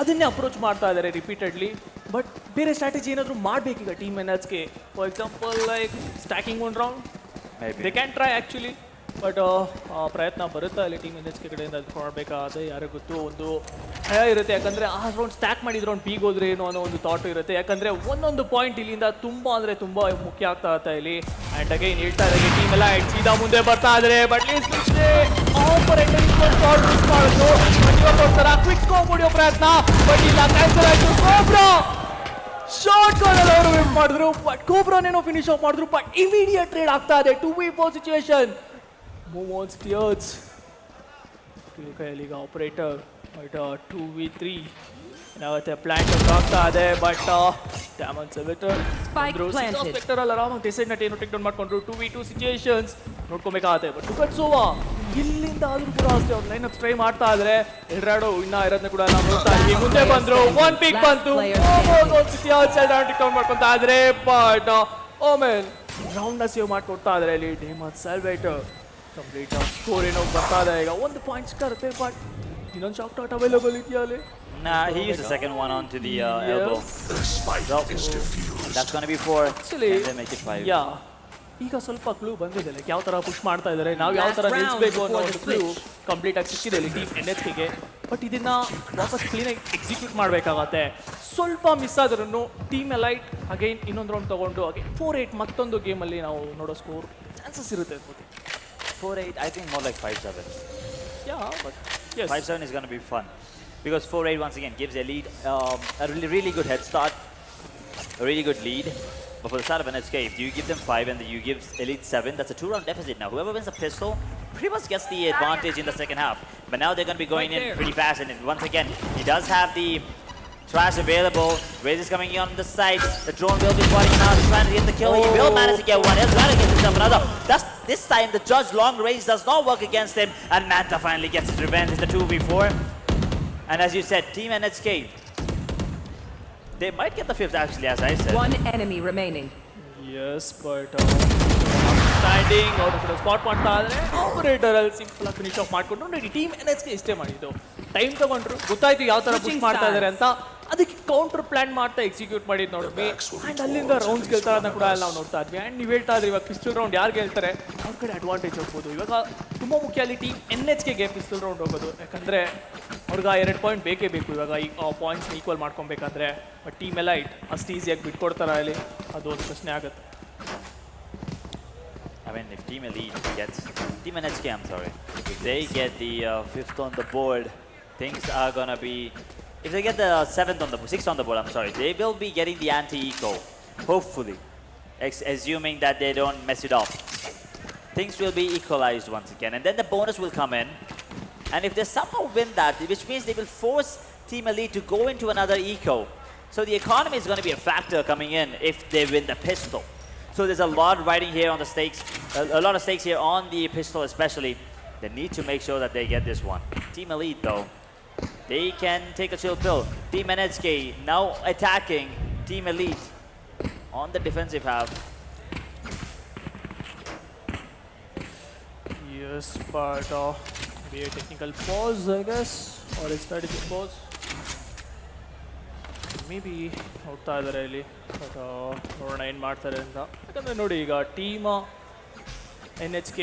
ಅದನ್ನೇ ಅಪ್ರೋಚ್ ಮಾಡ್ತಾ ಇದ್ದಾರೆ ರಿಪೀಟೆಡ್ಲಿ ಬಟ್ ಬೇರೆ ಸ್ಟ್ರಾಟಜಿ ಏನಾದರೂ ಮಾಡಬೇಕೀಗ team NHK for example like stacking one round they can try actually but ಪ್ರಯತ್ನ ಬರುತ್ತಾ ಇಲ್ಲಿ ಟೀಮ್ NHK ಕಡೆಯಿಂದ ಅದು ಮಾಡಬೇಕಾದ್ರೆ ಯಾರಿಗೂ ಗೊತ್ತು ಒಂದು ಭಯ ಇರುತ್ತೆ ಯಾಕಂದರೆ ಆ ರೌಂಡ್ ಸ್ಟ್ಯಾಕ್ ಮಾಡಿದ ರೌಂಡ್ ಪೀಗ್ ಹೋದ್ರೆ ಏನೋ ಅನ್ನೋ ಒಂದು ಥಾಟು ಇರುತ್ತೆ ಯಾಕಂದರೆ ಒಂದೊಂದು ಪಾಯಿಂಟ್ ಇಲ್ಲಿಂದ ತುಂಬ ಅಂದರೆ ತುಂಬ ಮುಖ್ಯ ಆಗ್ತಾ ಇರುತ್ತೆ ಇಲ್ಲಿ ಆ್ಯಂಡ್ ಅಗೈನ್ ಹೇಳ್ತಾ ಇದ್ದಾರೆ ಟೀಮ್ ಎಲ್ಲ ಸೀದಾ ಮುಂದೆ ಬರ್ತಾ ಇದ್ದಾರೆ ಬಟ್ ಕ್ವಿಕ್ ಸ್ಕೋಪ್ ಹೊಡಿಯೋ ಪ್ರಯತ್ನ ಬಟ್ ಇಲ್ಲ ಕ್ಯಾನ್ಸಲ್ ಆಯಿತು ಕೋಬ್ರಾ ಶಾರ್ಟ್ ಕಾಲಲ್ಲಿ ಅವರು ವಿನ್ ಮಾಡಿದ್ರು ಬಟ್ ಕೋಬ್ರಾನೇನೋ ಫಿನಿಶ್ ಆಫ್ ಮಾಡಿದ್ರು ಬಟ್ ಇಮಿಡಿಯೇಟ್ ಟ್ರೇಡ್ ಆಗ್ತಾ ಇದೆ 2v4 situation move on stairs ಕೈಯಲ್ಲಿಗ ಆಪರೇಟರ್ ಬಟ್ 2v3 ನಾವತ್ತೆ ಪ್ಲಾಂಟ್ ಆಗ್ತಾ ಇದೆ ಬಟ್ ಡ್ಯಾಮನ್ ಸೆವೆಟರ್ ಸ್ಪೆಕ್ಟರ್ ಅಲ್ಲಿ ಆರಾಮಾಗಿ ಡಿಸೈಡ್ನ ಏನು ಟೇಕ್ ಡೌನ್ ಮಾಡ್ಕೊಂಡ್ರು 2v2 ಸಿಚುಯೇಷನ್ಸ್ ನೋಡ್ಕೊಬೇಕಾಗತ್ತೆ ಬಟ್ ಟುಕಟ್ಸೋವಾ ಇಲ್ಲಿಂದ ಆದ್ರೂ ಕೂಡ ಅಷ್ಟೇ ಅವ್ರು ಲೈನ್ ಅಪ್ ಟ್ರೈ ಮಾಡ್ತಾ ಇದ್ರೆ ಎಲ್ರಾಡೋ ಇನ್ನ ಇರೋದನ್ನ ಕೂಡ ನಾವು ನೋಡ್ತಾ ಇದ್ವಿ ಮುಂದೆ ಬಂದ್ರು ಒನ್ ಪಿಕ್ ಬಂತು ಟೇಕ್ ಡೌನ್ ಮಾಡ್ಕೊಂತಾ ಇದ್ರೆ ಬಟ್ ಓಮೆನ್ ರೌಂಡ್ ನ ಸೇವ್ ಮಾಡ್ಕೊಡ್ತಾ ಇದ್ರೆ ಇಲ್ಲಿ ಡ್ಯಾಮನ್ ಸೆವೆಟರ್ ಕಂಪ್ಲೀಟ್ ಸ್ಕೋರ್ ಏನೋ ಬರ್ತಾ ಇದೆ ಈಗ ಒಂದು ಪಾಯಿಂಟ್ ಸಿಕ್ಕಾರುತ್ತೆ ಬಟ್ ಇನ್ನೊಂದು ಶಾಕ್ ಟಾಟ್ ಅವೈಲೇಬಲ್ ಇದೆಯಾ ಅಲ್ಲಿ Nah, he used the second one onto the elbow. That's going to be 4. Actually, and they make it 5. Yeah. ಈಗ ಸ್ವಲ್ಪ ಕ್ಲೂ ಬಂದಿದೆ ಲೈಕ್ ಯಾವ ಥರ ಪುಷ್ ಮಾಡ್ತಾ ಇದ್ದಾರೆ ನಾವು ಯಾವ ಥರ ನಿಲ್ಲಿಸಬೇಕು ಅನ್ನೋ ಒಂದು ಕ್ಲೂ ಕಂಪ್ಲೀಟ್ ಆಗಿ ಸಿಕ್ಕಿದೆ ಇಲ್ಲಿ ಟೀಮ್ NHKಗೆ ಬಟ್ ಇದನ್ನ ವಾಪಸ್ ಕ್ಲೀನಾಗಿ ಎಕ್ಸಿಕ್ಯೂಟ್ ಮಾಡಬೇಕಾಗತ್ತೆ ಸ್ವಲ್ಪ ಮಿಸ್ ಆದ್ರೂ ಟೀಮ್ ಎಲೈಟ್ ಅಗೈನ್ ಇನ್ನೊಂದು ರೌಂಡ್ ತಗೊಂಡು ಅಗೈನ್ 4-8 ಮತ್ತೊಂದು ಗೇಮಲ್ಲಿ ನಾವು ನೋಡೋ ಸ್ಕೋರ್ ಚಾನ್ಸಸ್ ಇರುತ್ತೆ ಅನ್ಕೋತೀನಿ 4-8, I think more like 5-7. Yeah, but yes. 5-7 is going to be fun. Because 4-8 once again gives Elite a really good head start, a really good lead. But for the start of NHK, if you give them 5 and you give Elite 7, that's a 2-round deficit now. Whoever wins the pistol pretty much gets the advantage in the second half. But now they're going to be going in pretty fast, and once again, he does have the trash available. Raze is coming in on the side. The drone will be spotting him out. He's trying to get the kill. He will manage to get one. He's got to get himself another. This time, the judge long range does not work against him, and Manta finally gets his revenge. It's the 2v4. And as you said, Team NHK, they might get the 5th actually, as I said. One enemy remaining. Yes, but standing ಅವರು ಕೂಡ spot ಮಾಡ್ತಾ ಇದ್ದಾರೆ operator ಅಲ್ಲಿ simple ಆಗಿ finish of ಮಾಡ್ಕೊಂಡು ನೋಡಿ team NHK ಇಷ್ಟೇ ಮಾಡಿದ್ದು ಟೈಮ್ ತಗೊಂಡ್ರು ಗೊತ್ತಾಯ್ತು ಯಾವ ತರ ಪುಷ್ ಮಾಡ್ತಾ ಇದ್ದಾರೆ ಅಂತ ಅದಕ್ಕೆ ಕೌಂಟರ್ ಪ್ಲಾನ್ ಮಾಡ್ತಾ ಎಕ್ಸಿಕ್ಯೂಟ್ ಮಾಡಿದ್ದು ನೋಡಿದ್ವಿ ಆ್ಯಂಡ್ ಅಲ್ಲಿಂದ ರೌಂಡ್ಸ್ ಗೆಲ್ತಾ ಅದನ್ನ ಕೂಡ ನಾವು ನೋಡ್ತಾ ಇದ್ವಿ ಆ್ಯಂಡ್ ನೀವು ಹೇಳ್ತಾ ಇದ್ರಿ ಇವಾಗ ಪಿಸ್ಟಲ್ ರೌಂಡ್ ಯಾರು ಗೆಲ್ತಾರೆ ಅವ್ರ ಕಡೆ ಅಡ್ವಾಂಟೇಜ್ ಹೋಗ್ಬೋದು ಇವಾಗ ತುಂಬ ಮುಖ್ಯ ಅಲ್ಲಿ ಟೀಮ್ NHKಗೆ ಪಿಸ್ಟಲ್ ರೌಂಡ್ ಹೋಗೋದು ಯಾಕಂದರೆ ಅವ್ರಿಗೆ 2 ಪಾಯಿಂಟ್ ಬೇಕೇ ಬೇಕು ಇವಾಗ ಈ ಪಾಯಿಂಟ್ಸ್ನ ಈಕ್ವಲ್ ಮಾಡ್ಕೊಬೇಕಂದ್ರೆ ಬಟ್ ಟೀಮ್ ಎಲೈಟ್ ಅಷ್ಟು ಈಸಿಯಾಗಿ ಬಿಟ್ಕೊಡ್ತಾರ ಇಲ್ಲಿ ಅದು ಒಂದು ಪ್ರಶ್ನೆ ಆಗುತ್ತೆ I mean, if Team Elite gets, Team NHK, I'm sorry, if they get the 5th on the board, things are gonna be, if they get the 6th on the board, I'm sorry, they will be getting the anti-eco, hopefully, assuming that they don't mess it up. Things will be equalized once again, and then the bonus will come in, and if they somehow win that, which means they will force Team Elite to go into another eco, so the economy is going to be a factor coming in if they win the pistol. So there's a lot riding here on the stakes, a lot of stakes here on the pistol especially. They need to make sure that they get this one. Team Elite though, they can take a chill pill. Team NHK now attacking Team Elite on the defensive half. Yes, but maybe a technical pause, I guess, or a strategic pause. Maybe ಹೋಗ್ತಾ ಇದ್ದಾರೆ ಇಲ್ಲಿ, but ನೋಡೋಣ ಏನು ಮಾಡ್ತಾರೆ ಅಂತ. ಯಾಕಂದರೆ ನೋಡಿ ಈಗ ಟೀಮ್ NHK,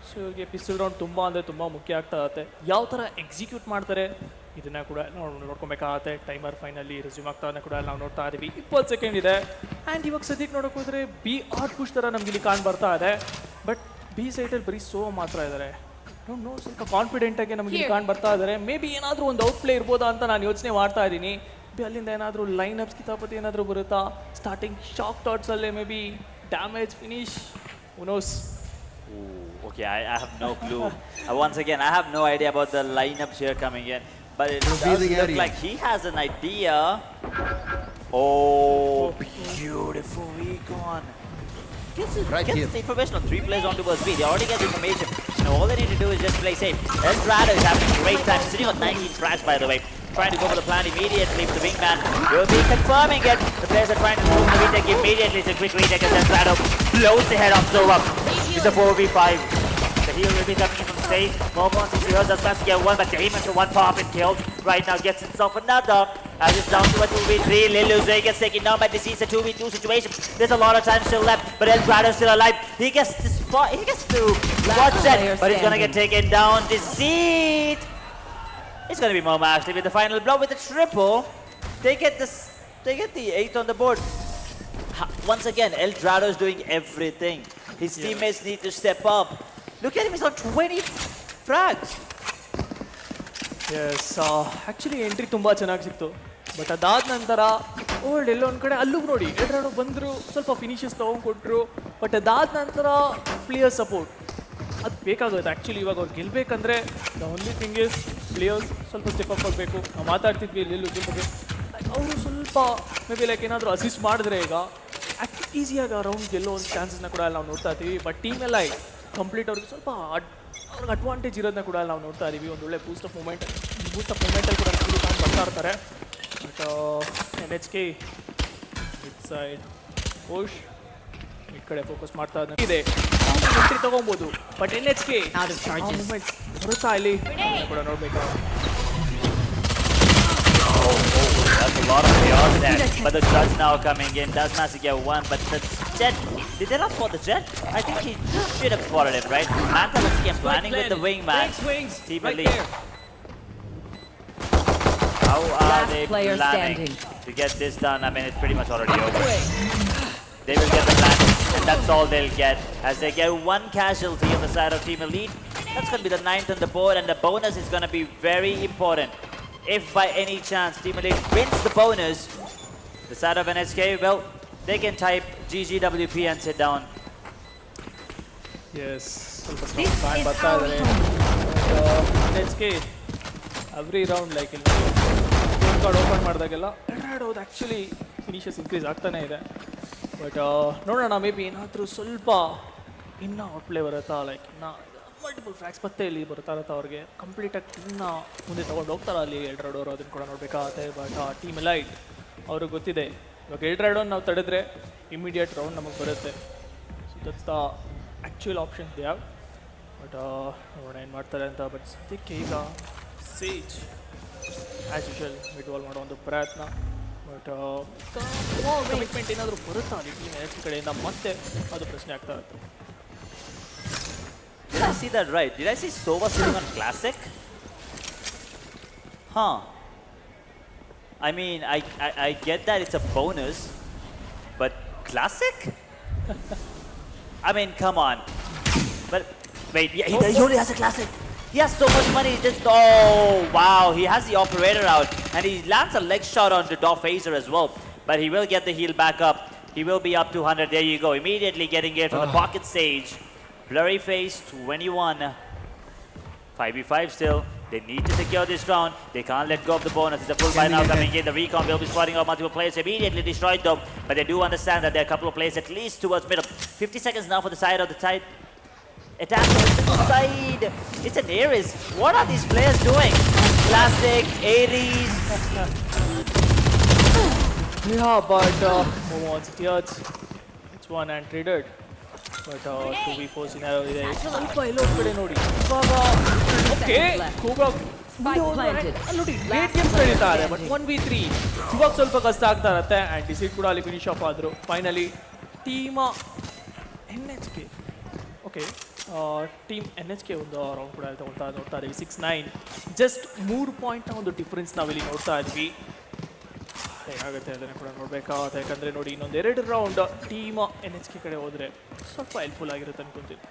ಸೊ ಇವ್ರಿಗೆ ಪಿಸ್ಟಲ್ ರೌಂಡ್ ತುಂಬ ಅಂದರೆ ತುಂಬ ಮುಖ್ಯ ಆಗ್ತಾ ಇರುತ್ತೆ. ಯಾವ ಥರ ಎಕ್ಸಿಕ್ಯೂಟ್ ಮಾಡ್ತಾರೆ ಇದನ್ನು ಕೂಡ ನೋಡ್ಕೊಬೇಕಾಗತ್ತೆ. ಟೈಮರ್ ಫೈನಲಿ ರೆಸ್ಯೂಮ್ ಆಗ್ತಾ ಕೂಡ ನಾವು ನೋಡ್ತಾ ಇದ್ದೀವಿ. 20 ಸೆಕೆಂಡ್ ಇದೆ. ಆ್ಯಂಡ್ ಇವಾಗ ಸದ್ಯಕ್ಕೆ ನೋಡೋಕೆ ಹೋದರೆ BR ಪುಷ್ ಥರ ನಮ್ಗೆ ಇಲ್ಲಿ ಕಾಣ್ ಬರ್ತಾ ಇದೆ. ಬಟ್ ಬಿ ಸೈಡಲ್ಲಿ ಬರೀ ಸೋ ಮಾತ್ರ ಇದ್ದಾರೆ. ನೋ ಸ್ವಲ್ಪ ಕಾನ್ಫಿಡೆಂಟಾಗಿ ನಮಗೆ ಇಲ್ಲಿ ಕಾಣ್ ಬರ್ತಾ ಇದ್ದಾರೆ. ಮೇ ಬಿ ಏನಾದರೂ ಒಂದು ಔಟ್ ಪ್ಲೇ ಇರ್ಬೋದಾ ಅಂತ ನಾನು ಯೋಚನೆ ಮಾಡ್ತಾ ಇದ್ದೀನಿ. ಅಲ್ಲಿಂದ ಏನಾದರೂ ಲೈನ್ ಅಪ್ಸ್ ಕಿತಾಪತಿ ಏನಾದರೂ ಬರುತ್ತಾ, ಸ್ಟಾರ್ಟಿಂಗ್ ಶಾಕ್ ಟಾಟ್ಸಲ್ಲೇ maybe damage finish, who knows. Ooh, okay, I have no clue. Once again, I have no idea about the lineups here coming in, but it does look like he has an idea. Oh, beautiful recon. Gets the information on 3 players onto his speed. They already get the information. Now all they need to do is just play safe. Eldrado is having a great time, sitting on 19 frags by the way. Trying to go for the plan immediately. The wingman will be confirming it. The players are trying to move the retake immediately. It's a quick retake as Eldrado blows the head off Zora. It's a 4v5. The heal will be coming in from stage. Momo since he heard the fast get one, but Damon for one pop and killed. Right now gets himself another. As it's down to a 2v3. Lilu's gets taken down by Disease. A 2v2 situation. There's a lot of time still left, but Eldrado still alive. He gets this spot. He gets to watch that, but he's gonna get taken down. Disease. It's going to be Momo actually with the final blow with the triple. They get this. They get the 8th on the board. Once again, Eldrado is doing everything. His teammates need to step up. Look at him, he's on 20 frags. Yes, actually entry ತುಂಬ ಚೆನ್ನಾಗಿ ಸಿಕ್ತು. But ಅದಾದ ನಂತರ old ಎಲ್ಲೋ ಒಂದು ಕಡೆ ಅಲ್ಲೂ ನೋಡಿ ಎಲ್ರಾಡೋ ಬಂದರು, ಸ್ವಲ್ಪ ಫಿನಿಶಸ್ ತೊಗೊಂಡ್ಕೊಟ್ರು. ಬಟ್ ಅದಾದ ನಂತರ ಪ್ಲೇಯರ್ ಸಪೋರ್ಟ್ ಅದು ಬೇಕಾಗುತ್ತೆ. ಆ್ಯಕ್ಚುಲಿ ಇವಾಗ ಅವ್ರು ಗೆಲ್ಲಬೇಕಂದ್ರೆ the only thing is players ಸ್ವಲ್ಪ ಸ್ಟೆಪ್ ಅಪ್ ಆಗಬೇಕು. ನಾವು ಮಾತಾಡ್ತಿದ್ವಿ ಎಲ್ಲೆಲ್ಲೂ ಬಗ್ಗೆ, ಅವರು ಸ್ವಲ್ಪ ಮೇ ಬಿ ಲೈಕ್ ಏನಾದರೂ ಅಸಿಸ್ಟ್ ಮಾಡಿದ್ರೆ ಈಗ ಈಸಿಯಾಗಿ ಆ ರೌಂಡ್ ಗೆಲ್ಲೋ ಒಂದು ಚಾನ್ಸಸ್ನ ಕೂಡ ನಾವು ನೋಡ್ತಾ ಇದ್ದೀವಿ. ಬಟ್ ಟೀಮೆಲ್ಲ ಕಂಪ್ಲೀಟ್ ಅವ್ರಿಗೆ ಸ್ವಲ್ಪ ಅವ್ರಿಗೆ ಅಡ್ವಾಂಟೇಜ್ ಇರೋದನ್ನ ಕೂಡ ನಾವು ನೋಡ್ತಾ ಇದ್ದೀವಿ. ಒಂದು ಒಳ್ಳೆ ಬೂಸ್ಟ್ ಆಫ್ ಮೂಮೆಂಟಲ್ಲಿ ಕೂಡ ಬರ್ತಾ ಇರ್ತಾರೆ. But NHK mid side push ಈ ಕಡೆ ಫೋಕಸ್ ಮಾಡ್ತಾ ಇದೆ. ಎಂಟ್ರಿ ತಗೊಬೋದು, ಬಟ್ NHK ಮೂಮೆಂಟ್ ಬರುತ್ತಾ ಇಲ್ಲಿ ಕೂಡ ನೋಡ್ಬೇಕು. That's a lot of chaos there. But the judge now coming in. Does manage to get one, but the Jet, did they not spot the Jet? I think he should have spotted him, right? Manta was again planning with the wingman. Team Elite. How are they planning to get this done? I mean, it's pretty much already over. They will get the plan, and that's all they'll get. As they get one casualty on the side of Team Elite. That's going to be the 9th on the board, and the bonus is going to be very important. If by any chance Team Elite wins the bonus, the side of NHK, well, they can type GGWP and sit down. Yes, ಸ್ವಲ್ಪ strong ಬರ್ತಾ ಇದ್ದಾರೆ NHK. Every round like ಇಲ್ಲಿ game card open ಮಾಡಿದಾಗೆಲ್ಲ ಎಲ್ರಾಡೋದು actually finishes increase ಆಗ್ತಾನೆ ಇದೆ. But ನೋಡೋಣ, may be ಏನಾದರೂ ಸ್ವಲ್ಪ ಇನ್ನೂ ಔಟ್ಪ್ಲೇ ಬರುತ್ತಾ, ಲೈಕ್ ಇನ್ನೂ ಮಲ್ಟಿಪಲ್ ಫ್ರಾಕ್ಸ್ ಮತ್ತೆ ಇಲ್ಲಿ ಬರ್ತಾ ಇರುತ್ತೆ ಅವ್ರಿಗೆ ಕಂಪ್ಲೀಟಾಗಿ ಇನ್ನೂ ಮುಂದೆ ತೊಗೊಂಡು ಹೋಗ್ತಾರೆ ಅಲ್ಲಿ ಎಲ್ರಾಡೋರು. ಅದನ್ನು ಕೂಡ ನೋಡಬೇಕಾಗತ್ತೆ. ಬಟ್ ಟೀಮ್ ಎಲೈಟ್ ಅವ್ರಿಗೆ ಗೊತ್ತಿದೆ, ಇವಾಗ ಎಲ್ರಾಡೋನ್ ನಾವು ತಡೆದ್ರೆ ಇಮಿಡಿಯೇಟ್ ರೌಂಡ್ ನಮಗೆ ಬರುತ್ತೆ. So that's the actual option they have. But ನೋಡೋಣ ಏನು ಮಾಡ್ತಾರೆ ಅಂತ. ಬಟ್ ಸದ್ಯಕ್ಕೆ ಈಗ ಸೇಜ್ ಆ್ಯಸ್ ಯೂಶುವಲ್ ಮಿಡ್ ವಾಲ್ ಮಾಡೋ ಒಂದು ಪ್ರಯತ್ನ. ಬಟ್ ಕಮಿಟ್ಮೆಂಟ್ ಏನಾದರೂ ಬರುತ್ತಾ ಅಲ್ಲಿ ಟೀಮ್ NHK ಕಡೆಯಿಂದ, ಮತ್ತೆ ಅದು ಪ್ರಶ್ನೆ ಆಗ್ತಾ ಇರುತ್ತೆ. Did I see that right? Did I see Sova sitting on Classic? Huh. I mean, I get that it's a bonus, but Classic? I mean, come on. But wait, yeah, he only has a Classic. He has so much money, he just, oh wow, he has the operator out, and he lands a leg shot onto Dov Phaser as well. But he will get the heal back up. He will be up to 100. There you go, immediately getting it from the pocket stage. Blurry face, 21. 5v5 still. They need to secure this round. They can't let go of the bonus. It's a full buy now coming in. The recon will be spotting out multiple players. Immediately destroyed them. But they do understand that there are a couple of players at least towards middle. 50 seconds now for the side of the tide. Attack to the side. It's an Ares. What are these players doing? Classic, Ares. Yeah, but Momo on City it's one and traded. But 2v4 scenario ಇದೆ ಸ್ವಲ್ಪ ಎಲ್ಲೋ ಕಡೆ ನೋಡಿ ಇವಾಗ okay ಕೂಬ್ರಾ ನೋಡಿ late games ನಡೀತಾ ಇದೆ but 1v3 ಇವಾಗ ಸ್ವಲ್ಪ ಕಷ್ಟ ಆಗ್ತಾ ಇರುತ್ತೆ ಆ್ಯಂಡ್ ಡಿಸೈಡ್ ಕೂಡ ಅಲ್ಲಿ ಫಿನಿಶ್ ಆಫ್ ಆದರು finally team NHK okay team NHK ಒಂದು ರೌಂಡ್ ಕೂಡ ನೋಡ್ತಾ ಇದ್ದೀವಿ 6-9 ಜಸ್ಟ್ 3 ಪಾಯಿಂಟ್ನ ಒಂದು ಡಿಫ್ರೆನ್ಸ್ ನಾವಿಲ್ಲಿ ನೋಡ್ತಾ ಇದ್ವಿ ಹೇಗಾಗುತ್ತೆ ಅದನ್ನು ಕೂಡ ನೋಡಬೇಕಾಗುತ್ತೆ ಯಾಕಂದರೆ ನೋಡಿ ಇನ್ನೊಂದು 2 ರೌಂಡ್ ಟೀಮ್ NHK ಕಡೆ ಹೋದರೆ ಸ್ವಲ್ಪ ಹೆಲ್ಪ್ಫುಲ್ ಆಗಿರುತ್ತೆ ಅನ್ಕೊಂತೀನಿ.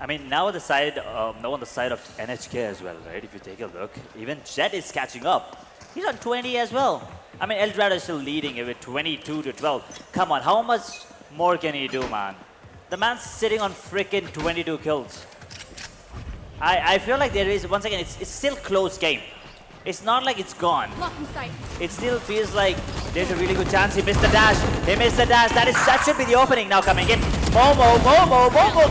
I mean, now on the side of NHK as well, right? If you take a look, even Jet is catching up. He's on 20 as well. I mean, Eldorado is still leading it with 22-12. Come on, how much more can he do, man? The man's sitting on freaking 22 kills. I feel like there is, once again, it's still close game. It's not like it's gone. It still feels like there's a really good chance. He missed the dash. He missed the dash. That should be the opening now coming in. Momo.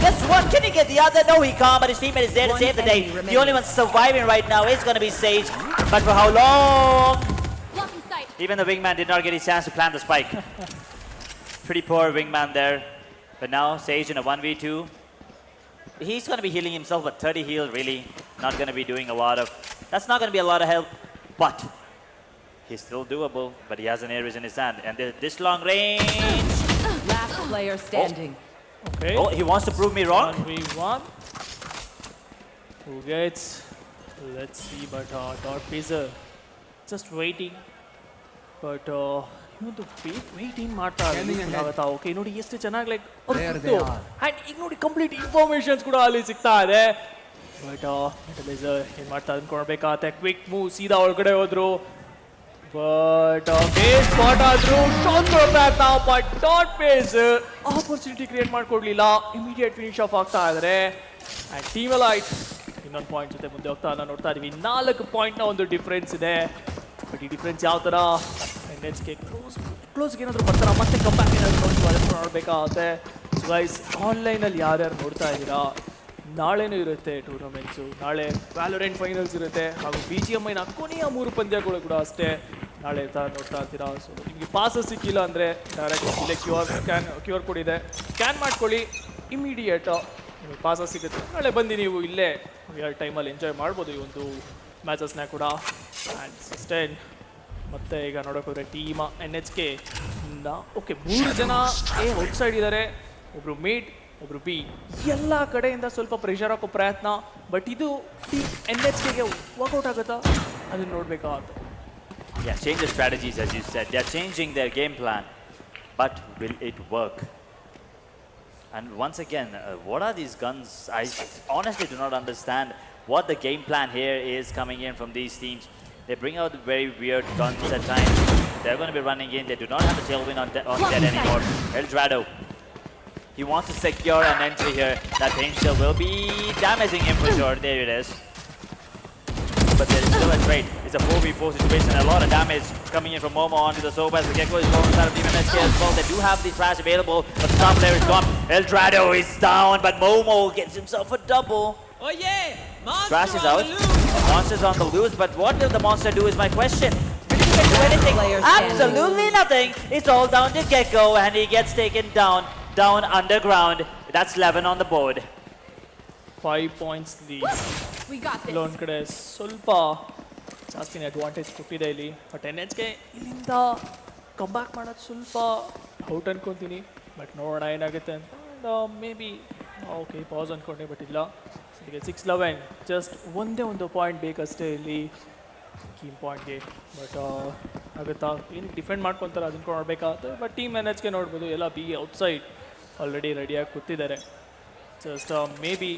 Gets one. Can he get the other? No, he can't. But his teammate is there to save the day. The only one surviving right now is going to be Sage. But for how long? Even the wingman did not get his chance to plant the spike. Pretty poor wingman there. But now Sage in a 1v2. He's going to be healing himself, but 30 heal really not going to be doing a lot of. That's not going to be a lot of help, but he's still doable. But he has an Ares in his hand, and this long range. Last player standing. Okay. Oh, he wants to prove me wrong. 1v1. Who gets? Let's see. But Dot Pacer just waiting. But ಇವತ್ತು waiting ಮಾಡ್ತಾ ಆಗುತ್ತಾ okay ನೋಡಿ ಎಷ್ಟು ಚೆನ್ನಾಗಿ like and ಈಗ ನೋಡಿ complete informations ಕೂಡ ಅಲ್ಲಿ ಸಿಗ್ತಾ ಇದೆ ಬಟ್ ಏನು ಮಾಡ್ತಾ ಅಂದ್ಕೊಳ್ಬೇಕಾಗತ್ತೆ ಕ್ವಿಕ್ ಮೂವ್ ಸೀದಾ ಒಳಗಡೆ ಹೋದ್ರು ಬಟ್ ಬೇಸ್ ಸ್ಪಾಟ್ ಆದ್ರು ಶಾಟ್ ಪ್ರಯತ್ನ but dot base opportunity create ಮಾಡ್ಕೊಡ್ಲಿಲ್ಲ ಇಮಿಡಿಯೇಟ್ ಫಿನಿಶ್ ಆಫ್ ಆಗ್ತಾ ಇದ್ದಾರೆ ಆ್ಯಂಡ್ ಟೀಮ್ ಲೈಟ್ ಇನ್ನೊಂದು ಪಾಯಿಂಟ್ ಜೊತೆ ಮುಂದೆ ಹೋಗ್ತಾ ನೋಡ್ತಾ ಇದೀವಿ 4 ಪಾಯಿಂಟ್ನ ಒಂದು ಡಿಫ್ರೆನ್ಸ್ ಇದೆ ಬಟ್ ಈ ಡಿಫ್ರೆನ್ಸ್ ಯಾವ ಥರ NHK ಕ್ಲೋಸ್ಗೆ ಏನಾದರೂ ಬರ್ತಾರ ಮತ್ತೆ ಕಂಬ್ಯಾಕ್ ಏನಾದರೂ ನೋಡಬೇಕಾಗುತ್ತೆ ಗೈಸ್ ಆನ್ಲೈನಲ್ಲಿ ಯಾರ್ಯಾರು ನೋಡ್ತಾ ಇದ್ದೀರಾ ನಾಳೆನೂ ಇರುತ್ತೆ ಟೂರ್ನಮೆಂಟ್ಸು ನಾಳೆ ವ್ಯಾಲೋರೆಂಟ್ ಫೈನಲ್ಸ್ ಇರುತ್ತೆ ಹಾಗೂ BGMIನ ಕೊನೆಯ 3 ಪಂದ್ಯಗಳು ಕೂಡ ಅಷ್ಟೇ ನಾಳೆ ನೋಡ್ತಾ ಇರ್ತೀರಾ ಸೊ ನಿಮಗೆ ಪಾಸಸ್ ಸಿಕ್ಕಿಲ್ಲ ಅಂದರೆ ಡೈರೆಕ್ಟ್ ಇಲ್ಲೇ QR ಕೋಡ್ ಇದೆ ಸ್ಕ್ಯಾನ್ ಮಾಡ್ಕೊಳ್ಳಿ ಇಮಿಡಿಯೇಟ್ ನಿಮಗೆ ಪಾಸಸ್ ಸಿಗುತ್ತೆ ನಾಳೆ ಬಂದು ನೀವು ಇಲ್ಲೇ ರಿಯಲ್ ಟೈಮಲ್ಲಿ ಎಂಜಾಯ್ ಮಾಡ್ಬೋದು ಈ ಒಂದು ಮ್ಯಾಚಸ್ನ ಕೂಡ ಆ್ಯಂಡ್ ಸಸ್ಟೈನ್ ಮತ್ತೆ ಈಗ ನೋಡೋಕೆ ಹೋದರೆ ಟೀಮ್ NHK ಓಕೆ 3 ಜನ ಔಟ್ಸೈಡ್ ಇದ್ದಾರೆ ಒಬ್ರು ಮಿಡ್ ಒಬ್ರು ಬಿ ಎಲ್ಲ ಕಡೆಯಿಂದ ಸ್ವಲ್ಪ ಪ್ರೆಷರ್ ಹಾಕೋ ಪ್ರಯತ್ನ ಬಟ್ ಇದು ಟೀಮ್ NHKಗೆ ವರ್ಕೌಟ್ ಆಗುತ್ತಾ ಅದನ್ನು ನೋಡಬೇಕಾಗುತ್ತೆ Yeah, change the strategies as you said. They are changing their game plan, but will it work? And once again, what are these guns? I honestly do not understand what the game plan here is coming in from these teams. They bring out very weird guns at times. They're going to be running in. They do not have a tailwind on Dead anymore. Eldorado, he wants to secure an entry here. That pain still will be damaging him for sure. There it is. But there is still a trade. It's a 4v4 situation. A lot of damage coming in from Momo onto the Soap as the Gecko is going inside of Team NHK as well. They do have the trash available, but the top player is gone. Eldorado is down, but Momo gets himself a double. Oh yeah! Trash is out. Monster's on the loose, but what will the monster do is my question. Will he do anything? Absolutely nothing. It's all down to Gecko, and he gets taken down underground. That's 11 on the board. 5 points lead. We got this. ಇಲ್ಲೊಂದು ಕಡೆ ಸ್ವಲ್ಪ ಜಾಸ್ತಿನೇ advantage ಕೊಟ್ಟಿದೆ ಇಲ್ಲಿ but NHK ಇಲ್ಲಿಂದ comeback ಮಾಡೋದು ಸ್ವಲ್ಪ out ಅನ್ಕೊತೀನಿ ಬಟ್ ನೋಡೋಣ ಏನಾಗುತ್ತೆ ಅಂತ ಮೇ ಬಿ ಓಕೆ ಪಾಸ್ ಅಂದ್ಕೊಂಡೆ ಬಟ್ ಇಲ್ಲ ಈಗ 6-11 ಜಸ್ಟ್ ಒಂದೇ ಒಂದು ಪಾಯಿಂಟ್ ಬೇಕಷ್ಟೇ ಇಲ್ಲಿ ಕೀಮ್ ಪಾಯಿಂಟ್ಗೆ ಬಟ್ ಆಗುತ್ತಾ ಏನಕ್ಕೆ ಡಿಫೆಂಡ್ ಮಾಡ್ಕೊತಾರೆ ಅದನ್ನು ನೋಡಬೇಕಾಗುತ್ತೆ ಬಟ್ ಟೀಮ್ NHK ನೋಡ್ಬೋದು ಎಲ್ಲ ಬಿ ಔಟ್ಸೈಡ್ ಆಲ್ರೆಡಿ ರೆಡಿಯಾಗಿ ಕೂತಿದ್ದಾರೆ ಜಸ್ಟ್ ಮೇ ಬಿ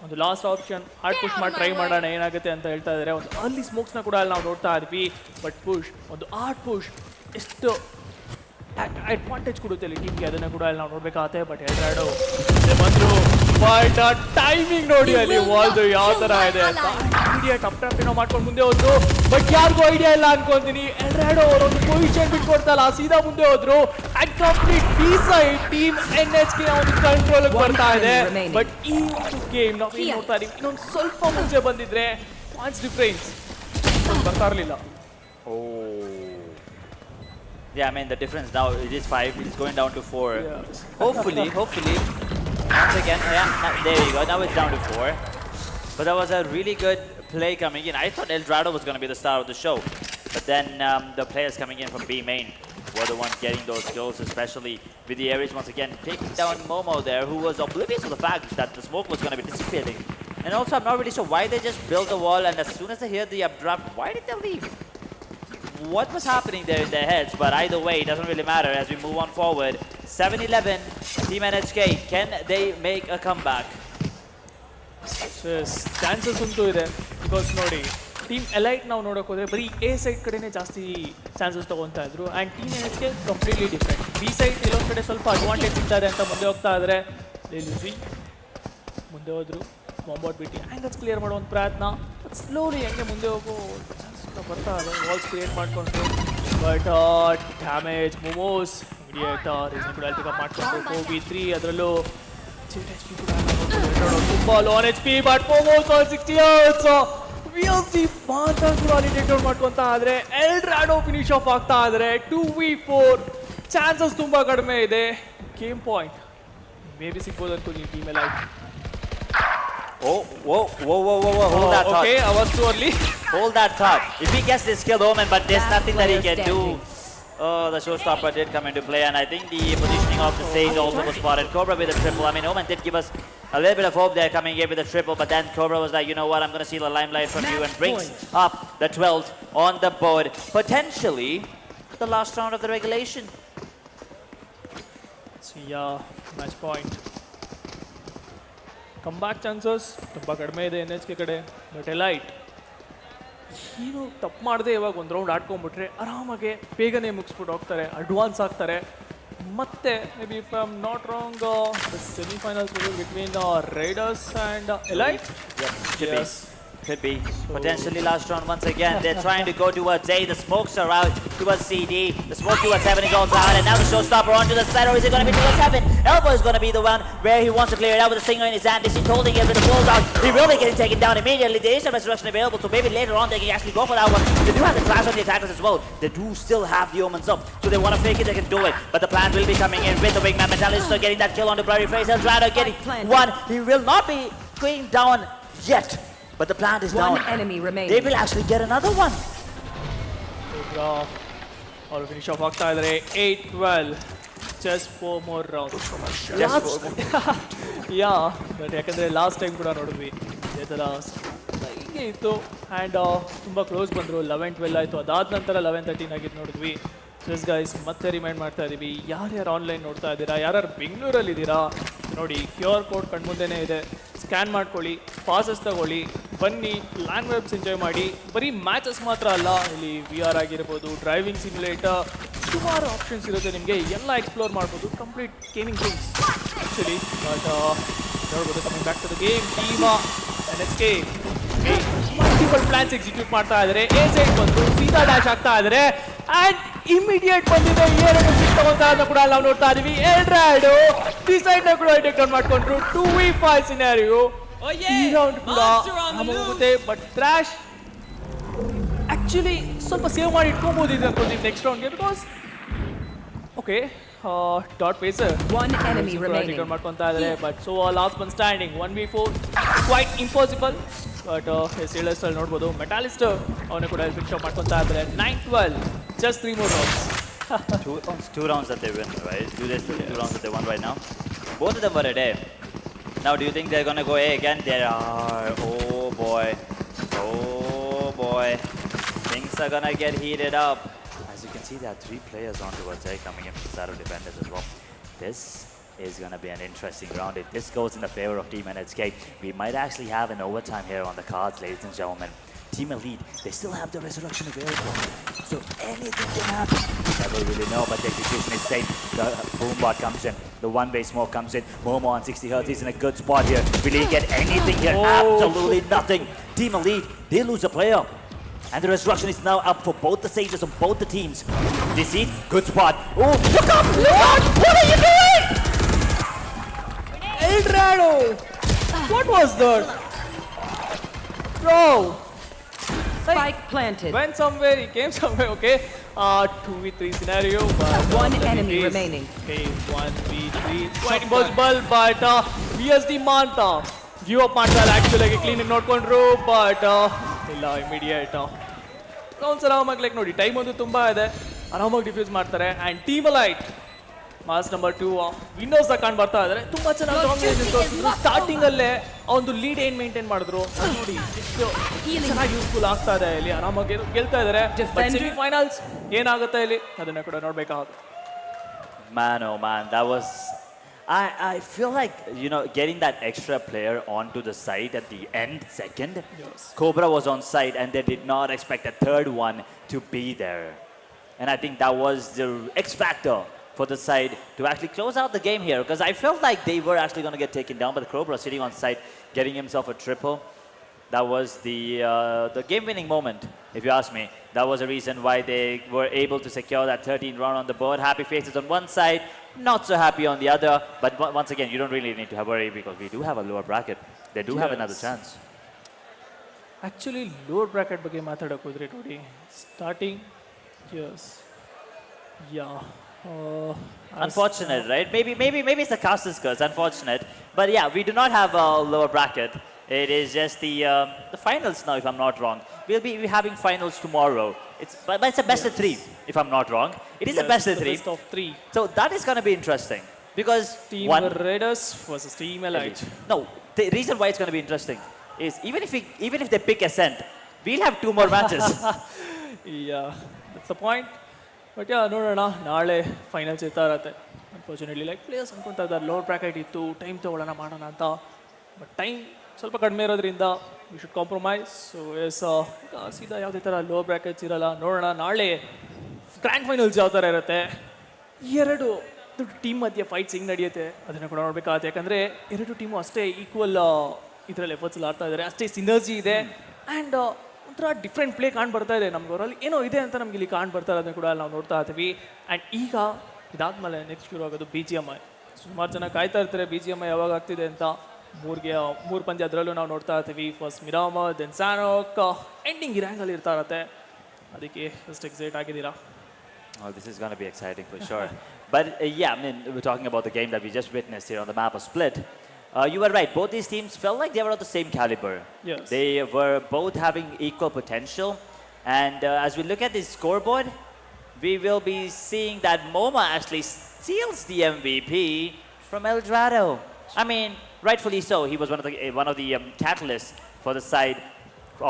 ಒಂದು ಲಾಸ್ಟ್ ಆಪ್ಷನ್ ಹಾರ್ಡ್ ಪುಷ್ ಮಾಡಿ ಟ್ರೈ ಮಾಡೋಣ ಏನಾಗುತ್ತೆ ಅಂತ ಹೇಳ್ತಾ ಇದ್ದಾರೆ ಒಂದು ಅಲ್ಲಿ ಸ್ಮೋಕ್ಸ್ನ ಕೂಡ ಅಲ್ಲಿ ನಾವು ನೋಡ್ತಾ ಇದ್ವಿ ಬಟ್ ಪುಷ್ ಒಂದು ಹಾರ್ಡ್ ಪುಷ್ ಎಷ್ಟು ಅಡ್ವಾಂಟೇಜ್ ಕೊಡುತ್ತೆ ಇಲ್ಲಿ ಟೀಮ್ಗೆ ಅದನ್ನು ಕೂಡ ಅಲ್ಲಿ ನಾವು ನೋಡಬೇಕಾಗುತ್ತೆ ಬಟ್ Eldorado ಬಂದರು ಬಟ್ ಟೈಮಿಂಗ್ ನೋಡಿ ಅಲ್ಲಿ ವಾಲ್ದು ಯಾವ ತರ ಇದೆ ಅಂತ ಇಮಿಡಿಯೇಟ್ ಅಪ್ ಟ್ಯಾಪ್ ಏನೋ ಮಾಡ್ಕೊಂಡು ಮುಂದೆ ಹೋದ್ರು ಬಟ್ ಯಾರಿಗೂ ಐಡಿಯಾ ಇಲ್ಲ ಅನ್ಕೊಂತೀನಿ ಎಲ್ರಾಡೋ ಅವರೊಂದು ಪೊಸಿಷನ್ ಬಿಟ್ಕೊಡ್ತಲ್ಲ ಸೀದಾ ಮುಂದೆ ಹೋದ್ರು and complete D-side team NHK ಒಂದು ಕಂಟ್ರೋಲ್ ಬರ್ತಾ ಇದೆ ಬಟ್ ಈ ಒಂದು ಗೇಮ್ ನಾವು ಏನ್ ನೋಡ್ತಾ ಇದೀವಿ ಇನ್ನೊಂದು ಸ್ವಲ್ಪ ಮುಂಚೆ ಬಂದಿದ್ರೆ ಪಾಯಿಂಟ್ಸ್ ಡಿಫರೆನ್ಸ್ ಬರ್ತಾ ಇರಲಿಲ್ಲ. Yeah, I mean the difference now it is 5. It's going down to 4. Yes. Hopefully. Once again, there you go. Now it's down to 4. But that was a really good play coming in. I thought Eldorado was going to be the star of the show, but then the players coming in from B main were the ones getting those kills, especially with the Ares once again taking down Momo there, who was oblivious to the fact that the smoke was going to be dissipating. And also, I'm not really sure why they just built the wall, and as soon as they hear the updraft, why did they leave? What was happening there in their heads? But either way, it doesn't really matter as we move on forward. 7-11, Team NHK, can they make a comeback? Chances ಅಂತೂ ಇದೆ because ನೋಡಿ team elite ನಾವು ನೋಡೋಕೆ ಹೋದರೆ ಬರೀ A side ಕಡೆನೇ ಜಾಸ್ತಿ chances ತೊಗೊತಾ ಇದ್ರು and team NHK completely different. B side ಕೆಲವೊಂದು ಕಡೆ ಸ್ವಲ್ಪ ಅಡ್ವಾಂಟೇಜ್ ಇದ್ದಾರೆ ಅಂತ ಮುಂದೆ ಹೋಗ್ತಾ ಇದ್ದಾರೆ. ಮುಂದೆ ಹೋದ್ರು ಬಾಂಬಾಟ್ ಬಿಟ್ಟು ಆ್ಯಂಗಲ್ಸ್ ಕ್ಲಿಯರ್ ಮಾಡೋ ಒಂದು ಪ್ರಯತ್ನ ಸ್ಲೋಲಿ ಹೆಂಗೆ ಮುಂದೆ ಹೋಗೋ ಬರ್ತಾ ಇದೆ ವಾಲ್ಸ್ ಕ್ರಿಯೇಟ್ ಮಾಡಿಕೊಂಡು but damage Momo's immediate reasonable pickup ಮಾಡಿಕೊಂಡು KOB3 ಅದರಲ್ಲೂ ತುಂಬ low on HP but Momo's 60 hurts VLC ಮಾತ್ರ ಕೂಡ ಅಲ್ಲಿ ಟೇಕ್ ಡೌನ್ ಮಾಡ್ಕೊಂತ ಆದರೆ ಎಲ್ಡ್ರಾಡೋ ಫಿನಿಶ್ ಆಫ್ ಆಗ್ತಾ ಇದ್ದಾರೆ 2v4 ಚಾನ್ಸಸ್ ತುಂಬ ಕಡಿಮೆ ಇದೆ. ಗೇಮ್ ಪಾಯಿಂಟ್ ಮೇ ಬಿ ಸಿಗ್ಬೋದು ಅನ್ಕೊಂಡು ಟೀಮ್ ಎಲ್ಲ Whoa. Hold that thought. Okay, I was too early. Hold that thought. If he gets this kill, Omen, but there's nothing that he can do. Oh, the showstopper did come into play, and I think the positioning of the stage also was spotted. Cobra with a triple. I mean, Omen did give us a little bit of hope there coming in with a triple, but then Cobra was like, you know what, I'm going to steal the limelight from you, and brings up the 12th on the board. Potentially the last round of the regulation. So yeah, match point. Comeback chances ತುಂಬ ಕಡಿಮೆ ಇದೆ NHK ಕಡೆ but elite ಏನು ತಪ್ಪು ಮಾಡದೆ ಇವಾಗ ಒಂದು round ಆಡ್ಕೊಂಡ್ಬಿಟ್ರೆ ಆರಾಮಾಗೆ ಬೇಗನೆ ಮುಗಿಸ್ಬಿಟ್ಟು ಹೋಗ್ತಾರೆ, ಅಡ್ವಾನ್ಸ್ ಆಗ್ತಾರೆ. ಮತ್ತೆ may be if I am not wrong the semifinals between Riders and elite. Could be. Potentially last round once again. They're trying to go towards A. The smokes are out towards CD. The smoke towards 7 is also out. And now the showstopper onto the side. Or is it going to be towards 7? Elbow is going to be the one where he wants to clear it out with a singer in his hand. He's holding it with the balls out. He will be getting taken down immediately. There is a resurrection available. So maybe later on they can actually go for that one. They do have the clash on the attackers as well. They do still have the omens up. So they want to fake it. They can do it. But the plan will be coming in with the wingman mentalist. So getting that kill on the blurry face. Eldrado getting one. He will not be going down yet. But the plant is down. One enemy remaining. They will actually get another one. ಅವರು finish off ಆಗ್ತಾ ಇದ್ದಾರೆ 8-12. Just 4 more rounds. Yeah but ಯಾಕಂದರೆ last time ಕೂಡ ನೋಡಿದ್ವಿ ಇದೇ ಥರ ಹಿಂಗೆ ಇತ್ತು ಆ್ಯಂಡ್ ತುಂಬ ಕ್ಲೋಸ್ ಬಂದರು. 11-12 ಆಯಿತು. ಅದಾದ ನಂತರ 11-13 ಆಗಿದ್ದು ನೋಡಿದ್ವಿ. ಜಸ್ ಗೈಸ್ ಮತ್ತೆ ರಿಮೈಂಡ್ ಮಾಡ್ತಾ ಇದ್ದೀವಿ, ಯಾರ್ಯಾರು ಆನ್ಲೈನ್ ನೋಡ್ತಾ ಇದ್ದೀರಾ, ಯಾರ್ಯಾರು ಬೆಂಗಳೂರಲ್ಲಿದ್ದೀರಾ ನೋಡಿ, QR ಕೋಡ್ ಕಣ್ಮುಂದೆನೇ ಇದೆ, ಸ್ಕ್ಯಾನ್ ಮಾಡ್ಕೊಳ್ಳಿ, ಪಾಸಸ್ ತಗೊಳ್ಳಿ, ಬನ್ನಿ ಲ್ಯಾಂಡ್ ವೆಬ್ಸ್ ಎಂಜಾಯ್ ಮಾಡಿ. ಬರೀ ಮ್ಯಾಚಸ್ ಮಾತ್ರ ಅಲ್ಲ, ಇಲ್ಲಿ VR ಆಗಿರ್ಬೋದು, ಡ್ರೈವಿಂಗ್ ಸಿಮ್ಯುಲೇಟರ್, ಸುಮಾರು ಆಪ್ಷನ್ಸ್ ಇರುತ್ತೆ ನಿಮಗೆ, ಎಲ್ಲ ಎಕ್ಸ್ಪ್ಲೋರ್ ಮಾಡ್ಬೋದು. Complete gaming things actually. But ನೋಡ್ಬೋದು coming back to the game, team NHK multiple plans execute ಮಾಡ್ತಾ ಇದ್ದಾರೆ. ಎ ಸೈಡ್ ಬಂದು ಸೀದಾ ಡ್ಯಾಶ್ ಆಗ್ತಾ ಇದ್ದಾರೆ ಆ್ಯಂಡ್ ಇಮಿಡಿಯೇಟ್ ಬಂದಿದೆ 2 ಸಿಕ್ ತಗೊಳ್ತಾ ಅಂತ ಕೂಡ ನಾವು ನೋಡ್ತಾ ಇದೀವಿ. ಎಲ್ಡ್ರಾಡೋ ಈ ಸೈಡ್ನ ಕೂಡ ಟೇಕ್ ಡೌನ್ ಮಾಡ್ಕೊಂಡ್ರು. 2v5 ಸಿನಾರಿಯೋ ಈ ರೌಂಡ್ ಕೂಡ ಹೋಗುತ್ತೆ. ಬಟ್ ಥ್ರಾಶ್ ಆ್ಯಕ್ಚುಲಿ ಸ್ವಲ್ಪ ಸೇವ್ ಮಾಡಿ ಇಟ್ಕೊಬೋದು ಇದು ಅನ್ಕೊಂತೀವಿ ನೆಕ್ಸ್ಟ್ ರೌಂಡ್ಗೆ. ಬಿಕಾಸ್ ಓಕೆ ಡಾಟ್ ಪೇಸರ್ ಮಾಡ್ಕೊತಾ ಇದ್ದಾರೆ. But so last one standing 1v4 quite impossible. But sailors ಅಲ್ಲಿ ನೋಡ್ಬೋದು ಮೆಟಾಲಿಸ್ಟ್ ಅವನು ಕೂಡ ಫಿನಿಶ್ ಆಫ್ ಮಾಡ್ಕೊತಾ ಇದ್ದಾರೆ. 9-12, just 3 more rounds. two rounds that they win, right? Two rounds that they won right now. Both of them were at A. Now, do you think they're gonna go A again? They are. Oh boy. Things are gonna get heated up. As you can see, there are 3 players on towards A coming in from the side of defenders as well. This is going to be an interesting round. If this goes in the favor of Team NHK, we might actually have an overtime here on the cards, ladies and gentlemen. Team Elite, they still have the resurrection available. So anything can happen. Never really know, but the execution is safe. The boombot comes in. The one-way smoke comes in. Momo on 60 Hz is in a good spot here. Will he get anything here? Absolutely nothing. Team Elite, they lose a player. And the resurrection is now up for both the sages of both the teams. This is good spot. Oh, look up! Look up! What are you doing? Eldrado! What was that? Bro! Spike planted. Went somewhere, he came somewhere, okay. 2v3 scenario, but One the enemy thing is, remaining. Okay, 1v3, quite impossible, but VSD Manta. Give up ಮಾಡ್ತಾರೆ ಆ್ಯಕ್ಚುಲಾಗಿ ಕ್ಲೀನಾಗಿ ನೋಡ್ಕೊಂಡ್ರು, but ಇಲ್ಲ immediate rounds ಆರಾಮಾಗಿ like ನೋಡಿ time ಒಂದು ತುಂಬ ಇದೆ, ಆರಾಮಾಗಿ ಡಿಫ್ಯೂಸ್ ಮಾಡ್ತಾರೆ. And team light mass number 2 winners ಕಾಣ್ ಬರ್ತಾ ಇದ್ದಾರೆ. ತುಂಬ ಚೆನ್ನಾಗಿ ಕಾಂಬಿನೇಷನ್ ತೋರಿಸಿದ್ರು. ಸ್ಟಾರ್ಟಿಂಗಲ್ಲೇ ಒಂದು ಲೀಡ್ ಏನು ಮೇಂಟೈನ್ ಮಾಡಿದ್ರು, ಅದ್ ನೋಡಿ ಎಷ್ಟು ಚೆನ್ನಾಗಿ ಯೂಸ್ಫುಲ್ ಆಗ್ತಾ ಇದೆ. ಇಲ್ಲಿ ಆರಾಮಾಗಿ ಗೆಲ್ತಾ ಇದ್ದಾರೆ. ಸೆಮಿಫೈನಲ್ಸ್ ಏನಾಗುತ್ತೆ ಇಲ್ಲಿ ಅದನ್ನ ಕೂಡ ನೋಡ್ಬೇಕಾಗುತ್ತೆ. Man, oh man, that was... I feel like, you know, getting that extra player onto the site at the end second. Yes. Cobra was on site and they did not expect a third one to be there. And I think that was the X factor for the side to actually close out the game here, because I felt like they were actually going to get taken down, but Cobra sitting on site, getting himself a triple. That was the game-winning moment, if you ask me. That was the reason why they were able to secure that 13th round on the board. Happy faces on one side, not so happy on the other. But once again, you don't really need to have worry, because we do have a lower bracket. They do have another chance. Actually lower bracket ಬಗ್ಗೆ ಮಾತಾಡೋಕೆ ಹೋದ್ರೆ ನೋಡಿ, starting Unfortunate, right? Maybe it's the caster's curse. Unfortunate, but yeah, we do not have a lower bracket. It is just the finals now, if I'm not wrong. We'll be having finals tomorrow. But it's a best of 3, if I'm not wrong. It is a best of 3. Best of 3. So that is going to be interesting, because Team Raiders versus Team Elite. No, the reason why it's going to be interesting is even if they pick Ascent, we'll have 2 more matches. Yeah, that's the point. But yeah ನೋಡೋಣ, ನಾಳೆ finals ಇರ್ತಾ ಇರತ್ತೆ. Unfortunately like players ಅನ್ಕೊತಾ ಇದ್ದಾರೆ lower bracket ಇತ್ತು, time ತೊಗೊಳ್ಳೋಣ ಮಾಡೋಣ ಅಂತ. But time ಸ್ವಲ್ಪ ಕಡಿಮೆ ಇರೋದ್ರಿಂದ we should compromise. So yes, ಸೀದಾ ಯಾವುದೇ ಥರ ಲೋವರ್ ಬ್ರ್ಯಾಕೆಟ್ಸ್ ಇರಲ್ಲ. ನೋಡೋಣ ನಾಳೆ ಗ್ರ್ಯಾಂಡ್ ಫೈನಲ್ಸ್ ಯಾವ ಥರ ಇರುತ್ತೆ. ಎರಡು ಟೀಮ್ ಮಧ್ಯೆ ಫೈಟ್ಸ್ ಹೆಂಗೆ ನಡೆಯುತ್ತೆ ಅದನ್ನು ಕೂಡ ನೋಡಬೇಕಾಗುತ್ತೆ. ಯಾಕಂದರೆ ಎರಡು ಟೀಮು ಅಷ್ಟೇ ಈಕ್ವಲ್ ಇದರಲ್ಲಿ ಎಫರ್ಟ್ಸಲ್ಲಿ ಆಡ್ತಾ ಇದ್ದಾರೆ, ಅಷ್ಟೇ ಸಿನರ್ಜಿ ಇದೆ. ಆ್ಯಂಡ್ ಒಂಥರ ಡಿಫ್ರೆಂಟ್ ಪ್ಲೇ ಕಾಣ್ ಬರ್ತಾ ಇದೆ ನಮ್ಗೆ. ಅವರಲ್ಲಿ ಏನೋ ಇದೆ ಅಂತ ನಮ್ಗೆ ಇಲ್ಲಿ ಕಾಣ್ ಬರ್ತಾ ಇರೋದನ್ನ ಕೂಡ ನಾವು ನೋಡ್ತಾ ಇರ್ತೀವಿ. ಆ್ಯಂಡ್ ಈಗ ಇದಾದ್ಮೇಲೆ ನೆಕ್ಸ್ಟ್ ಶುರು ಆಗೋದು BGMI. ಸುಮಾರು ಜನ ಕಾಯ್ತಾ ಇರ್ತಾರೆ BGMI ಯಾವಾಗ ಆಗ್ತಿದೆ ಅಂತ. 3 ಪಂದ್ಯ ಅದರಲ್ಲೂ ನಾವು ನೋಡ್ತಾ ಇರ್ತೀವಿ. ಫಸ್ಟ್ ಮಿರಾಮರ್, ದೆನ್ ಸ್ಯಾನೋಕ್, ಎಂಡಿಂಗ್ ರ್ಯಾಂಕಲ್ಲಿ ಇರ್ತಾ ಇರತ್ತೆ. ಅದಕ್ಕೆ ಎಷ್ಟು ಎಕ್ಸೈಟ್ ಆಗಿದ್ದೀರಾ? Oh, this is going to be exciting for sure. But yeah, I mean, we're talking about the game that we just witnessed here on the map of Split. You were right. Both these teams felt like they were of the same caliber. Yes. They were both having equal potential. And as we look at this scoreboard, we will be seeing that Moma actually steals the MVP from Eldrado. I mean, rightfully so. He was one of the catalysts for the side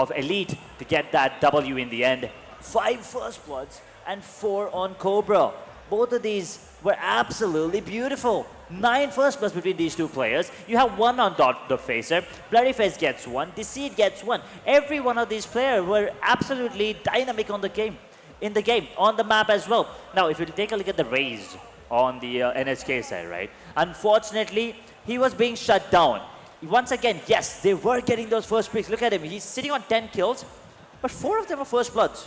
of Elite to get that W in the end. 5 first bloods and 4 on Cobra. Both of these were absolutely beautiful. 9 first bloods between these 2 players. You have 1 on the Facer. Bloodyface gets 1. Deceit gets 1. Every one of these players were absolutely dynamic on the game. In the game, on the map as well. Now, if you take a look at the Raze on the NHK side, right? Unfortunately, he was being shut down. Once again, yes, they were getting those first picks. Look at him. He's sitting on 10 kills, but 4 of them were first bloods.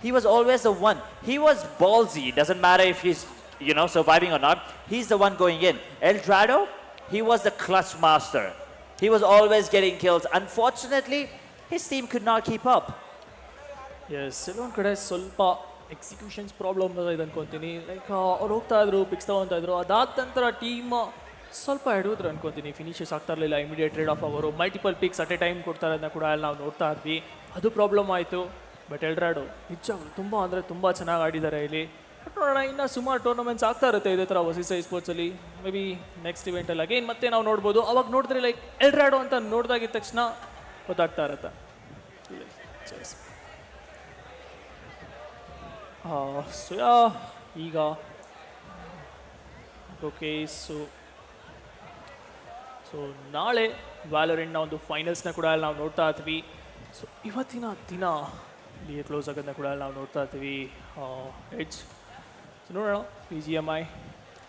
He was always the one. He was ballsy. Doesn't matter if he's, you know, surviving or not. He's the one going in. Eldrado, he was the clutch master. He was always getting kills. Unfortunately, his team could not keep up. Yes, ಎಲ್ಲೊಂದು ಕಡೆ ಸ್ವಲ್ಪ executions problem ಇದೆ ಅನ್ಕೊತೀನಿ. Like ಅವ್ರು ಹೋಗ್ತಾ ಇದ್ರು, fix ತೊಗೊತಾ ಇದ್ರು. ಅದಾದ ನಂತರ ಟೀಮ್ ಸ್ವಲ್ಪ ಎಡುದ್ರು ಅನ್ಕೊತೀನಿ. ಫಿನಿಶಸ್ ಆಗ್ತಾ ಇರಲಿಲ್ಲ. ಇಮಿಡಿಯೇಟ್ ಟ್ರೇಡ್ ಆಫ್ ಅವರು multiple picks at a time ಕೊಡ್ತಾ ಇರೋದನ್ನ ಕೂಡ ಅಲ್ಲಿ ನಾವು ನೋಡ್ತಾ ಇದ್ವಿ. ಅದು ಪ್ರಾಬ್ಲಮ್ ಆಯಿತು. ಬಟ್ ಎಲ್ಡ್ರಾಡೋ ನಿಜವಾಗ್ಲೂ ತುಂಬ ಅಂದರೆ ತುಂಬ ಚೆನ್ನಾಗಿ ಆಡಿದ್ದಾರೆ ಇಲ್ಲಿ. ಬಟ್ ನೋಡೋಣ, ಇನ್ನೂ ಸುಮಾರು ಟೂರ್ನಮೆಂಟ್ಸ್ ಆಗ್ತಾ ಇರುತ್ತೆ ಇದೇ ಥರ ವಸಿಸ್ಟಾ ಸ್ಪೋರ್ಟ್ಸಲ್ಲಿ. ಮೇ ಬಿ ನೆಕ್ಸ್ಟ್ ಇವೆಂಟಲ್ಲಿ ಅಗೇನ್ ಮತ್ತೆ ನಾವು ನೋಡ್ಬೋದು. ಅವಾಗ ನೋಡಿದ್ರೆ ಲೈಕ್ ಎಲ್ಡ್ರಾಡೋ ಅಂತ ನೋಡಿದಾಗಿದ್ದ ತಕ್ಷಣ ಗೊತ್ತಾಗ್ತಾ ಇರುತ್ತೆ. ಸೊ ಈಗ ಓಕೆ, ಸೊ ನಾಳೆ ವ್ಯಾಲೋರೆಂಟ್ನ ಒಂದು ಫೈನಲ್ಸ್ನ ಕೂಡ ನಾವು ನೋಡ್ತಾ ಇದ್ವಿ. ಸೊ ಇವತ್ತಿನ ದಿನ ಇಲ್ಲಿ ಕ್ಲೋಸ್ ಆಗೋದನ್ನ ಕೂಡ ನಾವು ನೋಡ್ತಾ ಇರ್ತೀವಿ. ಎಡ್ಜ್ ಸೊ ನೋಡೋಣ PGMI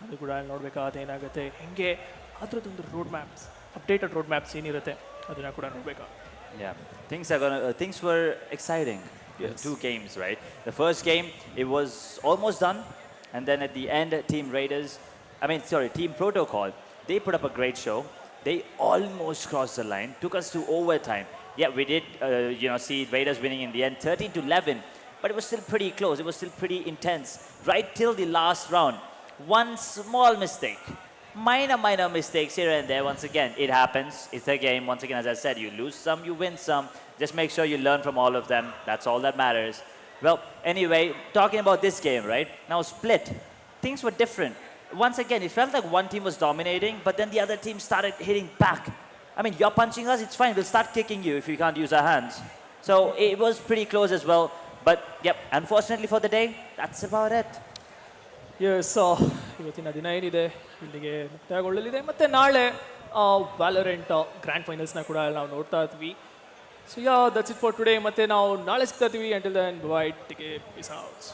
ಅದು ಕೂಡ ನೋಡಬೇಕಾದ ಏನಾಗುತ್ತೆ ಹೆಂಗೆ ಅದರದ್ದೊಂದು road maps updated road maps ಏನಿರುತ್ತೆ ಅದನ್ನು ಕೂಡ ನೋಡಬೇಕಾ. Yeah, things were exciting. Yes. Two games, right? The first game, it was almost done, and then at the end, Team Protocol, they put up a great show. They almost crossed the line, took us to overtime. Yeah, we did, see Raiders winning in the end, 13-11, but it was still pretty close. It was still pretty intense, right till the last round. One small mistake. Minor mistakes here and there. Once again, it happens. It's a game. Once again, as I said, you lose some, you win some. Just make sure you learn from all of them. That's all that matters. Well, anyway, talking about this game, right? Now, split. Things were different. Once again, it felt like one team was dominating, but then the other team started hitting back. I mean, you're punching us, it's fine. We'll start kicking you if you can't use our hands. So it was pretty close as well. But, yep, unfortunately for the day, that's about it. Yes ಇವತ್ತಿನ ದಿನ ಏನಿದೆ ಇಲ್ಲಿಗೆ ಮುಕ್ತಾಯಗೊಳ್ಳಲಿದೆ ಮತ್ತು ನಾಳೆ ವ್ಯಾಲೋರೆಂಟ್ grand ಫೈನಲ್ಸ್ನ ಕೂಡ ನಾವು ನೋಡ್ತಾ ಇದ್ವಿ. So that's it for today. ಮತ್ತು ನಾವು ನಾಳೆ ಸಿಗ್ತಾ ಇರ್ತೀವಿ. Until then bye, take care, peace out.